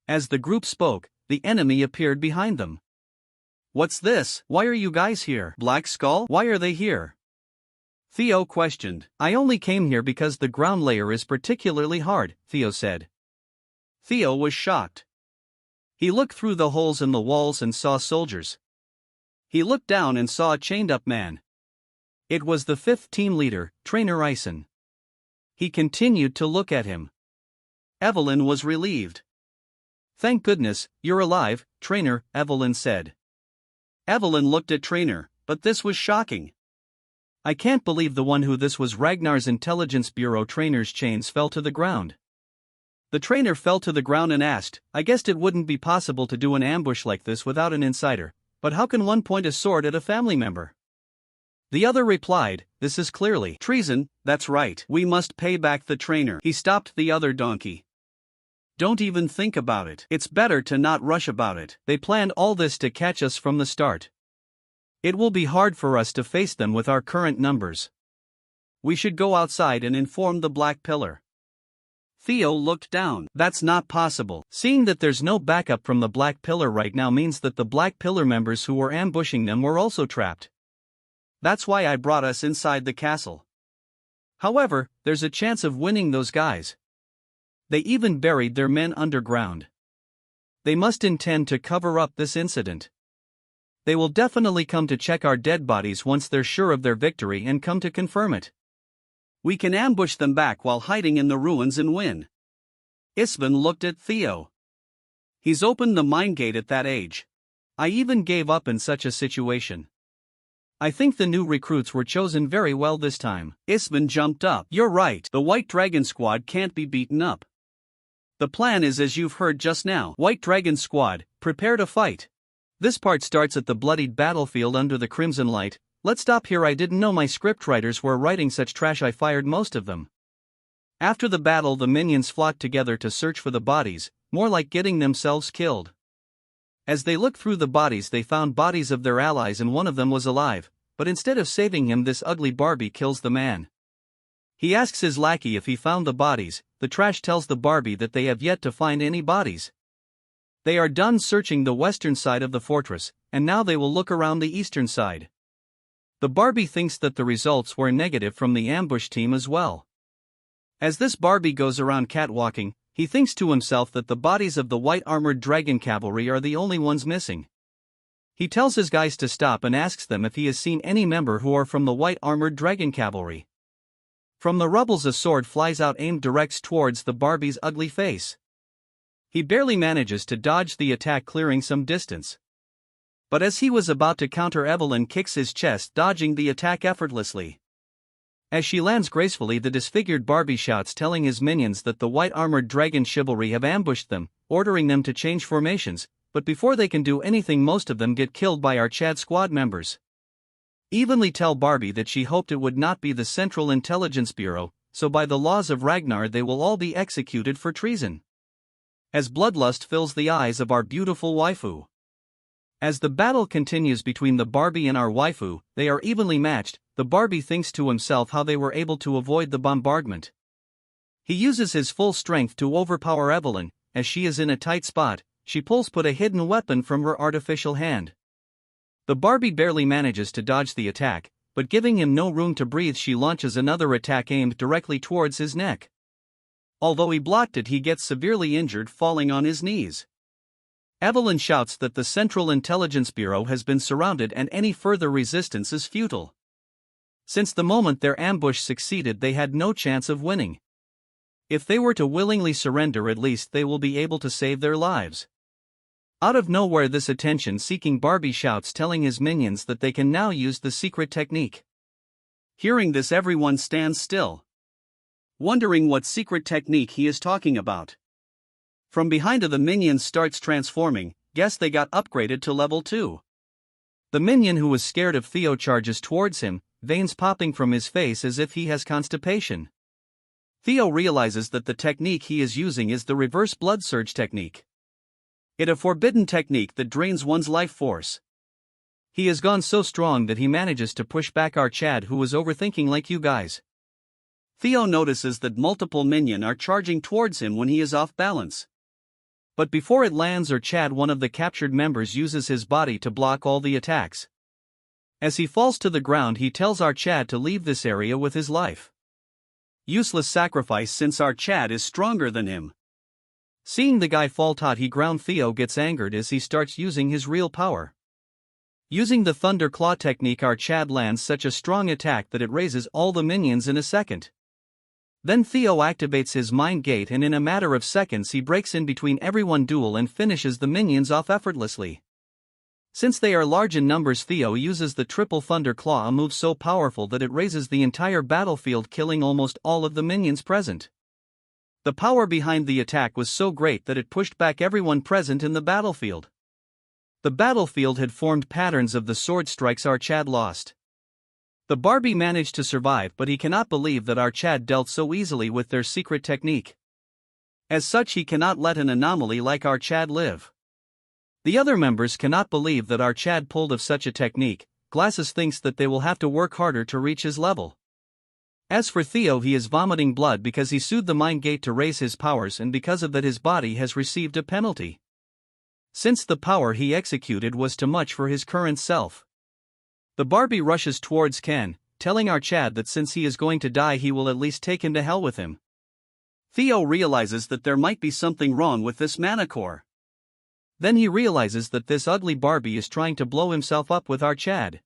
As the group spoke, the enemy appeared behind them. "What's this? Why are you guys here? Black Skull? Why are they here?" Theo questioned. "I only came here because the ground layer is particularly hard," Theo said. Theo was shocked. He looked through the holes in the walls and saw soldiers. He looked down and saw a chained-up man. It was the 5th team leader, Trainer Ison. He continued to look at him. Evelyn was relieved. "Thank goodness, you're alive, Trainer," Evelyn said. Evelyn looked at Trainer, but this was shocking. "I can't believe the one who this was Ragnar's Intelligence Bureau." Trainer's chains fell to the ground. The trainer fell to the ground and asked, "I guessed it wouldn't be possible to do an ambush like this without an insider, but how can one point a sword at a family member?" The other replied, "This is clearly treason." "That's right, we must pay back the trainer." He stopped the other donkey. "Don't even think about it. It's better to not rush about it. They planned all this to catch us from the start. It will be hard for us to face them with our current numbers. We should go outside and inform the Black Pillar." Theo looked down. "That's not possible. Seeing that there's no backup from the Black Pillar right now means that the Black Pillar members who were ambushing them were also trapped. That's why I brought us inside the castle. However, there's a chance of winning those guys. They even buried their men underground. They must intend to cover up this incident. They will definitely come to check our dead bodies once they're sure of their victory and come to confirm it. We can ambush them back while hiding in the ruins and win." Isvan looked at Theo. "He's opened the mind gate at that age. I even gave up in such a situation. I think the new recruits were chosen very well this time." Isvan jumped up. "You're right. The White Dragon Squad can't be beaten up. The plan is as you've heard just now. White Dragon Squad, prepare to fight. This part starts at the bloodied battlefield under the crimson light. Let's stop here. I didn't know my scriptwriters were writing such trash. I fired most of them." After the battle, the minions flocked together to search for the bodies, more like getting themselves killed. As they looked through the bodies, they found bodies of their allies and one of them was alive, but instead of saving him, this ugly Barbie kills the man. He asks his lackey if he found the bodies. The trash tells the Barbie that they have yet to find any bodies. They are done searching the western side of the fortress, and now they will look around the eastern side. The Barbie thinks that the results were negative from the ambush team as well. As this Barbie goes around catwalking, he thinks to himself that the bodies of the white-armored dragon cavalry are the only ones missing. He tells his guys to stop and asks them if he has seen any member who are from the white-armored dragon cavalry. From the rubbles a sword flies out aimed directs towards the Barbie's ugly face. He barely manages to dodge the attack, clearing some distance. But as he was about to counter, Evelyn kicks his chest, dodging the attack effortlessly. As she lands gracefully, the disfigured Barbie shouts, telling his minions that the white-armored dragon chivalry have ambushed them, ordering them to change formations, but before they can do anything, most of them get killed by our Chad squad members. Evenly tell Barbie that she hoped it would not be the Central Intelligence Bureau, so by the laws of Ragnar they will all be executed for treason. As bloodlust fills the eyes of our beautiful waifu. As the battle continues between the Barbie and our waifu, they are evenly matched. The Barbie thinks to himself how they were able to avoid the bombardment. He uses his full strength to overpower Evelyn. As she is in a tight spot, she pulls a hidden weapon from her artificial hand. The Barbie barely manages to dodge the attack, but giving him no room to breathe, she launches another attack aimed directly towards his neck. Although he blocked it, he gets severely injured, falling on his knees. Evelyn shouts that the Central Intelligence Bureau has been surrounded and any further resistance is futile. Since the moment their ambush succeeded, they had no chance of winning. If they were to willingly surrender, at least they will be able to save their lives. Out of nowhere, this attention-seeking Barbie shouts, telling his minions that they can now use the secret technique. Hearing this, everyone stands still, wondering what secret technique he is talking about. From behind of the minions starts transforming. Guess they got upgraded to level 2. The minion who was scared of Theo charges towards him, veins popping from his face as if he has constipation. Theo realizes that the technique he is using is the reverse blood surge technique. It a forbidden technique that drains one's life force. He has gone so strong that he manages to push back our Chad, who was overthinking like you guys. Theo notices that multiple minions are charging towards him when he is off balance. But before it lands or Chad, one of the captured members uses his body to block all the attacks. As he falls to the ground, he tells our Chad to leave this area with his life. Useless sacrifice, since our Chad is stronger than him. Seeing the guy fall tot, he ground. Theo gets angered as he starts using his real power. Using the Thunder Claw technique, our Chad lands such a strong attack that it raises all the minions in a second. Then Theo activates his mind gate, and in a matter of seconds he breaks in between everyone duel and finishes the minions off effortlessly. Since they are large in numbers, Theo uses the triple Thunder Claw, a move so powerful that it raises the entire battlefield, killing almost all of the minions present. The power behind the attack was so great that it pushed back everyone present in the battlefield. The battlefield had formed patterns of the sword strikes our Chad lost. The Barbie managed to survive, but he cannot believe that our Chad dealt so easily with their secret technique. As such, he cannot let an anomaly like our Chad live. The other members cannot believe that our Chad pulled of such a technique. Glasses thinks that they will have to work harder to reach his level. As for Theo, he is vomiting blood because he sued the mind gate to raise his powers, and because of that his body has received a penalty. Since the power he executed was too much for his current self. The Barbie rushes towards Ken, telling our Chad that since he is going to die, he will at least take him to hell with him. Theo realizes that there might be something wrong with this mana core. Then he realizes that this ugly Barbie is trying to blow himself up with our Chad.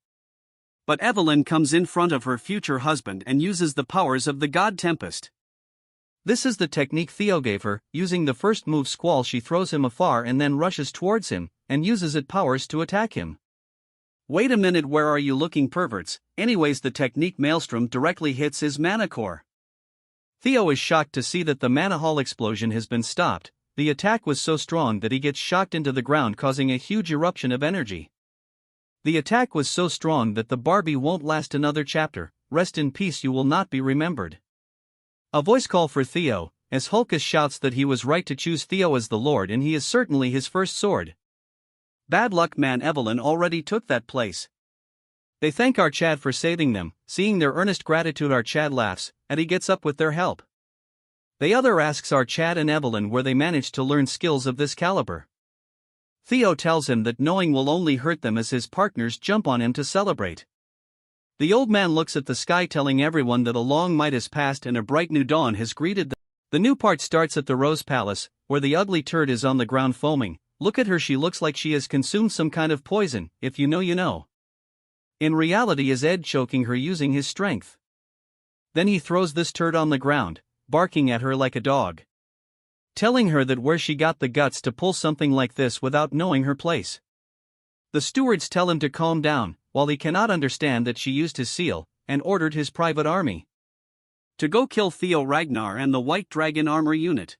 But Evelyn comes in front of her future husband and uses the powers of the God Tempest. This is the technique Theo gave her. Using the first move Squall, she throws him afar and then rushes towards him, and uses its powers to attack him. Wait a minute, where are you looking, perverts? Anyways, the technique Maelstrom directly hits his mana core. Theo is shocked to see that the mana hall explosion has been stopped. The attack was so strong that he gets shocked into the ground, causing a huge eruption of energy. The attack was so strong that the Barbie won't last another chapter. Rest in peace, you will not be remembered. A voice call for Theo. as Hulkus shouts that he was right to choose Theo as the Lord and he is certainly his first sword. Bad luck man Evelyn already took that place. They thank our Chad for saving them, seeing their earnest gratitude our Chad laughs, and he gets up with their help. The other asks our Chad and Evelyn where they managed to learn skills of this caliber. Theo tells him that knowing will only hurt them as his partners jump on him to celebrate. The old man looks at the sky telling everyone that a long night has passed and a bright new dawn has greeted them. The new part starts at the Rose Palace, where the ugly turd is on the ground foaming. Look at her, she looks like she has consumed some kind of poison, if you know you know. In reality is Ed choking her using his strength. Then he throws this turd on the ground, barking at her like a dog. Telling her that where she got the guts to pull something like this without knowing her place. The stewards tell him to calm down, while he cannot understand that she used his seal, and ordered his private army to go kill Theo Ragnar and the White Dragon Armor Unit.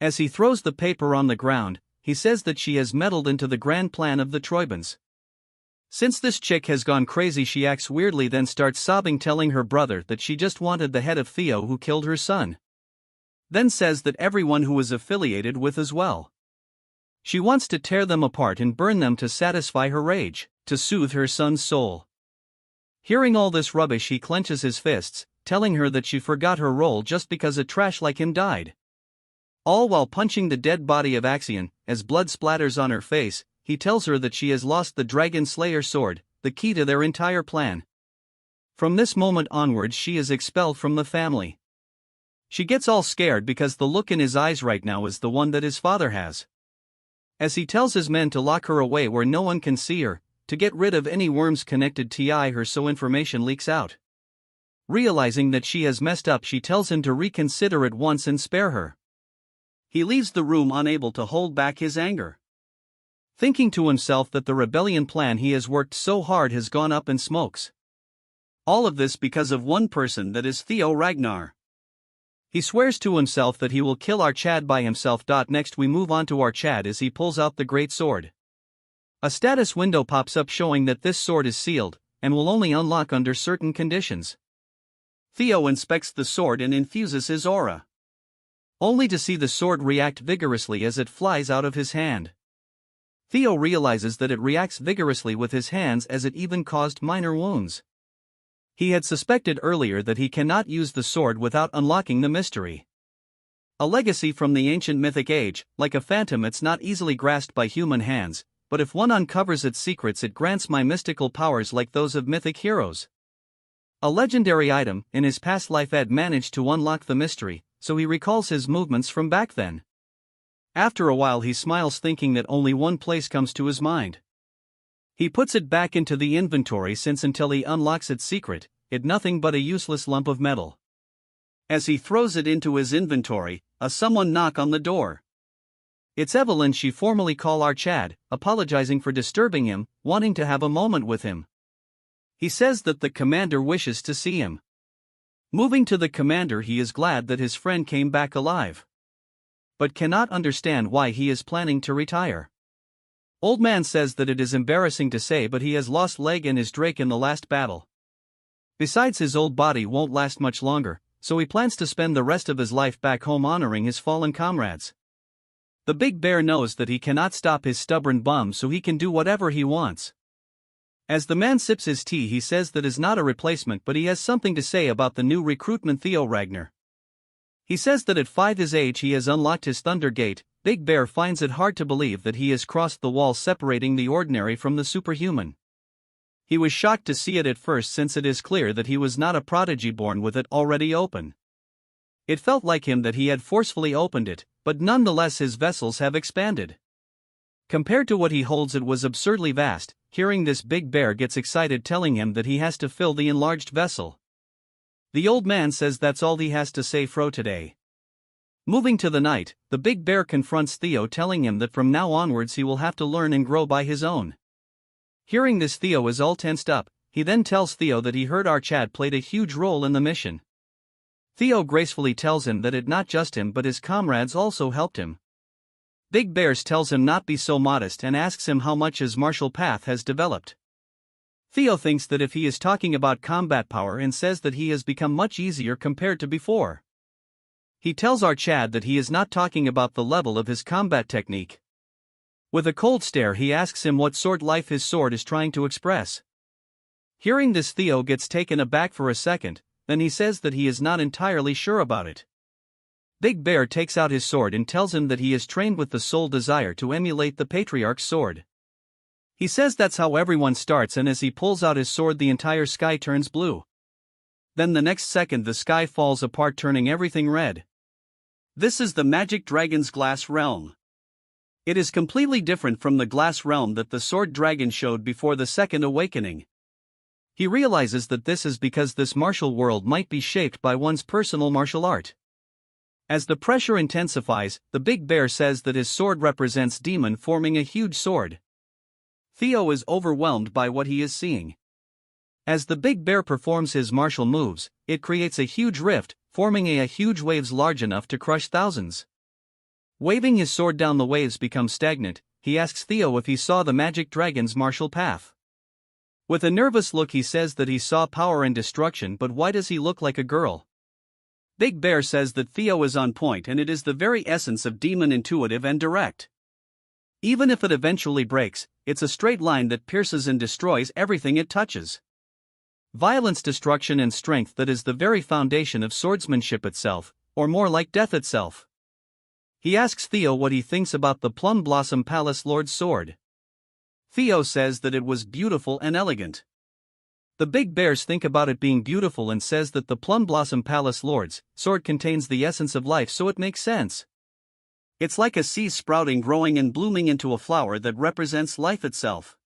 As he throws the paper on the ground, he says that she has meddled into the grand plan of the Troibans. Since this chick has gone crazy, she acts weirdly, then starts sobbing, telling her brother that she just wanted the head of Theo who killed her son. Then says that everyone who was affiliated with as well. She wants to tear them apart and burn them to satisfy her rage, to soothe her son's soul. Hearing all this rubbish, he clenches his fists, telling her that she forgot her role just because a trash like him died. All while punching the dead body of Axion. As blood splatters on her face, he tells her that she has lost the Dragon Slayer sword, the key to their entire plan. From this moment onwards she is expelled from the family. She gets all scared because the look in his eyes right now is the one that his father has. As he tells his men to lock her away where no one can see her, to get rid of any worms connected to her so information leaks out. Realizing that she has messed up, she tells him to reconsider at once and spare her. He leaves the room unable to hold back his anger. Thinking to himself that the rebellion plan he has worked so hard has gone up in smokes. All of this because of one person, that is Theo Ragnar. He swears to himself that he will kill our Chad by himself. Next we move on to our Chad as he pulls out the great sword. A status window pops up showing that this sword is sealed, and will only unlock under certain conditions. Theo inspects the sword and infuses his aura. Only to see the sword react vigorously as it flies out of his hand. Theo realizes that it reacts vigorously with his hands as it even caused minor wounds. He had suspected earlier that he cannot use the sword without unlocking the mystery. A legacy from the ancient mythic age, like a phantom it's not easily grasped by human hands, but if one uncovers its secrets it grants my mystical powers like those of mythic heroes. A legendary item. In his past life Ed managed to unlock the mystery, so he recalls his movements from back then. After a while he smiles, thinking that only one place comes to his mind. He puts it back into the inventory since until he unlocks its secret, it nothing but a useless lump of metal. As he throws it into his inventory, someone knock on the door. It's Evelyn. She formally call our Chad, apologizing for disturbing him, wanting to have a moment with him. He says that the commander wishes to see him. Moving to the commander, he is glad that his friend came back alive, but cannot understand why he is planning to retire. Old man says that it is embarrassing to say, but he has lost leg and his Drake in the last battle. Besides, his old body won't last much longer, so he plans to spend the rest of his life back home honoring his fallen comrades. The big bear knows that he cannot stop his stubborn bum, so he can do whatever he wants. As the man sips his tea, he says that is not a replacement, but he has something to say about the new recruitment Theo Ragnar. He says that at 5 his age he has unlocked his Thunder Gate. Big Bear finds it hard to believe that he has crossed the wall separating the ordinary from the superhuman. He was shocked to see it at first, since it is clear that he was not a prodigy born with it already open. It felt like him that he had forcefully opened it, but nonetheless his vessels have expanded. Compared to what he holds, it was absurdly vast. Hearing this, Big Bear gets excited, telling him that he has to fill the enlarged vessel. The old man says that's all he has to say for today. Moving to the night, the big bear confronts Theo, telling him that from now onwards he will have to learn and grow by his own. Hearing this, Theo is all tensed up. He then tells Theo that he heard our Chad played a huge role in the mission. Theo gracefully tells him that it not just him but his comrades also helped him. Big Bears tells him not be so modest and asks him how much his martial path has developed. Theo thinks that if he is talking about combat power and says that he has become much easier compared to before. He tells our Chad that he is not talking about the level of his combat technique. With a cold stare, he asks him what sort life his sword is trying to express. Hearing this, Theo gets taken aback for a second, then he says that he is not entirely sure about it. Big Bear takes out his sword and tells him that he is trained with the sole desire to emulate the Patriarch's sword. He says that's how everyone starts, and as he pulls out his sword the entire sky turns blue. Then the next second the sky falls apart, turning everything red. This is the magic dragon's glass realm. It is completely different from the glass realm that the sword dragon showed before the second awakening. He realizes that this is because this martial world might be shaped by one's personal martial art. As the pressure intensifies, the Big Bear says that his sword represents demon, forming a huge sword. Theo is overwhelmed by what he is seeing. As the Big Bear performs his martial moves, it creates a huge rift, forming a huge waves large enough to crush thousands. Waving his sword down, the waves become stagnant. He asks Theo if he saw the magic dragon's martial path. With a nervous look, he says that he saw power and destruction, but why does he look like a girl? Big Bear says that Theo is on point, and it is the very essence of demon, intuitive and direct. Even if it eventually breaks, it's a straight line that pierces and destroys everything it touches. Violence, destruction and strength, that is the very foundation of swordsmanship itself, or more like death itself. He asks Theo what he thinks about the Plum Blossom Palace Lord's sword. Theo says that it was beautiful and elegant. The Big Bears think about it being beautiful and says that the Plum Blossom Palace Lord's sword contains the essence of life, so it makes sense. It's like a seed sprouting, growing and blooming into a flower that represents life itself.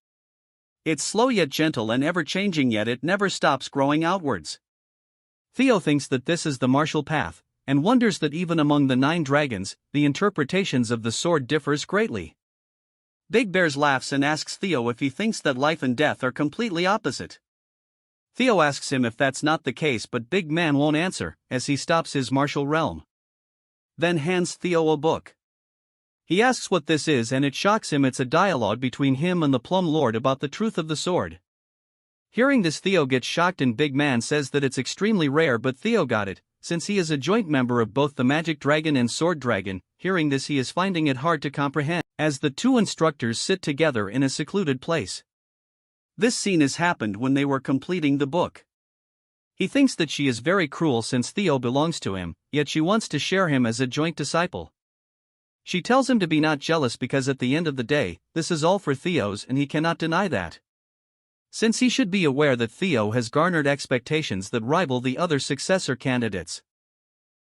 It's slow yet gentle and ever-changing, yet it never stops growing outwards. Theo thinks that this is the martial path, and wonders that even among the 9 dragons, the interpretations of the sword differs greatly. Big Bears laughs and asks Theo if he thinks that life and death are completely opposite. Theo asks him if that's not the case, but Big Man won't answer, as he stops his martial realm. Then hands Theo a book. He asks what this is, and it shocks him. It's a dialogue between him and the Plum Lord about the truth of the sword. Hearing this, Theo gets shocked, and Big Man says that it's extremely rare, but Theo got it, since he is a joint member of both the Magic Dragon and Sword Dragon. Hearing this, he is finding it hard to comprehend, as the 2 instructors sit together in a secluded place. This scene has happened when they were completing the book. He thinks that she is very cruel since Theo belongs to him, yet she wants to share him as a joint disciple. She tells him to be not jealous, because at the end of the day, this is all for Theo's, and he cannot deny that. Since he should be aware that Theo has garnered expectations that rival the other successor candidates.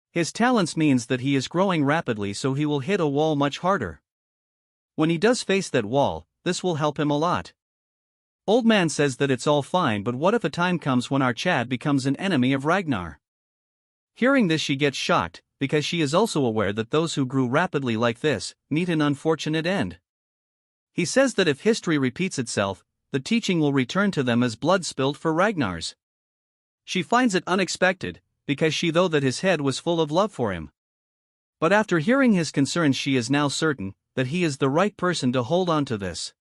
His talents means that he is growing rapidly, so he will hit a wall much harder. When he does face that wall, this will help him a lot. Old Man says that it's all fine, but what if a time comes when our Chad becomes an enemy of Ragnar? Hearing this, she gets shocked, because she is also aware that those who grew rapidly like this meet an unfortunate end. He says that if history repeats itself, the teaching will return to them as blood spilled for Ragnar's. She finds it unexpected, because she thought that his head was full of love for him. But after hearing his concerns, she is now certain that he is the right person to hold on to this.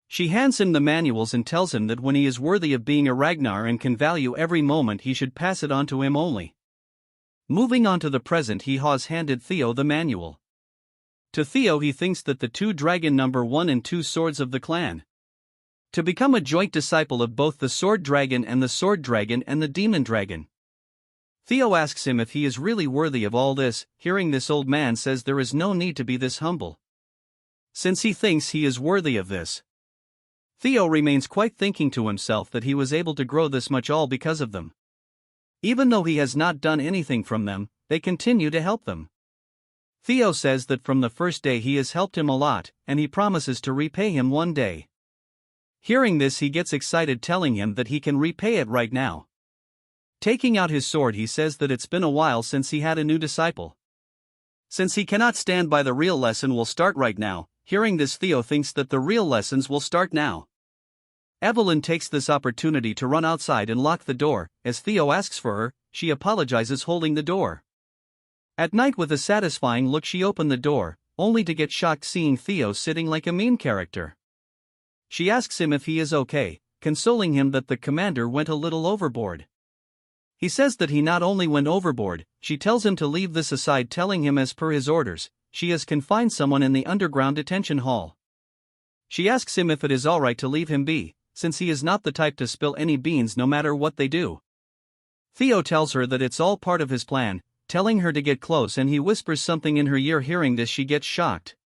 She hands him the manuals and tells him that when he is worthy of being a Ragnar and can value every moment, he should pass it on to him only. Moving on to the present, he has handed Theo the manual. To Theo, he thinks that the 2 dragon number 1 and 2 swords of the clan. To become a joint disciple of both the Sword Dragon and the Sword Dragon and the Demon Dragon. Theo asks him if he is really worthy of all this. Hearing this, Old Man says there is no need to be this humble, since he thinks he is worthy of this. Theo remains quiet, thinking to himself that he was able to grow this much all because of them. Even though he has not done anything from them, they continue to help them. Theo says that from the first day he has helped him a lot, and he promises to repay him one day. Hearing this, he gets excited, telling him that he can repay it right now. Taking out his sword, he says that it's been a while since he had a new disciple. Since he cannot stand by, the real lesson will start right now. Hearing this, Theo thinks that the real lessons will start now. Evelyn takes this opportunity to run outside and lock the door. As Theo asks for her, she apologizes, holding the door. At night, with a satisfying look, she opened the door, only to get shocked seeing Theo sitting like a mean character. She asks him if he is okay, consoling him that the commander went a little overboard. He says that he not only went overboard, she tells him to leave this aside, telling him as per his orders, she has confined someone in the underground detention hall. She asks him if it is alright to leave him be, since he is not the type to spill any beans no matter what they do. Theo tells her that it's all part of his plan, telling her to get close, and he whispers something in her ear. Hearing this, she gets shocked.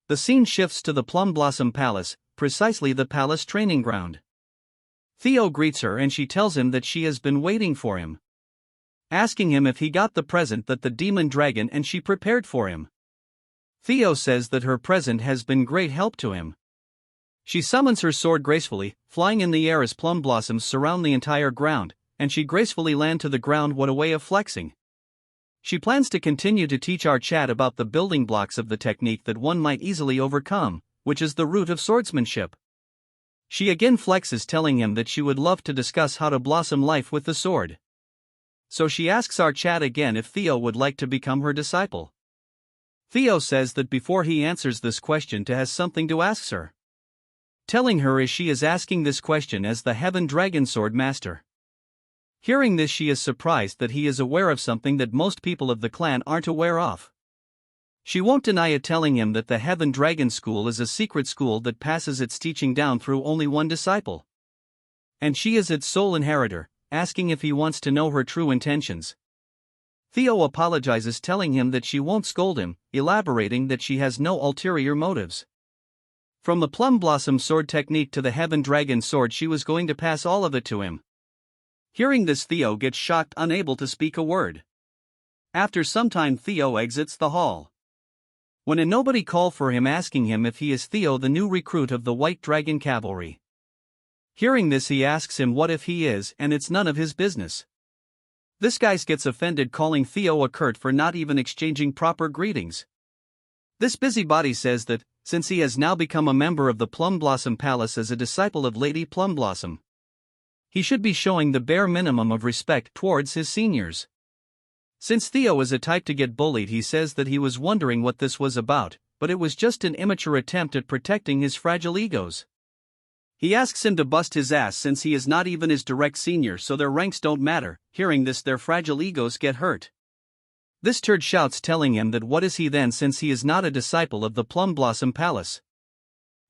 The scene shifts to the Plum Blossom Palace, precisely the palace training ground. Theo greets her and she tells him that she has been waiting for him, asking him if he got the present that the demon dragon and she prepared for him. Theo says that her present has been great help to him. She summons her sword gracefully, flying in the air as plum blossoms surround the entire ground, and she gracefully land to the ground. What a way of flexing. She plans to continue to teach our chat about the building blocks of the technique that one might easily overcome, which is the root of swordsmanship. She again flexes, telling him that she would love to discuss how to blossom life with the sword. So she asks our chat again if Theo would like to become her disciple. Theo says that before he answers this question, he has something to ask her, telling her as she is asking this question as the Heaven Dragon Sword Master. Hearing this, she is surprised that he is aware of something that most people of the clan aren't aware of. She won't deny it, telling him that the Heaven Dragon School is a secret school that passes its teaching down through only one disciple, and she is its sole inheritor, asking if he wants to know her true intentions. Theo apologizes, telling him that she won't scold him, elaborating that she has no ulterior motives. From the Plum Blossom Sword technique to the Heaven Dragon Sword, she was going to pass all of it to him. Hearing this, Theo gets shocked, unable to speak a word. After some time, Theo exits the hall, when a nobody call for him, asking him if he is Theo, the new recruit of the White Dragon Cavalry. Hearing this, he asks him what if he is, and it's none of his business. This guy gets offended, calling Theo a curt for not even exchanging proper greetings. This busybody says that, since he has now become a member of the Plum Blossom Palace as a disciple of Lady Plum Blossom, he should be showing the bare minimum of respect towards his seniors. Since Theo is a type to get bullied, he says that he was wondering what this was about, but it was just an immature attempt at protecting his fragile egos. He asks him to bust his ass since he is not even his direct senior, so their ranks don't matter. Hearing this, their fragile egos get hurt. This turd shouts, telling him that what is he then, since he is not a disciple of the Plum Blossom Palace.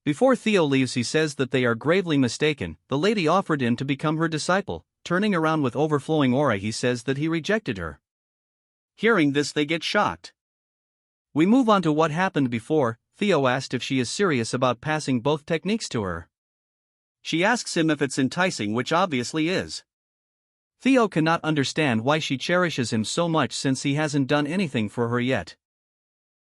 Before Theo leaves, he says that they are gravely mistaken. The lady offered him to become her disciple. Turning around with overflowing aura, he says that he rejected her. Hearing this, they get shocked. We move on to what happened before. Theo asked if she is serious about passing both techniques to her. She asks him if it's enticing, which obviously is. Theo cannot understand why she cherishes him so much since he hasn't done anything for her yet.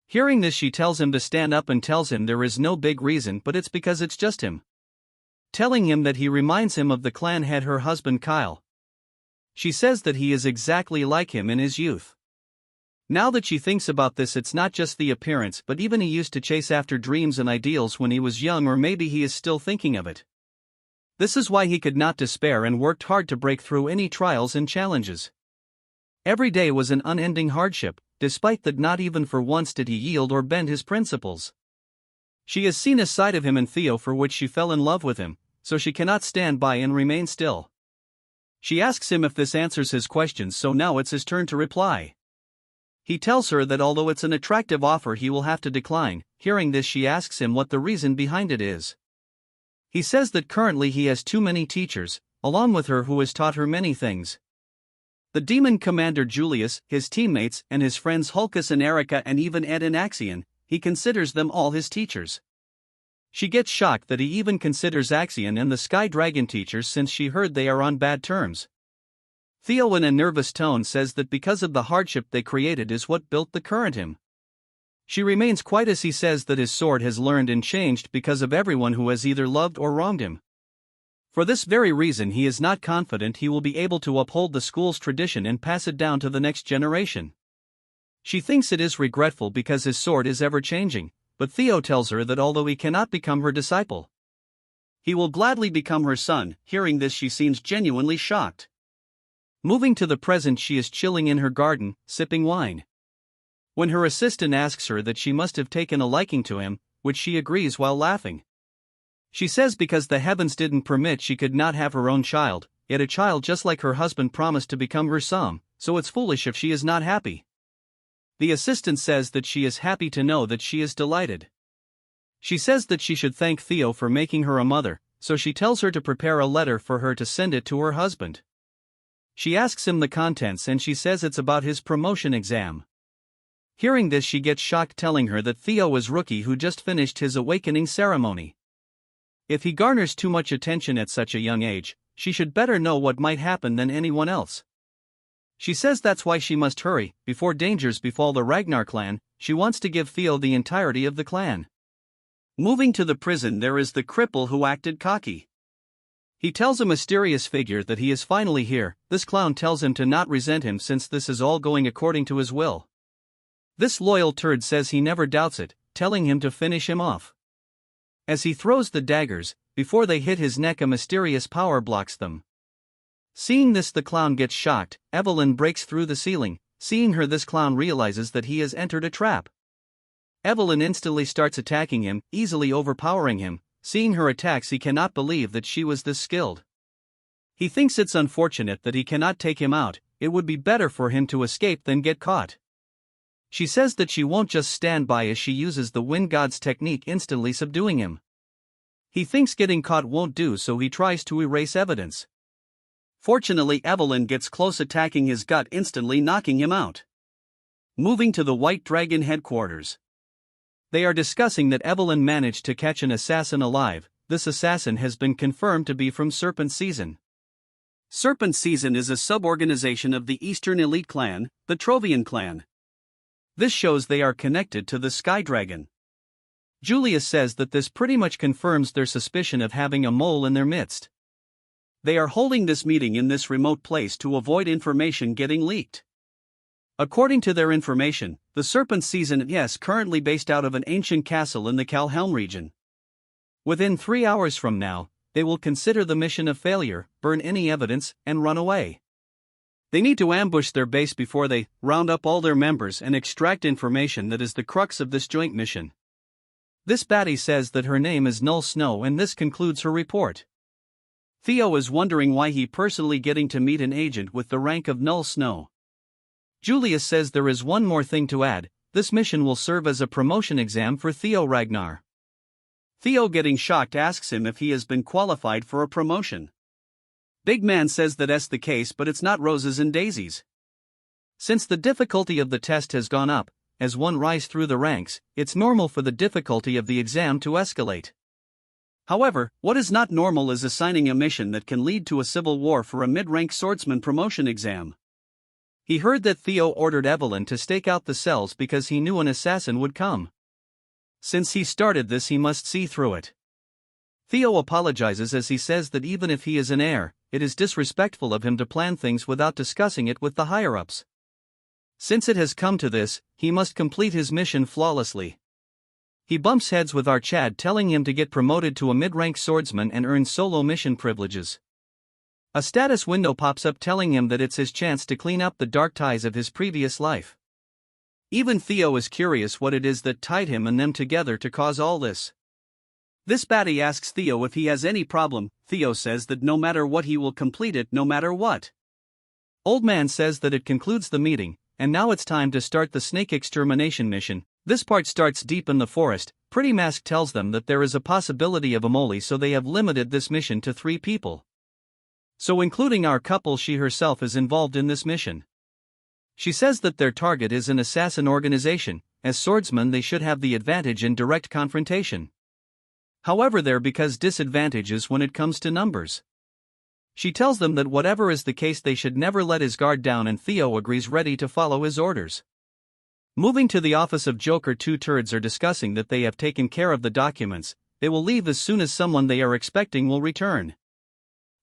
Hearing this, she tells him to stand up and tells him there is no big reason, but it's because it's just him, telling him that he reminds him of the clan head, her husband Kyle. She says that he is exactly like him in his youth. Now that she thinks about this, it's not just the appearance, but even he used to chase after dreams and ideals when he was young, or maybe he is still thinking of it. This is why he could not despair and worked hard to break through any trials and challenges. Every day was an unending hardship, despite that not even for once did he yield or bend his principles. She has seen a side of him in Theo for which she fell in love with him, so she cannot stand by and remain still. She asks him if this answers his questions, so now it's his turn to reply. He tells her that although it's an attractive offer, he will have to decline. Hearing this, she asks him what the reason behind it is. He says that currently he has too many teachers, along with her, who has taught her many things. The demon commander Julius, his teammates, and his friends Hulkus and Erica, and even Ed and Axion, he considers them all his teachers. She gets shocked that he even considers Axion and the Sky Dragon teachers, since she heard they are on bad terms. Theo, in a nervous tone, says that because of the hardship they created is what built the current him. She remains quiet as he says that his sword has learned and changed because of everyone who has either loved or wronged him. For this very reason, he is not confident he will be able to uphold the school's tradition and pass it down to the next generation. She thinks it is regretful because his sword is ever changing, but Theo tells her that although he cannot become her disciple, he will gladly become her son. Hearing this, she seems genuinely shocked. Moving to the present, she is chilling in her garden, sipping wine, when her assistant asks her that she must have taken a liking to him, which she agrees while laughing. She says because the heavens didn't permit, she could not have her own child, yet a child just like her husband promised to become her son, so it's foolish if she is not happy. The assistant says that she is happy to know that she is delighted. She says that she should thank Theo for making her a mother, so she tells her to prepare a letter for her to send it to her husband. She asks him the contents and she says it's about his promotion exam. Hearing this, she gets shocked, telling her that Theo is rookie who just finished his awakening ceremony. If he garners too much attention at such a young age, she should better know what might happen than anyone else. She says that's why she must hurry, before dangers befall the Ragnar clan. She wants to give Theo the entirety of the clan. Moving to the prison, there is the cripple who acted cocky. He tells a mysterious figure that he is finally here. This clown tells him to not resent him since this is all going according to his will. This loyal turd says he never doubts it, telling him to finish him off. As he throws the daggers, before they hit his neck, a mysterious power blocks them. Seeing this, the clown gets shocked. Evelyn breaks through the ceiling. Seeing her, this clown realizes that he has entered a trap. Evelyn instantly starts attacking him, easily overpowering him. Seeing her attacks, he cannot believe that she was this skilled. He thinks it's unfortunate that he cannot take him out. It would be better for him to escape than get caught. She says that she won't just stand by as she uses the wind god's technique, instantly subduing him. He thinks getting caught won't do, so he tries to erase evidence. Fortunately, Evelyn gets close, attacking his gut, instantly knocking him out. Moving to the White Dragon headquarters. They are discussing that Evelyn managed to catch an assassin alive. This assassin has been confirmed to be from Serpent Season. Serpent Season is a sub-organization of the Eastern Elite Clan, the Trovian clan. This shows they are connected to the Sky Dragon. Julius says that this pretty much confirms their suspicion of having a mole in their midst. They are holding this meeting in this remote place to avoid information getting leaked. According to their information, the Serpent Season is currently based out of an ancient castle in the Calhelm region. Within 3 hours from now, they will consider the mission a failure, burn any evidence, and run away. They need to ambush their base before they round up all their members and extract information that is the crux of this joint mission. This baddie says that her name is Null Snow, and this concludes her report. Theo is wondering why he personally getting to meet an agent with the rank of Null Snow. Julius says there is one more thing to add. This mission will serve as a promotion exam for Theo Ragnar. Theo, getting shocked, asks him if he has been qualified for a promotion. Big Man says that that's the case, but it's not roses and daisies. Since the difficulty of the test has gone up, as one rises through the ranks, it's normal for the difficulty of the exam to escalate. However, what is not normal is assigning a mission that can lead to a civil war for a mid-rank swordsman promotion exam. He heard that Theo ordered Evelyn to stake out the cells because he knew an assassin would come. Since he started this, he must see through it. Theo apologizes as he says that even if he is an heir, it is disrespectful of him to plan things without discussing it with the higher-ups. Since it has come to this, he must complete his mission flawlessly. He bumps heads with Archad, telling him to get promoted to a mid-rank swordsman and earn solo mission privileges. A status window pops up telling him that it's his chance to clean up the dark ties of his previous life. Even Theo is curious what it is that tied him and them together to cause all this. This baddie asks Theo if he has any problem. Theo says that no matter what, he will complete it no matter what. Old Man says that it concludes the meeting, and now it's time to start the snake extermination mission. This part starts deep in the forest. Pretty Mask tells them that there is a possibility of a mole, so they have limited this mission to 3 people. So including our couple, she herself is involved in this mission. She says that their target is an assassin organization. As swordsmen, they should have the advantage in direct confrontation. However, there because disadvantages when it comes to numbers. She tells them that whatever is the case, they should never let his guard down, and Theo agrees, ready to follow his orders. Moving to the office of Joker, 2 turds are discussing that they have taken care of the documents. They will leave as soon as someone they are expecting will return.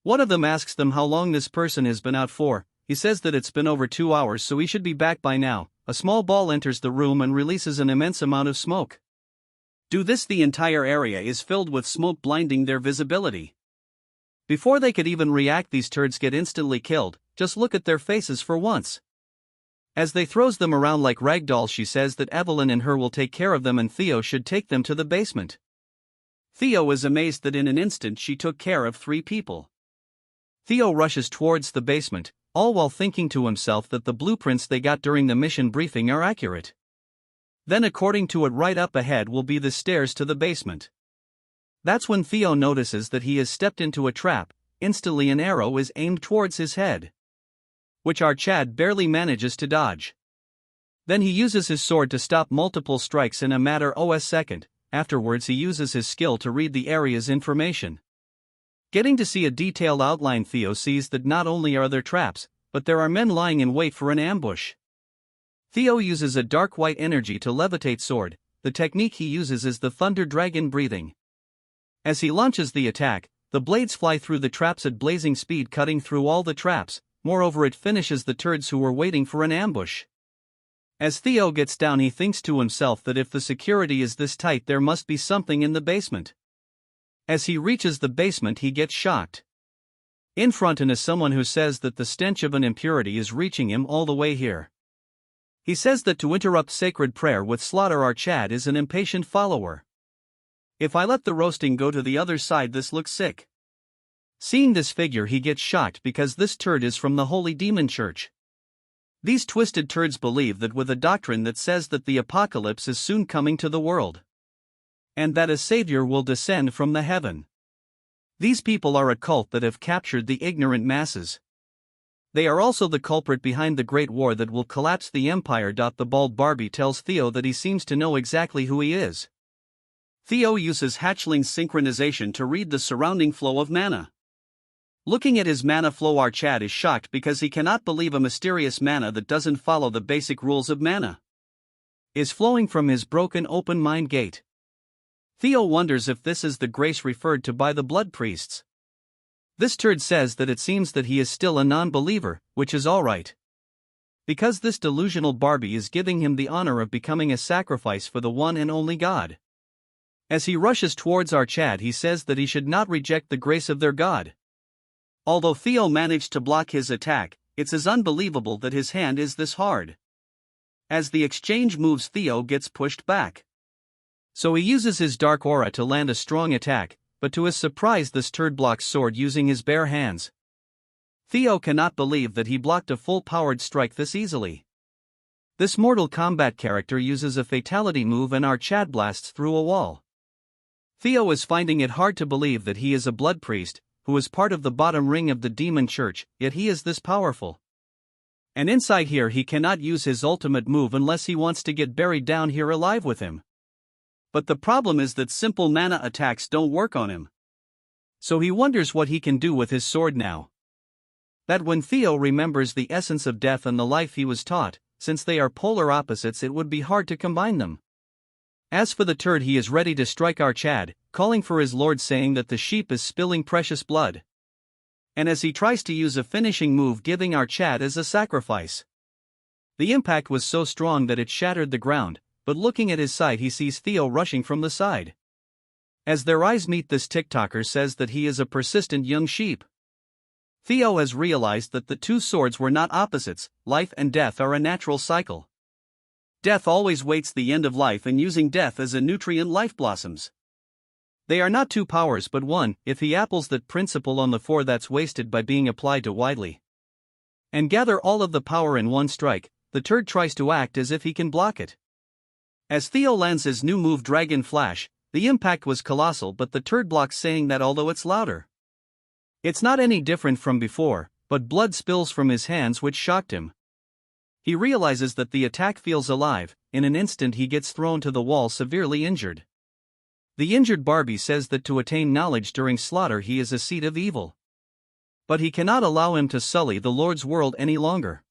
One of them asks them how long this person has been out for. He says that it's been over 2 hours, so he should be back by now. A small ball enters the room and releases an immense amount of smoke. Due to this, the entire area is filled with smoke, blinding their visibility. Before they could even react, these turds get instantly killed. Just look at their faces for once. As they throws them around like ragdolls, she says that Evelyn and her will take care of them, and Theo should take them to the basement. Theo is amazed that in an instant she took care of 3 people. Theo rushes towards the basement, all while thinking to himself that the blueprints they got during the mission briefing are accurate. Then according to it right up ahead will be the stairs to the basement. That's when Theo notices that he has stepped into a trap. Instantly an arrow is aimed towards his head, which our Chad barely manages to dodge. Then he uses his sword to stop multiple strikes in a matter of a second. Afterwards he uses his skill to read the area's information. Getting to see a detailed outline, Theo sees that not only are there traps, but there are men lying in wait for an ambush. Theo uses a dark white energy to levitate sword. The technique he uses is the thunder dragon breathing. As he launches the attack, the blades fly through the traps at blazing speed, cutting through all the traps. Moreover, it finishes the turds who were waiting for an ambush. As Theo gets down, he thinks to himself that if the security is this tight, there must be something in the basement. As he reaches the basement, he gets shocked. In front is someone who says that the stench of an impurity is reaching him all the way here. He says that to interrupt sacred prayer with slaughter, our Chad is an impatient follower. If I let the roasting go to the other side, this looks sick. Seeing this figure, he gets shocked because this turd is from the Holy Demon Church. These twisted turds believe that with a doctrine that says that the apocalypse is soon coming to the world, and that a savior will descend from the heaven. These people are a cult that have captured the ignorant masses. They are also the culprit behind the great war that will collapse the empire. The bald Barbie tells Theo that he seems to know exactly who he is. Theo uses hatchling synchronization to read the surrounding flow of mana. Looking at his mana flow, our Chad is shocked because he cannot believe a mysterious mana that doesn't follow the basic rules of mana is flowing from his broken open mind gate. Theo wonders if this is the grace referred to by the blood priests. This turd says that it seems that he is still a non-believer, which is alright, because this delusional Barbie is giving him the honor of becoming a sacrifice for the one and only God. As he rushes towards our Chad, he says that he should not reject the grace of their God. Although Theo managed to block his attack, it's as unbelievable that his hand is this hard. As the exchange moves, Theo gets pushed back. So he uses his dark aura to land a strong attack, but to his surprise this turd blocks sword using his bare hands. Theo cannot believe that he blocked a full-powered strike this easily. This Mortal Kombat character uses a fatality move and our Chad blasts through a wall. Theo is finding it hard to believe that he is a blood priest, who is part of the bottom ring of the demon church, yet he is this powerful. And inside here he cannot use his ultimate move unless he wants to get buried down here alive with him. But the problem is that simple mana attacks don't work on him. So he wonders what he can do with his sword now. That when Theo remembers the essence of death and the life he was taught, since they are polar opposites, it would be hard to combine them. As for the turd, he is ready to strike our Chad, calling for his lord, saying that the sheep is spilling precious blood. And as he tries to use a finishing move, giving our Chad as a sacrifice. The impact was so strong that it shattered the ground, but looking at his side he sees Theo rushing from the side. As their eyes meet, this TikToker says that he is a persistent young sheep. Theo has realized that the two swords were not opposites. Life and death are a natural cycle. Death always waits the end of life, and using death as a nutrient, life blossoms. They are not two powers but one. If he apples that principle on the four, that's wasted by being applied too widely. And gather all of the power in one strike, the turd tries to act as if he can block it. As Theo lands his new move Dragon Flash, the impact was colossal, but the turd blocks, saying that although it's louder, it's not any different from before, but blood spills from his hands, which shocked him. He realizes that the attack feels alive. In an instant he gets thrown to the wall, severely injured. The injured Barbie says that to attain knowledge during slaughter he is a seed of evil. But he cannot allow him to sully the Lord's world any longer.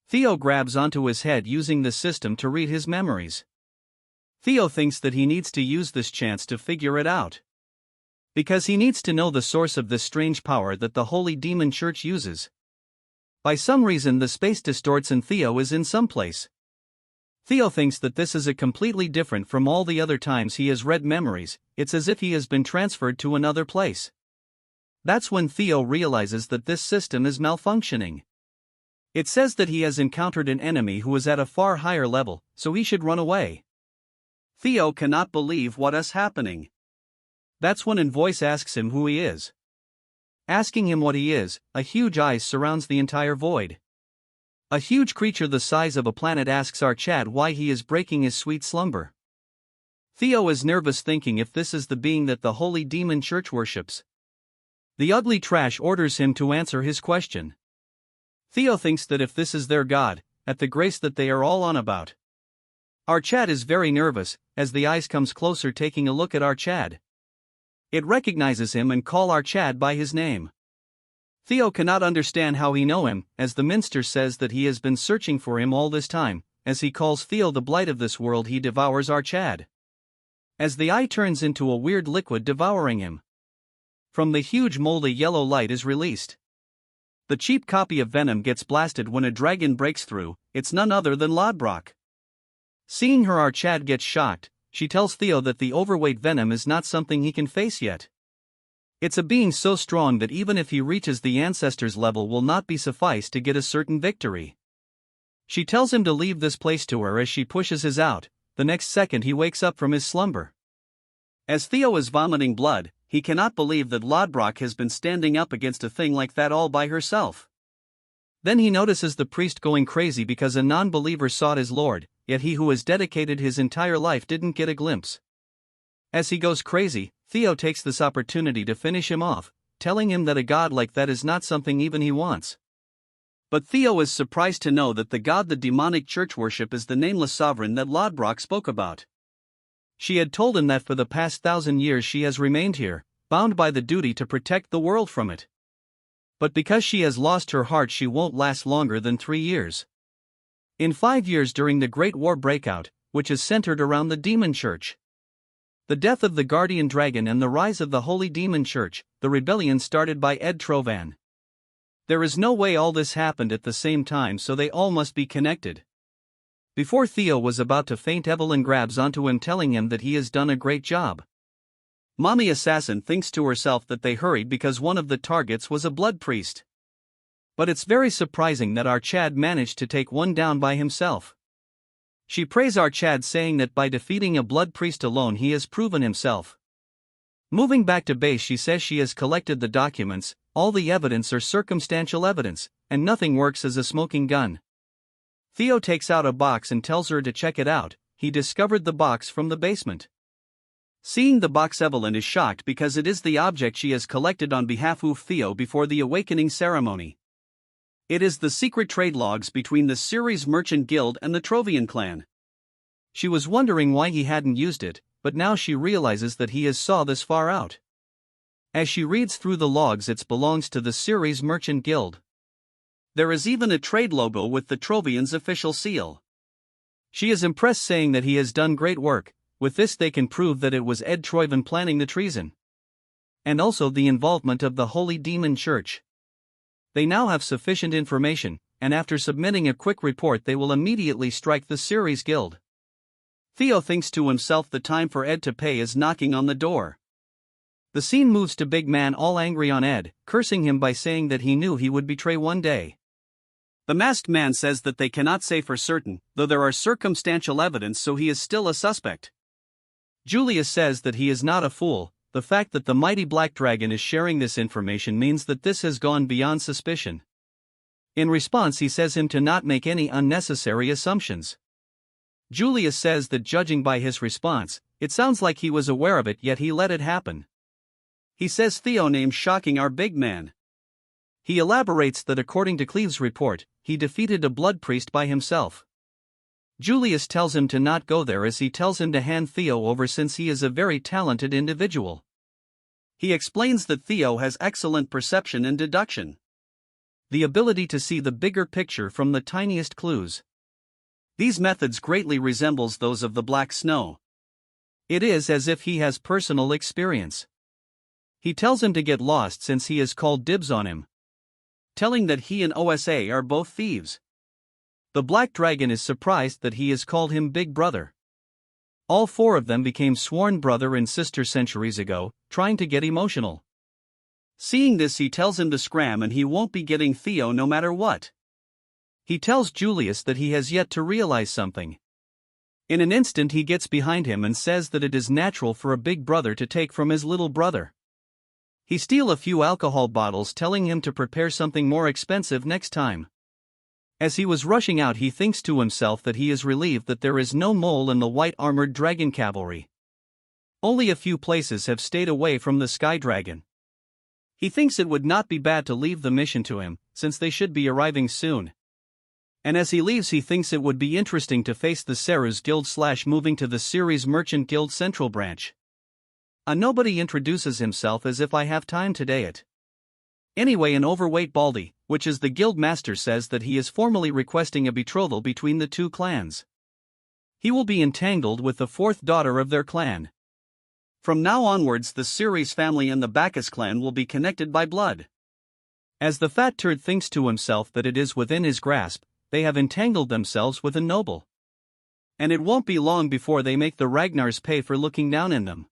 Theo grabs onto his head using the system to read his memories. Theo thinks that he needs to use this chance to figure it out, because he needs to know the source of this strange power that the Holy Demon Church uses. By some reason the space distorts and Theo is in some place. Theo thinks that this is a completely different from all the other times he has read memories. It's as if he has been transferred to another place. That's when Theo realizes that this system is malfunctioning. It says that he has encountered an enemy who is at a far higher level, so he should run away. Theo cannot believe what is happening. That's when a voice asks him who he is. asking him what he is. A huge ice surrounds the entire void. A huge creature the size of a planet asks our Chad why he is breaking his sweet slumber. Theo is nervous, thinking if this is the being that the holy demon church worships. The ugly trash orders him to answer his question. Theo thinks that if this is their god, at the grace that they are all on about. Our Chad is very nervous, as the ice comes closer, taking a look at our Chad. It recognizes him and call our Chad by his name. Theo cannot understand how he know him, as the minster says that he has been searching for him all this time. As he calls Theo the blight of this world, he devours our Chad. As the eye turns into a weird liquid devouring him. From the huge moldy yellow light is released. The cheap copy of Venom gets blasted when a dragon breaks through. It's none other than Lodbrok. Seeing her, our Chad gets shocked. She tells Theo that the overweight Venom is not something he can face yet. It's a being so strong that even if he reaches the ancestors' level will not be suffice to get a certain victory. She tells him to leave this place to her as she pushes his out. The next second he wakes up from his slumber. As Theo is vomiting blood, he cannot believe that Lodbrok has been standing up against a thing like that all by herself. Then he notices the priest going crazy because a non-believer sought his lord, yet he who has dedicated his entire life didn't get a glimpse. As he goes crazy, Theo takes this opportunity to finish him off, telling him that a god like that is not something even he wants. But Theo is surprised to know that the god the demonic church worship is the nameless sovereign that Lodbrok spoke about. She had told him that for the past 1,000 years she has remained here, bound by the duty to protect the world from it. But because she has lost her heart, she won't last longer than 3 years. In 5 years, during the Great War breakout, which is centered around the demon church, the death of the guardian dragon and the rise of the holy demon church, the rebellion started by Ed Trovan. There is no way all this happened at the same time, so they all must be connected. Before Theo was about to faint, Evelyn grabs onto him, telling him that he has done a great job. Mommy Assassin thinks to herself that they hurried because one of the targets was a blood priest. But it's very surprising that our Chad managed to take one down by himself. She praised our Chad, saying that by defeating a blood priest alone he has proven himself. Moving back to base, she says she has collected the documents. All the evidence are circumstantial evidence, and nothing works as a smoking gun. Theo takes out a box and tells her to check it out. He discovered the box from the basement. Seeing the box, Evelyn is shocked because it is the object she has collected on behalf of Theo before the awakening ceremony. It is the secret trade logs between the Ceres Merchant Guild and the Trovian clan. She was wondering why he hadn't used it, but now she realizes that he has saw this far out. As she reads through the logs, it belongs to the Ceres Merchant Guild. There is even a trade logo with the Trovians' official seal. She is impressed, saying that he has done great work. With this they can prove that it was Ed Trovan planning the treason. And also the involvement of the Holy Demon Church. They now have sufficient information, and after submitting a quick report they will immediately strike the Ceres Guild. Theo thinks to himself the time for Ed to pay is knocking on the door. The scene moves to Big Man all angry on Ed, cursing him by saying that he knew he would betray one day. The masked man says that they cannot say for certain, though there are circumstantial evidence, so he is still a suspect. Julius says that he is not a fool. The fact that the mighty black dragon is sharing this information means that this has gone beyond suspicion. In response, he says him to not make any unnecessary assumptions. Julius says that judging by his response, it sounds like he was aware of it, yet he let it happen. He says Theo named shocking our big man. He elaborates that according to Cleve's report, he defeated a blood priest by himself. Julius tells him to not go there, as he tells him to hand Theo over since he is a very talented individual. He explains that Theo has excellent perception and deduction. The ability to see the bigger picture from the tiniest clues. These methods greatly resembles those of the Black Snow. It is as if he has personal experience. He tells him to get lost since he has called dibs on him, telling that he and OSA are both thieves. The Black Dragon is surprised that he has called him Big Brother. All four of them became sworn brother and sister centuries ago, trying to get emotional. Seeing this, he tells him to scram and he won't be getting Theo no matter what. He tells Julius that he has yet to realize something. In an instant he gets behind him and says that it is natural for a big brother to take from his little brother. He steals a few alcohol bottles, telling him to prepare something more expensive next time. As he was rushing out, he thinks to himself that he is relieved that there is no mole in the white armored dragon cavalry. Only a few places have stayed away from the sky dragon. He thinks it would not be bad to leave the mission to him, since they should be arriving soon. And as he leaves, he thinks it would be interesting to face the Serus Guild / moving to the Ceres Merchant Guild Central Branch. A nobody introduces himself as if I have time today it. Anyway, an overweight baldy, which is the guild master, says that he is formally requesting a betrothal between the two clans. He will be entangled with the fourth daughter of their clan. From now onwards, the Ceres family and the Bacchus clan will be connected by blood. As the fat turd thinks to himself that it is within his grasp, they have entangled themselves with Ignoble. And it won't be long before they make the Ragnars pay for looking down in them.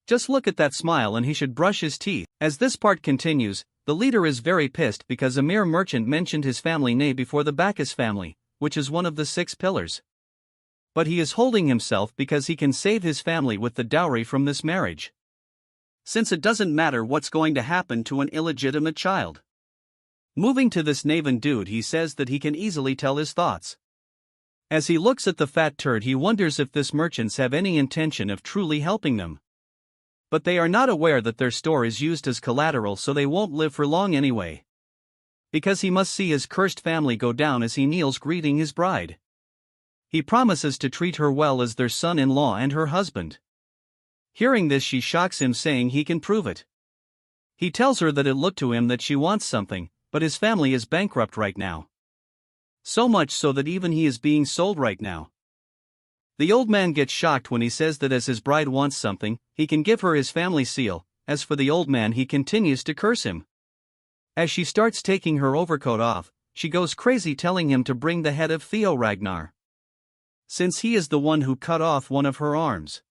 Just look at that smile, and he should brush his teeth. As this part continues, the leader is very pissed because a mere merchant mentioned his family name before the Bacchus family, which is one of the 6 pillars. But he is holding himself because he can save his family with the dowry from this marriage. Since it doesn't matter what's going to happen to an illegitimate child. Moving to this Naven dude, he says that he can easily tell his thoughts. As he looks at the fat turd, he wonders if this merchants have any intention of truly helping them. But they are not aware that their store is used as collateral, so they won't live for long anyway. Because he must see his cursed family go down as he kneels greeting his bride. He promises to treat her well as their son-in-law and her husband. Hearing this, she shocks him, saying he can prove it. He tells her that it looked to him that she wants something, but his family is bankrupt right now. So much so that even he is being sold right now. The old man gets shocked when he says that as his bride wants something, he can give her his family seal. As for the old man, he continues to curse him. As she starts taking her overcoat off, she goes crazy, telling him to bring the head of Theo Ragnar, since he is the one who cut off one of her arms.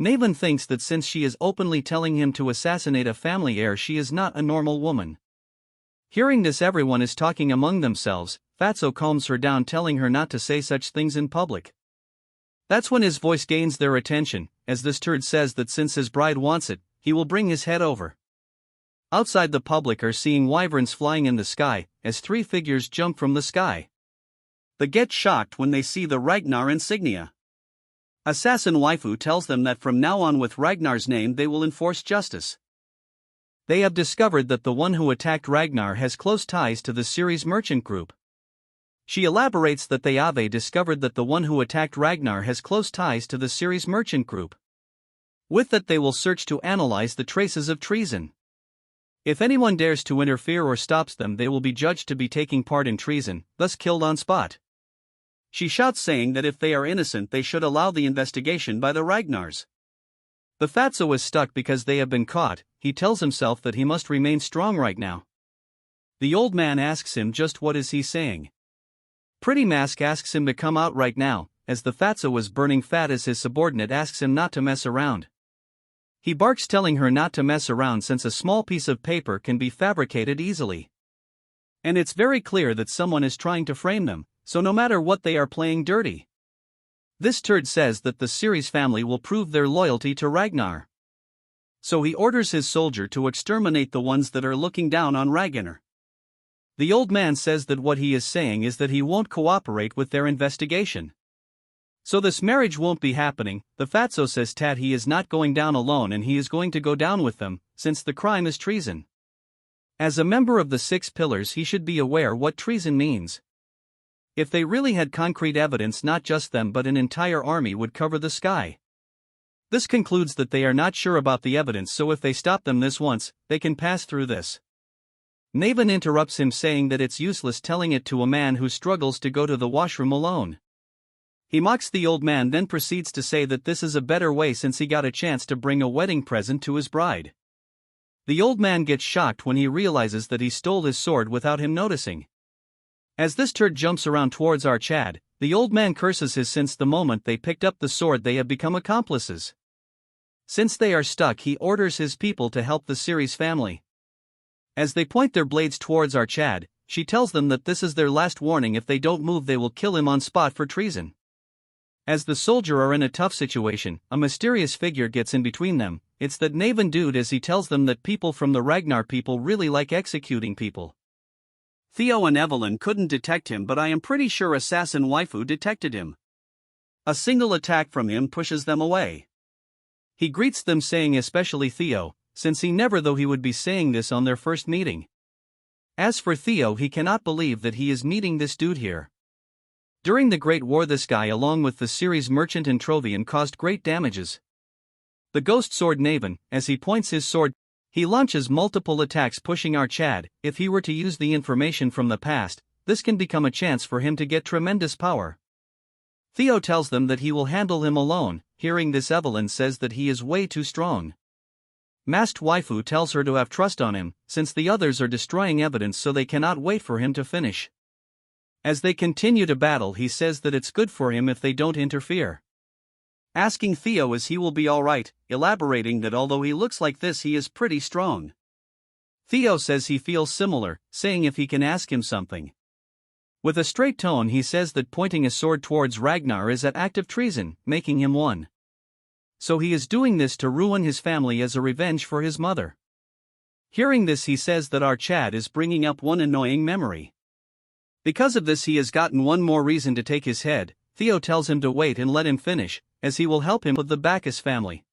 Naven thinks that since she is openly telling him to assassinate a family heir, she is not a normal woman. Hearing this, everyone is talking among themselves. Fatso calms her down, telling her not to say such things in public. That's when his voice gains their attention, as this turd says that since his bride wants it, he will bring his head over. Outside, the public are seeing wyverns flying in the sky, as 3 figures jump from the sky. They get shocked when they see the Ragnar insignia. Assassin waifu tells them that from now on, with Ragnar's name, they will enforce justice. They have discovered that the one who attacked Ragnar has close ties to the Ceres merchant group. She elaborates that they have discovered that the one who attacked Ragnar has close ties to the Ceres merchant group. With that, they will search to analyze the traces of treason. If anyone dares to interfere or stops them, they will be judged to be taking part in treason, thus killed on spot. She shouts, saying that if they are innocent, they should allow the investigation by the Ragnars. The fatso is stuck because they have been caught. He tells himself that he must remain strong right now. The old man asks him just what is he saying. Pretty Mask asks him to come out right now, as the fatso is burning fat, as his subordinate asks him not to mess around. He barks, telling her not to mess around since a small piece of paper can be fabricated easily. And it's very clear that someone is trying to frame them, so no matter what, they are playing dirty. This turd says that the Ceres family will prove their loyalty to Ragnar. So he orders his soldier to exterminate the ones that are looking down on Ragnar. The old man says that what he is saying is that he won't cooperate with their investigation. So this marriage won't be happening. The fatso says that he is not going down alone, and he is going to go down with them, since the crime is treason. As a member of the 6 pillars, he should be aware what treason means. If they really had concrete evidence, not just them but an entire army would cover the sky. This concludes that they are not sure about the evidence, so if they stop them this once, they can pass through this. Naven interrupts him, saying that it's useless telling it to a man who struggles to go to the washroom alone. He mocks the old man, then proceeds to say that this is a better way since he got a chance to bring a wedding present to his bride. The old man gets shocked when he realizes that he stole his sword without him noticing. As this turd jumps around towards our Chad, the old man curses his since the moment they picked up the sword they have become accomplices. Since they are stuck, he orders his people to help the Ceres family. As they point their blades towards our Chad, she tells them that this is their last warning. If they don't move, they will kill him on spot for treason. As the soldier are in a tough situation, a mysterious figure gets in between them. It's that Naven dude, as he tells them that people from the Ragnar people really like executing people. Theo and Evelyn couldn't detect him, but I am pretty sure assassin waifu detected him. A single attack from him pushes them away. He greets them saying, especially Theo, since he never thought he would be saying this on their first meeting. As for Theo, he cannot believe that he is meeting this dude here. During the Great War, this guy along with the series Merchant and Trovian caused great damages. The ghost sword Naven, as he points his sword, he launches multiple attacks pushing our Chad. If he were to use the information from the past, this can become a chance for him to get tremendous power. Theo tells them that he will handle him alone. Hearing this, Evelyn says that he is way too strong. Masked waifu tells her to have trust on him, since the others are destroying evidence, so they cannot wait for him to finish. As they continue to battle, he says that it's good for him if they don't interfere. Asking Theo if he will be alright, elaborating that although he looks like this, he is pretty strong. Theo says he feels similar, saying if he can ask him something. With a straight tone, he says that pointing a sword towards Ragnar is an act of treason, making him one. So he is doing this to ruin his family as a revenge for his mother. Hearing this, he says that our Chad is bringing up one annoying memory. Because of this, he has gotten one more reason to take his head. Theo tells him to wait and let him finish, as he will help him with the Bacchus family.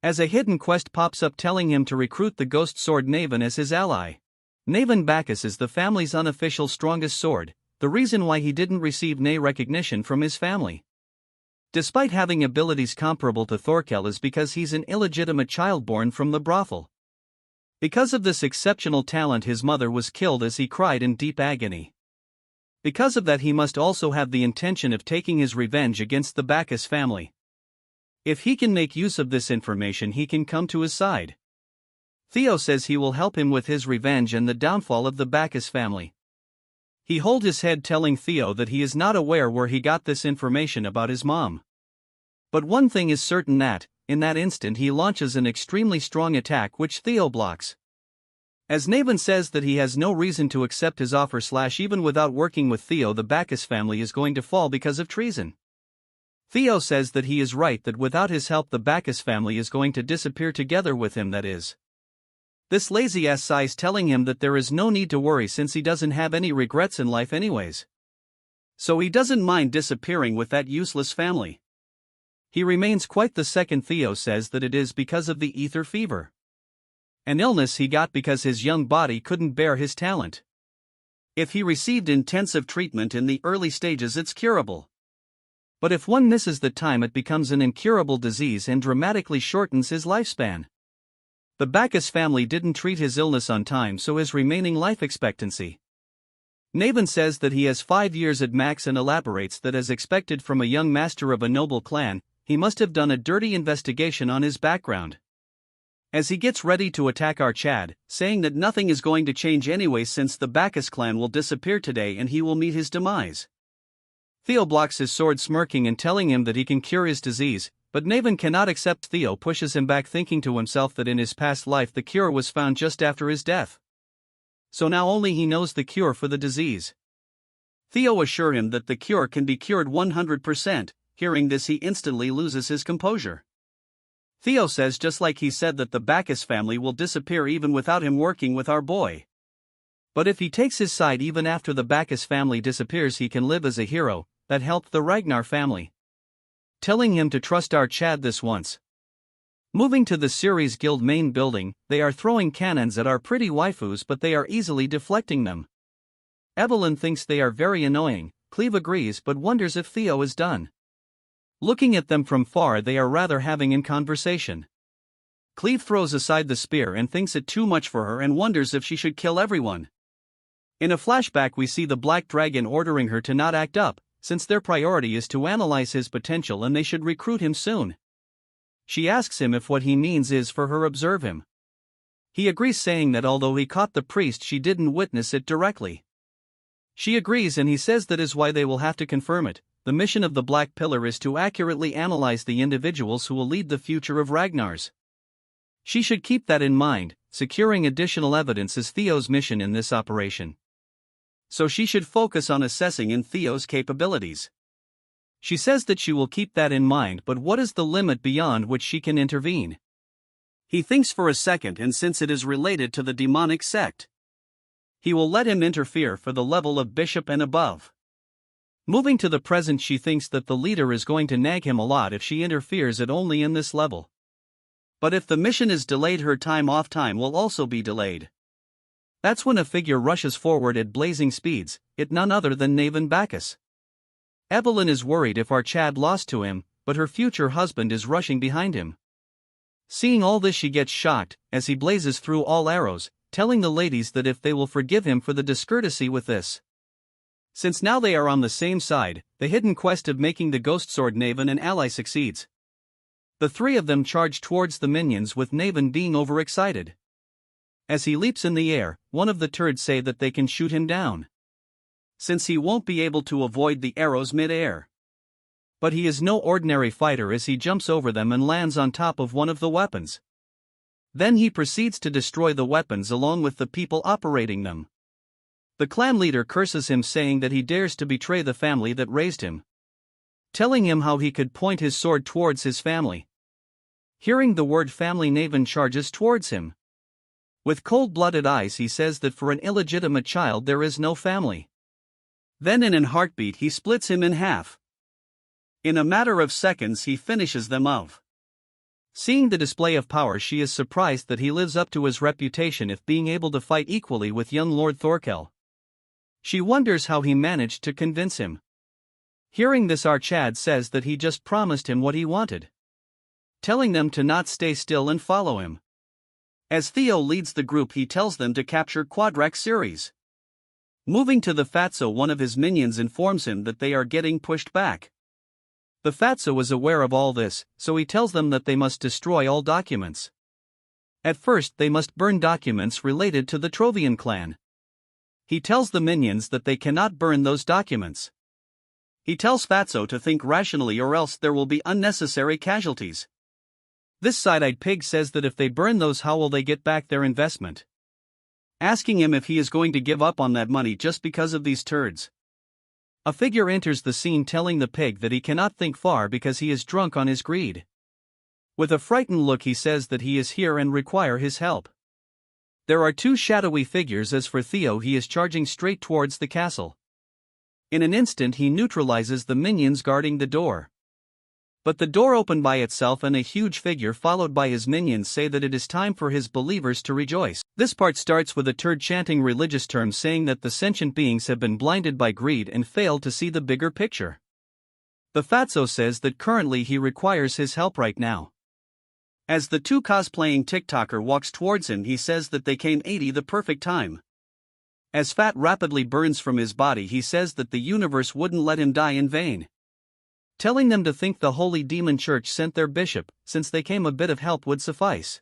As a hidden quest pops up telling him to recruit the ghost sword Naven as his ally. Naven Bacchus is the family's unofficial strongest sword, the reason why he didn't receive recognition from his family. Despite having abilities comparable to Thorkel is because he's an illegitimate child born from the brothel. Because of this exceptional talent, his mother was killed as he cried in deep agony. Because of that, he must also have the intention of taking his revenge against the Bacchus family. If he can make use of this information, he can come to his side. Theo says he will help him with his revenge and the downfall of the Bacchus family. He holds his head, telling Theo that he is not aware where he got this information about his mom. But one thing is certain, that, in that instant, he launches an extremely strong attack which Theo blocks. As Naven says that he has no reason to accept his offer / even without working with Theo, the Bacchus family is going to fall because of treason. Theo says that he is right, that without his help the Bacchus family is going to disappear together with him, that is. This lazy-ass size telling him that there is no need to worry since he doesn't have any regrets in life anyways. So he doesn't mind disappearing with that useless family. He remains quite the second. Theo says that it is because of the ether fever. An illness he got because his young body couldn't bear his talent. If he received intensive treatment in the early stages, it's curable. But if one misses the time, it becomes an incurable disease and dramatically shortens his lifespan. The Bacchus family didn't treat his illness on time, so his remaining life expectancy. Naven says that he has 5 years at max and elaborates that, as expected from a young master of a noble clan, he must have done a dirty investigation on his background. As he gets ready to attack our Chad, saying that nothing is going to change anyway since the Bacchus clan will disappear today and he will meet his demise. Theo blocks his sword, smirking and telling him that he can cure his disease, but Naven cannot accept. Theo pushes him back, thinking to himself that in his past life the cure was found just after his death. So now only he knows the cure for the disease. Theo assures him that the cure can be cured 100%, hearing this he instantly loses his composure. Theo says, just like he said, that the Bacchus family will disappear even without him working with our boy. But if he takes his side even after the Bacchus family disappears, he can live as a hero that helped the Ragnar family. Telling him to trust our Chad this once. Moving to the series guild main building, they are throwing cannons at our pretty waifus, but they are easily deflecting them. Evelyn thinks they are very annoying. Cleve agrees but wonders if Theo is done. Looking at them from far, they are rather having in conversation. Cleve throws aside the spear and thinks it too much for her and wonders if she should kill everyone. In a flashback, we see the Black Dragon ordering her to not act up, since their priority is to analyze his potential and they should recruit him soon. She asks him if what he means is for her observe him. He agrees, saying that although he caught the priest, she didn't witness it directly. She agrees and he says that is why they will have to confirm it. The mission of the Black Pillar is to accurately analyze the individuals who will lead the future of Ragnar's. She should keep that in mind. Securing additional evidence is Theo's mission in this operation. So she should focus on assessing in Theo's capabilities. She says that she will keep that in mind, but what is the limit beyond which she can intervene? He thinks for a second, and since it is related to the demonic sect, he will let him interfere for the level of bishop and above. Moving to the present, she thinks that the leader is going to nag him a lot if she interferes at only in this level. But if the mission is delayed, her time off time will also be delayed. That's when a figure rushes forward at blazing speeds, it none other than Naven Bacchus. Evelyn is worried if our Chad lost to him, but her future husband is rushing behind him. Seeing all this, she gets shocked, as he blazes through all arrows, telling the ladies that if they will forgive him for the discourtesy with this. Since now they are on the same side, the hidden quest of making the ghost sword Naven an ally succeeds. The three of them charge towards the minions, with Naven being overexcited. As he leaps in the air, one of the turds say that they can shoot him down, since he won't be able to avoid the arrows mid-air. But he is no ordinary fighter, as he jumps over them and lands on top of one of the weapons. Then he proceeds to destroy the weapons along with the people operating them. The clan leader curses him, saying that he dares to betray the family that raised him, telling him how he could point his sword towards his family. Hearing the word family, Naven charges towards him. With cold-blooded eyes, he says that for an illegitimate child there is no family. Then in an heartbeat he splits him in half. In a matter of seconds he finishes them off. Seeing the display of power, she is surprised that he lives up to his reputation of being able to fight equally with young Lord Thorkel. She wonders how he managed to convince him. Hearing this, our Chad says that he just promised him what he wanted, telling them to not stay still and follow him. As Theo leads the group, he tells them to capture Quadrax Ceres. Moving to the Fatso, one of his minions informs him that they are getting pushed back. The Fatso is aware of all this, so he tells them that they must destroy all documents. At first, they must burn documents related to the Trovian clan. He tells the minions that they cannot burn those documents. He tells Fatso to think rationally, or else there will be unnecessary casualties. This side-eyed pig says that if they burn those, how will they get back their investment? Asking him if he is going to give up on that money just because of these turds. A figure enters the scene, telling the pig that he cannot think far because he is drunk on his greed. With a frightened look, he says that he is here and require his help. There are two shadowy figures. As for Theo, he is charging straight towards the castle. In an instant he neutralizes the minions guarding the door. But the door opened by itself, and a huge figure followed by his minions say that it is time for his believers to rejoice. This part starts with a turd chanting religious terms, saying that the sentient beings have been blinded by greed and failed to see the bigger picture. The Fatso says that currently he requires his help right now. As the two cosplaying TikToker walks towards him, he says that they came 80 the perfect time. As fat rapidly burns from his body, he says that the universe wouldn't let him die in vain, telling them to think the Holy Demon Church sent their bishop, since they came a bit of help would suffice.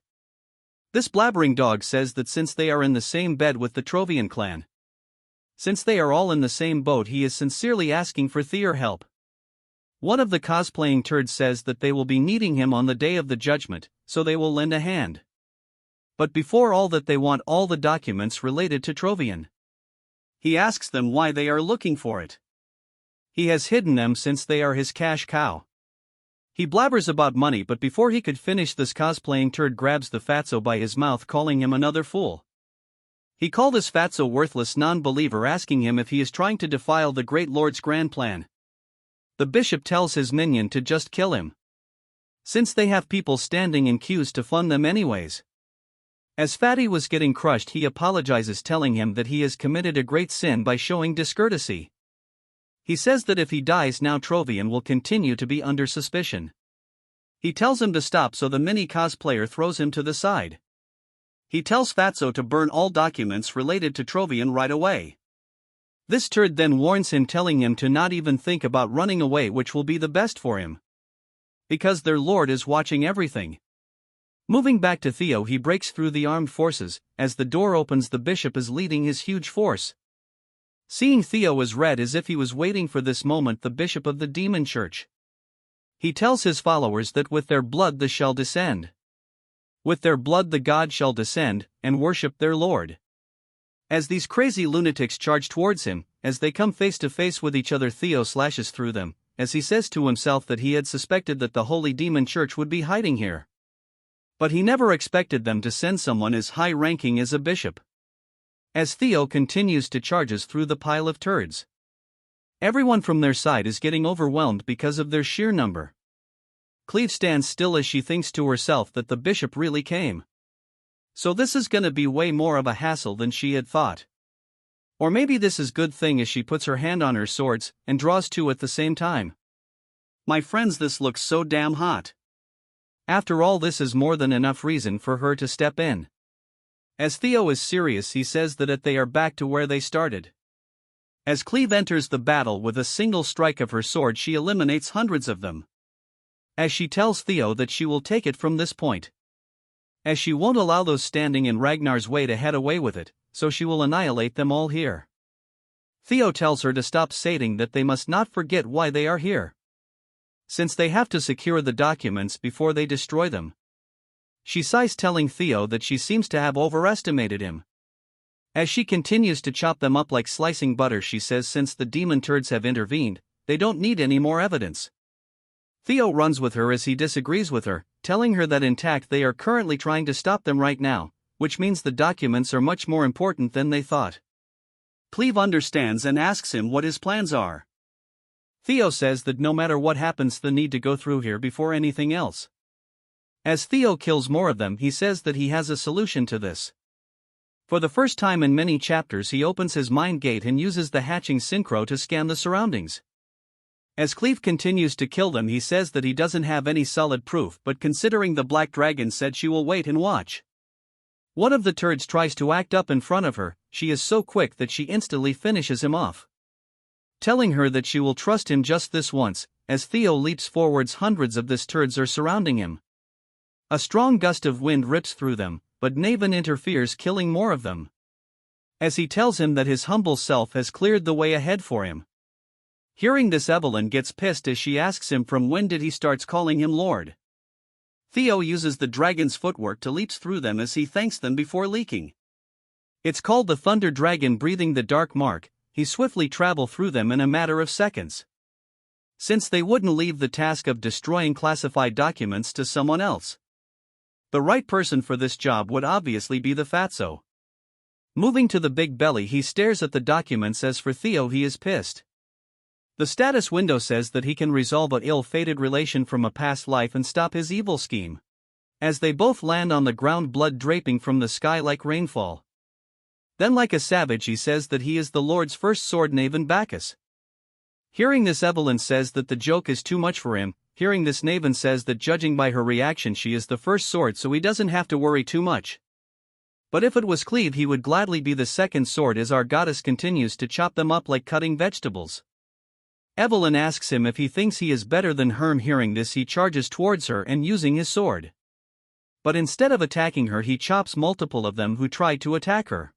This blabbering dog says that since they are in the same bed with the Trovian clan, since they are all in the same boat, he is sincerely asking for Theo's help. One of the cosplaying turds says that they will be needing him on the day of the judgment, so they will lend a hand. But before all that, they want all the documents related to Trovian. He asks them why they are looking for it. He has hidden them since they are his cash cow. He blabbers about money, but before he could finish, this cosplaying turd grabs the Fatso by his mouth, calling him another fool. He called this Fatso worthless non-believer, asking him if he is trying to defile the Great Lord's grand plan. The bishop tells his minion to just kill him, since they have people standing in queues to fund them anyways. As Fatty was getting crushed, he apologizes, telling him that he has committed a great sin by showing discourtesy. He says that if he dies now, Trovian will continue to be under suspicion. He tells him to stop, so the mini cosplayer throws him to the side. He tells Fatso to burn all documents related to Trovian right away. This turd then warns him, telling him to not even think about running away, which will be the best for him, because their lord is watching everything. Moving back to Theo, he breaks through the armed forces. As the door opens, the bishop is leading his huge force. Seeing Theo is red, as if he was waiting for this moment, the bishop of the demon church. He tells his followers that with their blood the shall descend. With their blood the god shall descend, and worship their lord. As these crazy lunatics charge towards him, as they come face to face with each other, Theo slashes through them, as he says to himself that he had suspected that the Holy Demon Church would be hiding here. But he never expected them to send someone as high-ranking as a bishop. As Theo continues to charge through the pile of turds, everyone from their side is getting overwhelmed because of their sheer number. Cleve stands still as she thinks to herself that the bishop really came. So this is gonna be way more of a hassle than she had thought. Or maybe this is good thing as she puts her hand on her swords and draws two at the same time. My friends, this looks so damn hot. After all, this is more than enough reason for her to step in. As Theo is serious, he says that they are back to where they started. As Cleve enters the battle with a single strike of her sword, she eliminates hundreds of them. As she tells Theo that she will take it from this point, as she won't allow those standing in Ragnar's way to head away with it, so she will annihilate them all here. Theo tells her to stop stating that they must not forget why they are here, since they have to secure the documents before they destroy them. She sighs, telling Theo that she seems to have overestimated him. As she continues to chop them up like slicing butter, she says since the demon turds have intervened, they don't need any more evidence. Theo runs with her as he disagrees with her, telling her that intact they are currently trying to stop them right now, which means the documents are much more important than they thought. Cleve understands and asks him what his plans are. Theo says that no matter what happens, they need to go through here before anything else. As Theo kills more of them, he says that he has a solution to this. For the first time in many chapters, he opens his mind gate and uses the hatching synchro to scan the surroundings. As Cleve continues to kill them, he says that he doesn't have any solid proof, but considering the Black Dragon said she will wait and watch. One of the turds tries to act up in front of her. She is so quick that she instantly finishes him off, telling her that she will trust him just this once. As Theo leaps forwards, hundreds of these turds are surrounding him. A strong gust of wind rips through them, but Naven interferes, killing more of them, as he tells him that his humble self has cleared the way ahead for him. Hearing this, Evelyn gets pissed as she asks him from when did he starts calling him Lord. Theo uses the dragon's footwork to leap through them as he thanks them before leaking. It's called the Thunder Dragon, breathing the dark mark. He swiftly travel through them in a matter of seconds, since they wouldn't leave the task of destroying classified documents to someone else. The right person for this job would obviously be the Fatso. Moving to the big belly, he stares at the documents. As for Theo, he is pissed. The status window says that he can resolve an ill-fated relation from a past life and stop his evil scheme. As they both land on the ground, blood draping from the sky like rainfall. Then, like a savage, he says that he is the Lord's first sword, Naven Bacchus. Hearing this, Evelyn says that the joke is too much for him. Hearing this, Naven says that judging by her reaction, she is the first sword, so he doesn't have to worry too much. But if it was Cleve, he would gladly be the second sword. As our goddess continues to chop them up like cutting vegetables, Evelyn asks him if he thinks he is better than Herm. Hearing this, he charges towards her and using his sword. But instead of attacking her, he chops multiple of them who try to attack her.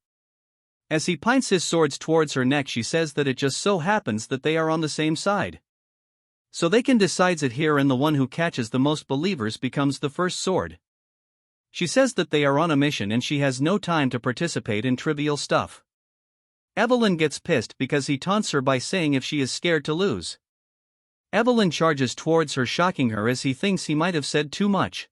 As he points his swords towards her neck, she says that it just so happens that they are on the same side, so they can decide it here, and the one who catches the most believers becomes the first sword. She says that they are on a mission and she has no time to participate in trivial stuff. Evelyn gets pissed because he taunts her by saying if she is scared to lose. Evelyn charges towards her, shocking her as he thinks he might have said too much.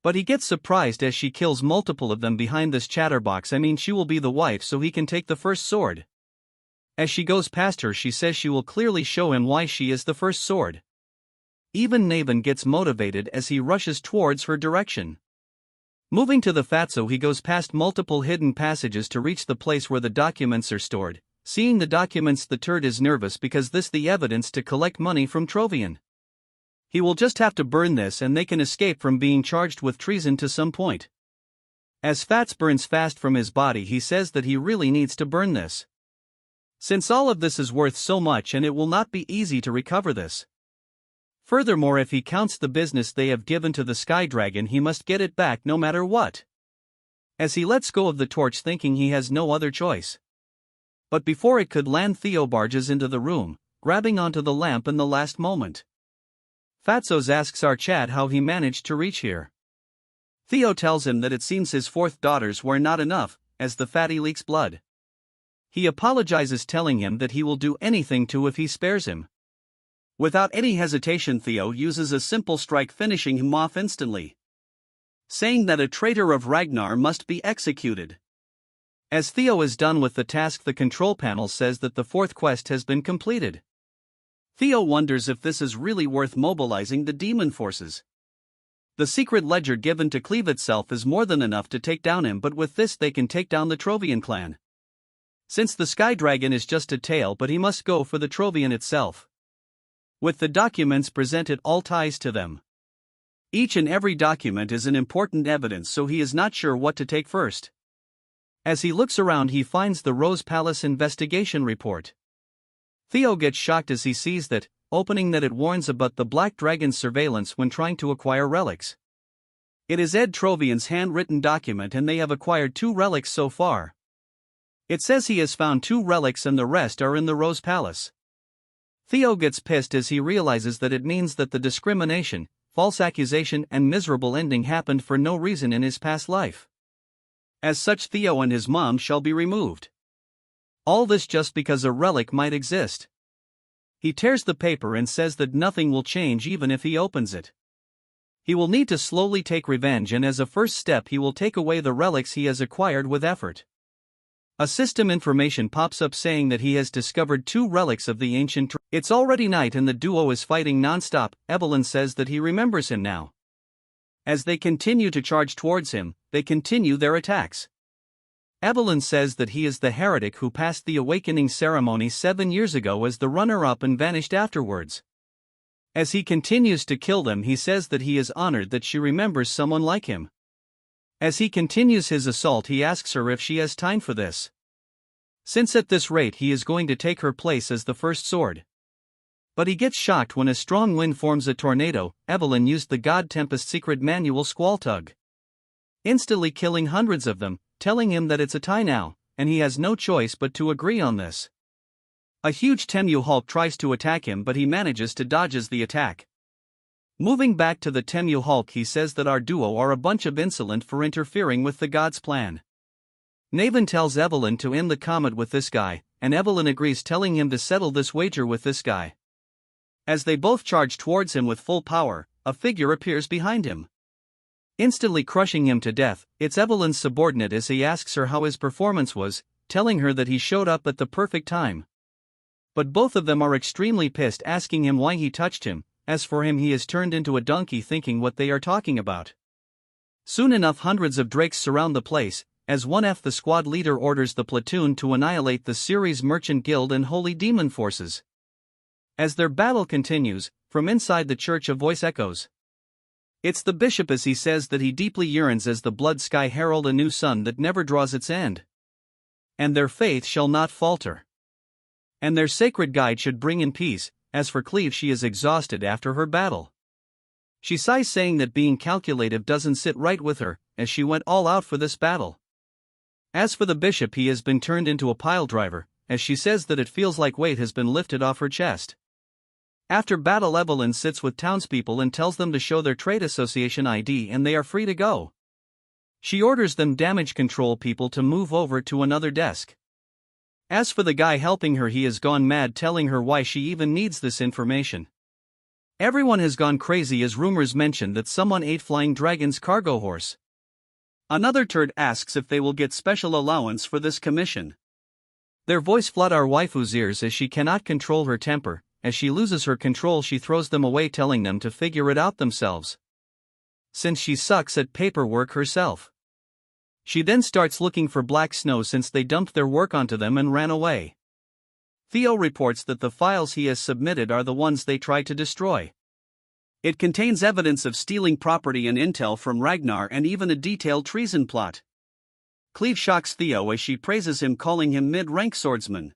But he gets surprised as she kills multiple of them behind this chatterbox. She will be the wife so he can take the first sword. As she goes past her, she says she will clearly show him why she is the first sword. Even Naven gets motivated as he rushes towards her direction. Moving to the Fatso, he goes past multiple hidden passages to reach the place where the documents are stored. Seeing the documents, the turd is nervous because this the evidence to collect money from Trovian. He will just have to burn this and they can escape from being charged with treason to some point. As Fats burns fast from his body, he says that he really needs to burn this, since all of this is worth so much and it will not be easy to recover this. Furthermore, if he counts the business they have given to the Sky Dragon, he must get it back no matter what. As he lets go of the torch, thinking he has no other choice. But before it could land, Theo barges into the room, grabbing onto the lamp in the last moment. Fatsos asks our chat how he managed to reach here. Theo tells him that it seems his fourth daughters were not enough, as the fatty leaks blood. He apologizes, telling him that he will do anything to if he spares him. Without any hesitation, Theo uses a simple strike, finishing him off instantly, saying that a traitor of Ragnar must be executed. As Theo is done with the task, the control panel says that the fourth quest has been completed. Theo wonders if this is really worth mobilizing the demon forces. The secret ledger given to Cleve itself is more than enough to take down him, but with this they can take down the Trovian clan. Since the Sky Dragon is just a tale, but he must go for the Trovian itself. With the documents presented, all ties to them. Each and every document is an important evidence, so he is not sure what to take first. As he looks around, he finds the Rose Palace investigation report. Theo gets shocked as he sees that, opening that it warns about the Black Dragon's surveillance when trying to acquire relics. It is Ed Trovian's handwritten document, and they have acquired 2 relics so far. It says he has found 2 relics and the rest are in the Rose Palace. Theo gets pissed as he realizes that it means that the discrimination, false accusation and miserable ending happened for no reason in his past life. As such, Theo and his mom shall be removed. All this just because a relic might exist. He tears the paper and says that nothing will change even if he opens it. He will need to slowly take revenge, and as a first step he will take away the relics he has acquired with effort. A system information pops up saying that he has discovered 2 relics of the ancient. It's already night and the duo is fighting non-stop. Evelyn says that he remembers him now. As they continue to charge towards him, they continue their attacks. Evelyn says that he is the heretic who passed the awakening ceremony 7 years ago as the runner-up and vanished afterwards. As he continues to kill them, he says that he is honored that she remembers someone like him. As he continues his assault, he asks her if she has time for this, since at this rate he is going to take her place as the first sword. But he gets shocked when a strong wind forms a tornado. Evelyn used the God Tempest secret manual Squall Tug, instantly killing hundreds of them, telling him that it's a tie now, and he has no choice but to agree on this. A huge Temu Hulk tries to attack him, but he manages to dodges the attack. Moving back to the Temu Hulk, he says that our duo are a bunch of insolent for interfering with the god's plan. Naven tells Evelyn to end the comet with this guy, and Evelyn agrees, telling him to settle this wager with this guy. As they both charge towards him with full power, a figure appears behind him, instantly crushing him to death. It's Evelyn's subordinate as he asks her how his performance was, telling her that he showed up at the perfect time. But both of them are extremely pissed, asking him why he touched him. As for him, he is turned into a donkey, thinking what they are talking about. Soon enough, hundreds of drakes surround the place. As 1F, the squad leader orders the platoon to annihilate the Ceres Merchant Guild and Holy Demon forces. As their battle continues, from inside the church a voice echoes. It's the bishop, as he says that he deeply yearns as the blood sky herald a new sun that never draws its end. And their faith shall not falter. And their sacred guide should bring in peace. As for Cleve, she is exhausted after her battle. She sighs, saying that being calculative doesn't sit right with her, as she went all out for this battle. As for the bishop, he has been turned into a pile driver, as she says that it feels like weight has been lifted off her chest. After battle, Evelyn sits with townspeople and tells them to show their trade association ID and they are free to go. She orders them damage control people to move over to another desk. As for the guy helping her, he has gone mad, telling her why she even needs this information. Everyone has gone crazy as rumors mention that someone ate Flying Dragon's cargo horse. Another turd asks if they will get special allowance for this commission. Their voice flood our waifu's ears as she cannot control her temper. As she loses her control, she throws them away, telling them to figure it out themselves, since she sucks at paperwork herself. She then starts looking for Black Snow since they dumped their work onto them and ran away. Theo reports that the files he has submitted are the ones they tried to destroy. It contains evidence of stealing property and intel from Ragnar and even a detailed treason plot. Cleve shocks Theo as she praises him, calling him mid-rank swordsman.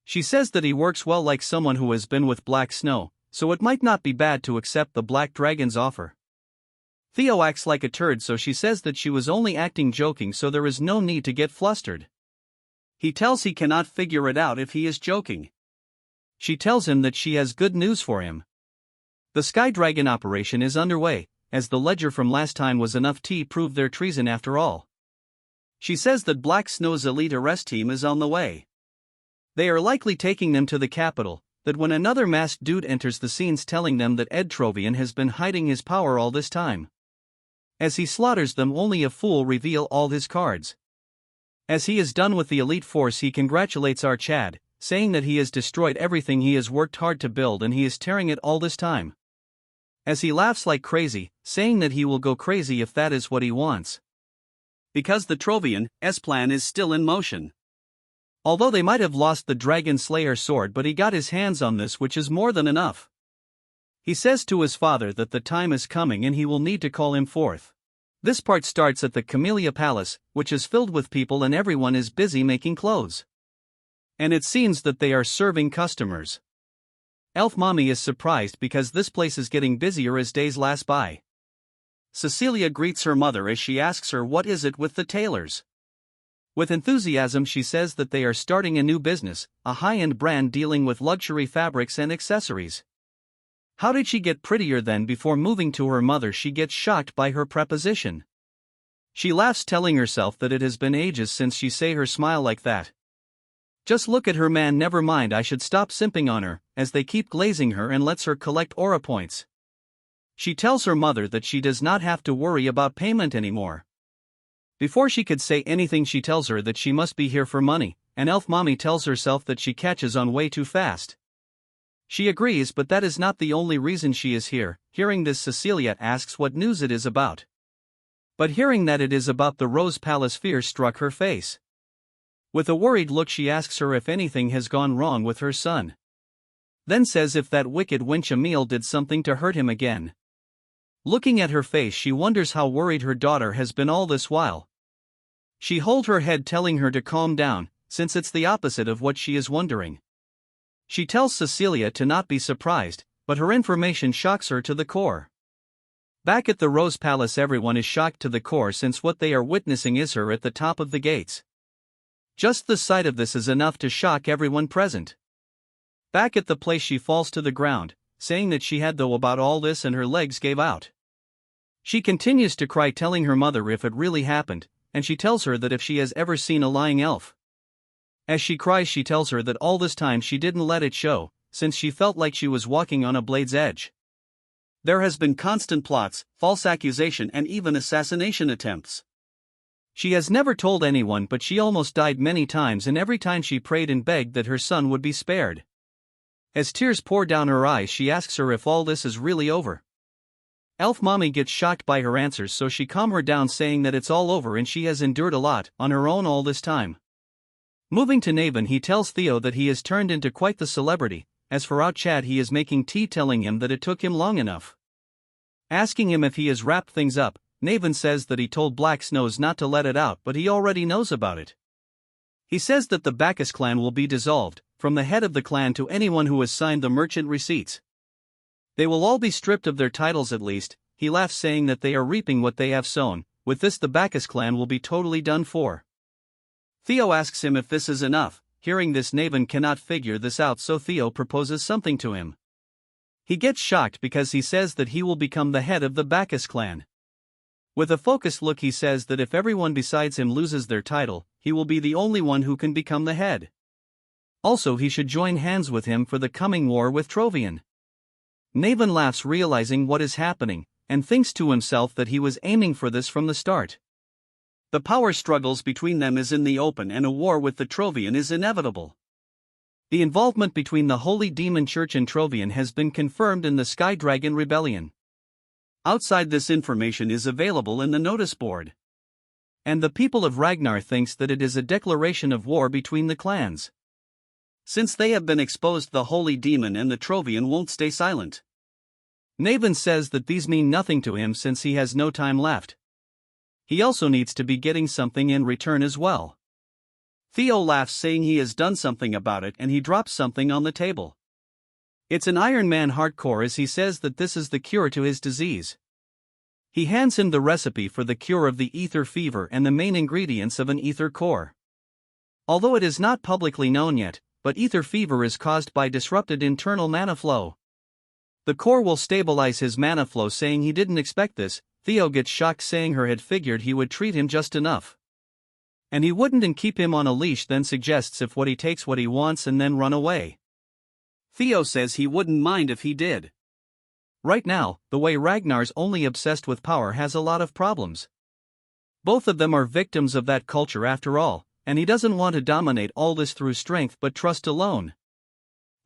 She says that he works well like someone who has been with Black Snow, so it might not be bad to accept the Black Dragon's offer. Theo acts like a turd, so she says that she was only acting joking, so there is no need to get flustered. He tells he cannot figure it out if he is joking. She tells him that she has good news for him. The Sky Dragon operation is underway, as the ledger from last time was enough to prove their treason after all. She says that Black Snow's elite arrest team is on the way. They are likely taking them to the capital, that when another masked dude enters the scenes telling them that Ed Trovian has been hiding his power all this time. As he slaughters them, only a fool reveal all his cards. As he is done with the elite force, he congratulates our Chad, saying that he has destroyed everything he has worked hard to build and he is tearing it all this time. As he laughs like crazy, saying that he will go crazy if that is what he wants. Because the Trovian's plan is still in motion. Although they might have lost the Dragon Slayer sword, but he got his hands on this, which is more than enough. He says to his father that the time is coming and he will need to call him forth. This part starts at the Camellia Palace, which is filled with people and everyone is busy making clothes. And it seems that they are serving customers. Elf Mommy is surprised because this place is getting busier as days pass by. Cecilia greets her mother as she asks her what is it with the tailors. With enthusiasm she says that they are starting a new business, a high-end brand dealing with luxury fabrics and accessories. How did she get prettier then? Before moving to her mother she gets shocked by her preposition. She laughs, telling herself that it has been ages since she saw her smile like that. Just look at her, man, never mind, I should stop simping on her, as they keep glazing her and lets her collect aura points. She tells her mother that she does not have to worry about payment anymore. Before she could say anything she tells her that she must be here for money, and Elf Mommy tells herself that she catches on way too fast. She agrees, but that is not the only reason she is here. Hearing this, Cecilia asks what news it is about. But hearing that it is about the Rose Palace, fear struck her face. With a worried look she asks her if anything has gone wrong with her son. Then says if that wicked wench Emil did something to hurt him again. Looking at her face she wonders how worried her daughter has been all this while. She holds her head, telling her to calm down, since it's the opposite of what she is wondering. She tells Cecilia to not be surprised, but her information shocks her to the core. Back at the Rose Palace everyone is shocked to the core since what they are witnessing is her at the top of the gates. Just the sight of this is enough to shock everyone present. Back at the place she falls to the ground, saying that she had though about all this and her legs gave out. She continues to cry, telling her mother if it really happened, and she tells her that if she has ever seen a lying elf. As she cries she tells her that all this time she didn't let it show, since she felt like she was walking on a blade's edge. There has been constant plots, false accusation and even assassination attempts. She has never told anyone, but she almost died many times, and every time she prayed and begged that her son would be spared. As tears pour down her eyes she asks her if all this is really over. Elf Mommy gets shocked by her answers, so she calms her down, saying that it's all over and she has endured a lot on her own all this time. Moving to Naven, he tells Theo that he has turned into quite the celebrity. As for our Chad, he is making tea, telling him that it took him long enough. Asking him if he has wrapped things up, Naven says that he told Black Snows not to let it out, but he already knows about it. He says that the Bacchus clan will be dissolved, from the head of the clan to anyone who has signed the merchant receipts. They will all be stripped of their titles at least. He laughs, saying that they are reaping what they have sown. With this the Bacchus clan will be totally done for. Theo asks him if this is enough. Hearing this, Naven cannot figure this out, so Theo proposes something to him. He gets shocked because he says that he will become the head of the Bacchus clan. With a focused look he says that if everyone besides him loses their title, he will be the only one who can become the head. Also he should join hands with him for the coming war with Trovian. Naven laughs, realizing what is happening, and thinks to himself that he was aiming for this from the start. The power struggles between them is in the open and a war with the Trovian is inevitable. The involvement between the Holy Demon Church and Trovian has been confirmed in the Sky Dragon Rebellion. Outside this information is available in the notice board. And the people of Ragnar thinks that it is a declaration of war between the clans. Since they have been exposed, the Holy Demon and the Trovian won't stay silent. Naven says that these mean nothing to him since he has no time left. He also needs to be getting something in return as well. Theo laughs, saying he has done something about it, and he drops something on the table. It's an Iron Man heart core, as he says that this is the cure to his disease. He hands him the recipe for the cure of the ether fever and the main ingredients of an ether core. Although it is not publicly known yet, but ether fever is caused by disrupted internal mana flow. The core will stabilize his mana flow, saying he didn't expect this. Theo gets shocked, saying her had figured he would treat him just enough. And he wouldn't and keep him on a leash, then suggests if what he takes what he wants and then run away. Theo says he wouldn't mind if he did. Right now, the way Ragnar's only obsessed with power has a lot of problems. Both of them are victims of that culture after all, and he doesn't want to dominate all this through strength but trust alone.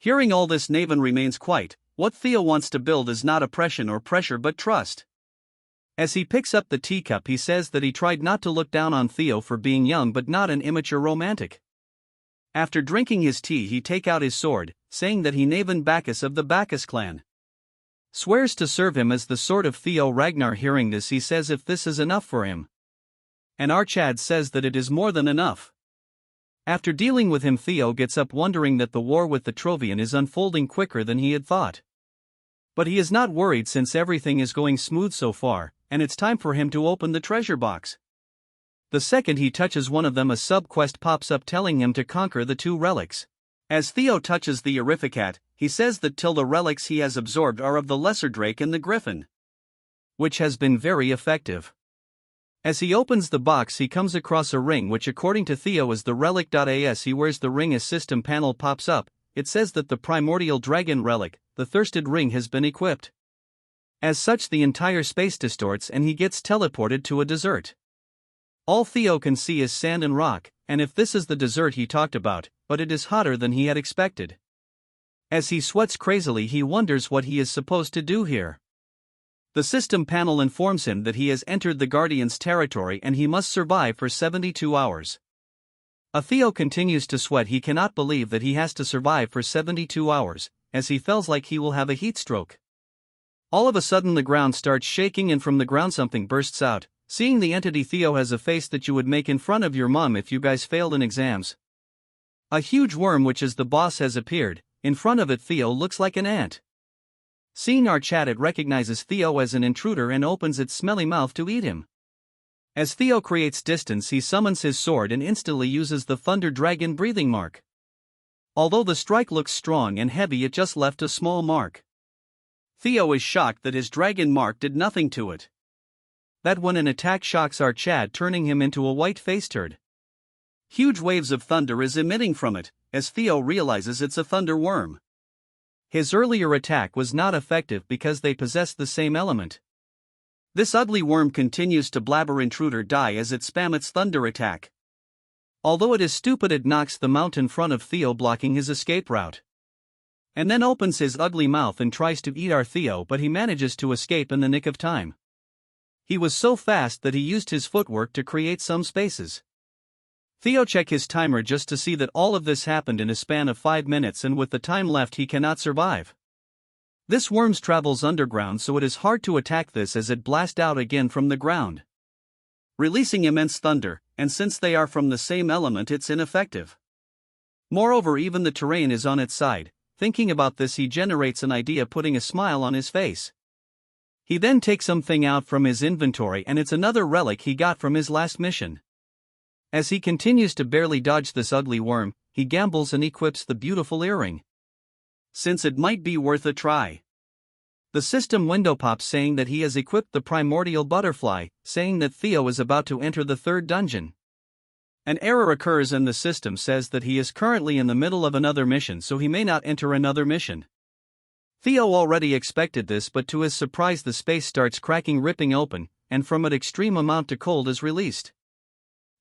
Hearing all this, Naven remains quiet. What Theo wants to build is not oppression or pressure but trust. As he picks up the teacup, he says that he tried not to look down on Theo for being young but not an immature romantic. After drinking his tea, he take out his sword, saying that he Naven Bacchus of the Bacchus clan. Swears to serve him as the sword of Theo. Ragnar hearing this, he says if this is enough for him. And Archad says that it is more than enough. After dealing with him, Theo gets up wondering that the war with the Trovian is unfolding quicker than he had thought. But he is not worried since everything is going smooth so far, and it's time for him to open the treasure box. The second he touches one of them, a sub-quest pops up telling him to conquer the 2 relics. As Theo touches the Erificat, he says that till the relics he has absorbed are of the Lesser Drake and the Griffin, which has been very effective. As he opens the box, he comes across a ring which according to Theo is the relic. As he wears the ring, a system panel pops up. It says that the primordial dragon relic, the thirsted ring, has been equipped. As such, the entire space distorts and he gets teleported to a desert. All Theo can see is sand and rock, and if this is the desert he talked about, but it is hotter than he had expected. As he sweats crazily, he wonders what he is supposed to do here. The system panel informs him that he has entered the Guardian's territory and he must survive for 72 hours. Theo continues to sweat. He cannot believe that he has to survive for 72 hours, as he feels like he will have a heat stroke. All of a sudden the ground starts shaking and from the ground something bursts out. Seeing the entity, Theo has a face that you would make in front of your mom if you guys failed in exams. A huge worm, which is the boss, has appeared. In front of it, Theo looks like an ant. Seeing Archad, it recognizes Theo as an intruder and opens its smelly mouth to eat him. As Theo creates distance, he summons his sword and instantly uses the Thunder Dragon breathing mark. Although the strike looks strong and heavy, it just left a small mark. Theo is shocked that his dragon mark did nothing to it. That when an attack shocks Archad, turning him into a white face turd. Huge waves of thunder is emitting from it, as Theo realizes it's a thunder worm. His earlier attack was not effective because they possess the same element. This ugly worm continues to blabber. Intruder die as it spams its thunder attack. Although it is stupid, it knocks the mount in front of Theo, blocking his escape route. And then opens his ugly mouth and tries to eat our Theo, but he manages to escape in the nick of time. He was so fast that he used his footwork to create some spaces. Theo check his timer just to see that all of this happened in a span of 5 minutes, and with the time left he cannot survive. This worm travels underground, so it is hard to attack this as it blasts out again from the ground, releasing immense thunder, and since they are from the same element, it's ineffective. Moreover, even the terrain is on its side. Thinking about this, he generates an idea, putting a smile on his face. He then takes something out from his inventory, and it's another relic he got from his last mission. As he continues to barely dodge this ugly worm, he gambles and equips the beautiful earring, since it might be worth a try. The system window pops saying that he has equipped the primordial butterfly, saying that Theo is about to enter the 3rd dungeon. An error occurs and the system says that he is currently in the middle of another mission, so he may not enter another mission. Theo already expected this, but to his surprise the space starts cracking, ripping open, and from it extreme amount of cold is released.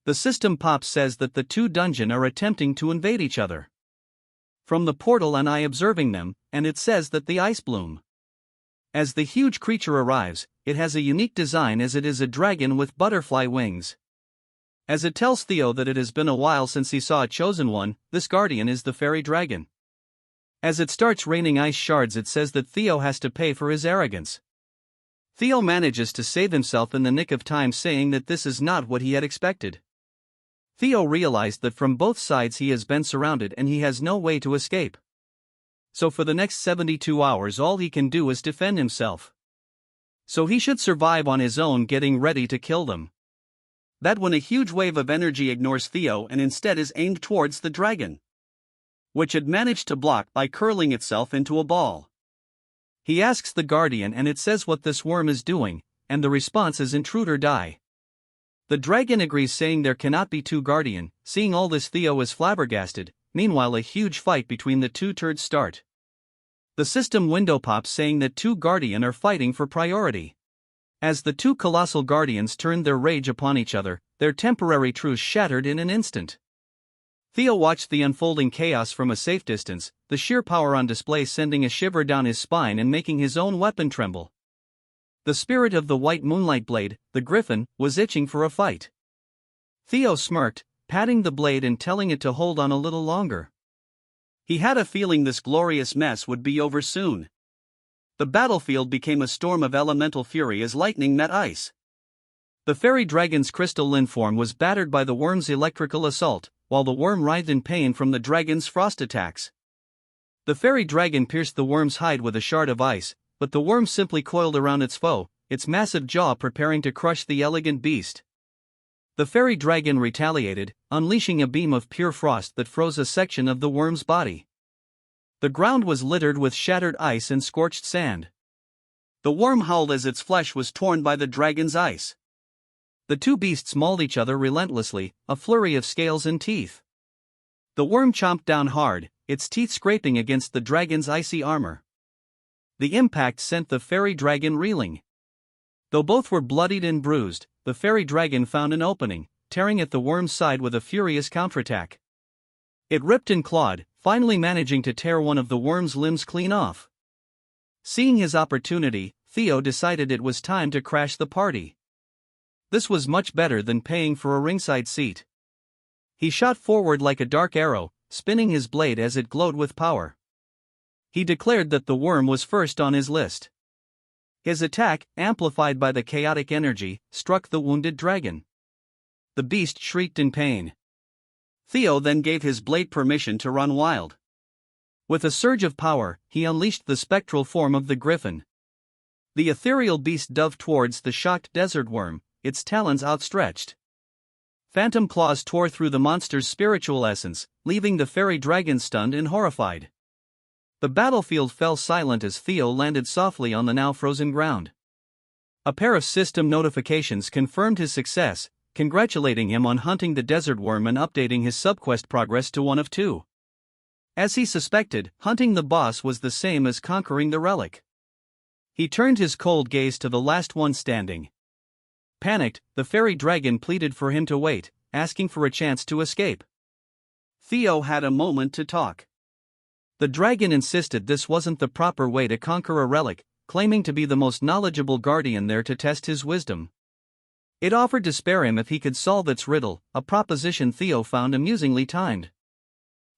The system pop says that the 2 dungeons are attempting to invade each other from the portal, and I observing them, and it says that the ice bloom. As the huge creature arrives, it has a unique design as it is a dragon with butterfly wings. As it tells Theo that it has been a while since he saw a chosen one, this guardian is the fairy dragon. As it starts raining ice shards, it says that Theo has to pay for his arrogance. Theo manages to save himself in the nick of time, saying that this is not what he had expected. Theo realized that from both sides he has been surrounded and he has no way to escape. So for the next 72 hours all he can do is defend himself. So he should survive on his own, getting ready to kill them. That when a huge wave of energy ignores Theo and instead is aimed towards the dragon, which had managed to block by curling itself into a ball. He asks the guardian and it says what this worm is doing, and the response is intruder die. The dragon agrees, saying there cannot be 2 guardian. Seeing all this, Theo is flabbergasted. Meanwhile, a huge fight between the 2 turds start. The system window pops saying that two Guardian are fighting for priority. As the two colossal Guardians turned their rage upon each other, their temporary truce shattered in an instant. Theo watched the unfolding chaos from a safe distance, the sheer power on display sending a shiver down his spine and making his own weapon tremble. The spirit of the white moonlight blade, the griffin, was itching for a fight. Theo smirked, patting the blade and telling it to hold on a little longer. He had a feeling this glorious mess would be over soon. The battlefield became a storm of elemental fury as lightning met ice. The fairy dragon's crystalline form was battered by the worm's electrical assault, while the worm writhed in pain from the dragon's frost attacks. The fairy dragon pierced the worm's hide with a shard of ice, but the worm simply coiled around its foe, its massive jaw preparing to crush the elegant beast. The fairy dragon retaliated, unleashing a beam of pure frost that froze a section of the worm's body. The ground was littered with shattered ice and scorched sand. The worm howled as its flesh was torn by the dragon's ice. The two beasts mauled each other relentlessly, a flurry of scales and teeth. The worm chomped down hard, its teeth scraping against the dragon's icy armor. The impact sent the fairy dragon reeling. Though both were bloodied and bruised, the fairy dragon found an opening, tearing at the worm's side with a furious counterattack. It ripped and clawed, finally managing to tear one of the worm's limbs clean off. Seeing his opportunity, Theo decided it was time to crash the party. This was much better than paying for a ringside seat. He shot forward like a dark arrow, spinning his blade as it glowed with power. He declared that the worm was first on his list. His attack, amplified by the chaotic energy, struck the wounded dragon. The beast shrieked in pain. Theo then gave his blade permission to run wild. With a surge of power, he unleashed the spectral form of the griffin. The ethereal beast dove towards the shocked desert worm, its talons outstretched. Phantom claws tore through the monster's spiritual essence, leaving the fairy dragon stunned and horrified. The battlefield fell silent as Theo landed softly on the now frozen ground. A pair of system notifications confirmed his success, congratulating him on hunting the desert worm and updating his subquest progress to 1 of 2. As he suspected, hunting the boss was the same as conquering the relic. He turned his cold gaze to the last one standing. Panicked, the fairy dragon pleaded for him to wait, asking for a chance to escape. Theo had a moment to talk. The dragon insisted this wasn't the proper way to conquer a relic, claiming to be the most knowledgeable guardian there to test his wisdom. It offered to spare him if he could solve its riddle, a proposition Theo found amusingly timed.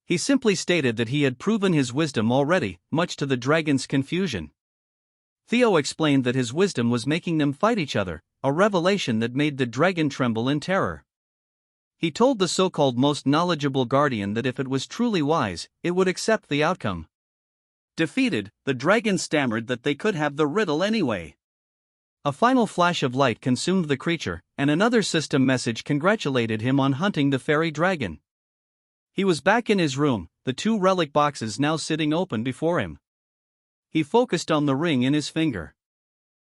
He simply stated that he had proven his wisdom already, much to the dragon's confusion. Theo explained that his wisdom was making them fight each other, a revelation that made the dragon tremble in terror. He told the so-called most knowledgeable guardian that if it was truly wise, it would accept the outcome. Defeated, the dragon stammered that they could have the riddle anyway. A final flash of light consumed the creature, and another system message congratulated him on hunting the fairy dragon. He was back in his room, the 2 relic boxes now sitting open before him. He focused on the ring in his finger.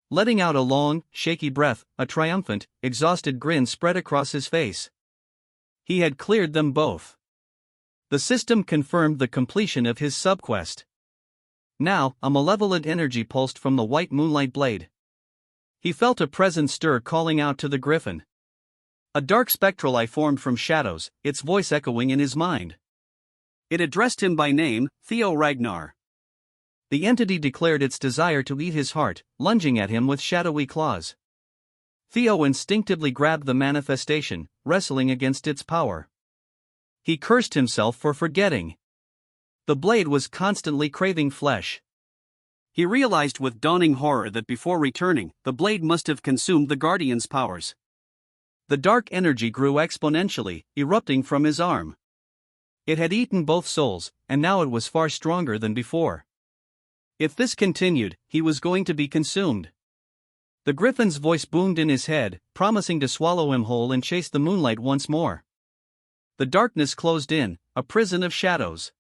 Letting out a long, shaky breath, a triumphant, exhausted grin spread across his face. He had cleared them both. The system confirmed the completion of his subquest. Now, a malevolent energy pulsed from the white moonlight blade. He felt a presence stir calling out to the griffin. A dark spectral eye formed from shadows, its voice echoing in his mind. It addressed him by name, Theo Ragnar. The entity declared its desire to eat his heart, lunging at him with shadowy claws. Theo instinctively grabbed the manifestation, wrestling against its power. He cursed himself for forgetting. The blade was constantly craving flesh. He realized with dawning horror that before returning, the blade must have consumed the guardian's powers. The dark energy grew exponentially, erupting from his arm. It had eaten both souls, and now it was far stronger than before. If this continued, he was going to be consumed. The griffin's voice boomed in his head, promising to swallow him whole and chase the moonlight once more. The darkness closed in, a prison of shadows.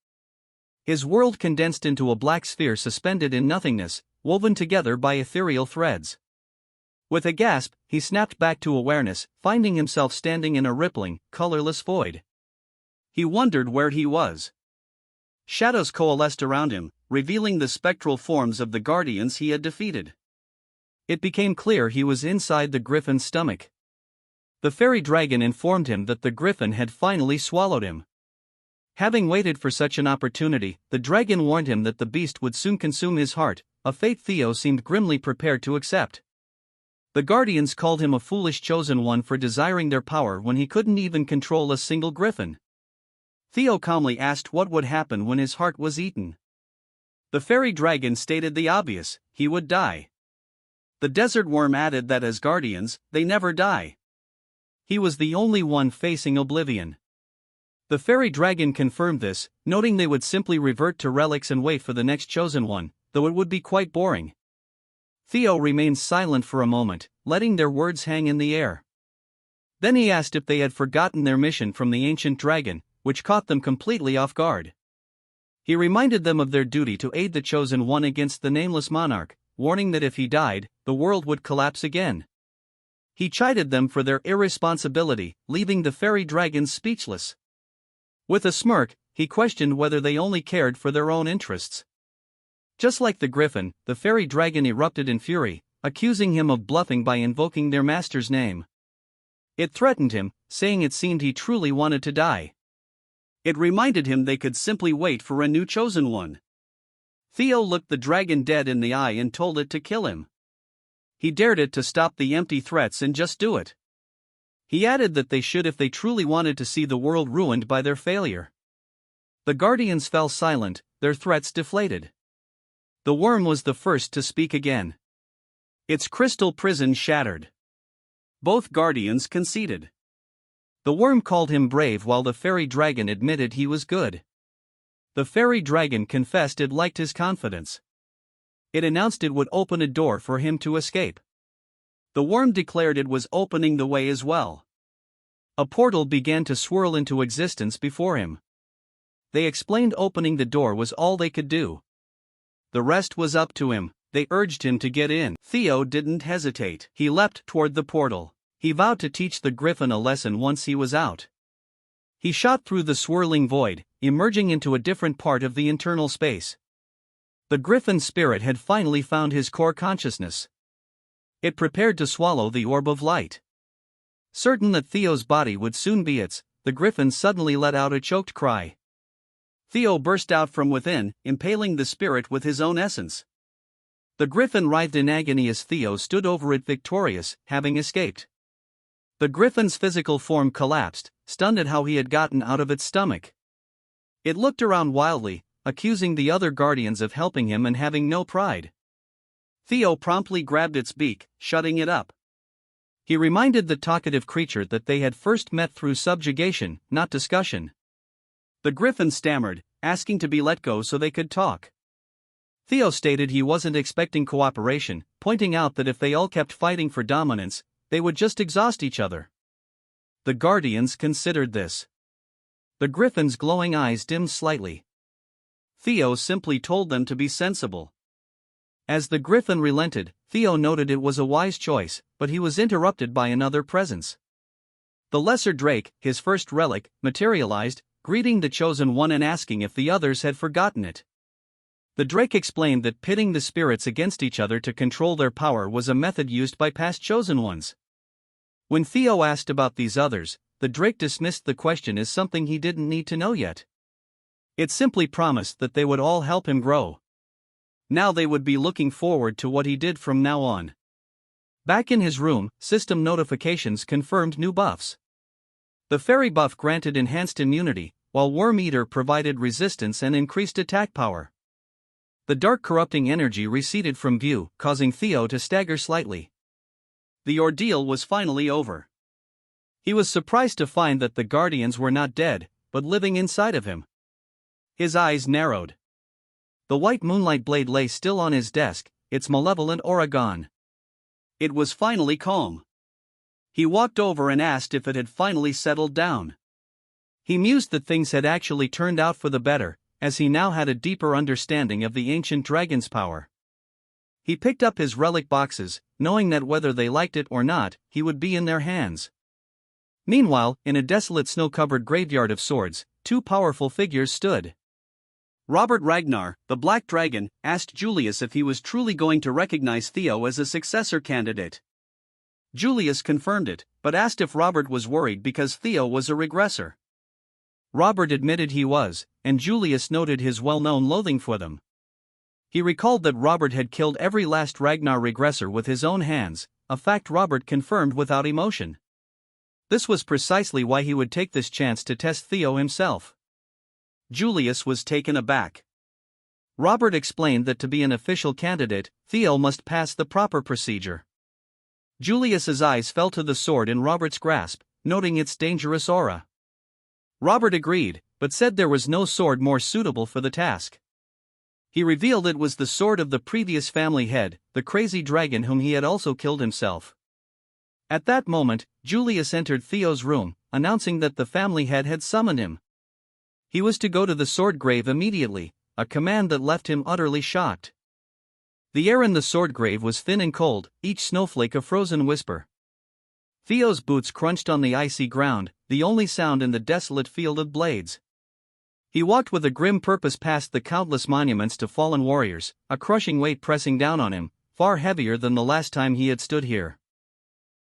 His world condensed into a black sphere suspended in nothingness, woven together by ethereal threads. With a gasp, he snapped back to awareness, finding himself standing in a rippling, colorless void. He wondered where he was. Shadows coalesced around him, revealing the spectral forms of the guardians he had defeated. It became clear he was inside the griffin's stomach. The fairy dragon informed him that the griffin had finally swallowed him. Having waited for such an opportunity, the dragon warned him that the beast would soon consume his heart, a fate Theo seemed grimly prepared to accept. The guardians called him a foolish chosen one for desiring their power when he couldn't even control a single griffin. Theo calmly asked what would happen when his heart was eaten. The fairy dragon stated the obvious: he would die. The desert worm added that as guardians, they never die. He was the only one facing oblivion. The fairy dragon confirmed this, noting they would simply revert to relics and wait for the next chosen one, though it would be quite boring. Theo remained silent for a moment, letting their words hang in the air. Then he asked if they had forgotten their mission from the ancient dragon, which caught them completely off guard. He reminded them of their duty to aid the chosen one against the nameless monarch, warning that if he died, the world would collapse again. He chided them for their irresponsibility, leaving the fairy dragons speechless. With a smirk, he questioned whether they only cared for their own interests. Just like the griffin, the fairy dragon erupted in fury, accusing him of bluffing by invoking their master's name. It threatened him, saying it seemed he truly wanted to die. It reminded him they could simply wait for a new chosen one. Theo looked the dragon dead in the eye and told it to kill him. He dared it to stop the empty threats and just do it. He added that they should if they truly wanted to see the world ruined by their failure. The guardians fell silent, their threats deflated. The worm was the first to speak again. Its crystal prison shattered. Both guardians conceded. The worm called him brave while the fairy dragon admitted he was good. The fairy dragon confessed it liked his confidence. It announced it would open a door for him to escape. The worm declared it was opening the way as well. A portal began to swirl into existence before him. They explained opening the door was all they could do. The rest was up to him. They urged him to get in. Theo didn't hesitate. He leapt toward the portal. He vowed to teach the griffin a lesson once he was out. He shot through the swirling void, emerging into a different part of the internal space. The griffin's spirit had finally found his core consciousness. It prepared to swallow the orb of light. Certain that Theo's body would soon be its, the griffin suddenly let out a choked cry. Theo burst out from within, impaling the spirit with his own essence. The griffin writhed in agony as Theo stood over it victorious, having escaped. The griffin's physical form collapsed, stunned at how he had gotten out of its stomach. It looked around wildly, accusing the other guardians of helping him and having no pride. Theo promptly grabbed its beak, shutting it up. He reminded the talkative creature that they had first met through subjugation, not discussion. The griffin stammered, asking to be let go so they could talk. Theo stated he wasn't expecting cooperation, pointing out that if they all kept fighting for dominance, they would just exhaust each other. The guardians considered this. The griffin's glowing eyes dimmed slightly. Theo simply told them to be sensible. As the griffin relented, Theo noted it was a wise choice, but he was interrupted by another presence. The lesser drake, his first relic, materialized, greeting the chosen one and asking if the others had forgotten it. The drake explained that pitting the spirits against each other to control their power was a method used by past chosen ones. When Theo asked about these others, the drake dismissed the question as something he didn't need to know yet. It simply promised that they would all help him grow. Now they would be looking forward to what he did from now on. Back in his room, system notifications confirmed new buffs. The fairy buff granted enhanced immunity, while Worm Eater provided resistance and increased attack power. The dark corrupting energy receded from view, causing Theo to stagger slightly. The ordeal was finally over. He was surprised to find that the guardians were not dead, but living inside of him. His eyes narrowed. The white moonlight blade lay still on his desk, its malevolent aura gone. It was finally calm. He walked over and asked if it had finally settled down. He mused that things had actually turned out for the better, as he now had a deeper understanding of the ancient dragon's power. He picked up his relic boxes, knowing that whether they liked it or not, he would be in their hands. Meanwhile, in a desolate snow-covered graveyard of swords, two powerful figures stood. Robert Ragnar, the Black Dragon, asked Julius if he was truly going to recognize Theo as a successor candidate. Julius confirmed it, but asked if Robert was worried because Theo was a regressor. Robert admitted he was, and Julius noted his well-known loathing for them. He recalled that Robert had killed every last Ragnar regressor with his own hands, a fact Robert confirmed without emotion. This was precisely why he would take this chance to test Theo himself. Julius was taken aback. Robert explained that to be an official candidate, Theo must pass the proper procedure. Julius's eyes fell to the sword in Robert's grasp, noting its dangerous aura. Robert agreed, but said there was no sword more suitable for the task. He revealed it was the sword of the previous family head, the crazy dragon whom he had also killed himself. At that moment, Julius entered Theo's room, announcing that the family head had summoned him. He was to go to the sword grave immediately, a command that left him utterly shocked. The air in the sword grave was thin and cold, each snowflake a frozen whisper. Theo's boots crunched on the icy ground, the only sound in the desolate field of blades. He walked with a grim purpose past the countless monuments to fallen warriors, a crushing weight pressing down on him, far heavier than the last time he had stood here.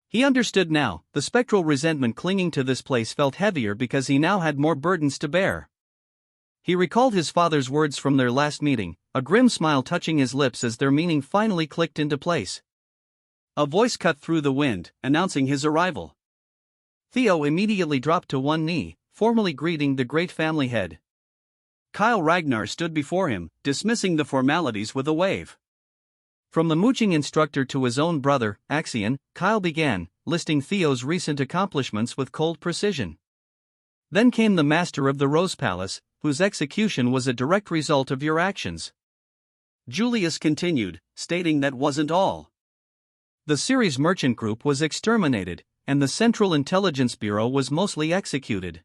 He understood now, the spectral resentment clinging to this place felt heavier because he now had more burdens to bear. He recalled his father's words from their last meeting, a grim smile touching his lips as their meaning finally clicked into place. A voice cut through the wind, announcing his arrival. Theo immediately dropped to one knee, formally greeting the great family head. Kyle Ragnar stood before him, dismissing the formalities with a wave. From the mooching instructor to his own brother, Axion, Kyle began, listing Theo's recent accomplishments with cold precision. Then came the master of the Rose Palace, whose execution was a direct result of your actions. Julius continued, stating that wasn't all. The Ceres merchant group was exterminated, and the Central Intelligence Bureau was mostly executed.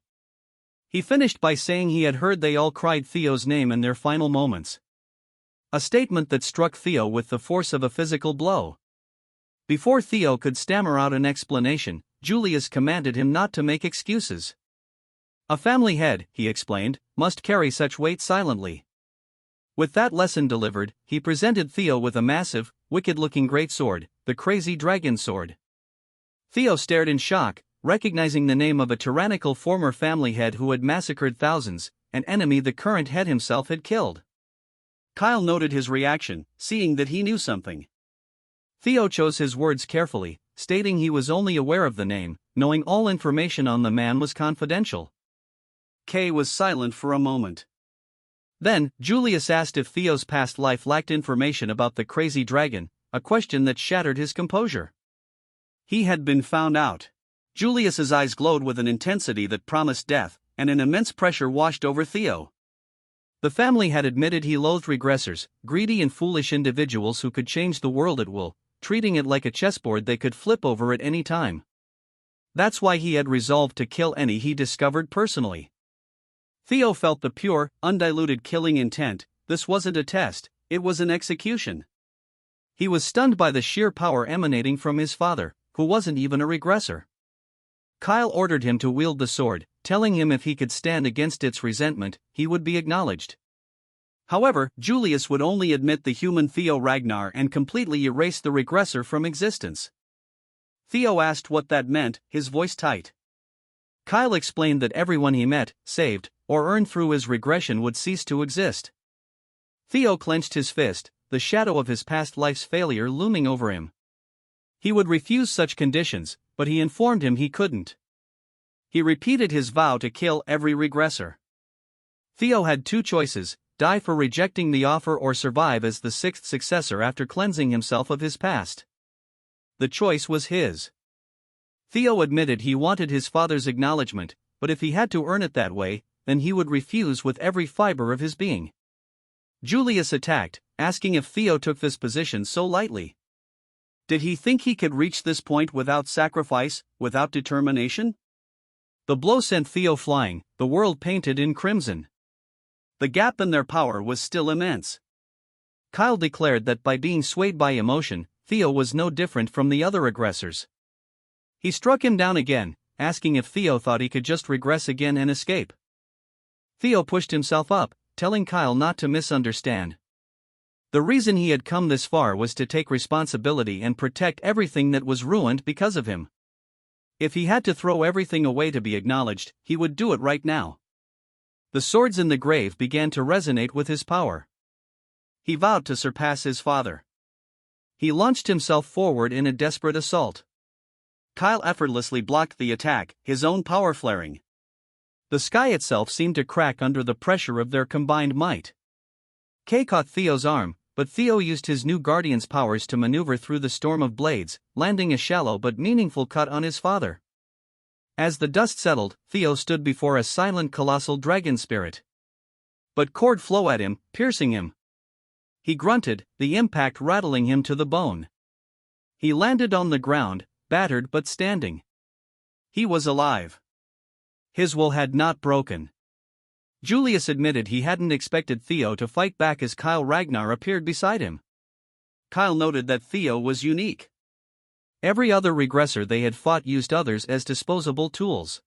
He finished by saying he had heard they all cried Theo's name in their final moments. A statement that struck Theo with the force of a physical blow. Before Theo could stammer out an explanation, Julius commanded him not to make excuses. A family head, he explained, must carry such weight silently. With that lesson delivered, he presented Theo with a massive, wicked-looking greatsword, the Crazy Dragon Sword. Theo stared in shock, recognizing the name of a tyrannical former family head who had massacred thousands, an enemy the current head himself had killed. Kyle noted his reaction, seeing that he knew something. Theo chose his words carefully, stating he was only aware of the name, knowing all information on the man was confidential. Kay was silent for a moment. Then, Julius asked if Theo's past life lacked information about the crazy dragon, a question that shattered his composure. He had been found out. Julius's eyes glowed with an intensity that promised death, and an immense pressure washed over Theo. The family had admitted he loathed regressors, greedy and foolish individuals who could change the world at will, treating it like a chessboard they could flip over at any time. That's why he had resolved to kill any he discovered personally. Theo felt the pure, undiluted killing intent. This wasn't a test, it was an execution. He was stunned by the sheer power emanating from his father, who wasn't even a regressor. Kyle ordered him to wield the sword, telling him if he could stand against its resentment, he would be acknowledged. However, Julius would only admit the human Theo Ragnar and completely erase the regressor from existence. Theo asked what that meant, his voice tight. Kyle explained that everyone he met, saved, or earned through his regression would cease to exist. Theo clenched his fist, the shadow of his past life's failure looming over him. He would refuse such conditions, but he informed him he couldn't. He repeated his vow to kill every regressor. Theo had two choices: die for rejecting the offer or survive as the sixth successor after cleansing himself of his past. The choice was his. Theo admitted he wanted his father's acknowledgement, but if he had to earn it that way, then he would refuse with every fiber of his being. Julius attacked, asking if Theo took this position so lightly. Did he think he could reach this point without sacrifice, without determination? The blow sent Theo flying, the world painted in crimson. The gap in their power was still immense. Kyle declared that by being swayed by emotion, Theo was no different from the other aggressors. He struck him down again, asking if Theo thought he could just regress again and escape. Theo pushed himself up, telling Kyle not to misunderstand. The reason he had come this far was to take responsibility and protect everything that was ruined because of him. If he had to throw everything away to be acknowledged, he would do it right now. The swords in the grave began to resonate with his power. He vowed to surpass his father. He launched himself forward in a desperate assault. Kyle effortlessly blocked the attack, his own power flaring. The sky itself seemed to crack under the pressure of their combined might. Kay caught Theo's arm, but Theo used his new guardian's powers to maneuver through the storm of blades, landing a shallow but meaningful cut on his father. As the dust settled, Theo stood before a silent colossal dragon spirit. But cord flew at him, piercing him. He grunted, the impact rattling him to the bone. He landed on the ground, battered but standing. He was alive. His will had not broken. Julius admitted he hadn't expected Theo to fight back as Ragnar appeared beside him. Kyle noted that Theo was unique. Every other regressor they had fought used others as disposable tools.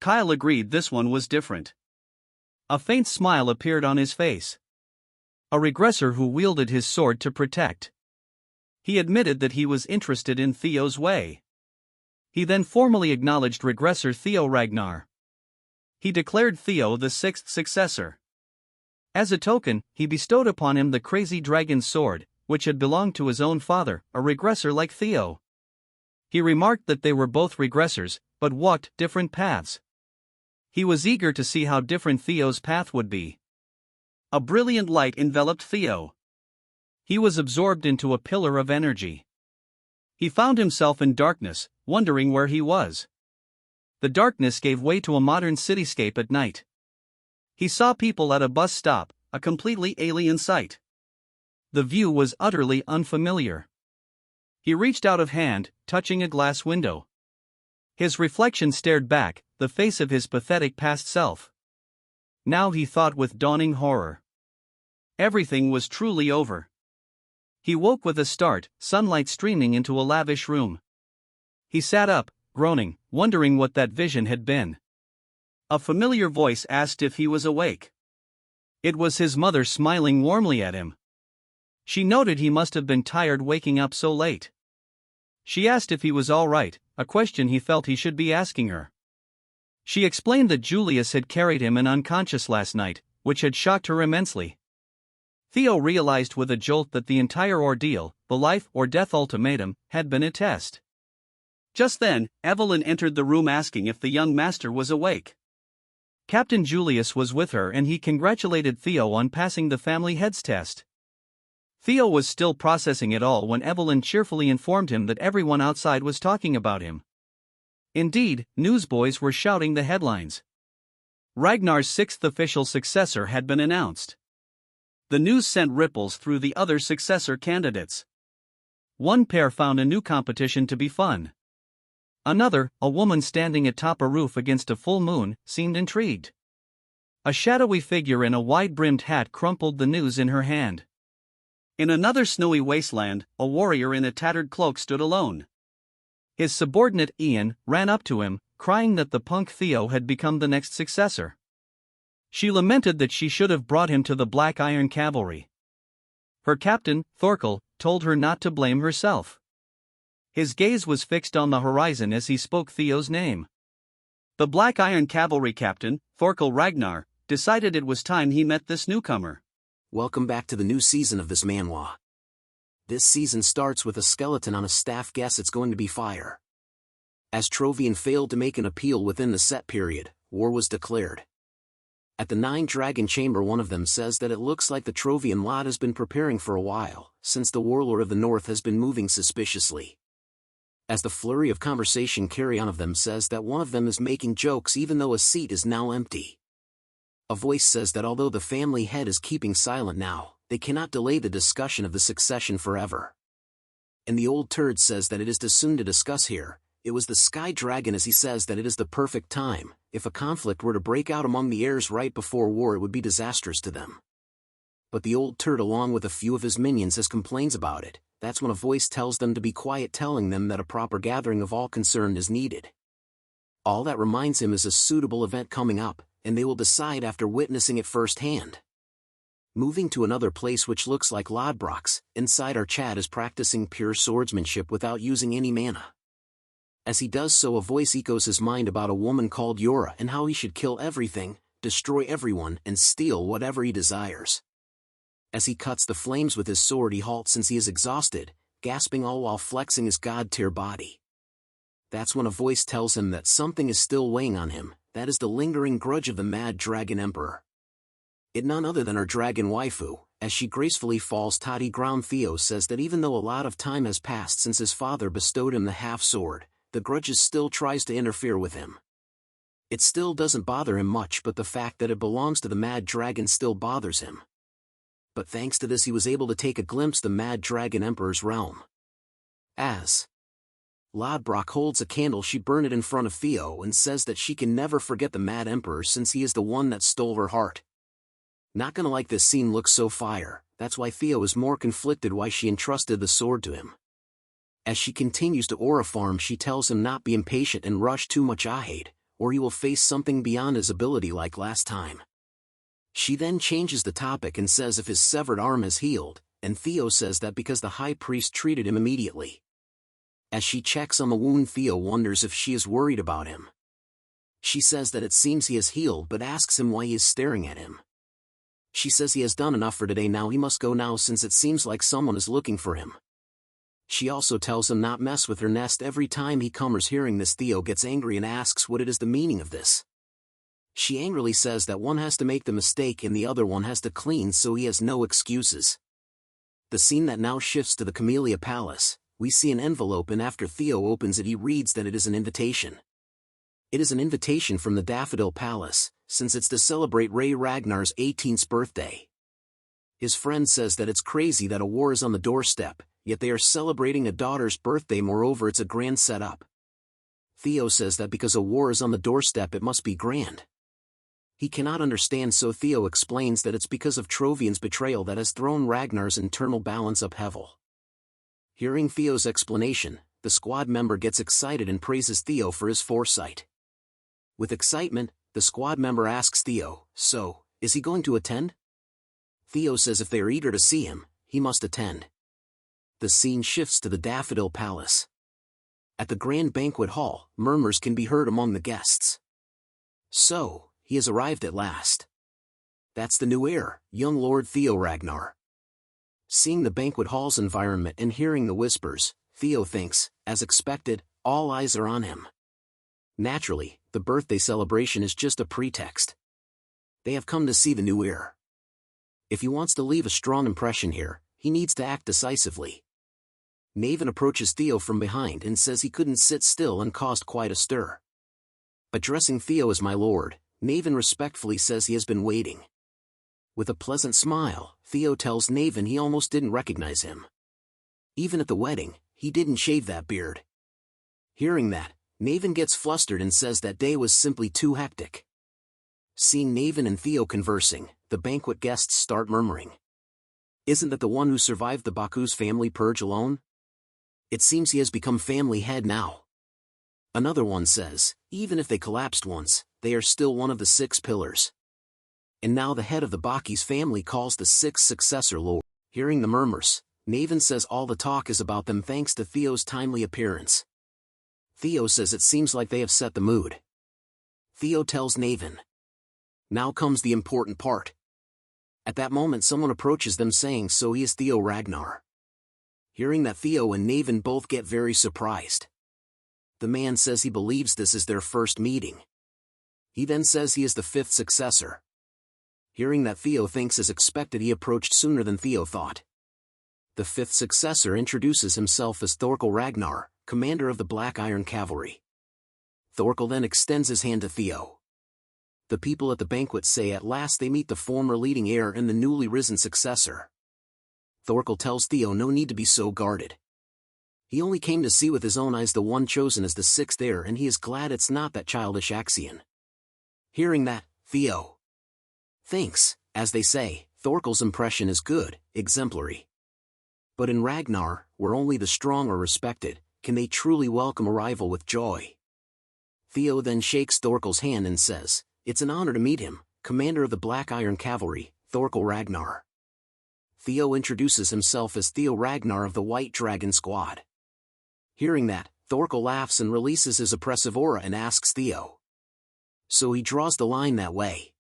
Kyle agreed this one was different. A faint smile appeared on his face. A regressor who wielded his sword to protect. He admitted that he was interested in Theo's way. He then formally acknowledged regressor Theo Ragnar. He declared Theo the sixth successor. As a token, he bestowed upon him the crazy dragon sword, which had belonged to his own father, a regressor like Theo. He remarked that they were both regressors, but walked different paths. He was eager to see how different Theo's path would be. A brilliant light enveloped Theo. He was absorbed into a pillar of energy. He found himself in darkness, wondering where he was. The darkness gave way to a modern cityscape at night. He saw people at a bus stop, a completely alien sight. The view was utterly unfamiliar. He reached out of hand, touching a glass window. His reflection stared back, the face of his pathetic past self. Now he thought with dawning horror. Everything was truly over. He woke with a start, sunlight streaming into a lavish room. He sat up, groaning, wondering what that vision had been. A familiar voice asked if he was awake. It was his mother smiling warmly at him. She noted he must have been tired waking up so late. She asked if he was all right, a question he felt he should be asking her. She explained that Julius had carried him in unconscious last night, which had shocked her immensely. Theo realized with a jolt that the entire ordeal, the life or death ultimatum, had been a test. Just then, Evelyn entered the room asking if the young master was awake. Captain Julius was with her and he congratulated Theo on passing the family heads test. Theo was still processing it all when Evelyn cheerfully informed him that everyone outside was talking about him. Indeed, newsboys were shouting the headlines. Ragnar's sixth official successor had been announced. The news sent ripples through the other successor candidates. One pair found a new competition to be fun. Another, a woman standing atop a roof against a full moon, seemed intrigued. A shadowy figure in a wide-brimmed hat crumpled the news in her hand. In another snowy wasteland, a warrior in a tattered cloak stood alone. His subordinate Ian ran up to him, crying that the punk Theo had become the next successor. She lamented that she should have brought him to the Black Iron Cavalry. Her captain, Thorkel, told her not to blame herself. His gaze was fixed on the horizon as he spoke Theo's name. The Black Iron Cavalry captain, Thorkel Ragnar, decided it was time he met this newcomer. Welcome back to the new season of this manhwa. This season starts with a skeleton on a staff. Guess it's going to be fire. As Trovian failed to make an appeal within the set period, war was declared. At the Nine Dragon Chamber, one of them says that it looks like the Trovian lot has been preparing for a while, since the warlord of the north has been moving suspiciously. As the flurry of conversation carry on, of them says that one of them is making jokes even though a seat is now empty. A voice says that although the family head is keeping silent now, they cannot delay the discussion of the succession forever. And the old turd says that it is too soon to discuss here. It was the Sky Dragon, as he says that it is the perfect time. If a conflict were to break out among the heirs right before war, it would be disastrous to them. But the old turd, along with a few of his minions, has complains about it. That's when a voice tells them to be quiet, telling them that a proper gathering of all concerned is needed. All that reminds him is a suitable event coming up, and they will decide after witnessing it firsthand. Moving to another place which looks like Lodbrok's, inside our Chad is practicing pure swordsmanship without using any mana. As he does so, a voice echoes his mind about a woman called Yora and how he should kill everything, destroy everyone, and steal whatever he desires. As he cuts the flames with his sword, he halts since he is exhausted, gasping all while flexing his god-tier body. That's when a voice tells him that something is still weighing on him, that is the lingering grudge of the Mad Dragon Emperor. It none other than our dragon waifu. As she gracefully falls to the ground, Theo says that even though a lot of time has passed since his father bestowed him the half-sword, the grudge still tries to interfere with him. It still doesn't bother him much, but the fact that it belongs to the Mad Dragon still bothers him. But thanks to this he was able to take a glimpse of the Mad Dragon Emperor's realm. As Lodbrok holds a candle, she burns it in front of Theo and says that she can never forget the Mad Emperor since he is the one that stole her heart. Not gonna like this scene looks so fire, that's why Theo is more conflicted why she entrusted the sword to him. As she continues to aura farm, she tells him not be impatient and rush too much ahead, or he will face something beyond his ability like last time. She then changes the topic and says if his severed arm has healed, and Theo says that because the high priest treated him immediately. As she checks on the wound, Theo wonders if she is worried about him. She says that it seems he has healed but asks him why he is staring at him. She says he has done enough for today, now he must go now since it seems like someone is looking for him. She also tells him not mess with her nest every time he comes. Hearing this, Theo gets angry and asks what it is the meaning of this. She angrily says that one has to make the mistake and the other one has to clean, so he has no excuses. The scene that now shifts to the Camellia Palace. We see an envelope, and after Theo opens it he reads that it is an invitation. It is an invitation from the Daffodil Palace, since it's to celebrate Ragnar's 18th birthday. His friend says that it's crazy that a war is on the doorstep, yet they are celebrating a daughter's birthday. Moreover, it's a grand setup. Theo says that because a war is on the doorstep it must be grand. He cannot understand, so Theo explains that it's because of Trovian's betrayal that has thrown Ragnar's internal balance upheaval. Hearing Theo's explanation, the squad member gets excited and praises Theo for his foresight. With excitement, the squad member asks Theo, so, is he going to attend? Theo says if they are eager to see him, he must attend. The scene shifts to the Daffodil Palace. At the grand banquet hall, murmurs can be heard among the guests. So, he has arrived at last. That's the new heir, young Lord Theo Ragnar. Seeing the banquet hall's environment and hearing the whispers, Theo thinks, as expected, all eyes are on him. Naturally, the birthday celebration is just a pretext. They have come to see the new heir. If he wants to leave a strong impression here, he needs to act decisively. Naven approaches Theo from behind and says he couldn't sit still and caused quite a stir. Addressing Theo as my lord, Naven respectfully says he has been waiting. With a pleasant smile, Theo tells Naven he almost didn't recognize him. Even at the wedding, he didn't shave that beard. Hearing that, Naven gets flustered and says that day was simply too hectic. Seeing Naven and Theo conversing, the banquet guests start murmuring. Isn't that the one who survived the Baku's family purge alone? It seems he has become family head now. Another one says, even if they collapsed once, they are still one of the 6 pillars. And now the head of the Baki's family calls the 6th successor Lord. Hearing the murmurs, Naven says all the talk is about them thanks to Theo's timely appearance. Theo says it seems like they have set the mood. Theo tells Naven. Now comes the important part. At that moment someone approaches them saying so he is Theo Ragnar. Hearing that, Theo and Naven both get very surprised. The man says he believes this is their first meeting. He then says he is the 5th successor. Hearing that, Theo thinks as expected he approached sooner than Theo thought. The 5th successor introduces himself as Thorkel Ragnar, commander of the Black Iron Cavalry. Thorkel then extends his hand to Theo. The people at the banquet say at last they meet the former leading heir and the newly risen successor. Thorkel tells Theo no need to be so guarded. He only came to see with his own eyes the one chosen as the 6th heir, and he is glad it's not that childish Axion. Hearing that, Theo thinks, as they say, Thorkel's impression is good, exemplary. But in Ragnar, where only the strong are respected, can they truly welcome a rival with joy? Theo then shakes Thorkel's hand and says, It's an honor to meet him, commander of the Black Iron Cavalry, Ragnar. Theo introduces himself as Theo Ragnar of the White Dragon Squad. Hearing that, Thorkel laughs and releases his oppressive aura and asks Theo. So he draws the line that way.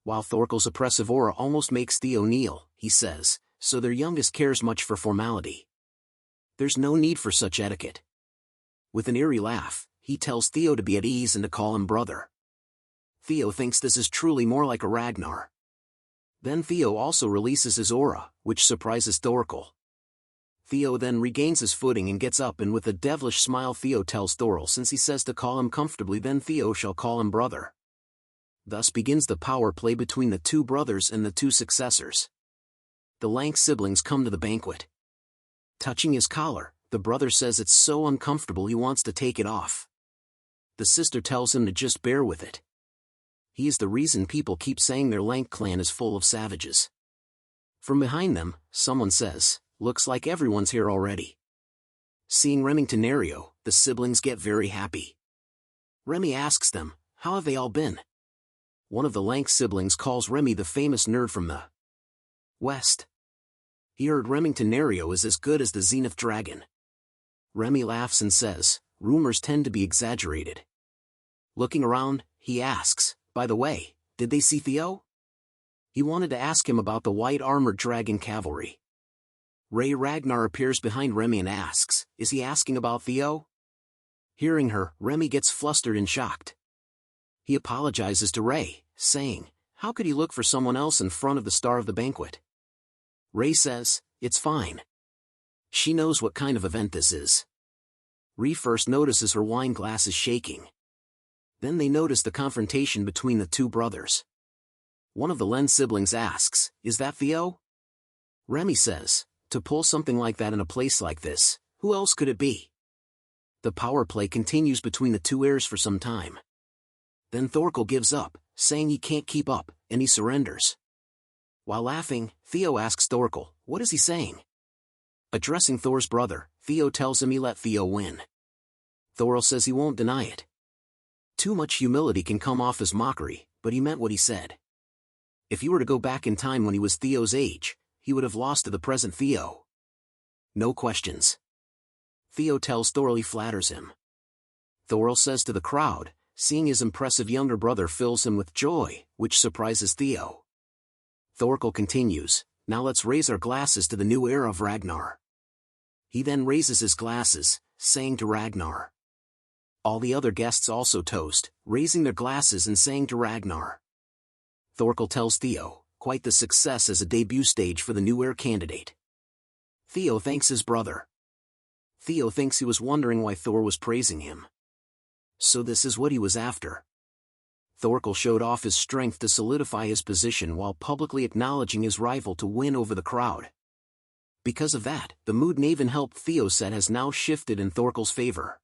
While Thorkel's oppressive aura almost makes Theo kneel, he says, so their youngest cares much for formality. There's no need for such etiquette. With an eerie laugh, he tells Theo to be at ease and to call him brother. Theo thinks this is truly more like a Ragnar. Then Theo also releases his aura, which surprises Thorkel. Theo then regains his footing and gets up, and with a devilish smile Theo tells Thorkel since he says to call him comfortably, then Theo shall call him brother. Thus begins the power play between the two brothers and the two successors. The Lank siblings come to the banquet. Touching his collar, the brother says it's so uncomfortable he wants to take it off. The sister tells him to just bear with it. He is the reason people keep saying their Lank clan is full of savages. From behind them, someone says, looks like everyone's here already. Seeing Reincarnator, the siblings get very happy. Remy asks them, how have they all been? One of the Lank siblings calls Remy the famous nerd from the West. He heard Reincarnator is as good as the Zenith Dragon. Remy laughs and says, rumors tend to be exaggerated. Looking around, he asks, by the way, did they see Theo? He wanted to ask him about the white armored dragon cavalry. Ragnar appears behind Remy and asks, is he asking about Theo? Hearing her, Remy gets flustered and shocked. He apologizes to Ray, saying, how could he look for someone else in front of the star of the banquet? Ray says, it's fine. She knows what kind of event this is. Ree first notices her wine glass is shaking. Then they notice the confrontation between the two brothers. One of the Len siblings asks, is that Theo? Remy says, to pull something like that in a place like this, who else could it be? The power play continues between the two heirs for some time. Then Thorkel gives up, saying he can't keep up, and he surrenders. While laughing, Theo asks Thorkel, what is he saying? Addressing Thor's brother, Theo tells him he let Theo win. Thorkel says he won't deny it. Too much humility can come off as mockery, but he meant what he said. If he were to go back in time when he was Theo's age, he would have lost to the present Theo. No questions. Theo tells Thorkel he flatters him. Thorkel says to the crowd, seeing his impressive younger brother fills him with joy, which surprises Theo. Thorkel continues, now let's raise our glasses to the new era of Ragnar. He then raises his glasses, saying to Ragnar. All the other guests also toast, raising their glasses and saying to Ragnar. Thorkel tells Theo, quite the success as a debut stage for the new heir candidate. Theo thanks his brother. Theo thinks he was wondering why Thor was praising him. So this is what he was after. Thorkel showed off his strength to solidify his position while publicly acknowledging his rival to win over the crowd. Because of that, the mood Naven helped Theo set has now shifted in Thorkel's favor.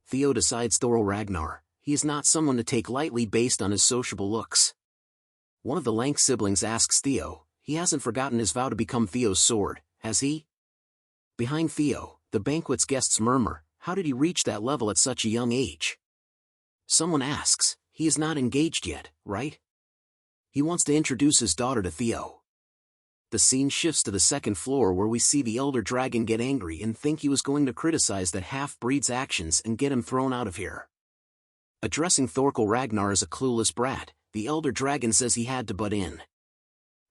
Theo decides Thor Ragnar, he is not someone to take lightly based on his sociable looks. One of the Lank siblings asks Theo, he hasn't forgotten his vow to become Theo's sword, has he? Behind Theo, the banquet's guests murmur, how did he reach that level at such a young age? Someone asks, he is not engaged yet, right? He wants to introduce his daughter to Theo. The scene shifts to the second floor where we see the elder dragon get angry and think he was going to criticize that half-breed's actions and get him thrown out of here. Addressing Thorkel Ragnar as a clueless brat, the elder dragon says he had to butt in.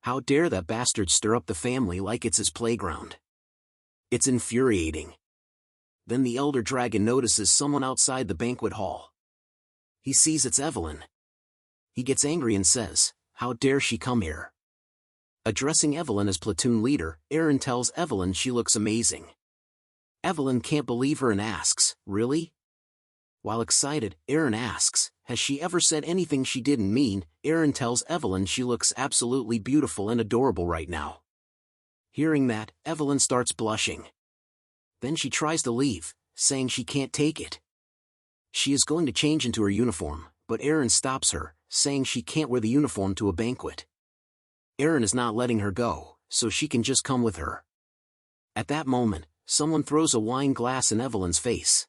How dare that bastard stir up the family like it's his playground? It's infuriating. Then the elder dragon notices someone outside the banquet hall. He sees it's Evelyn. He gets angry and says, how dare she come here? Addressing Evelyn as platoon leader, Aaron tells Evelyn she looks amazing. Evelyn can't believe her and asks, really? While excited, Aaron asks, has she ever said anything she didn't mean? Aaron tells Evelyn she looks absolutely beautiful and adorable right now. Hearing that, Evelyn starts blushing. Then she tries to leave, saying she can't take it. She is going to change into her uniform, but Aaron stops her, saying she can't wear the uniform to a banquet. Aaron is not letting her go, so she can just come with her. At that moment, someone throws a wine glass in Evelyn's face.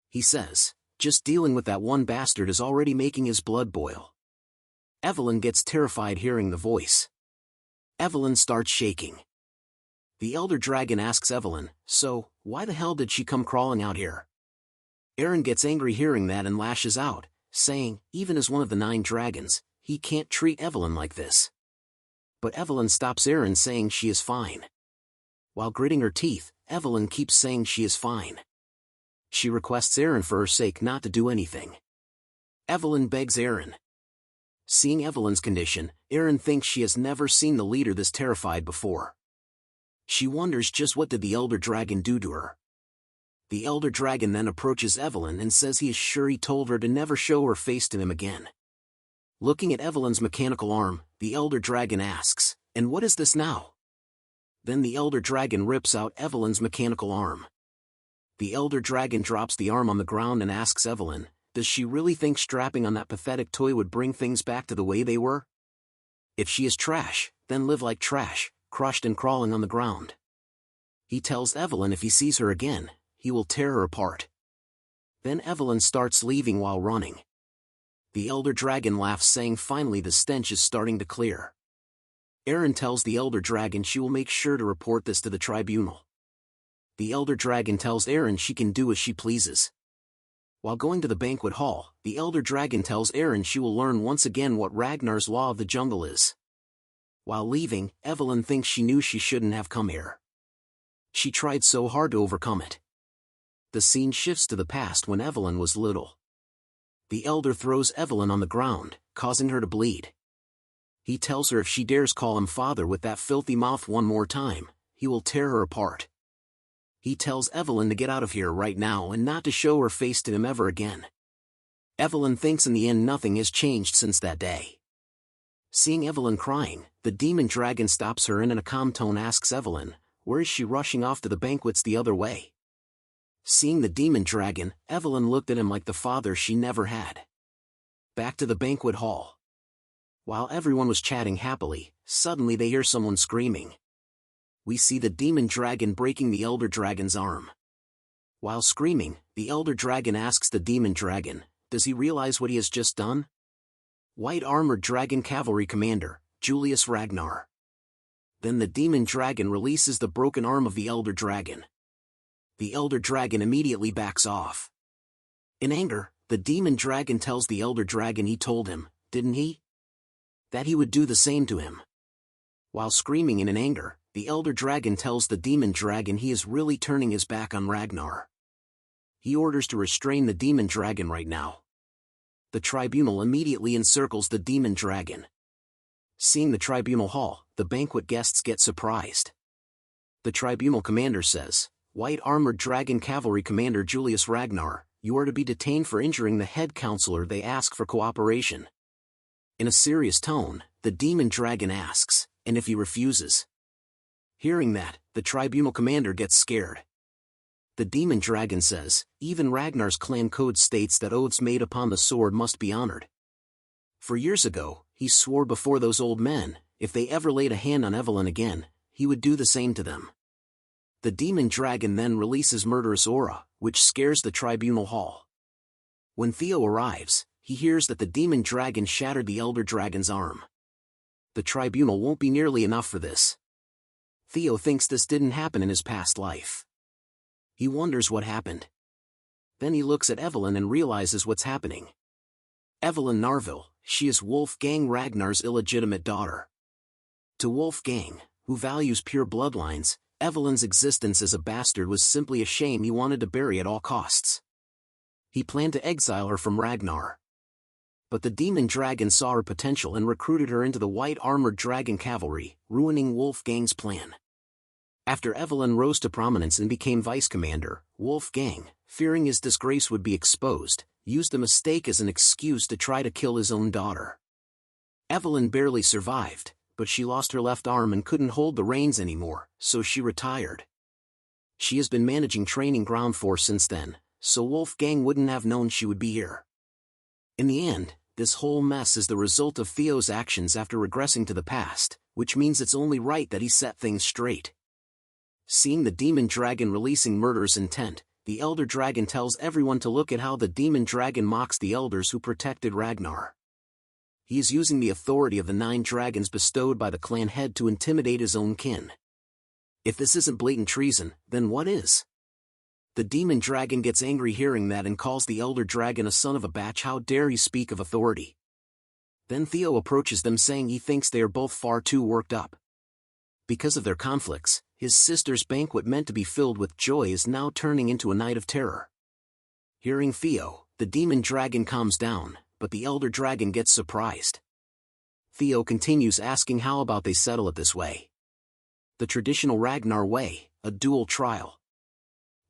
He says, Just dealing with that one bastard is already making his blood boil. Evelyn gets terrified hearing the voice. Evelyn starts shaking. The Elder Dragon asks Evelyn, "So, why the hell did she come crawling out here?" Eren gets angry hearing that and lashes out, saying, even as one of the 9 dragons, he can't treat Evelyn like this. But Evelyn stops Eren saying she is fine. While gritting her teeth, Evelyn keeps saying she is fine. She requests Eren for her sake not to do anything. Evelyn begs Eren. Seeing Evelyn's condition, Eren thinks she has never seen the leader this terrified before. She wonders just what did the Elder Dragon do to her. The Elder Dragon then approaches Evelyn and says he is sure he told her to never show her face to him again. Looking at Evelyn's mechanical arm, the Elder Dragon asks, "And what is this now?" Then the Elder Dragon rips out Evelyn's mechanical arm. The Elder Dragon drops the arm on the ground and asks Evelyn, does she really think strapping on that pathetic toy would bring things back to the way they were? If she is trash, then live like trash, crushed and crawling on the ground. He tells Evelyn if he sees her again, he will tear her apart. Then Evelyn starts leaving while running. The Elder Dragon laughs saying finally the stench is starting to clear. Eren tells the Elder Dragon she will make sure to report this to the tribunal. The Elder Dragon tells Eren she can do as she pleases. While going to the banquet hall, the Elder Dragon tells Eren she will learn once again what Ragnar's law of the jungle is. While leaving, Evelyn thinks she knew she shouldn't have come here. She tried so hard to overcome it. The scene shifts to the past when Evelyn was little. The Elder throws Evelyn on the ground, causing her to bleed. He tells her if she dares call him father with that filthy mouth one more time, he will tear her apart. He tells Evelyn to get out of here right now and not to show her face to him ever again. Evelyn thinks in the end nothing has changed since that day. Seeing Evelyn crying, the demon dragon stops her and in a calm tone asks Evelyn, where is she rushing off to the banquets the other way? Seeing the demon dragon, Evelyn looked at him like the father she never had. Back to the banquet hall. While everyone was chatting happily, suddenly they hear someone screaming. We see the demon dragon breaking the Elder Dragon's arm. While screaming, the Elder Dragon asks the demon dragon, does he realize what he has just done? White Armored Dragon Cavalry Commander, Julius Ragnar. Then the demon dragon releases the broken arm of the Elder Dragon. The Elder Dragon immediately backs off. In anger, the demon dragon tells the Elder Dragon he told him, didn't he? That he would do the same to him. While screaming in anger, the Elder Dragon tells the demon dragon he is really turning his back on Ragnar. He orders to restrain the demon dragon right now. The tribunal immediately encircles the demon dragon. Seeing the tribunal hall, the banquet guests get surprised. The tribunal commander says, White Armored Dragon Cavalry Commander Julius Ragnar, you are to be detained for injuring the head counselor. They ask for cooperation. In a serious tone, the demon dragon asks, and if he refuses? Hearing that, the tribunal commander gets scared. The demon dragon says, even Ragnar's clan code states that oaths made upon the sword must be honored. For years ago, he swore before those old men, if they ever laid a hand on Evelyn again, he would do the same to them. The demon dragon then releases murderous aura, which scares the tribunal hall. When Theo arrives, he hears that the demon dragon shattered the Elder Dragon's arm. The tribunal won't be nearly enough for this. Theo thinks this didn't happen in his past life. He wonders what happened. Then he looks at Evelyn and realizes what's happening. Evelyn Narville, she is Wolfgang Ragnar's illegitimate daughter. To Wolfgang, who values pure bloodlines, Evelyn's existence as a bastard was simply a shame he wanted to bury at all costs. He planned to exile her from Ragnar. But the demon dragon saw her potential and recruited her into the White Armored Dragon Cavalry, ruining Wolfgang's plan. After Evelyn rose to prominence and became vice commander, Wolfgang, fearing his disgrace would be exposed, used the mistake as an excuse to try to kill his own daughter. Evelyn barely survived, but she lost her left arm and couldn't hold the reins anymore, so she retired. She has been managing training ground force since then, so Wolfgang wouldn't have known she would be here. In the end, this whole mess is the result of Theo's actions after regressing to the past, which means it's only right that he set things straight. Seeing the demon dragon releasing murderous intent, the Elder Dragon tells everyone to look at how the demon dragon mocks the elders who protected Ragnar. He is using the authority of the 9 dragons bestowed by the clan head to intimidate his own kin. If this isn't blatant treason, then what is? The demon dragon gets angry hearing that and calls the Elder Dragon a son of a batch. How dare he speak of authority? Then Theo approaches them saying he thinks they are both far too worked up. Because of their conflicts, his sister's banquet meant to be filled with joy is now turning into a night of terror. Hearing Theo, the demon dragon calms down, but the Elder Dragon gets surprised. Theo continues asking how about they settle it this way. The traditional Ragnar way, a dual trial.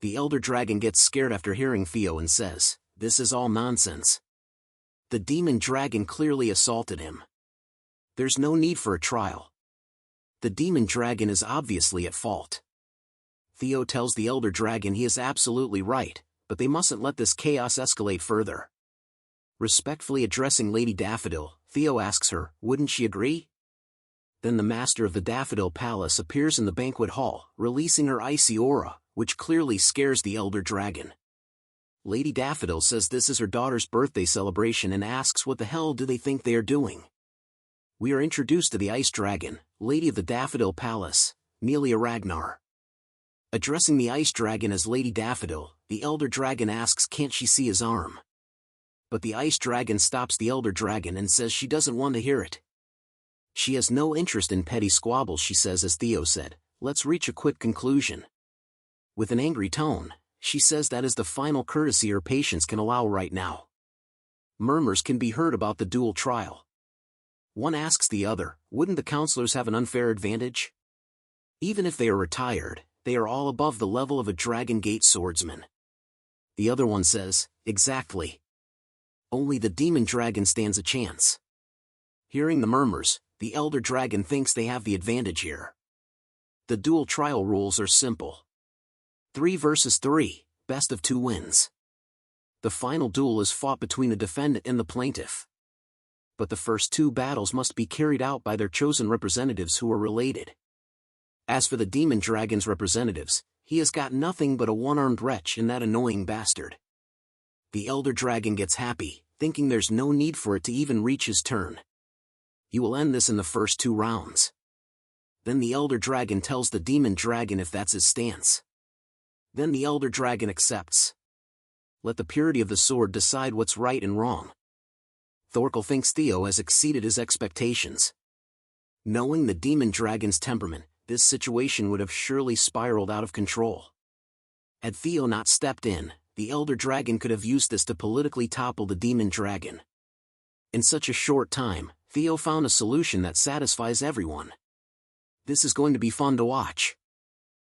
The Elder Dragon gets scared after hearing Theo and says, "This is all nonsense. The demon dragon clearly assaulted him. There's no need for a trial. The demon dragon is obviously at fault." Theo tells the Elder Dragon he is absolutely right, but they mustn't let this chaos escalate further. Respectfully addressing Lady Daffodil, Theo asks her, wouldn't she agree? Then the master of the Daffodil Palace appears in the banquet hall, releasing her icy aura, which clearly scares the Elder Dragon. Lady Daffodil says this is her daughter's birthday celebration and asks what the hell do they think they are doing. We are introduced to the Ice Dragon, Lady of the Daffodil Palace, Melia Ragnar. Addressing the Ice Dragon as Lady Daffodil, the Elder Dragon asks can't she see his arm. But the Ice Dragon stops the Elder Dragon and says she doesn't want to hear it. She has no interest in petty squabbles, she says. As Theo said, let's reach a quick conclusion. With an angry tone, she says that is the final courtesy her patience can allow right now. Murmurs can be heard about the dual trial. One asks the other, wouldn't the counselors have an unfair advantage? Even if they are retired, they are all above the level of a Dragon Gate swordsman. The other one says, exactly. Only the demon dragon stands a chance. Hearing the murmurs, the Elder Dragon thinks they have the advantage here. The dual trial rules are simple. 3 versus 3, best of 2 wins. The final duel is fought between the defendant and the plaintiff. But the first 2 battles must be carried out by their chosen representatives who are related. As for the demon dragon's representatives, he has got nothing but a one-armed wretch and that annoying bastard. The Elder Dragon gets happy, thinking there's no need for it to even reach his turn. He will end this in the first 2 rounds. Then the Elder Dragon tells the demon dragon if that's his stance. Then the Elder Dragon accepts. Let the purity of the sword decide what's right and wrong. Thorkel thinks Theo has exceeded his expectations. Knowing the demon dragon's temperament, this situation would have surely spiraled out of control. Had Theo not stepped in, the Elder Dragon could have used this to politically topple the demon dragon. In such a short time, Theo found a solution that satisfies everyone. This is going to be fun to watch.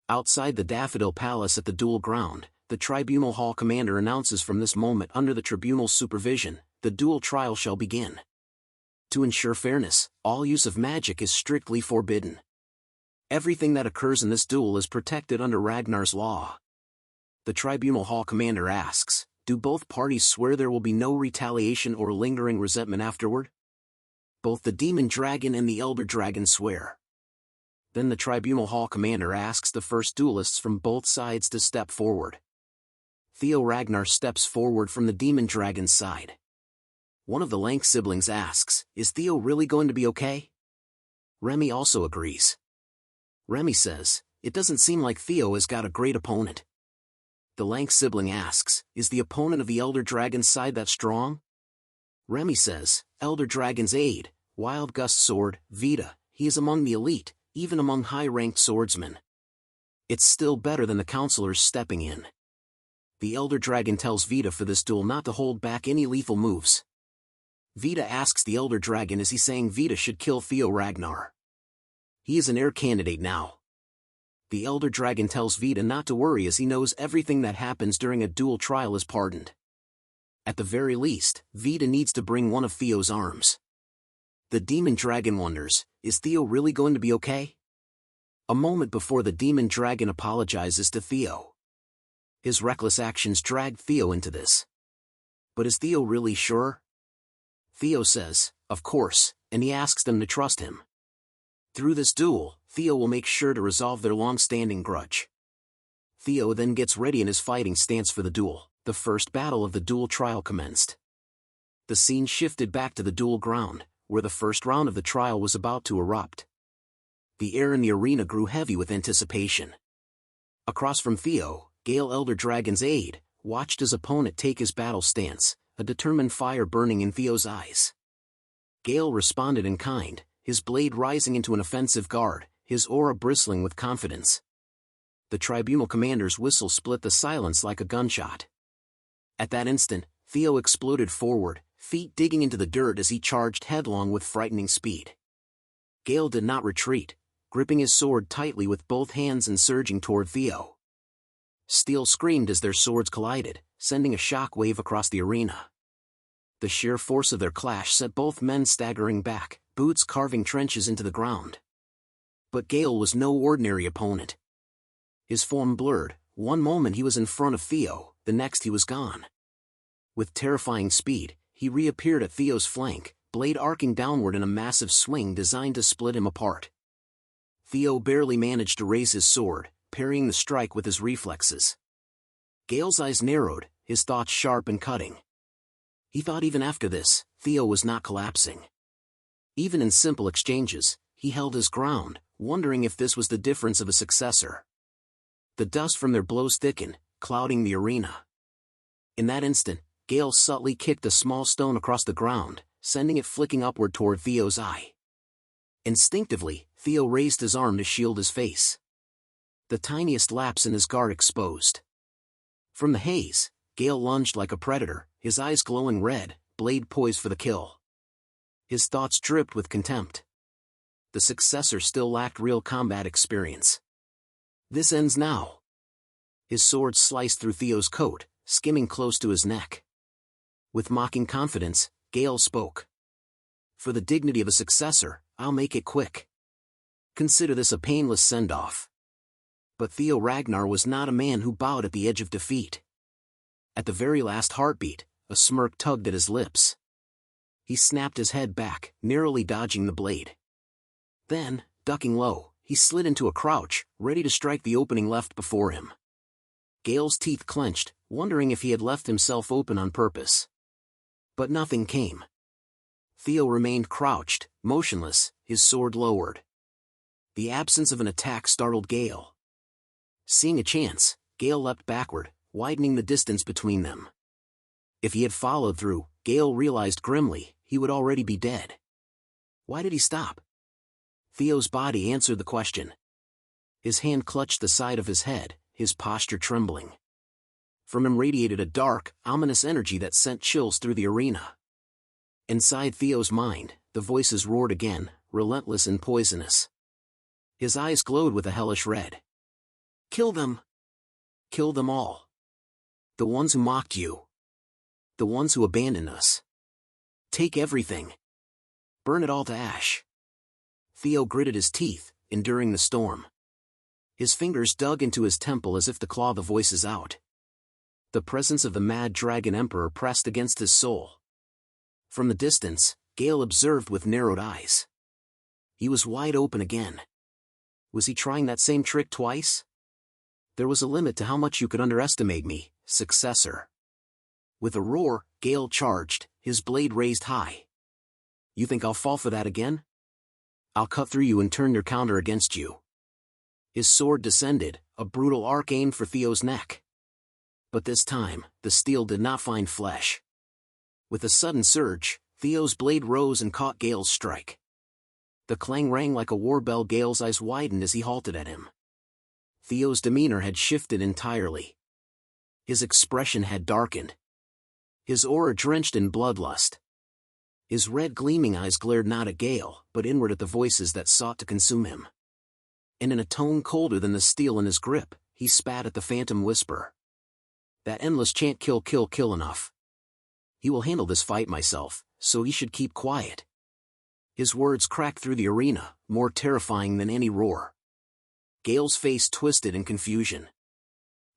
Outside the Daffodil Palace at the duel ground, the Tribunal Hall commander announces from this moment under the tribunal's supervision, the dual trial shall begin. To ensure fairness, all use of magic is strictly forbidden. Everything that occurs in this duel is protected under Ragnar's law. The Tribunal Hall commander asks, do both parties swear there will be no retaliation or lingering resentment afterward? Both the demon dragon and the Elder Dragon swear. Then the Tribunal Hall commander asks the first duelists from both sides to step forward. Theo Ragnar steps forward from the demon dragon's side. One of the Lank siblings asks, is Theo really going to be okay? Remy also agrees. Remy says, it doesn't seem like Theo has got a great opponent. The Lank sibling asks, is the opponent of the Elder Dragon's side that strong? Remy says, Elder Dragon's aide, Wild Gust Sword, Vita, he is among the elite, even among high-ranked swordsmen. It's still better than the counselors stepping in. The Elder Dragon tells Vita for this duel not to hold back any lethal moves. Vita asks the Elder Dragon is he saying Vita should kill Theo Ragnar. He is an heir candidate now. The Elder Dragon tells Vita not to worry as he knows everything that happens during a dual trial is pardoned. At the very least, Vita needs to bring one of Theo's arms. The demon dragon wonders, is Theo really going to be okay? A moment before the demon dragon apologizes to Theo. His reckless actions dragged Theo into this. But is Theo really sure? Theo says, of course, and he asks them to trust him. Through this duel, Theo will make sure to resolve their long-standing grudge. Theo then gets ready in his fighting stance for the duel. The first battle of the duel trial commenced. The scene shifted back to the duel ground, where the first round of the trial was about to erupt. The air in the arena grew heavy with anticipation. Across from Theo, Gale Elder Dragon's aide watched his opponent take his battle stance, a determined fire burning in Theo's eyes. Gale responded in kind, his blade rising into an offensive guard, his aura bristling with confidence. The tribunal commander's whistle split the silence like a gunshot. At that instant, Theo exploded forward, feet digging into the dirt as he charged headlong with frightening speed. Gale did not retreat, gripping his sword tightly with both hands and surging toward Theo. Steel screamed as their swords collided, sending a shock wave across the arena. The sheer force of their clash sent both men staggering back, boots carving trenches into the ground. But Gale was no ordinary opponent. His form blurred, one moment he was in front of Theo, the next he was gone. With terrifying speed, he reappeared at Theo's flank, blade arcing downward in a massive swing designed to split him apart. Theo barely managed to raise his sword, parrying the strike with his reflexes. Gale's eyes narrowed, his thoughts sharp and cutting. He thought even after this, Theo was not collapsing. Even in simple exchanges, he held his ground, wondering if this was the difference of a successor. The dust from their blows thickened, clouding the arena. In that instant, Gale subtly kicked a small stone across the ground, sending it flicking upward toward Theo's eye. Instinctively, Theo raised his arm to shield his face. The tiniest lapse in his guard exposed. From the haze, Gale lunged like a predator, his eyes glowing red, blade poised for the kill. His thoughts dripped with contempt. The successor still lacked real combat experience. This ends now. His sword sliced through Theo's coat, skimming close to his neck. With mocking confidence, Gale spoke. For the dignity of a successor, I'll make it quick. Consider this a painless send-off. But Theo Ragnar was not a man who bowed at the edge of defeat. At the very last heartbeat, a smirk tugged at his lips. He snapped his head back, narrowly dodging the blade. Then, ducking low, he slid into a crouch, ready to strike the opening left before him. Gale's teeth clenched, wondering if he had left himself open on purpose. But nothing came. Theo remained crouched, motionless, his sword lowered. The absence of an attack startled Gale. Seeing a chance, Gale leapt backward, widening the distance between them. If he had followed through, Gale realized grimly, he would already be dead. Why did he stop? Theo's body answered the question. His hand clutched the side of his head, his posture trembling. From him radiated a dark, ominous energy that sent chills through the arena. Inside Theo's mind, the voices roared again, relentless and poisonous. His eyes glowed with a hellish red. Kill them! Kill them all! The ones who mocked you. The ones who abandoned us. Take everything. Burn it all to ash. Theo gritted his teeth, enduring the storm. His fingers dug into his temple as if to claw the voices out. The presence of the mad dragon emperor pressed against his soul. From the distance, Gale observed with narrowed eyes. He was wide open again. Was he trying that same trick twice? There was a limit to how much you could underestimate me, successor. With a roar, Gale charged, his blade raised high. You think I'll fall for that again? I'll cut through you and turn your counter against you. His sword descended, a brutal arc aimed for Theo's neck. But this time, the steel did not find flesh. With a sudden surge, Theo's blade rose and caught Gale's strike. The clang rang like a war bell. Gale's eyes widened as he halted at him. Theo's demeanor had shifted entirely. His expression had darkened. His aura drenched in bloodlust. His red gleaming eyes glared not at Gale, but inward at the voices that sought to consume him. And in a tone colder than the steel in his grip, he spat at the phantom whisper. That endless chant, kill, kill, kill enough. He will handle this fight myself, so he should keep quiet. His words cracked through the arena, more terrifying than any roar. Gale's face twisted in confusion.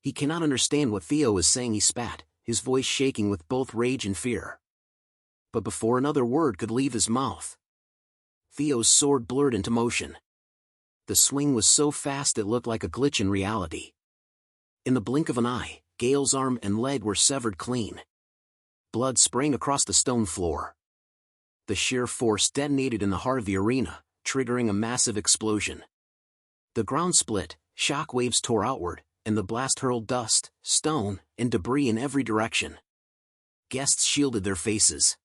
He cannot understand what Theo is saying. He spat, his voice shaking with both rage and fear. But before another word could leave his mouth, Theo's sword blurred into motion. The swing was so fast it looked like a glitch in reality. In the blink of an eye, Gale's arm and leg were severed clean. Blood sprang across the stone floor. The sheer force detonated in the heart of the arena, triggering a massive explosion. The ground split, shock waves tore outward, and the blast hurled dust, stone, and debris in every direction. Guests shielded their faces.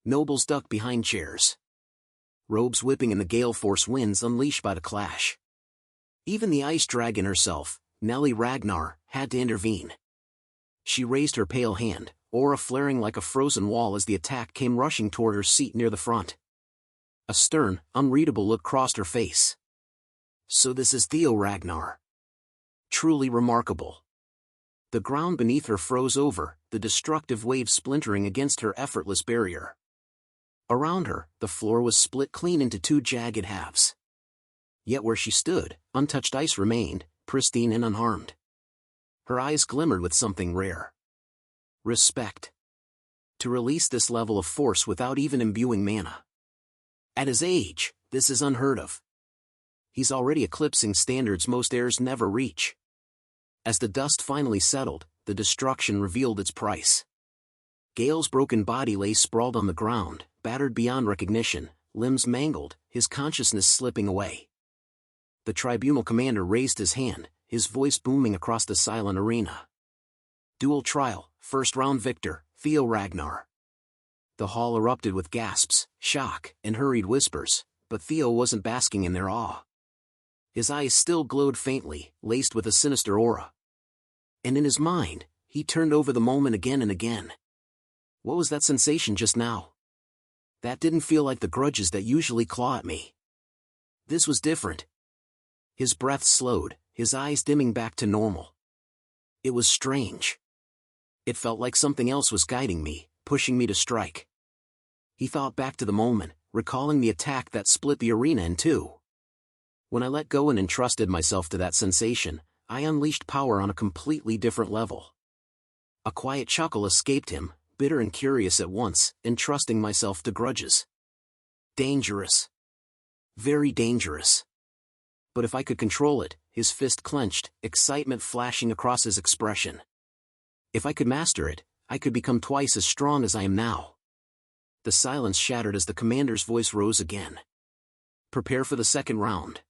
Nobles ducked behind chairs. Robes whipping in the gale force winds unleashed by the clash. Even the ice dragon herself, Nellie Ragnar, had to intervene. She raised her pale hand, aura flaring like a frozen wall as the attack came rushing toward her seat near the front. A stern, unreadable look crossed her face. So this is Theo Ragnar. Truly remarkable. The ground beneath her froze over, the destructive waves splintering against her effortless barrier. Around her, the floor was split clean into two jagged halves. Yet where she stood, untouched ice remained, pristine and unharmed. Her eyes glimmered with something rare. Respect. To release this level of force without even imbuing mana. At his age, this is unheard of. He's already eclipsing standards most heirs never reach. As the dust finally settled, the destruction revealed its price. Gale's broken body lay sprawled on the ground, battered beyond recognition, limbs mangled, his consciousness slipping away. The tribunal commander raised his hand, his voice booming across the silent arena. Dual trial, first round victor, Theo Ragnar. The hall erupted with gasps, shock, and hurried whispers, but Theo wasn't basking in their awe. His eyes still glowed faintly, laced with a sinister aura. And in his mind, he turned over the moment again and again. What was that sensation just now? That didn't feel like the grudges that usually claw at me. This was different. His breath slowed, his eyes dimming back to normal. It was strange. It felt like something else was guiding me, pushing me to strike. He thought back to the moment, recalling the attack that split the arena in two. When I let go and entrusted myself to that sensation, I unleashed power on a completely different level. A quiet chuckle escaped him, bitter and curious at once, entrusting myself to grudges. Dangerous. Very dangerous. But if I could control it, his fist clenched, excitement flashing across his expression. If I could master it, I could become twice as strong as I am now. The silence shattered as the commander's voice rose again. Prepare for the second round.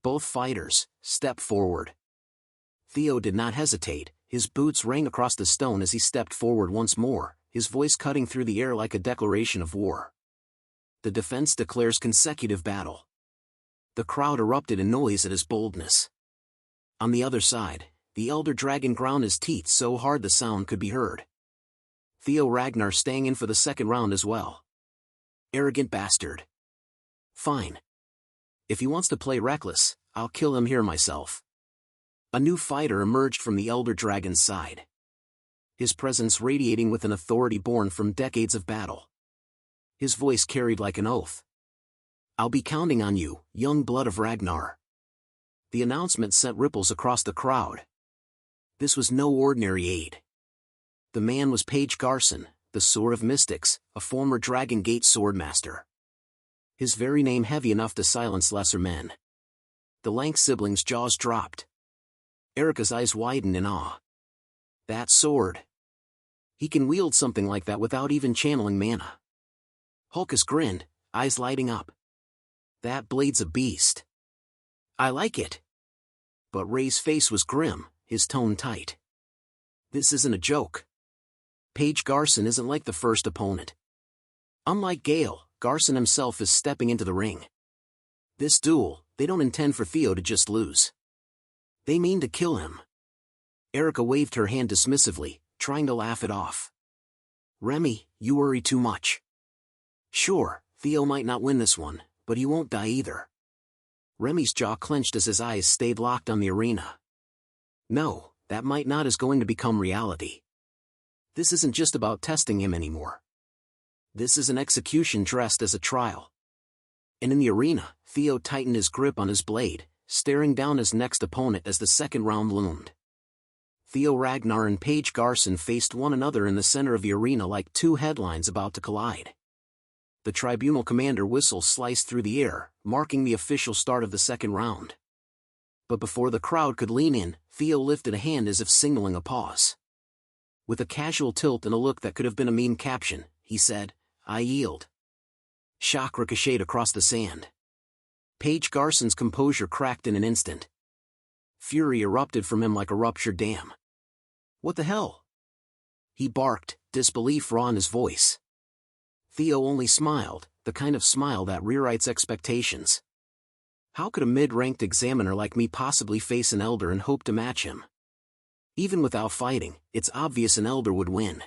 Both fighters, step forward. Theo did not hesitate, his boots rang across the stone as he stepped forward once more, his voice cutting through the air like a declaration of war. The defense declares consecutive battle. The crowd erupted in noise at his boldness. On the other side, the elder dragon ground his teeth so hard the sound could be heard. Theo Ragnar staying in for the second round as well. Arrogant bastard. Fine. If he wants to play reckless, I'll kill him here myself. A new fighter emerged from the elder dragon's side. His presence radiating with an authority born from decades of battle. His voice carried like an oath. I'll be counting on you, young blood of Ragnar. The announcement sent ripples across the crowd. This was no ordinary aid. The man was Paige Garson, the Sword of Mystics, a former Dragon Gate swordmaster. His very name heavy enough to silence lesser men. The Lank siblings' jaws dropped. Erica's eyes widened in awe. That sword. He can wield something like that without even channeling mana. Hulkus grinned, eyes lighting up. That blade's a beast. I like it. But Ray's face was grim, his tone tight. This isn't a joke. Paige Garson isn't like the first opponent. Unlike Gale, Garson himself is stepping into the ring. This duel, they don't intend for Theo to just lose. They mean to kill him. Erica waved her hand dismissively, trying to laugh it off. Remy, you worry too much. Sure, Theo might not win this one, but he won't die either. Remy's jaw clenched as his eyes stayed locked on the arena. No, that might not is going to become reality. This isn't just about testing him anymore. This is an execution dressed as a trial. And in the arena, Theo tightened his grip on his blade, staring down his next opponent as the second round loomed. Theo Ragnar and Paige Garson faced one another in the center of the arena like two headlines about to collide. The tribunal commander whistle sliced through the air, marking the official start of the second round. But before the crowd could lean in, Theo lifted a hand as if signaling a pause. With a casual tilt and a look that could have been a meme caption, he said, "I yield." Shock ricocheted across the sand. Paige Garson's composure cracked in an instant. Fury erupted from him like a ruptured dam. "What the hell?" he barked, disbelief raw in his voice. Theo only smiled, the kind of smile that rewrites expectations. How could a mid-ranked examiner like me possibly face an elder and hope to match him? Even without fighting, it's obvious an elder would win.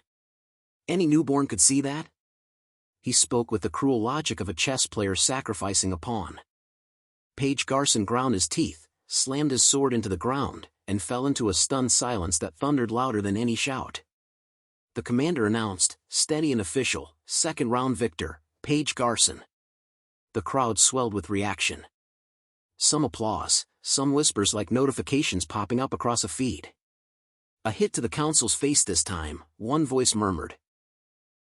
Any newborn could see that? He spoke with the cruel logic of a chess player sacrificing a pawn. Paige Garson ground his teeth, slammed his sword into the ground, and fell into a stunned silence that thundered louder than any shout. The commander announced, steady and official, second round victor, Paige Garson. The crowd swelled with reaction. Some applause, some whispers like notifications popping up across a feed. A hit to the council's face this time, one voice murmured.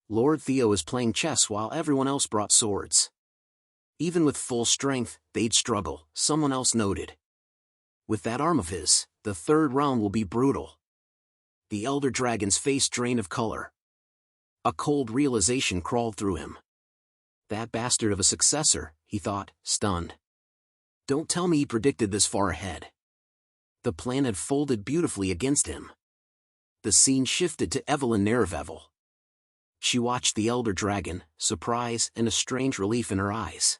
Lord Theo is playing chess while everyone else brought swords. Even with full strength, they'd struggle, someone else noted. With that arm of his, the third round will be brutal. The elder dragon's face drained of color. A cold realization crawled through him. That bastard of a successor, he thought, stunned. Don't tell me he predicted this far ahead. The plan had folded beautifully against him. The scene shifted to Evelyn Nerevevel. She watched the elder dragon, surprise and a strange relief in her eyes.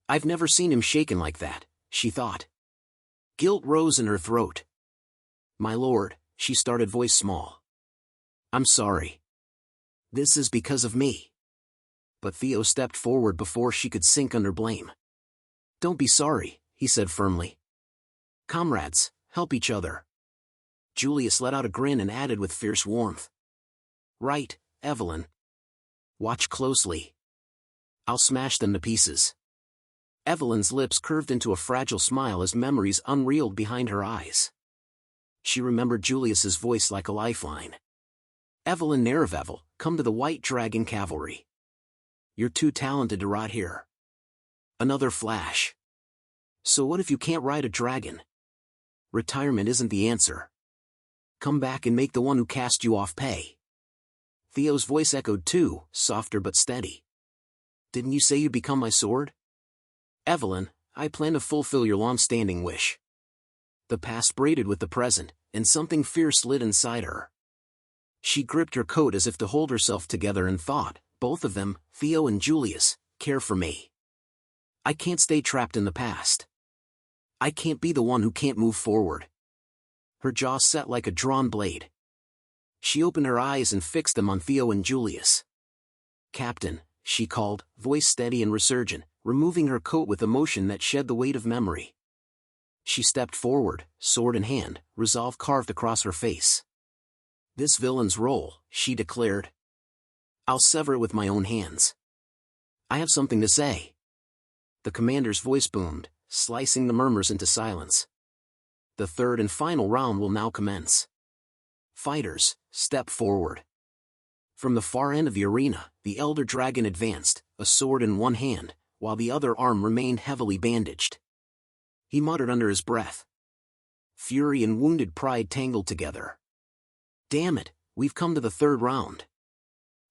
I've never seen him shaken like that, she thought. Guilt rose in her throat. My lord, she started, voice small. I'm sorry. This is because of me. But Theo stepped forward before she could sink under blame. Don't be sorry, he said firmly. Comrades, help each other. Julius let out a grin and added with fierce warmth. Right, Evelyn. Watch closely. I'll smash them to pieces. Evelyn's lips curved into a fragile smile as memories unreeled behind her eyes. She remembered Julius's voice like a lifeline. Evelyn Nerevevel, come to the White Dragon Cavalry. You're too talented to rot here. Another flash. So what if you can't ride a dragon? Retirement isn't the answer. Come back and make the one who cast you off pay. Theo's voice echoed too, softer but steady. Didn't you say you'd become my sword? Evelyn, I plan to fulfill your long-standing wish. The past braided with the present, and something fierce lit inside her. She gripped her coat as if to hold herself together and thought, both of them, Theo and Julius, care for me. I can't stay trapped in the past. I can't be the one who can't move forward. Her jaw set like a drawn blade. She opened her eyes and fixed them on Theo and Julius. Captain, she called, voice steady and resurgent, removing her coat with emotion that shed the weight of memory. She stepped forward, sword in hand, resolve carved across her face. This villain's role, she declared. I'll sever it with my own hands. I have something to say. The commander's voice boomed, slicing the murmurs into silence. The third and final round will now commence. Fighters, step forward. From the far end of the arena, the elder dragon advanced, a sword in one hand, while the other arm remained heavily bandaged. He muttered under his breath. Fury and wounded pride tangled together. Damn it, we've come to the third round.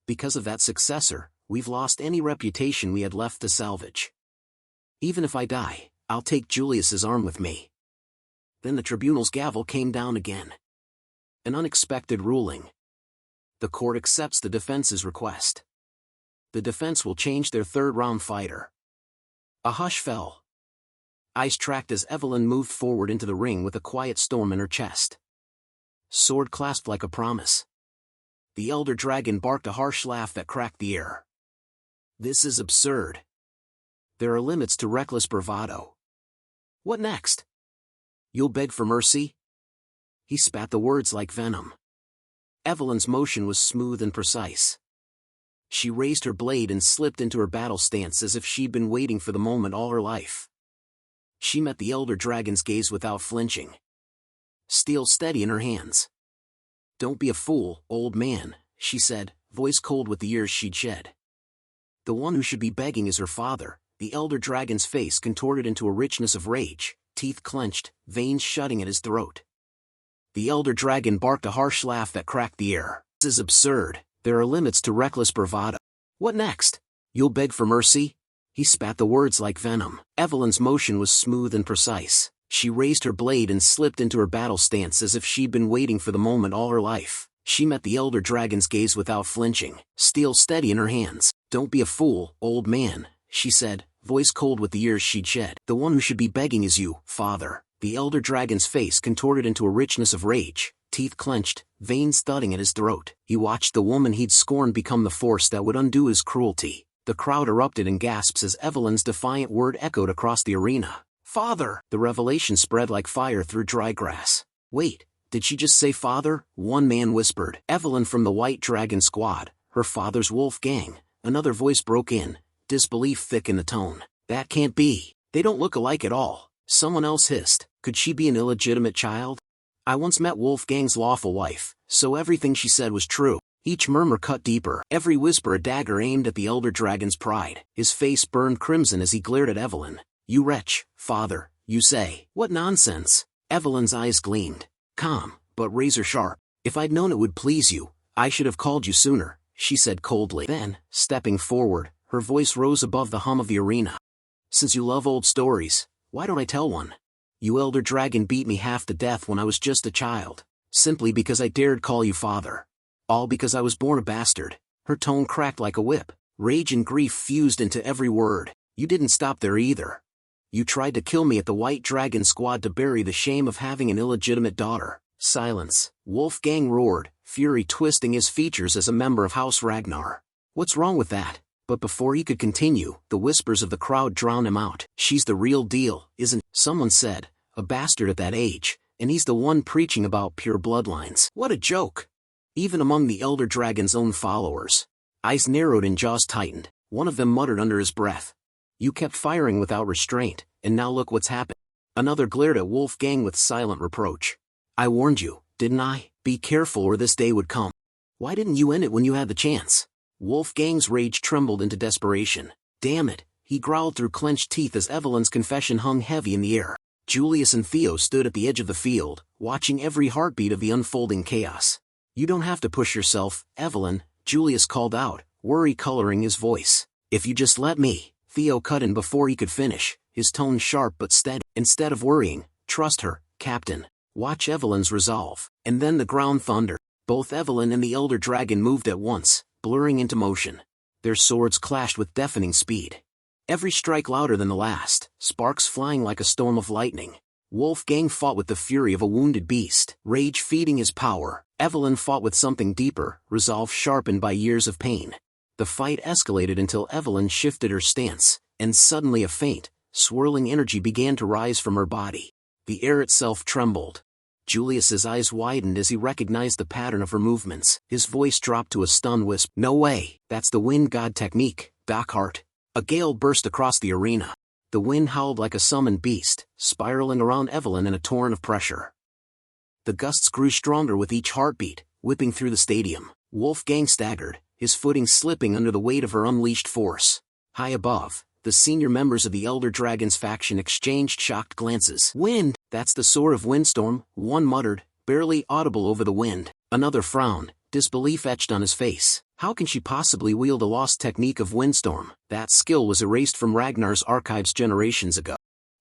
Because of that successor, we've lost any reputation we had left to salvage. Even if I die, I'll take Julius's arm with me. Then the tribunal's gavel came down again. An unexpected ruling. The court accepts the defense's request. The defense will change their third-round fighter. A hush fell. Eyes tracked as Evelyn moved forward into the ring with a quiet storm in her chest. Sword clasped like a promise. The elder dragon barked a harsh laugh that cracked the air. This is absurd. There are limits to reckless bravado. What next? You'll beg for mercy? He spat the words like venom. Evelyn's motion was smooth and precise. She raised her blade and slipped into her battle stance as if she'd been waiting for the moment all her life. She met the elder dragon's gaze without flinching. Steel steady in her hands. Don't be a fool, old man, she said, voice cold with the years she'd shed. The one who should be begging is her father. The elder dragon's face contorted into a richness of rage. teeth clenched, veins shutting at his throat. The elder dragon barked a harsh laugh that cracked the air. This is absurd. There are limits to reckless bravado. What next? You'll beg for mercy? He spat the words like venom. Evelyn's motion was smooth and precise. She raised her blade and slipped into her battle stance as if she'd been waiting for the moment all her life. She met the elder dragon's gaze without flinching, steel steady in her hands. Don't be a fool, old man, she said, voice cold with the years she'd shed. The one who should be begging is you, father. The elder dragon's face contorted into a richness of rage, teeth clenched, veins thudding at his throat. He watched the woman he'd scorned become the force that would undo his cruelty. The crowd erupted in gasps as Evelyn's defiant word echoed across the arena. Father! The revelation spread like fire through dry grass. Wait, did she just say father? One man whispered. Evelyn from the White Dragon Squad, her father's wolf gang. Another voice broke in, disbelief thick in the tone. That can't be. They don't look alike at all. Someone else hissed. Could she be an illegitimate child? I once met Wolfgang's lawful wife, so everything she said was true. Each murmur cut deeper, every whisper a dagger aimed at the elder dragon's pride. His face burned crimson as he glared at Evelyn. You wretch, father, you say. What nonsense. Evelyn's eyes gleamed. Calm, but razor sharp. If I'd known it would please you, I should have called you sooner, she said coldly. Then, stepping forward, her voice rose above the hum of the arena. Since you love old stories, why don't I tell one? You elder dragon beat me half to death when I was just a child, simply because I dared call you father. All because I was born a bastard. Her tone cracked like a whip. Rage and grief fused into every word. You didn't stop there either. You tried to kill me at the White Dragon Squad to bury the shame of having an illegitimate daughter. Silence. Wolfgang roared, fury twisting his features as a member of House Ragnar. What's wrong with that? But before he could continue, the whispers of the crowd drowned him out. She's the real deal, isn't? Someone said, a bastard at that age, and he's the one preaching about pure bloodlines. What a joke! Even among the elder dragon's own followers. Eyes narrowed and jaws tightened. One of them muttered under his breath. You kept firing without restraint, and now look what's happened. Another glared at Wolfgang with silent reproach. I warned you, didn't I? Be careful or this day would come. Why didn't you end it when you had the chance? Wolfgang's rage trembled into desperation. Damn it, he growled through clenched teeth as Evelyn's confession hung heavy in the air. Julius and Theo stood at the edge of the field, watching every heartbeat of the unfolding chaos. You don't have to push yourself, Evelyn, Julius called out, worry coloring his voice. If you just let me, Theo cut in before he could finish, his tone sharp but steady. Instead of worrying, trust her, Captain. Watch Evelyn's resolve. And then the ground thundered. Both Evelyn and the elder dragon moved at once, blurring into motion. Their swords clashed with deafening speed. Every strike louder than the last, sparks flying like a storm of lightning. Wolfgang fought with the fury of a wounded beast, rage feeding his power. Evelyn fought with something deeper, resolve sharpened by years of pain. The fight escalated until Evelyn shifted her stance, and suddenly a faint, swirling energy began to rise from her body. The air itself trembled. Julius's eyes widened as he recognized the pattern of her movements. His voice dropped to a stunned whisper. No way, that's the wind god technique, Dockhart. A gale burst across the arena. The wind howled like a summoned beast, spiraling around Evelyn in a torrent of pressure. The gusts grew stronger with each heartbeat, whipping through the stadium. Wolfgang staggered, his footing slipping under the weight of her unleashed force. High above, the senior members of the Elder Dragon's faction exchanged shocked glances. Wind, that's the sword of Windstorm, one muttered, barely audible over the wind. Another frowned, disbelief etched on his face. How can she possibly wield a lost technique of Windstorm? That skill was erased from Ragnar's archives generations ago.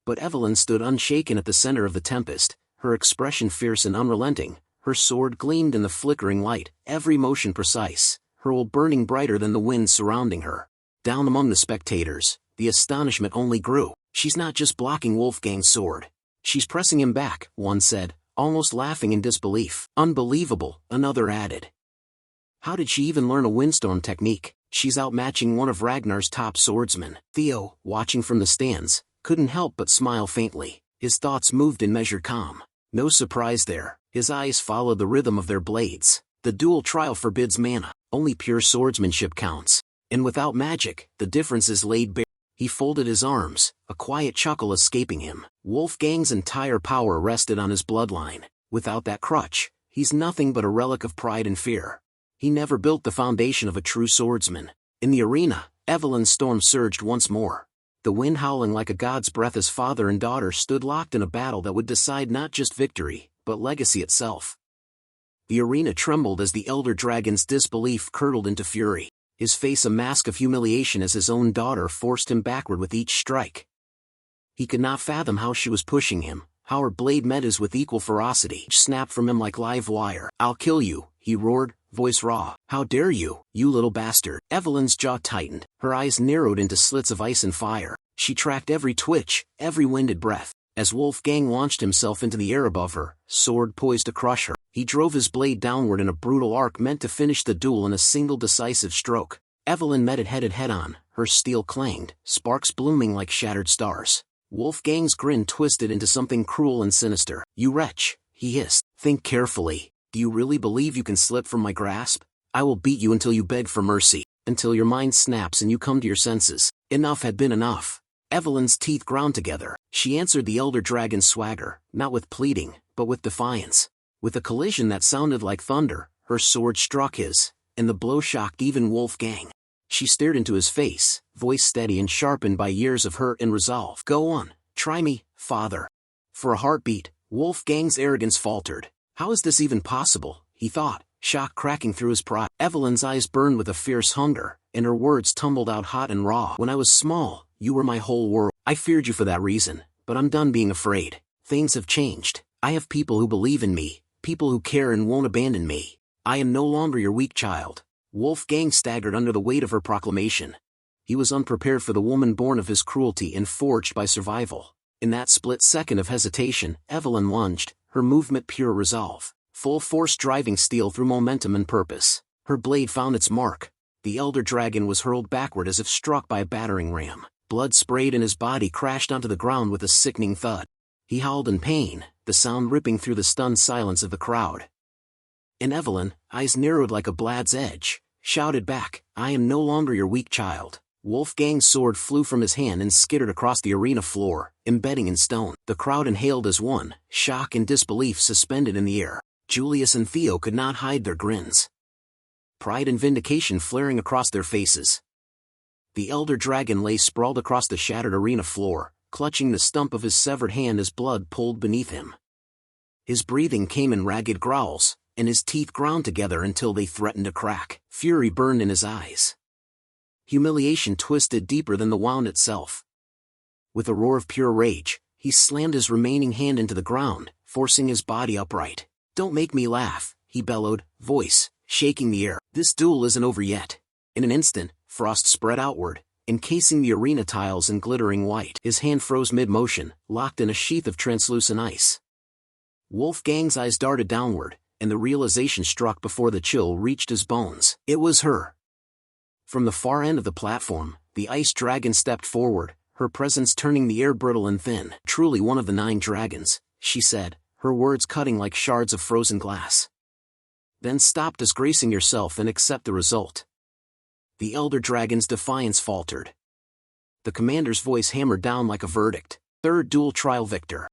But Evelyn stood unshaken at the center of the tempest, her expression fierce and unrelenting. Her sword gleamed in the flickering light, every motion precise, her will burning brighter than the wind surrounding her. Down among the spectators, the astonishment only grew. She's not just blocking Wolfgang's sword. She's pressing him back, one said, almost laughing in disbelief. Unbelievable, another added. How did she even learn a Windstorm technique? She's outmatching one of Ragnar's top swordsmen. Theo, watching from the stands, couldn't help but smile faintly. His thoughts moved in measured calm. No surprise there. His eyes followed the rhythm of their blades. The dual trial forbids mana. Only pure swordsmanship counts. And without magic, the difference is laid bare. He folded his arms, a quiet chuckle escaping him. Wolfgang's entire power rested on his bloodline. Without that crutch, he's nothing but a relic of pride and fear. He never built the foundation of a true swordsman. In the arena, Evelyn's storm surged once more. the wind howling like a god's breath as father and daughter stood locked in a battle that would decide not just victory, but legacy itself. The arena trembled as the elder dragon's disbelief curdled into fury, his face a mask of humiliation as his own daughter forced him backward with each strike. He could not fathom how she was pushing him, how her blade met his with equal ferocity. Snapped from him like live wire. "I'll kill you," he roared, voice raw. "How dare you, you little bastard." Evelyn's jaw tightened, her eyes narrowed into slits of ice and fire. She tracked every twitch, every winded breath. As Wolfgang launched himself into the air above her, sword poised to crush her, he drove his blade downward in a brutal arc meant to finish the duel in a single decisive stroke. Evelyn met it head-on, her steel clanged, sparks blooming like shattered stars. Wolfgang's grin twisted into something cruel and sinister. "You wretch," he hissed, "think carefully. Do you really believe you can slip from my grasp? I will beat you until you beg for mercy, until your mind snaps and you come to your senses." Enough had been enough. Evelyn's teeth ground together. She answered the elder dragon's swagger, not with pleading, but with defiance. With a collision that sounded like thunder, her sword struck his, and the blow shocked even Wolfgang. She stared into his face, voice steady and sharpened by years of hurt and resolve. "Go on, try me, father." For a heartbeat, Wolfgang's arrogance faltered. How is this even possible, he thought, shock cracking through his pride. Evelyn's eyes burned with a fierce hunger, and her words tumbled out hot and raw. "When I was small, you were my whole world. I feared you for that reason, but I'm done being afraid. Things have changed. I have people who believe in me, people who care and won't abandon me. I am no longer your weak child." Wolfgang staggered under the weight of her proclamation. He was unprepared for the woman born of his cruelty and forged by survival. In that split second of hesitation, Evelyn lunged, her movement pure resolve, full force driving steel through momentum and purpose. Her blade found its mark. The elder dragon was hurled backward as if struck by a battering ram. Blood sprayed and his body crashed onto the ground with a sickening thud. He howled in pain, the sound ripping through the stunned silence of the crowd. And Evelyn, eyes narrowed like a blad's edge, shouted back, "I am no longer your weak child." Wolfgang's sword flew from his hand and skittered across the arena floor, embedding in stone. The crowd inhaled as one, shock and disbelief suspended in the air. Julius and Theo could not hide their grins, pride and vindication flaring across their faces. The elder dragon lay sprawled across the shattered arena floor, clutching the stump of his severed hand as blood pooled beneath him. His breathing came in ragged growls, and his teeth ground together until they threatened to crack. Fury burned in his eyes. Humiliation twisted deeper than the wound itself. With a roar of pure rage, he slammed his remaining hand into the ground, forcing his body upright. "Don't make me laugh," he bellowed, voice shaking the air. "This duel isn't over yet." In an instant, frost spread outward, encasing the arena tiles in glittering white. His hand froze mid-motion, locked in a sheath of translucent ice. Wolfgang's eyes darted downward, and the realization struck before the chill reached his bones. It was her. From the far end of the platform, the ice dragon stepped forward, her presence turning the air brittle and thin. "Truly one of the 9 dragons," she said, her words cutting like shards of frozen glass. "Then stop disgracing yourself and accept the result." The elder dragon's defiance faltered. The commander's voice hammered down like a verdict. "Third duel trial victor,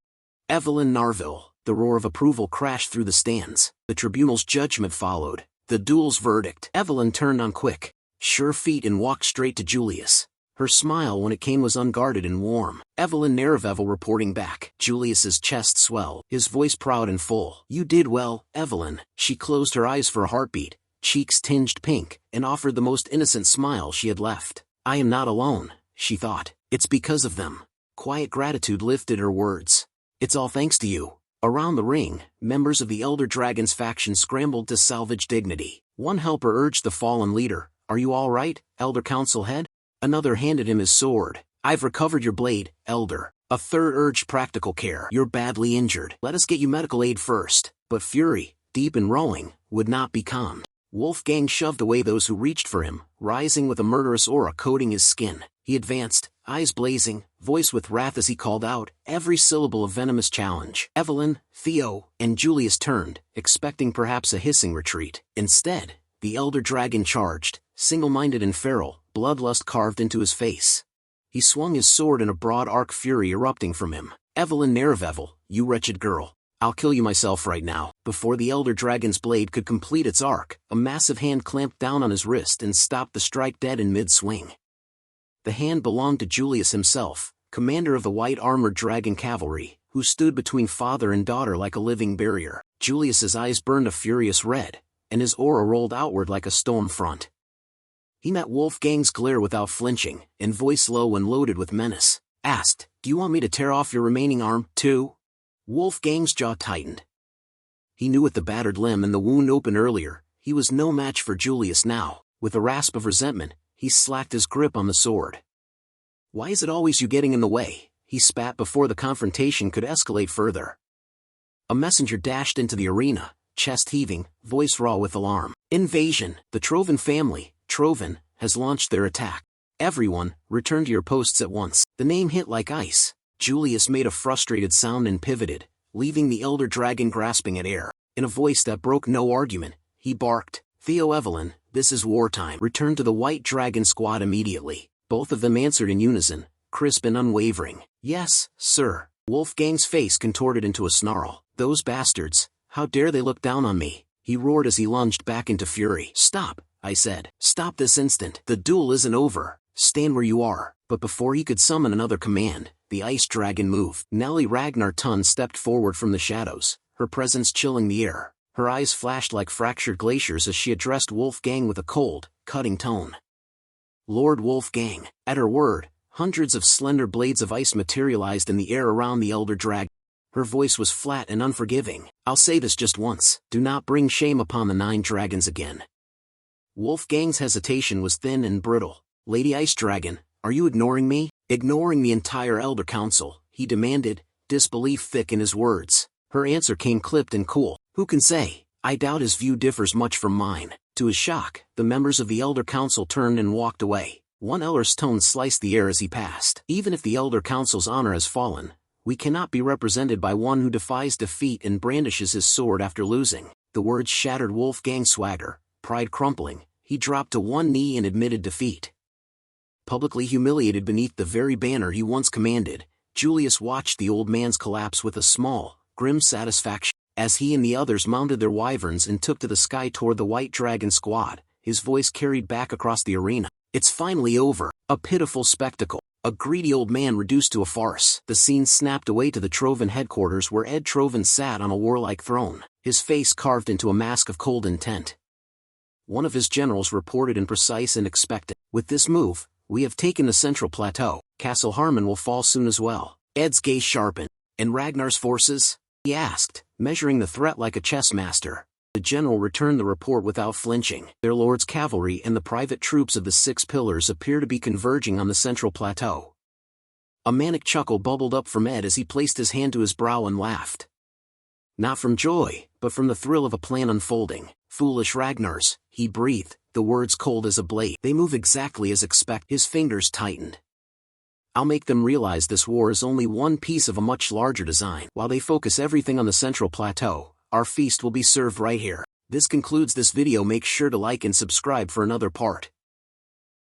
Evelyn Narville." The roar of approval crashed through the stands. The tribunal's judgment followed. The duel's verdict. Evelyn turned on quick, sure feet and walked straight to Julius. Her smile when it came was unguarded and warm. Evelyn Narville reporting back. Julius's chest swelled, his voice proud and full. "You did well, Evelyn." She closed her eyes for a heartbeat, cheeks tinged pink, and offered the most innocent smile she had left. "I am not alone," she thought. "It's because of them." Quiet gratitude lifted her words. "It's all thanks to you." Around the ring, members of the Elder Dragon's faction scrambled to salvage dignity. One helper urged the fallen leader, "Are you all right, Elder Council Head?" Another handed him his sword. "I've recovered your blade, Elder." A third urged practical care. "You're badly injured. Let us get you medical aid first." But fury, deep and rolling, would not be calmed. Wolfgang shoved away those who reached for him, rising with a murderous aura coating his skin. He advanced, eyes blazing, voice with wrath as he called out, every syllable a venomous challenge. Evelyn, Theo, and Julius turned, expecting perhaps a hissing retreat. Instead, the elder dragon charged, single-minded and feral, bloodlust carved into his face. He swung his sword in a broad arc, fury erupting from him. "Evelyn Narville, you wretched girl. I'll kill you myself right now." Before the elder dragon's blade could complete its arc, a massive hand clamped down on his wrist and stopped the strike dead in mid-swing. The hand belonged to Julius himself, commander of the white armored dragon cavalry, who stood between father and daughter like a living barrier. Julius's eyes burned a furious red, and his aura rolled outward like a storm front. He met Wolfgang's glare without flinching, and voice low and loaded with menace, asked, "Do you want me to tear off your remaining arm, too?" Wolfgang's jaw tightened. He knew with the battered limb and the wound open earlier, he was no match for Julius now. With a rasp of resentment, he slacked his grip on the sword. "Why is it always you getting in the way?" he spat before the confrontation could escalate further. A messenger dashed into the arena, chest heaving, voice raw with alarm. "Invasion! The Trovan family, Trovan, has launched their attack. Everyone, return to your posts at once." The name hit like ice. Julius made a frustrated sound and pivoted, leaving the elder dragon grasping at air. In a voice that broke no argument, he barked, "Theo Evelyn, this is wartime. Return to the White Dragon squad immediately." Both of them answered in unison, crisp and unwavering. "Yes, sir." Wolfgang's face contorted into a snarl. "Those bastards, how dare they look down on me?" he roared as he lunged back into fury. "Stop," I said. "Stop this instant. The duel isn't over. Stand where you are." But before he could summon another command, the ice dragon moved. Nellie Ragnar Tun stepped forward from the shadows, her presence chilling the air. Her eyes flashed like fractured glaciers as she addressed Wolfgang with a cold, cutting tone. "Lord Wolfgang." At her word, hundreds of slender blades of ice materialized in the air around the elder dragon. Her voice was flat and unforgiving. "I'll say this just once. Do not bring shame upon the 9 dragons again." Wolfgang's hesitation was thin and brittle. "Lady Ice Dragon, are you ignoring me?" "Ignoring the entire Elder Council," he demanded, disbelief thick in his words. Her answer came clipped and cool. "Who can say? I doubt his view differs much from mine." To his shock, the members of the Elder Council turned and walked away. One elder's tone sliced the air as he passed. "Even if the Elder Council's honor has fallen, we cannot be represented by one who defies defeat and brandishes his sword after losing." The words shattered Wolfgang's swagger. Pride crumpling, he dropped to one knee and admitted defeat. Publicly humiliated beneath the very banner he once commanded, Julius watched the old man's collapse with a small, grim satisfaction. As he and the others mounted their wyverns and took to the sky toward the White Dragon squad, his voice carried back across the arena. "It's finally over. A pitiful spectacle. A greedy old man reduced to a farce." The scene snapped away to the Trovan headquarters where Ed Trovan sat on a warlike throne, his face carved into a mask of cold intent. One of his generals reported in precise and expectant, "With this move, we have taken the central plateau. Castle Harmon will fall soon as well." Ed's gaze sharpened. "And Ragnar's forces?" he asked, measuring the threat like a chess master. The general returned the report without flinching. "Their lord's cavalry and the private troops of the 6 pillars appear to be converging on the central plateau." A manic chuckle bubbled up from Ed as he placed his hand to his brow and laughed. Not from joy, but from the thrill of a plan unfolding. "Foolish Ragnars," he breathed, the words cold as a blade. "They move exactly as expected." His fingers tightened. "I'll make them realize this war is only one piece of a much larger design. While they focus everything on the central plateau, our feast will be served right here." This concludes this video. Make sure to like and subscribe for another part.